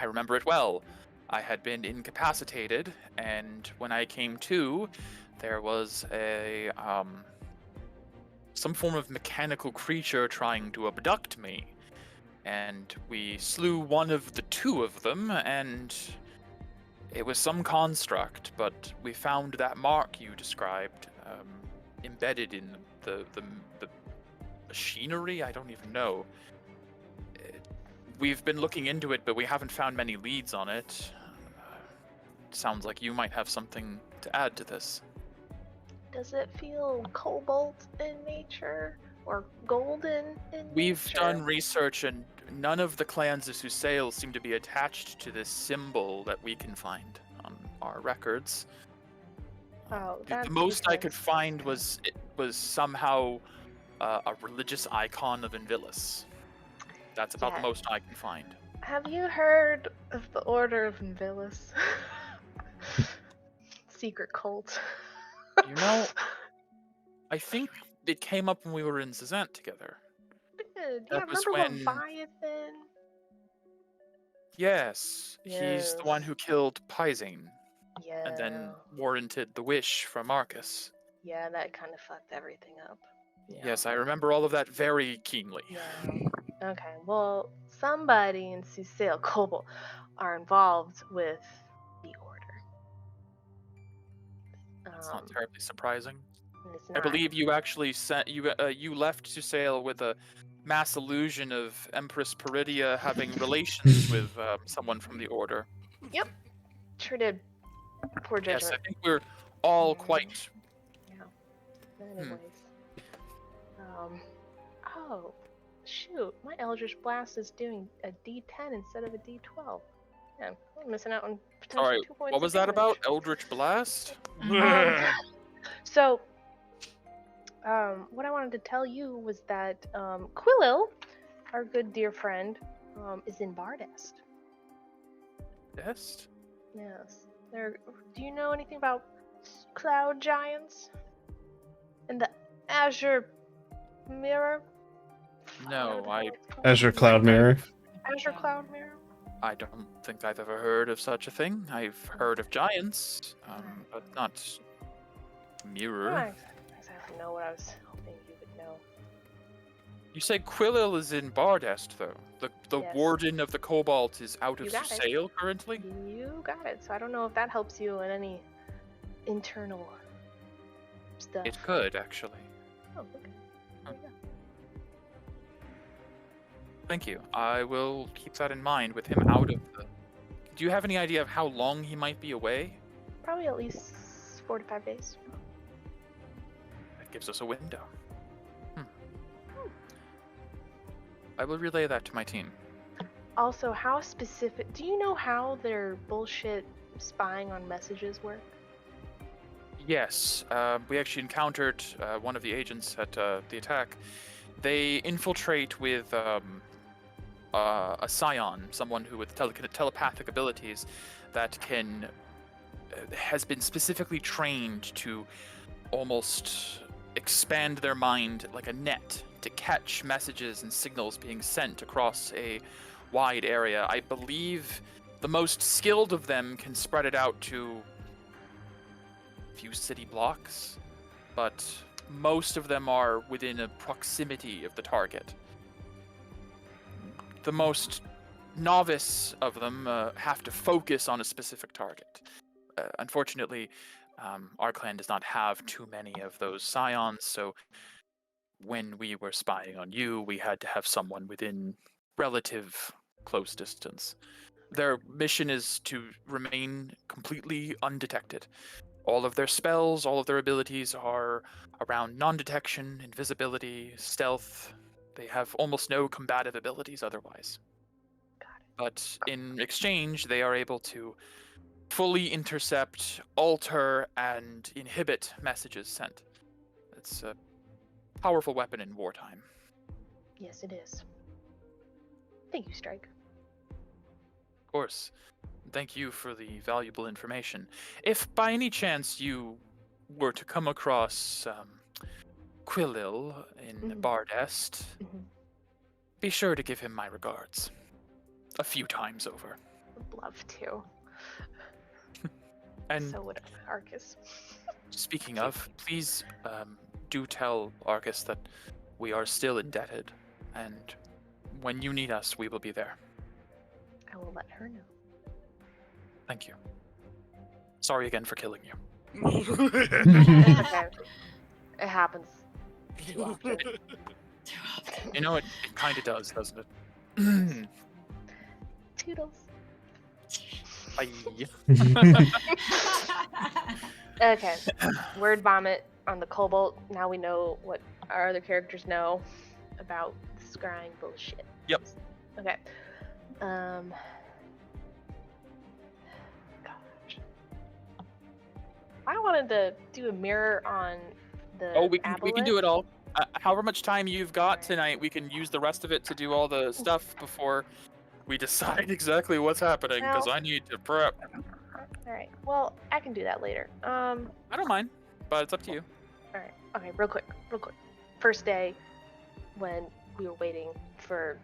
remember it well. I had been incapacitated, and when I came to, there was some form of mechanical creature trying to abduct me, and we slew one of the 2 of them, and it was some construct, but we found that mark you described embedded in the machinery. I don't even know. We've been looking into it, but we haven't found many leads on it. Sounds like you might have something to add to this. Does it feel cobalt in nature or golden in We've nature? done research, and none of the clans of Susail seem to be attached to this symbol that we can find on our records. Oh, The that's most I could because- find was it was somehow a religious icon of Invilis. That's about the Yeah. most I can find. Have you heard of the Order of Invilis? Secret cult. You know, I think it came up when we were in Zazant together. Good. that Yeah, was remember when- Leviathan? Yes, he's the one Yes. who killed Paisane Yeah. and then warranted the wish from Marcus. Yeah, that kind of fucked everything up. Yeah. Yes, I remember all of that very keenly. Yeah. Okay. Well, somebody in Susale Cobalt are involved with the Order. It's not terribly surprising. It's I not. believe you actually sent you left to sail with a mass illusion of Empress Peridia having relations with someone from the Order. Yep. Sure did. Poor Yes, judgment. I think we're all quite. Anyways. Oh, shoot. My Eldritch Blast is doing a D10 instead of a D12. Yeah, I'm missing out on potentially Sorry, 2 points what of was that about? damage. Eldritch Blast? So, what I wanted to tell you was that Quillil, our good dear friend, is in Bardest. Best? Yes. Do you know anything about cloud giants? And the Azure Mirror? No, Azure Cloud Mirror. Azure Cloud Mirror? I don't think I've ever heard of such a thing. I've heard of giants, but not mirror. I don't exactly know what I was hoping you would know. You say Quillil is in Bardest, though. The Yes. Warden of the Cobalt is out of You got it. Susale currently? You got it. So I don't know if that helps you in any internal stuff. It could, actually. Oh, okay. There you go. Thank you. I will keep that in mind with him out of the... Do you have any idea of how long he might be away? Probably at least 4 to 5 days. That gives us a window. I will relay that to my team. Also, how specific? Do you know how their bullshit spying on messages work? Yes, we actually encountered one of the agents at the attack. They infiltrate with a scion, someone who with telepathic abilities that has been specifically trained to almost expand their mind like a net to catch messages and signals being sent across a wide area. I believe the most skilled of them can spread it out to a few city blocks, but most of them are within a proximity of the target. The most novice of them have to focus on a specific target. Unfortunately, our clan does not have too many of those scions, so when we were spying on you, we had to have someone within relative close distance. Their mission is to remain completely undetected. All of their spells, all of their abilities are around non-detection, invisibility, stealth. They have almost no combative abilities otherwise. But in exchange, they are able to fully intercept, alter, and inhibit messages sent. It's a powerful weapon in wartime. Yes, it is. Thank you, Strike. Of course. Thank you for the valuable information. If by any chance you were to come across Quillil in Bardest, be sure to give him my regards. A few times over. Would love to. And so would Arcus. Speaking of, please do tell Arcus that we are still indebted, and when you need us, we will be there. I will let her know. Thank you. Sorry again for killing you. It's okay. It happens too often. You know, it kind of does, doesn't it? Toodles. Bye. Okay. Word vomit on the Cobalt. Now we know what our other characters know about scrying bullshit. Yep. Okay. Gosh. I wanted to do a mirror on the. Oh, we can do it all. However much time you've got tonight, we can use the rest of it to do all the stuff before we decide exactly what's happening, because I need to prep. Alright, well, I can do that later. I don't mind, but it's up to you. Alright, okay, real quick. First day, when we were waiting for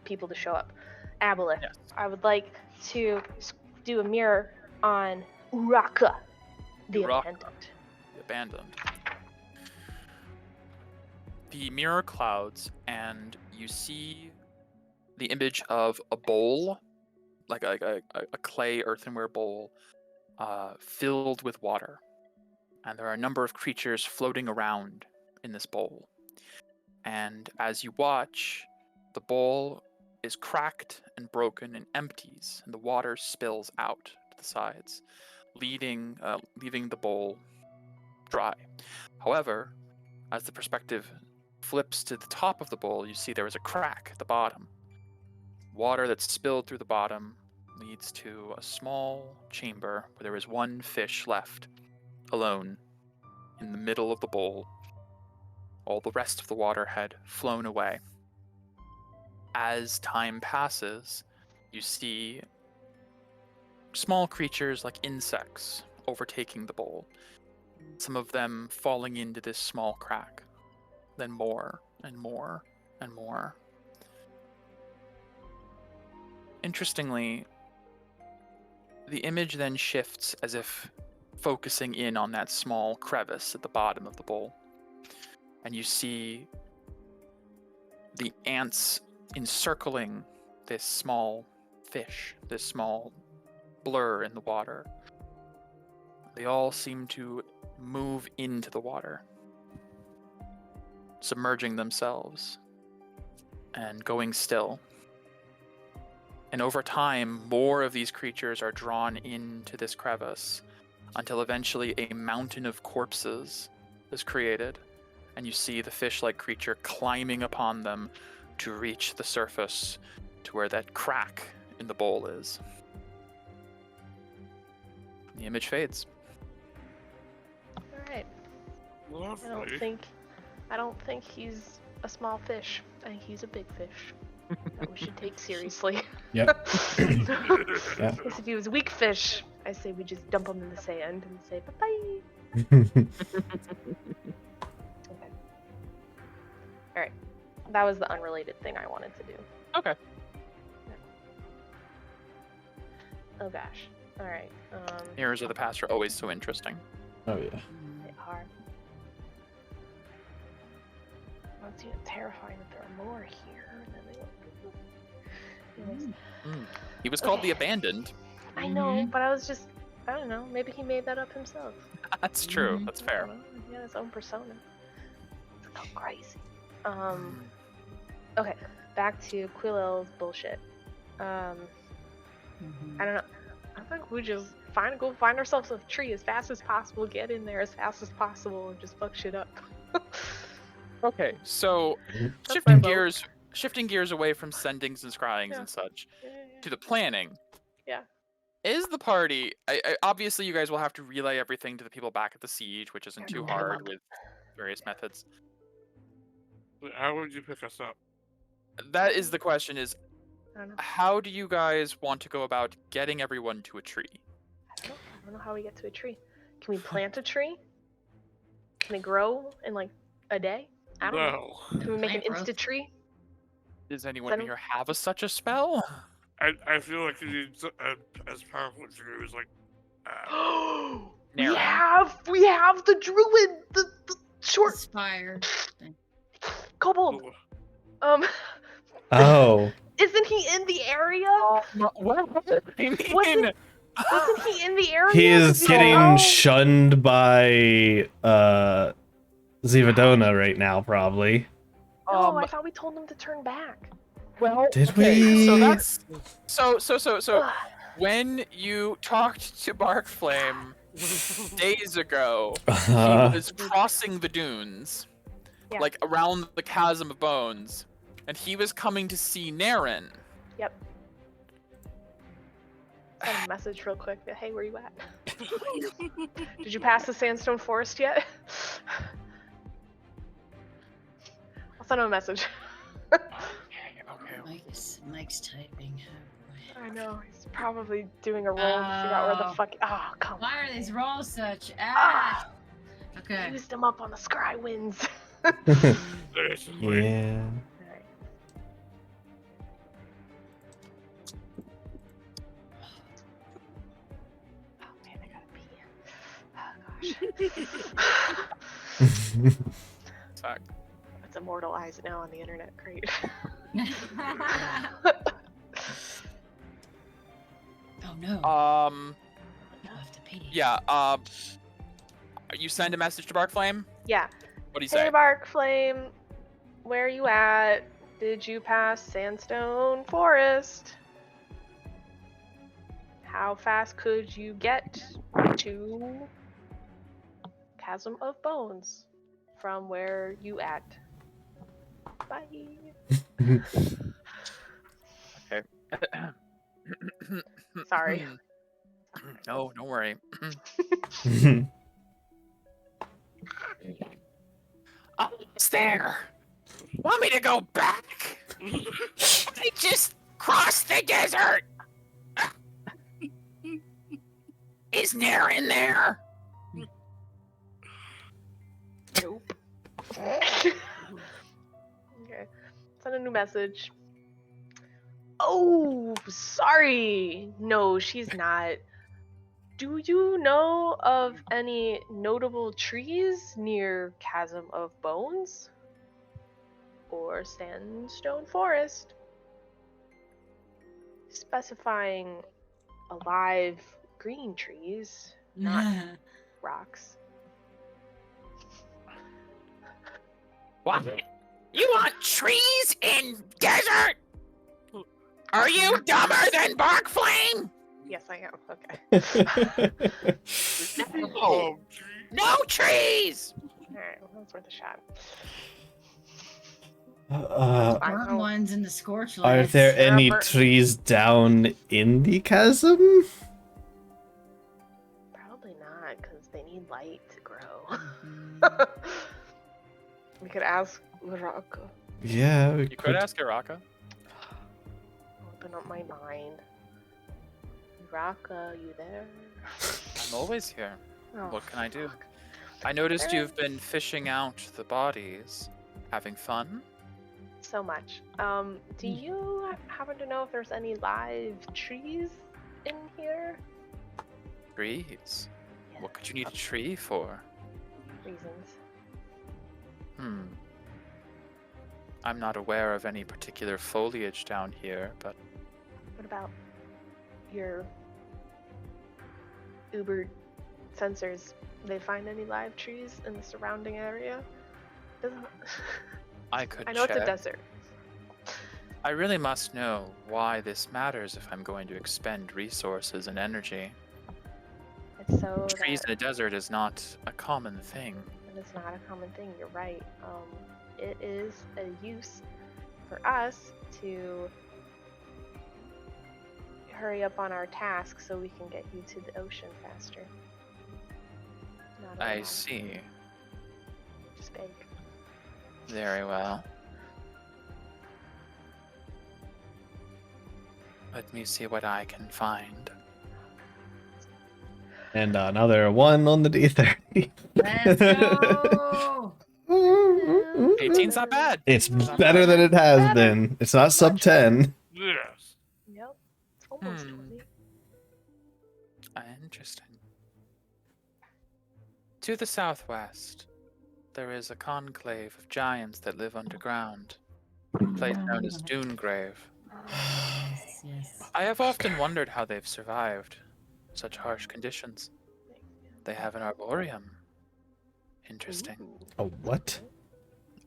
people to show up. Aboleth, Yes. I would like to do a mirror on Uraka, the Uraka. Abandoned. The abandoned. the mirror clouds, and you see the image of a bowl, like a clay earthenware bowl, filled with water. And there are a number of creatures floating around in this bowl. And as you watch, the bowl is cracked and broken and empties, and the water spills out to the sides, leaving the bowl dry. However, as the perspective flips to the top of the bowl, you see there is a crack at the bottom. Water that's spilled through the bottom leads to a small chamber where there is one fish left, alone, in the middle of the bowl. All the rest of the water had flown away. As time passes, you see small creatures like insects overtaking the bowl, some of them falling into this small crack, then more and more and more. Interestingly, the image then shifts as if focusing in on that small crevice at the bottom of the bowl. And you see the ants encircling this small fish, this small blur in the water. They all seem to move into the water, submerging themselves and going still. And over time, more of these creatures are drawn into this crevice until eventually a mountain of corpses is created, and you see the fish-like creature climbing upon them to reach the surface to where that crack in the bowl is. The image fades. All right. Lovely. I don't think he's a small fish. I think he's a big fish that we should take seriously. Yep. Yeah. Because if he was a weak fish, I say we just dump him in the sand and say bye-bye. Okay. Alright. That was the unrelated thing I wanted to do. Okay. Oh gosh. Alright. Mirrors of the past are always so interesting. Oh yeah. They are. Well, it's even terrifying that there are more here than they look. Anyways. He was called Okay. the Abandoned. I know, but I don't know, maybe he made that up himself. That's true. That's I fair. don't know. He had his own persona. It's called crazy. Okay, back to Quillel's bullshit. I don't know. I think we just go find ourselves a tree as fast as possible, get in there as fast as possible, and just fuck shit up. Okay, so That's shifting my vote. gears away from sendings and scryings Yeah. and such Yeah. to the planning. Yeah. Is the party? Obviously, you guys will have to relay everything to the people back at the siege, which isn't Yeah, too pick 'em hard up. with various methods. How would you pick us up? That is the question: is I don't know. how do you guys want to go about getting everyone to a tree? I don't know how we get to a tree. Can we plant a tree? Can it grow in like a day? I don't know. No. Can we make an Plant growth. insta tree? Does anyone any- here have such a spell? I feel like you need as powerful as you is like. we Naren. have the druid, the short Spire. kobold. Oh, Oh. Isn't he in the area? What? I mean, Isn't he in the area? He Does is he getting know? shunned by Zivadona right now, probably. No, I thought we told him to turn back. well, Did okay, we? So that's so. Ugh. When you talked to Barkflame days ago, he was crossing the dunes, Yeah. like around the chasm of bones, and he was coming to see Naren. Yep. Send a message real quick. Hey, where you at? Did you pass the sandstone forest yet? I'll send him a message. Okay. Mike's typing. Oh, boy. I know, he's probably doing a roll to figure out where the Oh. fuck. Oh, come on. Why are these rolls such Ah! Okay. Used him up on the scry winds. basically. Yeah. Alright. Oh man, I gotta pee. Oh gosh. Fuck. It's a immortalized now on the internet. Great. Oh no. Um, I'll have to pee. yeah, you send a message to Barkflame? Yeah. What do you Hey, say? Barkflame, where you at? Did you pass Sandstone Forest? How fast could you get to Chasm of Bones from where you at? Bye. Okay. Sorry. No, don't worry. Almost there. Want me to go back? I just crossed the desert. Is Nair in there? Nope. Okay. Send a new message. Oh, sorry. No, she's not. Do you know of any notable trees near Chasm of Bones? Or Sandstone Forest? Specifying alive green trees, not rocks. What? You want trees in desert? Are you dumber than Barkflame? Yes, I am. Okay. Oh, No trees! Alright, well, that's worth a shot. Burn Fine. ones in the scorch Are lights. there any Robert. trees down in the chasm? Probably not, because they need light to grow. Mhm. We could ask Uraka. Yeah, we You could ask Iraka. Open up my mind. Uraka, you there? I'm always here. Oh, What can I do? fuck. I noticed There- you've been fishing out the bodies. Having fun? So much. Do you happen to know if there's any live trees in here? Trees? Yeah, What could you need a tree for? reasons. I'm not aware of any particular foliage down here, but What about your Uber sensors? They find any live trees in the surrounding area? Doesn't. I could I know check. it's a desert. I really must know why this matters if I'm going to expend resources and energy. It's so Trees that in a desert is not a common thing. it's not a common thing. You're right. It is a use for us to hurry up on our task so we can get you to the ocean faster. Not a I lot. see. Just big. Very well. Let me see what I can find. And another one on the D30. Let's go. 18's not bad. It's better than it has been. It's not sub 10. yes. Yep. It's almost 20. Interesting. To the southwest, there is a conclave of giants that live underground, a place known as Dunegrave. Yes. I have often wondered how they've survived such harsh conditions. They have an arboreum. Interesting. A what?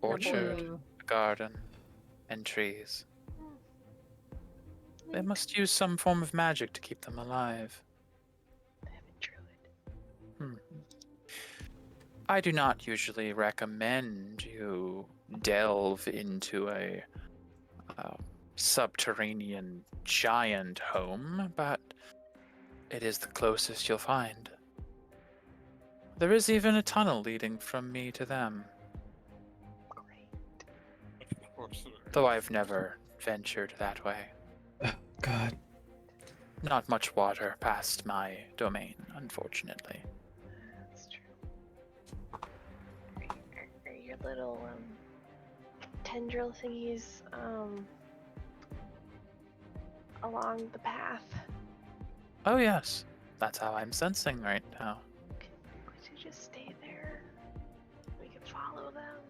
Orchard, Ooh. a garden, and trees. They must use some form of magic to keep them alive. I do not usually recommend you delve into a subterranean giant home, but it is the closest you'll find. There is even a tunnel leading from me to them, Of course there is. though I've never ventured that way. God. Not much water past my domain, unfortunately. That's true. Are your little tendril thingies along the path? Oh yes, that's how I'm sensing right now. Could you just stay there? We can follow them.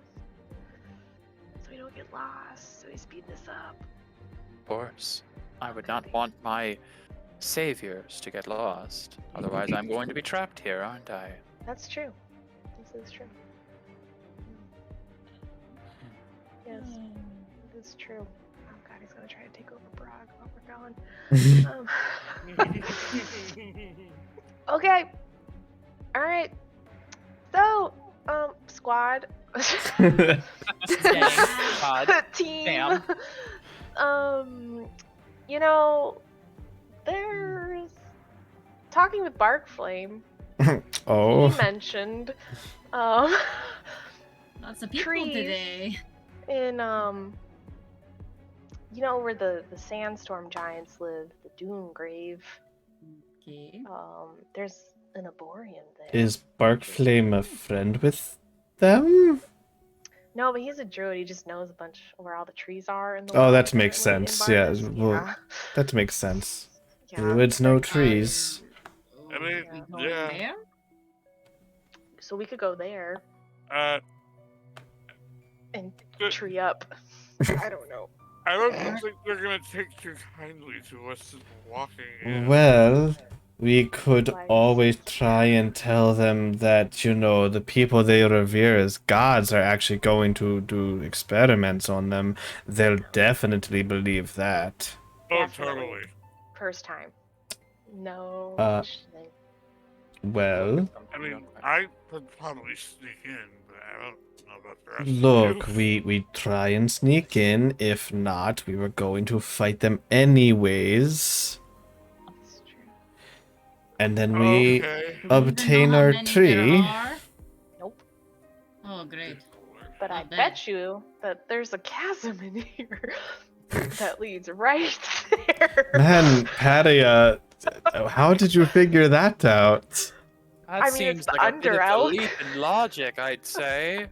don't get lost, so we speed this up. Of course. I would not want my saviors to get lost. Otherwise, I'm going to be trapped here, aren't I? That's true. This is true. Yes, this is true. Oh god, he's gonna try to take over Prague while we're gone. Okay. Alright. So, squad. Team. Damn. You know, there's talking with Barkflame. Oh. He mentioned Lots of people trees. today. In you know where the sandstorm giants live, the Doom Grave. Okay. There's an Aborian there. Is Barkflame a friend with them? No, but he's a druid. He just knows a bunch where all the trees are in the Oh, world, that makes apparently, in sense. Yeah, Barnes. well, that makes sense. Yeah. Druids know trees. I mean, We going yeah. there? So we could go there Uh, and Good. tree up. I don't know. I don't think they're gonna take too kindly to us just walking in. Well, we could Like- always try and tell them that, you know, the people they revere as gods are actually going to do experiments on them. They'll definitely believe that. Oh, Definitely. totally. First time. No. questioning. Well, I mean, I could probably sneak in, but I don't know about the rest look, of you. we try and sneak in. If not, we were going to fight them anyways. That's true. And then we Okay. Do we even obtain know how our many there tree. are? Nope. Oh, great. But I Not bad. bet you that there's a chasm in here that leads right there. Man, Patia, how did you figure that out? That I mean, it's seems the like a bit of a Underelk. leap in logic, I'd say.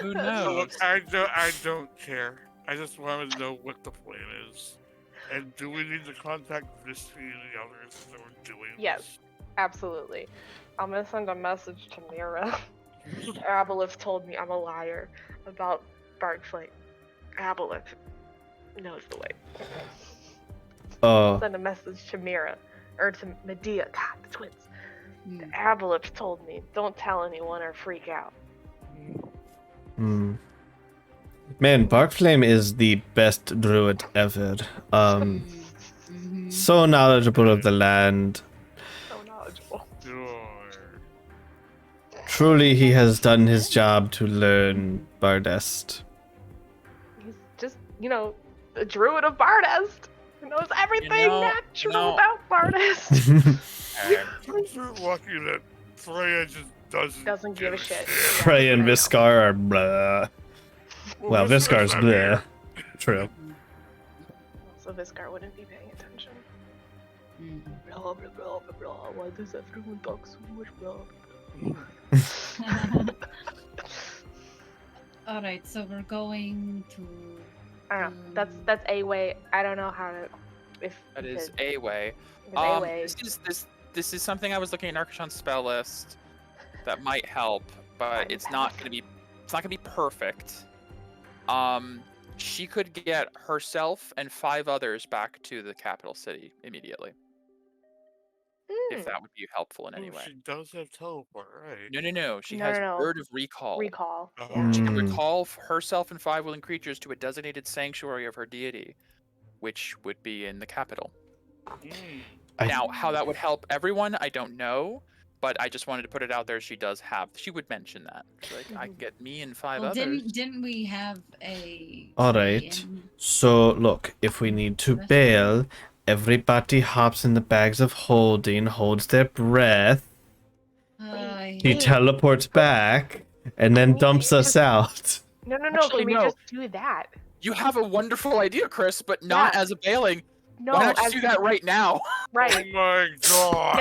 Who So knows? look, I don't care. I just wanted to know what the plan is. And do we need to contact Visty and the others that are doing Yes. Absolutely. I'm gonna send a message to Mira. Aboleth told me I'm a liar about Barkflame. Aboleth knows the way. Oh, Send a message to Mira. Or to Medea. God, the twins. Hmm. Aboleth told me, don't tell anyone or freak out. hmm. Man, Barkflame is the best druid ever. Mhm. So knowledgeable of the land. So knowledgeable. Sure. Truly, he has done his job to learn Bardest. He's just, you know, the druid of Bardest. Who knows everything natural about Bardest. We're lucky that Freya just doesn't Give a shit. Frey and Viscar are blah. Well, Viscar's not bleh. here. True. So Viscar wouldn't be paying attention. Mhm. Blah, blah, blah, blah, blah. Why does everyone talk so much? Blah, blah, All right, so we're going to. I don't know. That's a way. I don't know how to. If That we is could- a way. if a way. This is something I was looking at Arcachon's spell list that might help, but it's not gonna be perfect. She could get herself and 5 others back to the capital city immediately, if that would be helpful in any way. She does have teleport, right? No. She No, has no. word of recall. Recall. Oh. Yeah. She can Mm. recall herself and 5 willing creatures to a designated sanctuary of her deity, which would be in the capital. Mm. Now, how that would help everyone, I don't know, but I just wanted to put it out there. She would mention that. She's like, I can get me and 5 Well, others. didn't we have a? All say right. in- So, look, if we need to bail, everybody hops in the bags of holding, holds their breath, he Wait. teleports back, and then We dumps need us to- out. No. Actually, Can we no. just do that? You have a wonderful idea, Chris, but not Yeah. as a bailing. No. Why not as, just do that right now? Oh Right. my god!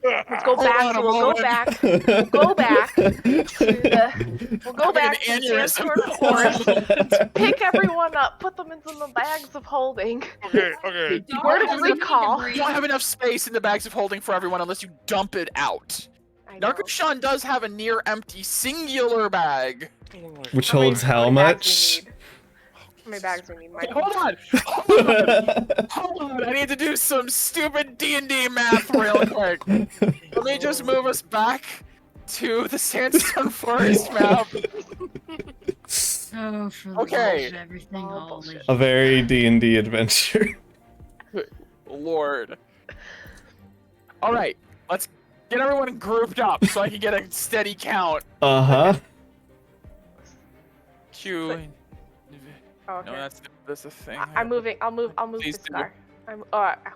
Yes. Let's go Hold back. on a We'll go moment. back. We'll go back to the. We'll go Having back to an the aneurysm. Sandstorm Forest. Pick everyone up. Put them into the bags of holding. Okay. Don't Word of have any recall. debris. You don't have enough space in the bags of holding for everyone unless you dump it out. I know. Narcosean does have a near empty singular bag. Oh my Which How many- holds how many bags we much? need? How many bags we need, Mike? Hold on. Hold on. Hold on. I need to do some stupid D&D math real quick. Let me just move us back to the Sandstone Forest map. Oh, for the Okay. love of everything Oh, holy. bullshit. A very D&D adventure. Lord. All right. Let's get everyone grouped up so I can get a steady count. Uh-huh. Q. Oh, okay. No, that's the thing. I'm moving. I'll move Please this do. car.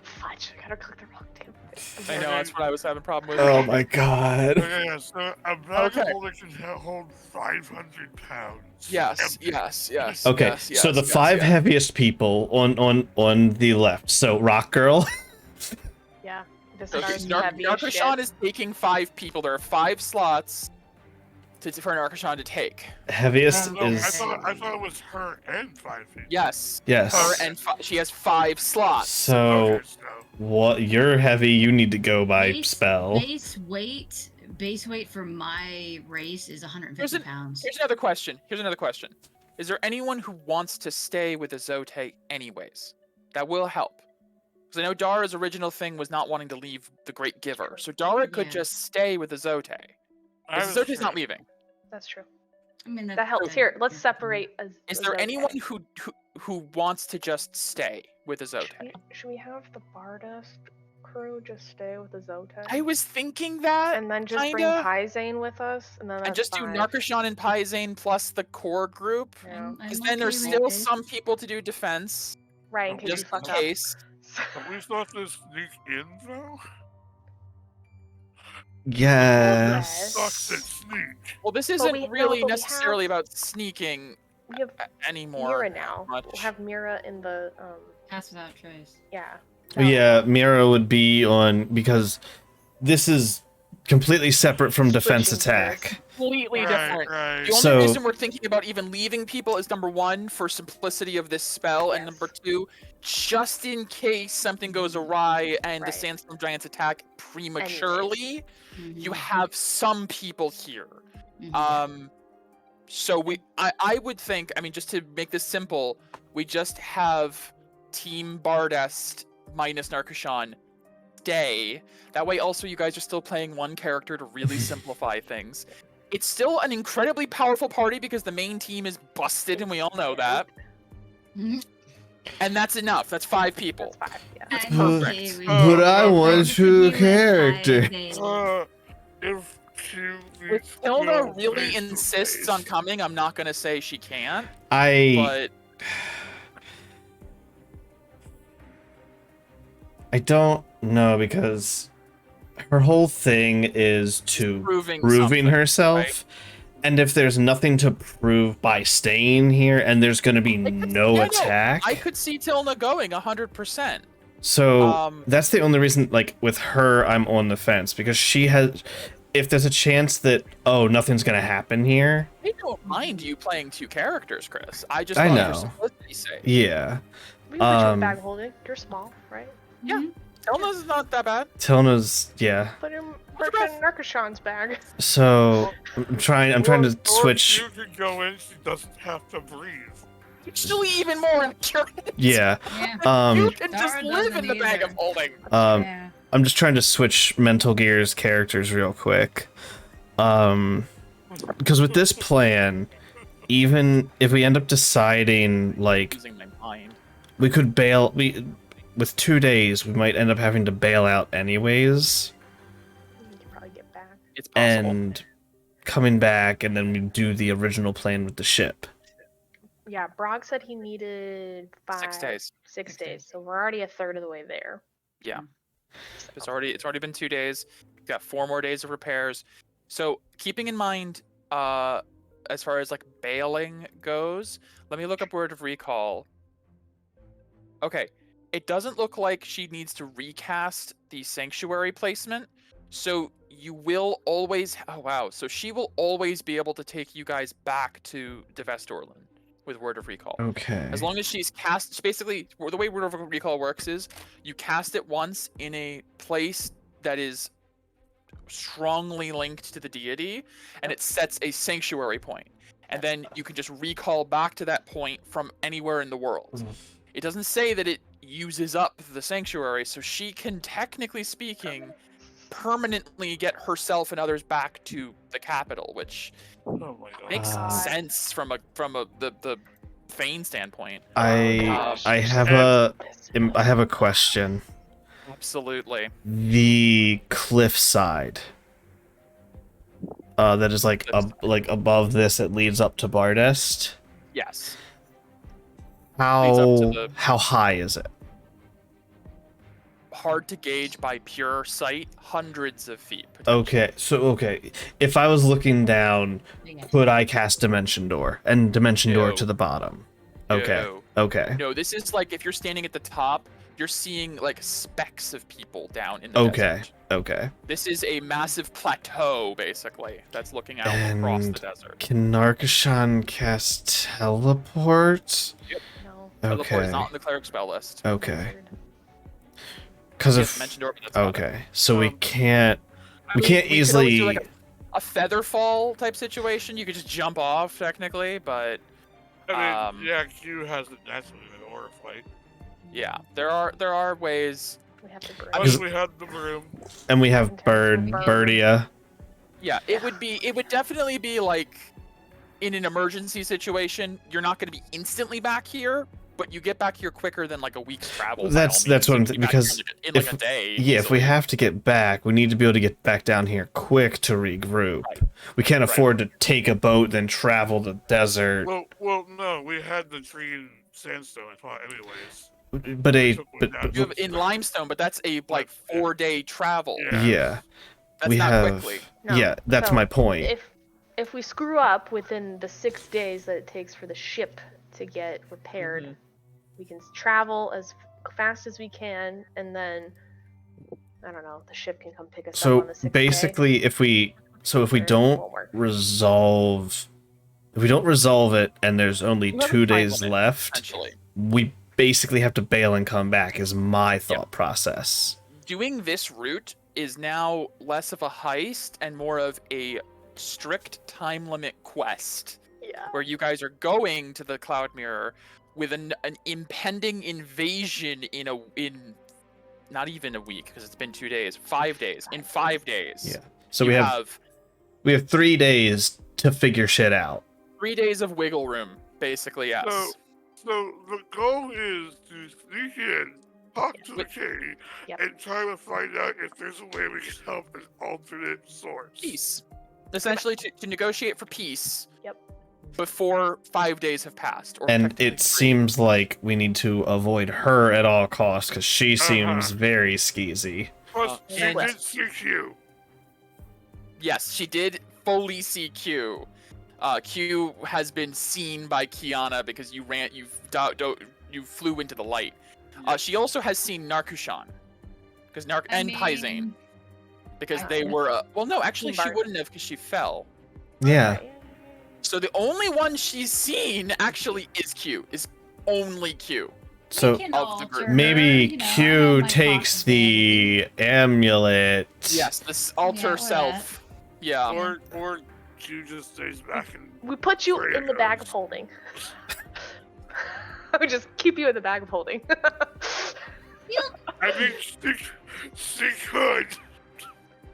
Fudge. I gotta click the wrong damn thing. I know that's what I was having a problem with. Oh my god. Okay, so a bag Okay. of holding can hold 500 pounds. Yes, Empty. yes. Okay, yes, so the yes, five yes. heaviest people on the left. So Rock Girl. Yeah. This Okay, car's heavy as shit. Narcoshan is taking 5 people. There are 5 slots for Narcoshan to take. Heaviest No, is I thought it was her and 5 people. Yes. yes. Her and she has 5 slots. So Okay, so what? You're heavy. You need to go by spell. Base weight for my race is 150 Here's pounds. Here's another question. Is there anyone who wants to stay with Azote anyways? That will help. Because I know Dara's original thing was not wanting to leave the Great Giver. So Dara could Yeah. just stay with Azote. that is Azote's not true. leaving. That's true. I mean, That helps. Here, let's separate. Is there anyone who wants to just stay with Azote? Should we have the Bardust crew just stay with the Zote? I was thinking that. And then just bring kinda. Pyzane with us, and then And that's just do 5. Narcoshan and Pyzane plus the core group. Yeah. Because then there's still some people to do defense, Right, in case just you in fuck up. case. Are we supposed to sneak in though? Yes. Sucks at sneak. Well, this But isn't we- no, really but we necessarily have- about sneaking We have anymore. Mira now. much. We'll have Mira in the Pass without trace. yeah. Yeah, Mira would be on because this is completely separate from defense Switching attack. Completely Right, different. right. The only So- reason we're thinking about even leaving people is number 1 for simplicity of this spell, and Yes. number 2, just in case something goes awry and the Right. Sandstorm Giants attack prematurely, Mhm. you have some people here. Mhm. So I would think, I mean, just to make this simple, we just have Team Bardest minus Narcoshan stay. That way, also, you guys are still playing one character to really simplify things. It's still an incredibly powerful party because the main team is busted, and we all know that. Mhm. And that's enough. That's 5 people. That's 5. Yeah. That's I'm perfect. okay with But it. I want I'm to with character. Pyzane. If she If Hilda really insists on coming, I'm not gonna say she can't, I but don't know because her whole thing is to proving proving something, herself. right? And if there's nothing to prove by staying here and there's going to be no yeah, no, attack. I could see Tilna going 100%. So that's the only reason, like, with her, I'm on the fence because she has. If there's a chance that, oh, nothing's going to happen here. I don't mind you playing 2 characters, Chris. I just I thought know. for simplicity's sake. Yeah. We can put you in Um, bag holding. You're small, right? Yeah. Mhm. Tilna's not that bad. Tilna's, yeah. Put him What's in Narcoshan's bag. So I'm trying to switch. You can go in. She doesn't have to breathe. Actually, even more accurate. Yeah. Yeah. You Um, can just Dara live in doesn't the bag of either. holding. Yeah. I'm just trying to switch Mental Gear's characters real quick. Because with this plan, even if we end up deciding, like, Losing my mind. we could with 2 days, we might end up having to bail out anyways, You can probably get back. It's possible. and coming back, and then we do the original plan with the ship. Yeah, Brog said he needed 6 days. 6 days, so we're already a third of the way there. Yeah. It's already been 2 days. We've got 4 more days of repairs. So keeping in mind, as far as like bailing goes, let me look up Word of Recall. Okay, it doesn't look like she needs to recast the sanctuary placement. So you will always, oh wow, so she will always be able to take you guys back to Devestorland with Word of Recall. Okay. As long as she's cast, basically, the way Word of Recall works is you cast it once in a place that is strongly linked to the deity, and it sets a sanctuary point. and then you can just recall back to that point from anywhere in the world. It doesn't say that it uses up the sanctuary, so she can, technically speaking, permanently get herself and others back to the capital, which Oh my god. makes God. sense from the Fane standpoint. I have And- a question. Absolutely. The cliffside. That is like above this. It leads up to Bardest. Yes. Leads up to the- How high is it? Hard to gauge by pure sight, hundreds of feet. Okay, if I was looking down, could I cast Dimension Door and Dimension Door No. to the bottom? Okay, No. okay, No, this is like if you're standing at the top, you're seeing like specks of people down in the okay, desert. okay. This is a massive plateau, basically, that's looking out across the And desert. can Narkashan cast Teleport? No. Teleport is Okay, not on the cleric spell list. okay. Because Yes, if mentioned over, but that's not it. okay, so we Um, can't I we mean, can't could always do, easily. like, a feather fall type situation. You could just jump off technically, but I mean, yeah, Q has it naturally in an aura fight. yeah, there are ways. We have to burn. I Plus, mean- we had the room. And we have Birdia. Yeah, it would definitely be like in an emergency situation, you're not going to be instantly back here, but you get back here quicker than like a week's travel. by That's all means. what I'm You can thinking, be back here because in like if- a day. Yeah, if we easily. have to get back, we need to be able to get back down here quick to regroup. Right. We can't afford to take a boat, then travel the desert. Well, no, we had the tree and sandstone pot anyways. But You have in limestone, but that's a like 4-day travel. Yeah. yeah, That's we not have. quickly. No. Yeah, that's So, my point. If we screw up within the 6 days that it takes for the ship to get repaired, Mhm. we can travel as fast as we can, and then I don't know, the ship can come pick us up So on the 6th basically, if we day, or it don't won't work. resolve, if we don't resolve it, and there's only You have a 2 time days limit, left, Essentially, we basically have to bail and come back. Is my thought process. doing this route is now less of a heist and more of a strict time limit quest, Yeah. where you guys are going to the Cloud Mirror with an impending invasion in not even a week, because it's been 2 days, 5 days. In 5 days, Yeah. So you we have 3 days to figure shit out. 3 days of wiggle room, basically. Yes. So the goal is to sneak in, talk to the But- king, Yep. and try to find out if there's a way we can help an alternate source. Peace. Essentially, to negotiate for peace. Yep. Before 5 days have passed. Or And technically it 3. seems like we need to avoid her at all costs, because she seems Uh-huh. very skeezy. Plus, she and- did CQ. Yes, she did fully see Q. Q has been seen by Kiana because you flew into the light. She also has seen Narkushan, because and Paizane, because they were. Well, no, actually, she Bart. wouldn't have because she fell. Yeah. So the only one she's seen actually is Q. Is only Q. So can of the alter group. her, maybe you know, I Q have my takes thoughts the amulet. Yes, this alter or self. Yeah. Or Q just stays back and. We put you Great in the bag of holding. I would just keep you in the bag of holding. I think she could.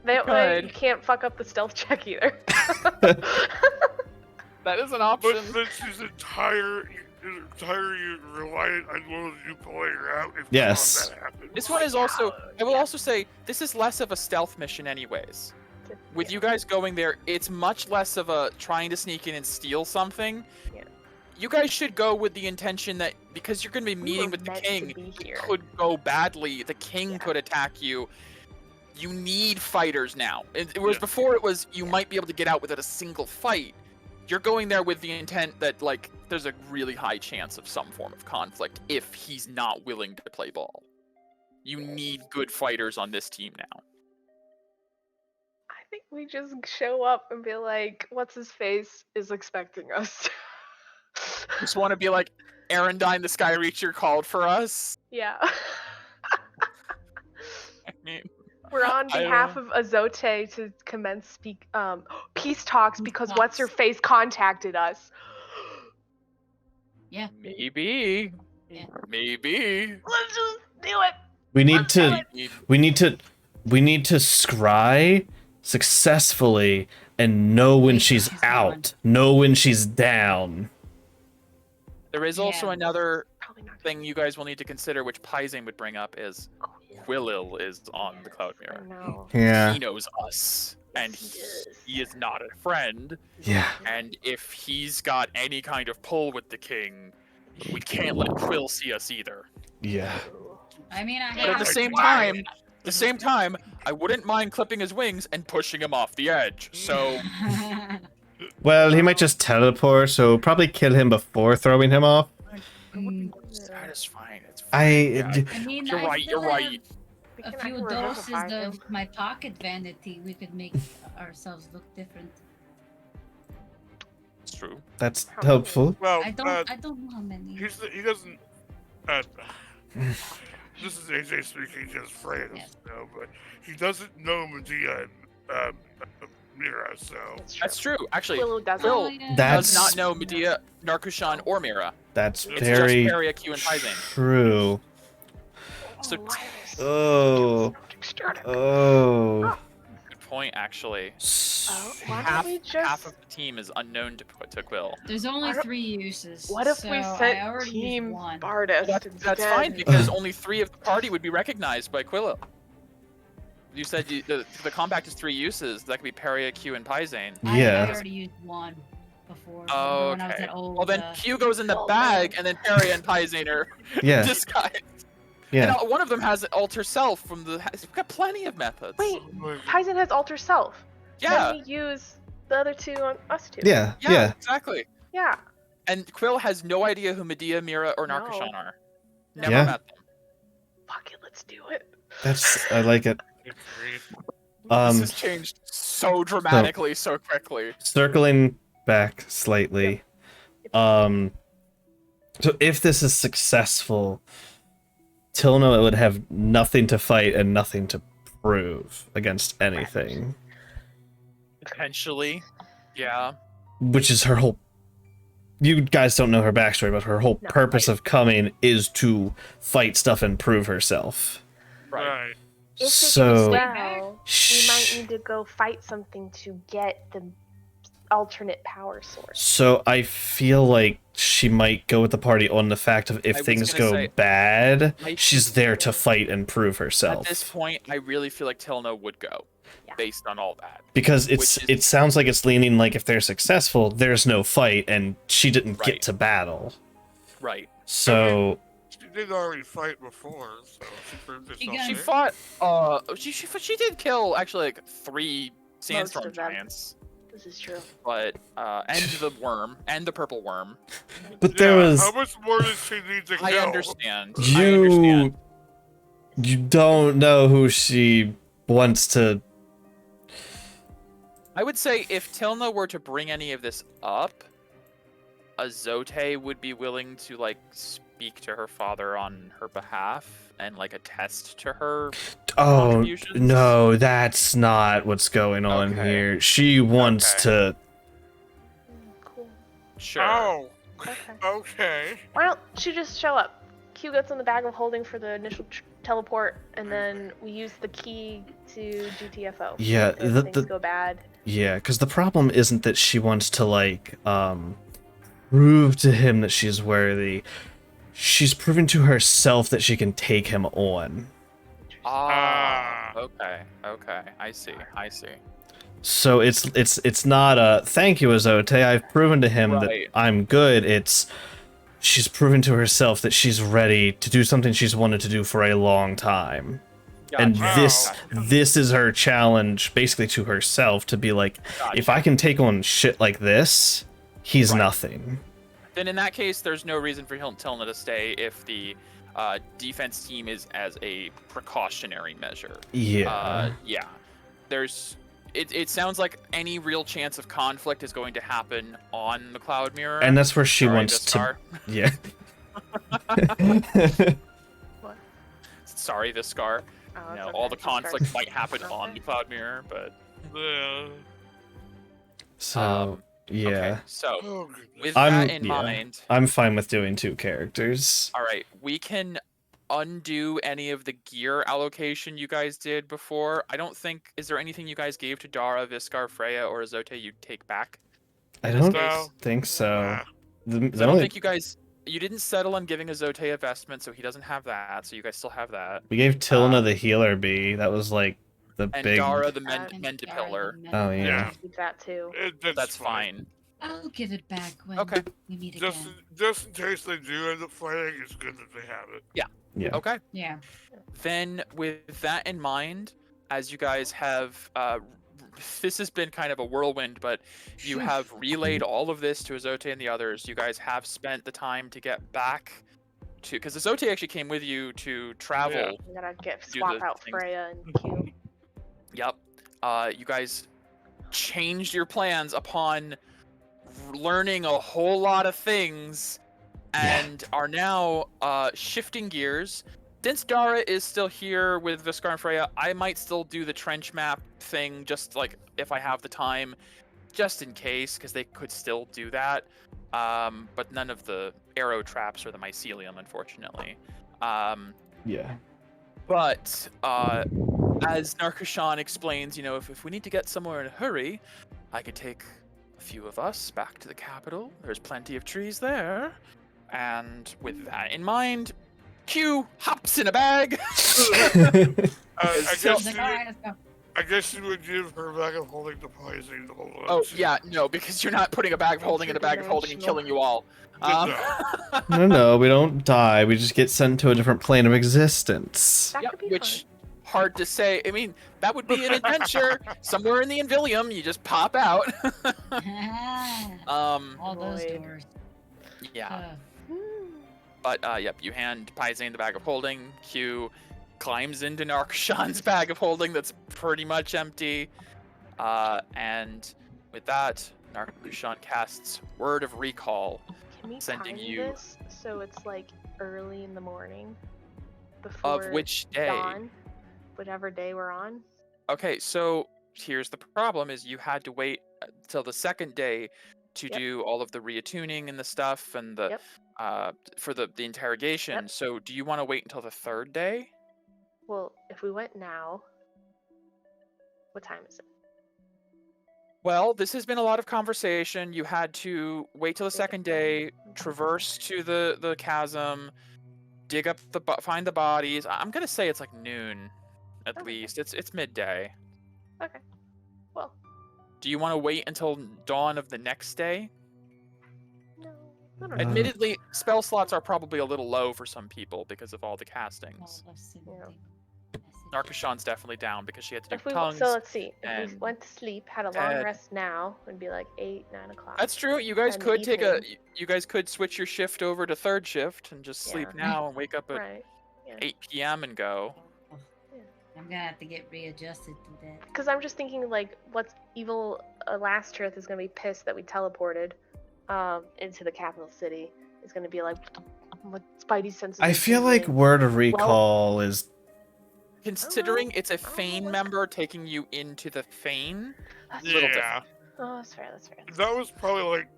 That way you Good. can't fuck up the stealth check either. That is an But option. since she's entirely reliant on one of you pulling her out if Yes. that happens. This one is also. I will also say this is less of a stealth mission, anyways. With you guys going there, it's much less of a trying to sneak in and steal something. Yeah. You guys should go with the intention that because you're going to be We meeting were with the meant to king, be it here. could go badly. The king Yeah. could attack you. You need fighters now. Whereas Yeah. before it was you might be able to get out without a single fight. You're going there with the intent that like there's a really high chance of some form of conflict if he's not willing to play ball. You need good fighters on this team now. I think we just show up and be like, "What's his face is expecting us." Just want to be like, Arendine the Sky Reacher called for us. Yeah. I mean, We're on I, behalf of Azote to commence peace talks because what's her face contacted us. Yeah. Maybe. Yeah. Maybe. Let's just do it. We need Let's do to. it. We need to scry successfully and know when Wait, she's she's out, know when she's down. There is also Yeah. another Probably not. thing you guys will need to consider, which Pizane would bring up, is Quillil is on the Cloud I Mirror. know. Yeah. He knows us, and Yes, he does. he is not a friend. Yeah. And if he's got any kind of pull with the king, we can't let Quill see us either. Yeah. I mean, I But at have the same time, I wouldn't mind clipping his wings and pushing him off the edge. So Well, he might just teleport, so probably kill him before throwing him off. Mm, that is fine. It's fine. I. Yeah, I mean, you're I right. still You're have right. a I few can doses revivify of him. my pocket vanity. We could make ourselves look different. It's true. That's How helpful. Well, I don't know how many. he doesn't. This is AJ speaking, just phrase, Yeah. but he doesn't know Medea and Mira, so. That's true. Actually, Willow doesn't. Quill Oh, yeah. That's- does not know Medea, Narkushan, or Mira. That's It's very just Paria, Q, and Pizane. true. So Linus. Oh. Extraordinary. Oh. good point, actually. Oh, why Half, don't we just? half of the team is unknown to Quill. There's only Why don't- 3 uses. What if so we I sent already used Team one. Bardust That's instead? fine because only 3 of the party would be recognized by Quillo. You said the compact is 3 uses. That could be Paria, Q, and Pizane. I Yeah. already used one before. Oh, Remember when I was okay. at old, Well, then Q goes in the bag, and then Paria and Pizane are Yeah. disguised. Yeah. And one of them has an alter self from the. We've got plenty of methods. Wait, Paizen has alter self. Yeah. Then we use the other 2 on us 2. Yeah. Yeah. Yeah. Exactly. Yeah. And Quill has no idea who Medea, Mira, or No. Narkushan are. No. Never Yeah. met them. Fuck it, let's do it. That's. I like it. This has changed so dramatically, so quickly. Circling back slightly. So if this is successful, Tilno would have nothing to fight and nothing to prove against anything, Potentially. Yeah. which is her whole. You guys don't know her backstory, but her whole No, purpose right. of coming is to fight stuff and prove herself. Right. If it So- goes well, we Shh. might need to go fight something to get the alternate power source. So I feel like she might go with the party on the fact of I if was things gonna go say, bad, I- she's there to fight and prove At herself. this point, I really feel like Tilno would go, Yeah. based on all that. Because which is- it sounds like it's leaning like if they're successful, there's no fight, and she didn't Right. get to battle. Right. So She did already fight before, so she proved herself. got- She there. fought. She did kill actually like 3 sandstorm of them. giants, This is true. but and the worm and the purple worm. but there Yeah, was How much more does she need to I go? understand. I understand. you don't know who she wants to. I would say if Tilna were to bring any of this up, Azote would be willing to like speak to her father on her behalf and like attest to her. Oh Contributions? no, that's not what's going on Okay. here. She wants to. Cool. Sure. Oh, Okay. okay. Why don't you just show up? Q gets on the bag of holding for the initial teleport, and then we use the key to GTFO. Yeah, If things go bad. Yeah, because the problem isn't that she wants to like prove to him that she's worthy. She's proven to herself that she can take him on. Ah. Okay. Okay. I see. I see. So it's not a thank you, Azote. I've proven to him Right. that I'm good. It's she's proven to herself that she's ready to do something she's wanted to do for a long time. And Gotcha. this is her challenge basically to herself to be like, if I can take on shit like this, he's Right. nothing. Then in that case, there's no reason for Tilna to stay if the defense team is as a precautionary measure. Yeah. Yeah. There's. It sounds like any real chance of conflict is going to happen on the Cloud Mirror. And that's where she Sorry, wants to. Viscar. Yeah. Sorry, Viscar. Oh, You it's know, okay. all the Just start conflict might happen Okay. on the Cloud Mirror, but Yeah. So yeah, okay. So Oh, goodness. with that in yeah, mind, I'm fine with doing 2 characters. all right, we can undo any of the gear allocation you guys did before. I don't think is there anything you guys gave to Dara, Viscar, Freya, or Azote you take back? I In this don't case? No. think so. Nah. The I don't only think you didn't settle on giving Azote a vestment, so he doesn't have that. So you guys still have that. we gave Tilna the healer bee. That was like the And big. Dara the And Mend Dara, Pillar. the Oh, medical- yeah. Keep that too. That's fine. I'll give it back when Okay. we meet Just, again. just in case they do end up fighting, it's good that they have it. Yeah. Okay. Yeah. Then, with that in mind, as you guys have, this has been kind of a whirlwind, but you have relayed all of this to Azote and the others. You guys have spent the time to get back to, because Azote actually came with you to travel. We gotta Do swap the out things. Freya and Q. Yep. You guys changed your plans upon learning a whole lot of things and are now shifting gears. Since Dara is still here with Viscar and Freya, I might still do the trench map thing, just like if I have the time, just in case, because they could still do that. But none of the arrow traps or the mycelium, unfortunately. Yeah. But as Narkashan explains, you know, if we need to get somewhere in a hurry, I could take a few of us back to the capital. There's plenty of trees there. And with that in mind, Q hops in a bag. I So- guess He's like, you, all right, let's go. I guess you would give her a bag of holding to Poison to hold on Oh, to. yeah, no, because you're not putting a bag of holding in a bag of holding and killing you all. No, we don't die. We just get sent to a different plane of existence. That Yep, could be which hard to say. I mean, that would be an adventure somewhere in the Invilium. You just pop out. All those Void. doors. Yeah. fun. But yep, you hand Paizane the bag of holding. Q climbs into Narkashan's bag of holding that's pretty much empty. And with that, Narkashan casts Word of Recall. Can we sending time you- this so it's like early in the morning? Before Of which day? dawn? Whatever day we're on. Okay, so here's the problem: is you had to wait till the second day to Yep. do all of the reattuning and the stuff and the Yep. for the interrogation. Yep. So do you want to wait until the third day? Well, if we went now, what time is it? Well, this has been a lot of conversation. You had to wait till the second day, traverse to the chasm, dig up find the bodies. I'm gonna say it's like noon, at Okay. least. It's midday. Okay. Well, Do you want to wait until dawn of the next day? no. I don't know. Admittedly, spell slots are probably a little low for some people because of all the Oh, castings. let's see. Yeah. Narkashan's definitely down because she had to do If we, tongues. so let's see. If we and went to sleep, had a long dead. rest now, it'd be like 8, 9 o'clock. That's true. You guys and could take a. evening. You guys could switch your shift over to third shift and just sleep Yeah. now and wake up at Right. 8 p.m. and go. I'm gonna have to get readjusted to that. Because I'm just thinking, like, what's evil Last Truth is gonna be pissed that we teleported into the capital city. It's gonna be like, what Spidey senses. I are feel like tingling. Word of Recall is. Considering it's a I don't know Fane what- member taking you into the Fane, That's little fair. Yeah, Oh, that's fair. That's fair. that was probably like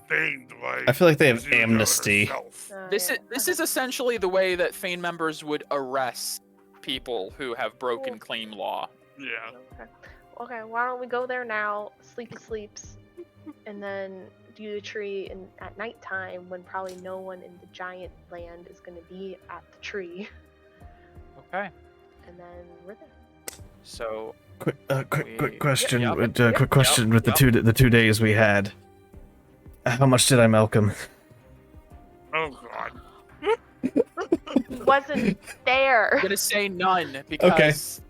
Bane device. I feel like they have She would do it amnesty. herself. this yeah. is essentially the way that Fane members would arrest people who have broken Cool. claim law. Yeah. Okay. Okay. Why don't we go there now? Sleepy sleeps, and then do the tree at nighttime when probably no one in the giant land is gonna be at the tree, Okay. and then we're there. So Quick We- question. Yep, Quick question with yep. the 2 days we had. How much did I milk him? Oh god. Wasn't there. I'm gonna say none because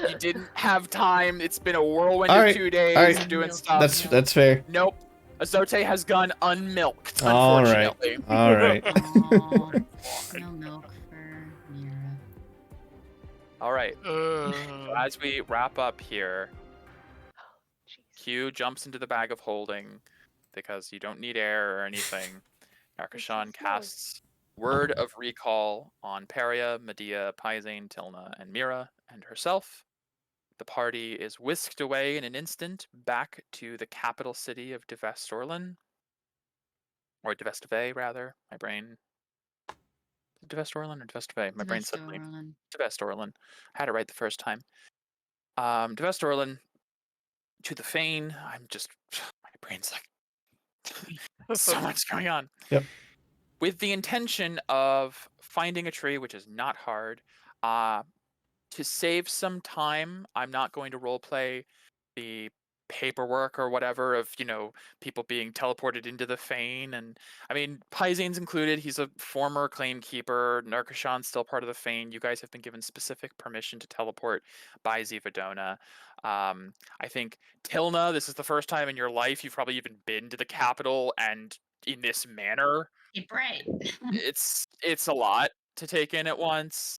you didn't have time. It's been a whirlwind of Alright, 2 days alright. of doing stuff. That's fair. Nope. Azote has gone unmilked, All right. unfortunately. All right. Aw, no milk for Mira. All right. So Uh, as we wrap up here, Jeez. Q jumps into the bag of holding because you don't need air or anything. Narkashan is casts Word of recall on Peria, Medea, Pyzane, Tilna, and Mira, and herself. The party is whisked away in an instant back to the capital city of Devestorlin. Or Devestive, rather. My brain. Devestorlin or Devestive? My brain suddenly. Devestorlin. Devestorlin. I had it right the first time. Devestorlin to the Fane. I'm just. My brain's like. So much going on. Yep. With the intention of finding a tree, which is not hard. To save some time, I'm not going to roleplay the paperwork or whatever of, people being teleported into the Fane. And I mean, Pyzane's included. He's a former claim keeper. Narkashan's still part of the Fane. You guys have been given specific permission to teleport by Zivadona. I think Tilna, this is the first time in your life you've probably even been to the capital and in this manner. Keep right. It's a lot to take in at once.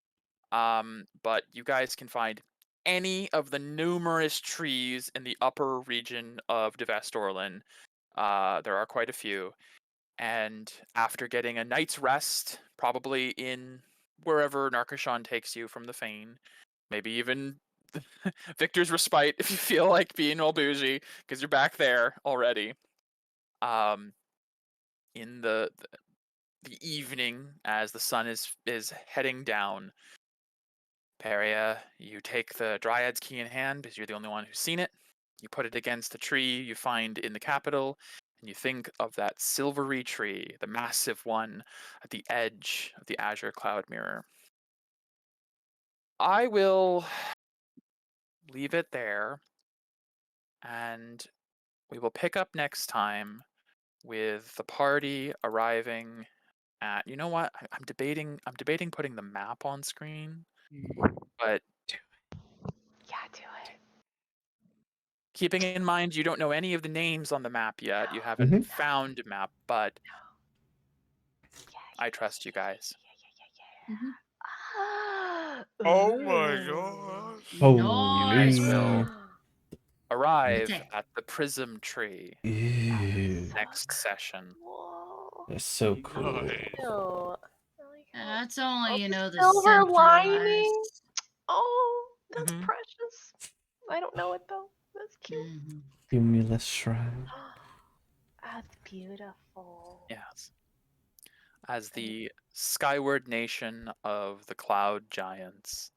But you guys can find any of the numerous trees in the upper region of Devestorlin. There are quite a few. And after getting a night's rest, probably in wherever Narkashan takes you from the Fane, maybe even Victor's Respite if you feel like being all bougie, because you're back there already. In the evening, as the sun is heading down, Peria, you take the Dryad's key in hand because you're the only one who's seen it. You put it against the tree you find in the capital, and you think of that silvery tree, the massive one at the edge of the Azure Cloud Mirror. I will leave it there, and we will pick up next time with the party arriving at. You know what? I'm debating putting the map on screen, but Yeah, do it. keeping in mind you don't know any of the names on the map yet. You haven't Mhm. found a map, but Yeah, I trust you guys. Mhm. Oh my Ooh. gosh. Holy. guys will arrive Okay. at the Prism Tree Ew. next session. Whoa. That's so cool. Nice. Ew. I like how- That's only, Oh, the the silver lining. centralized. Oh, that's Mhm. precious. I don't know it though. That's cute. Mhm. Cumulus shrine. That's beautiful. Yes. As the skyward nation of the Cloud Giants.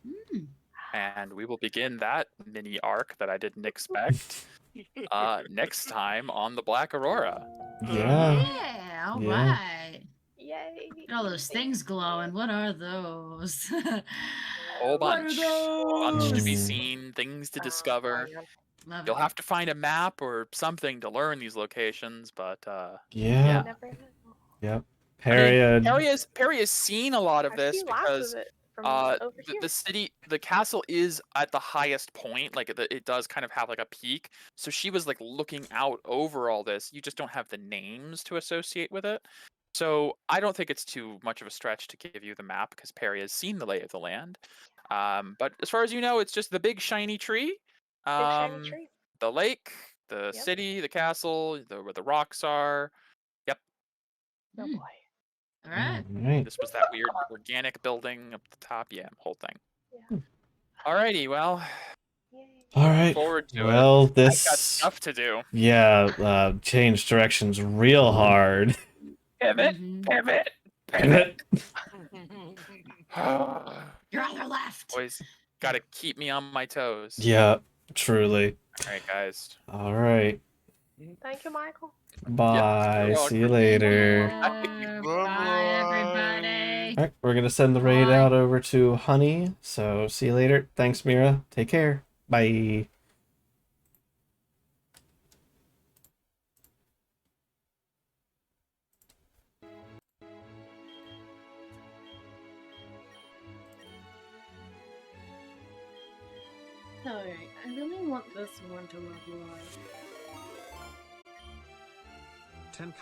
Mm. And we will begin that mini arc that I didn't expect next time on the Black Aurora. Yeah. Yeah, all Yeah. right. Yay. Look at all those things glowing. What are those? Whole What are bunch. Bunch to be those? seen, things to Oh, discover. man. Love You'll it. have to find a map or something to learn these locations, but Yeah. You never know. Yep. I mean, Period. Perry has seen a lot of I've this seen lots because of it from over the, here. the city, the castle is at the highest point. Like it does kind of have like a peak. So she was like looking out over all this. You just don't have the names to associate with it. So I don't think it's too much of a stretch to give you the map because Perry has seen the lay of the land. But as far as you know, it's just the big shiny tree, Big shiny tree. the lake, the Yep. city, the castle, where the rocks are. Yep. Oh Mm. boy. All right. Right. This was that weird organic building up the top. Yeah, whole thing. Yeah. Alrighty, well, Yay. All right. forward to Well, it. I've got this. stuff to do. Yeah. Changed directions real hard. Pivot, Mhm. pivot, pivot. Your other left. Boys, gotta keep me on my toes. Yeah. Truly. Alright, guys. All right. Thank you, Michael. Bye. you're See you welcome. later. Bye, Bye-bye. everybody. All right. We're gonna send the raid Bye. out over to Honey. So see you later. Thanks, Mira. Take care. Bye. Alright, I really want this one to look like. 10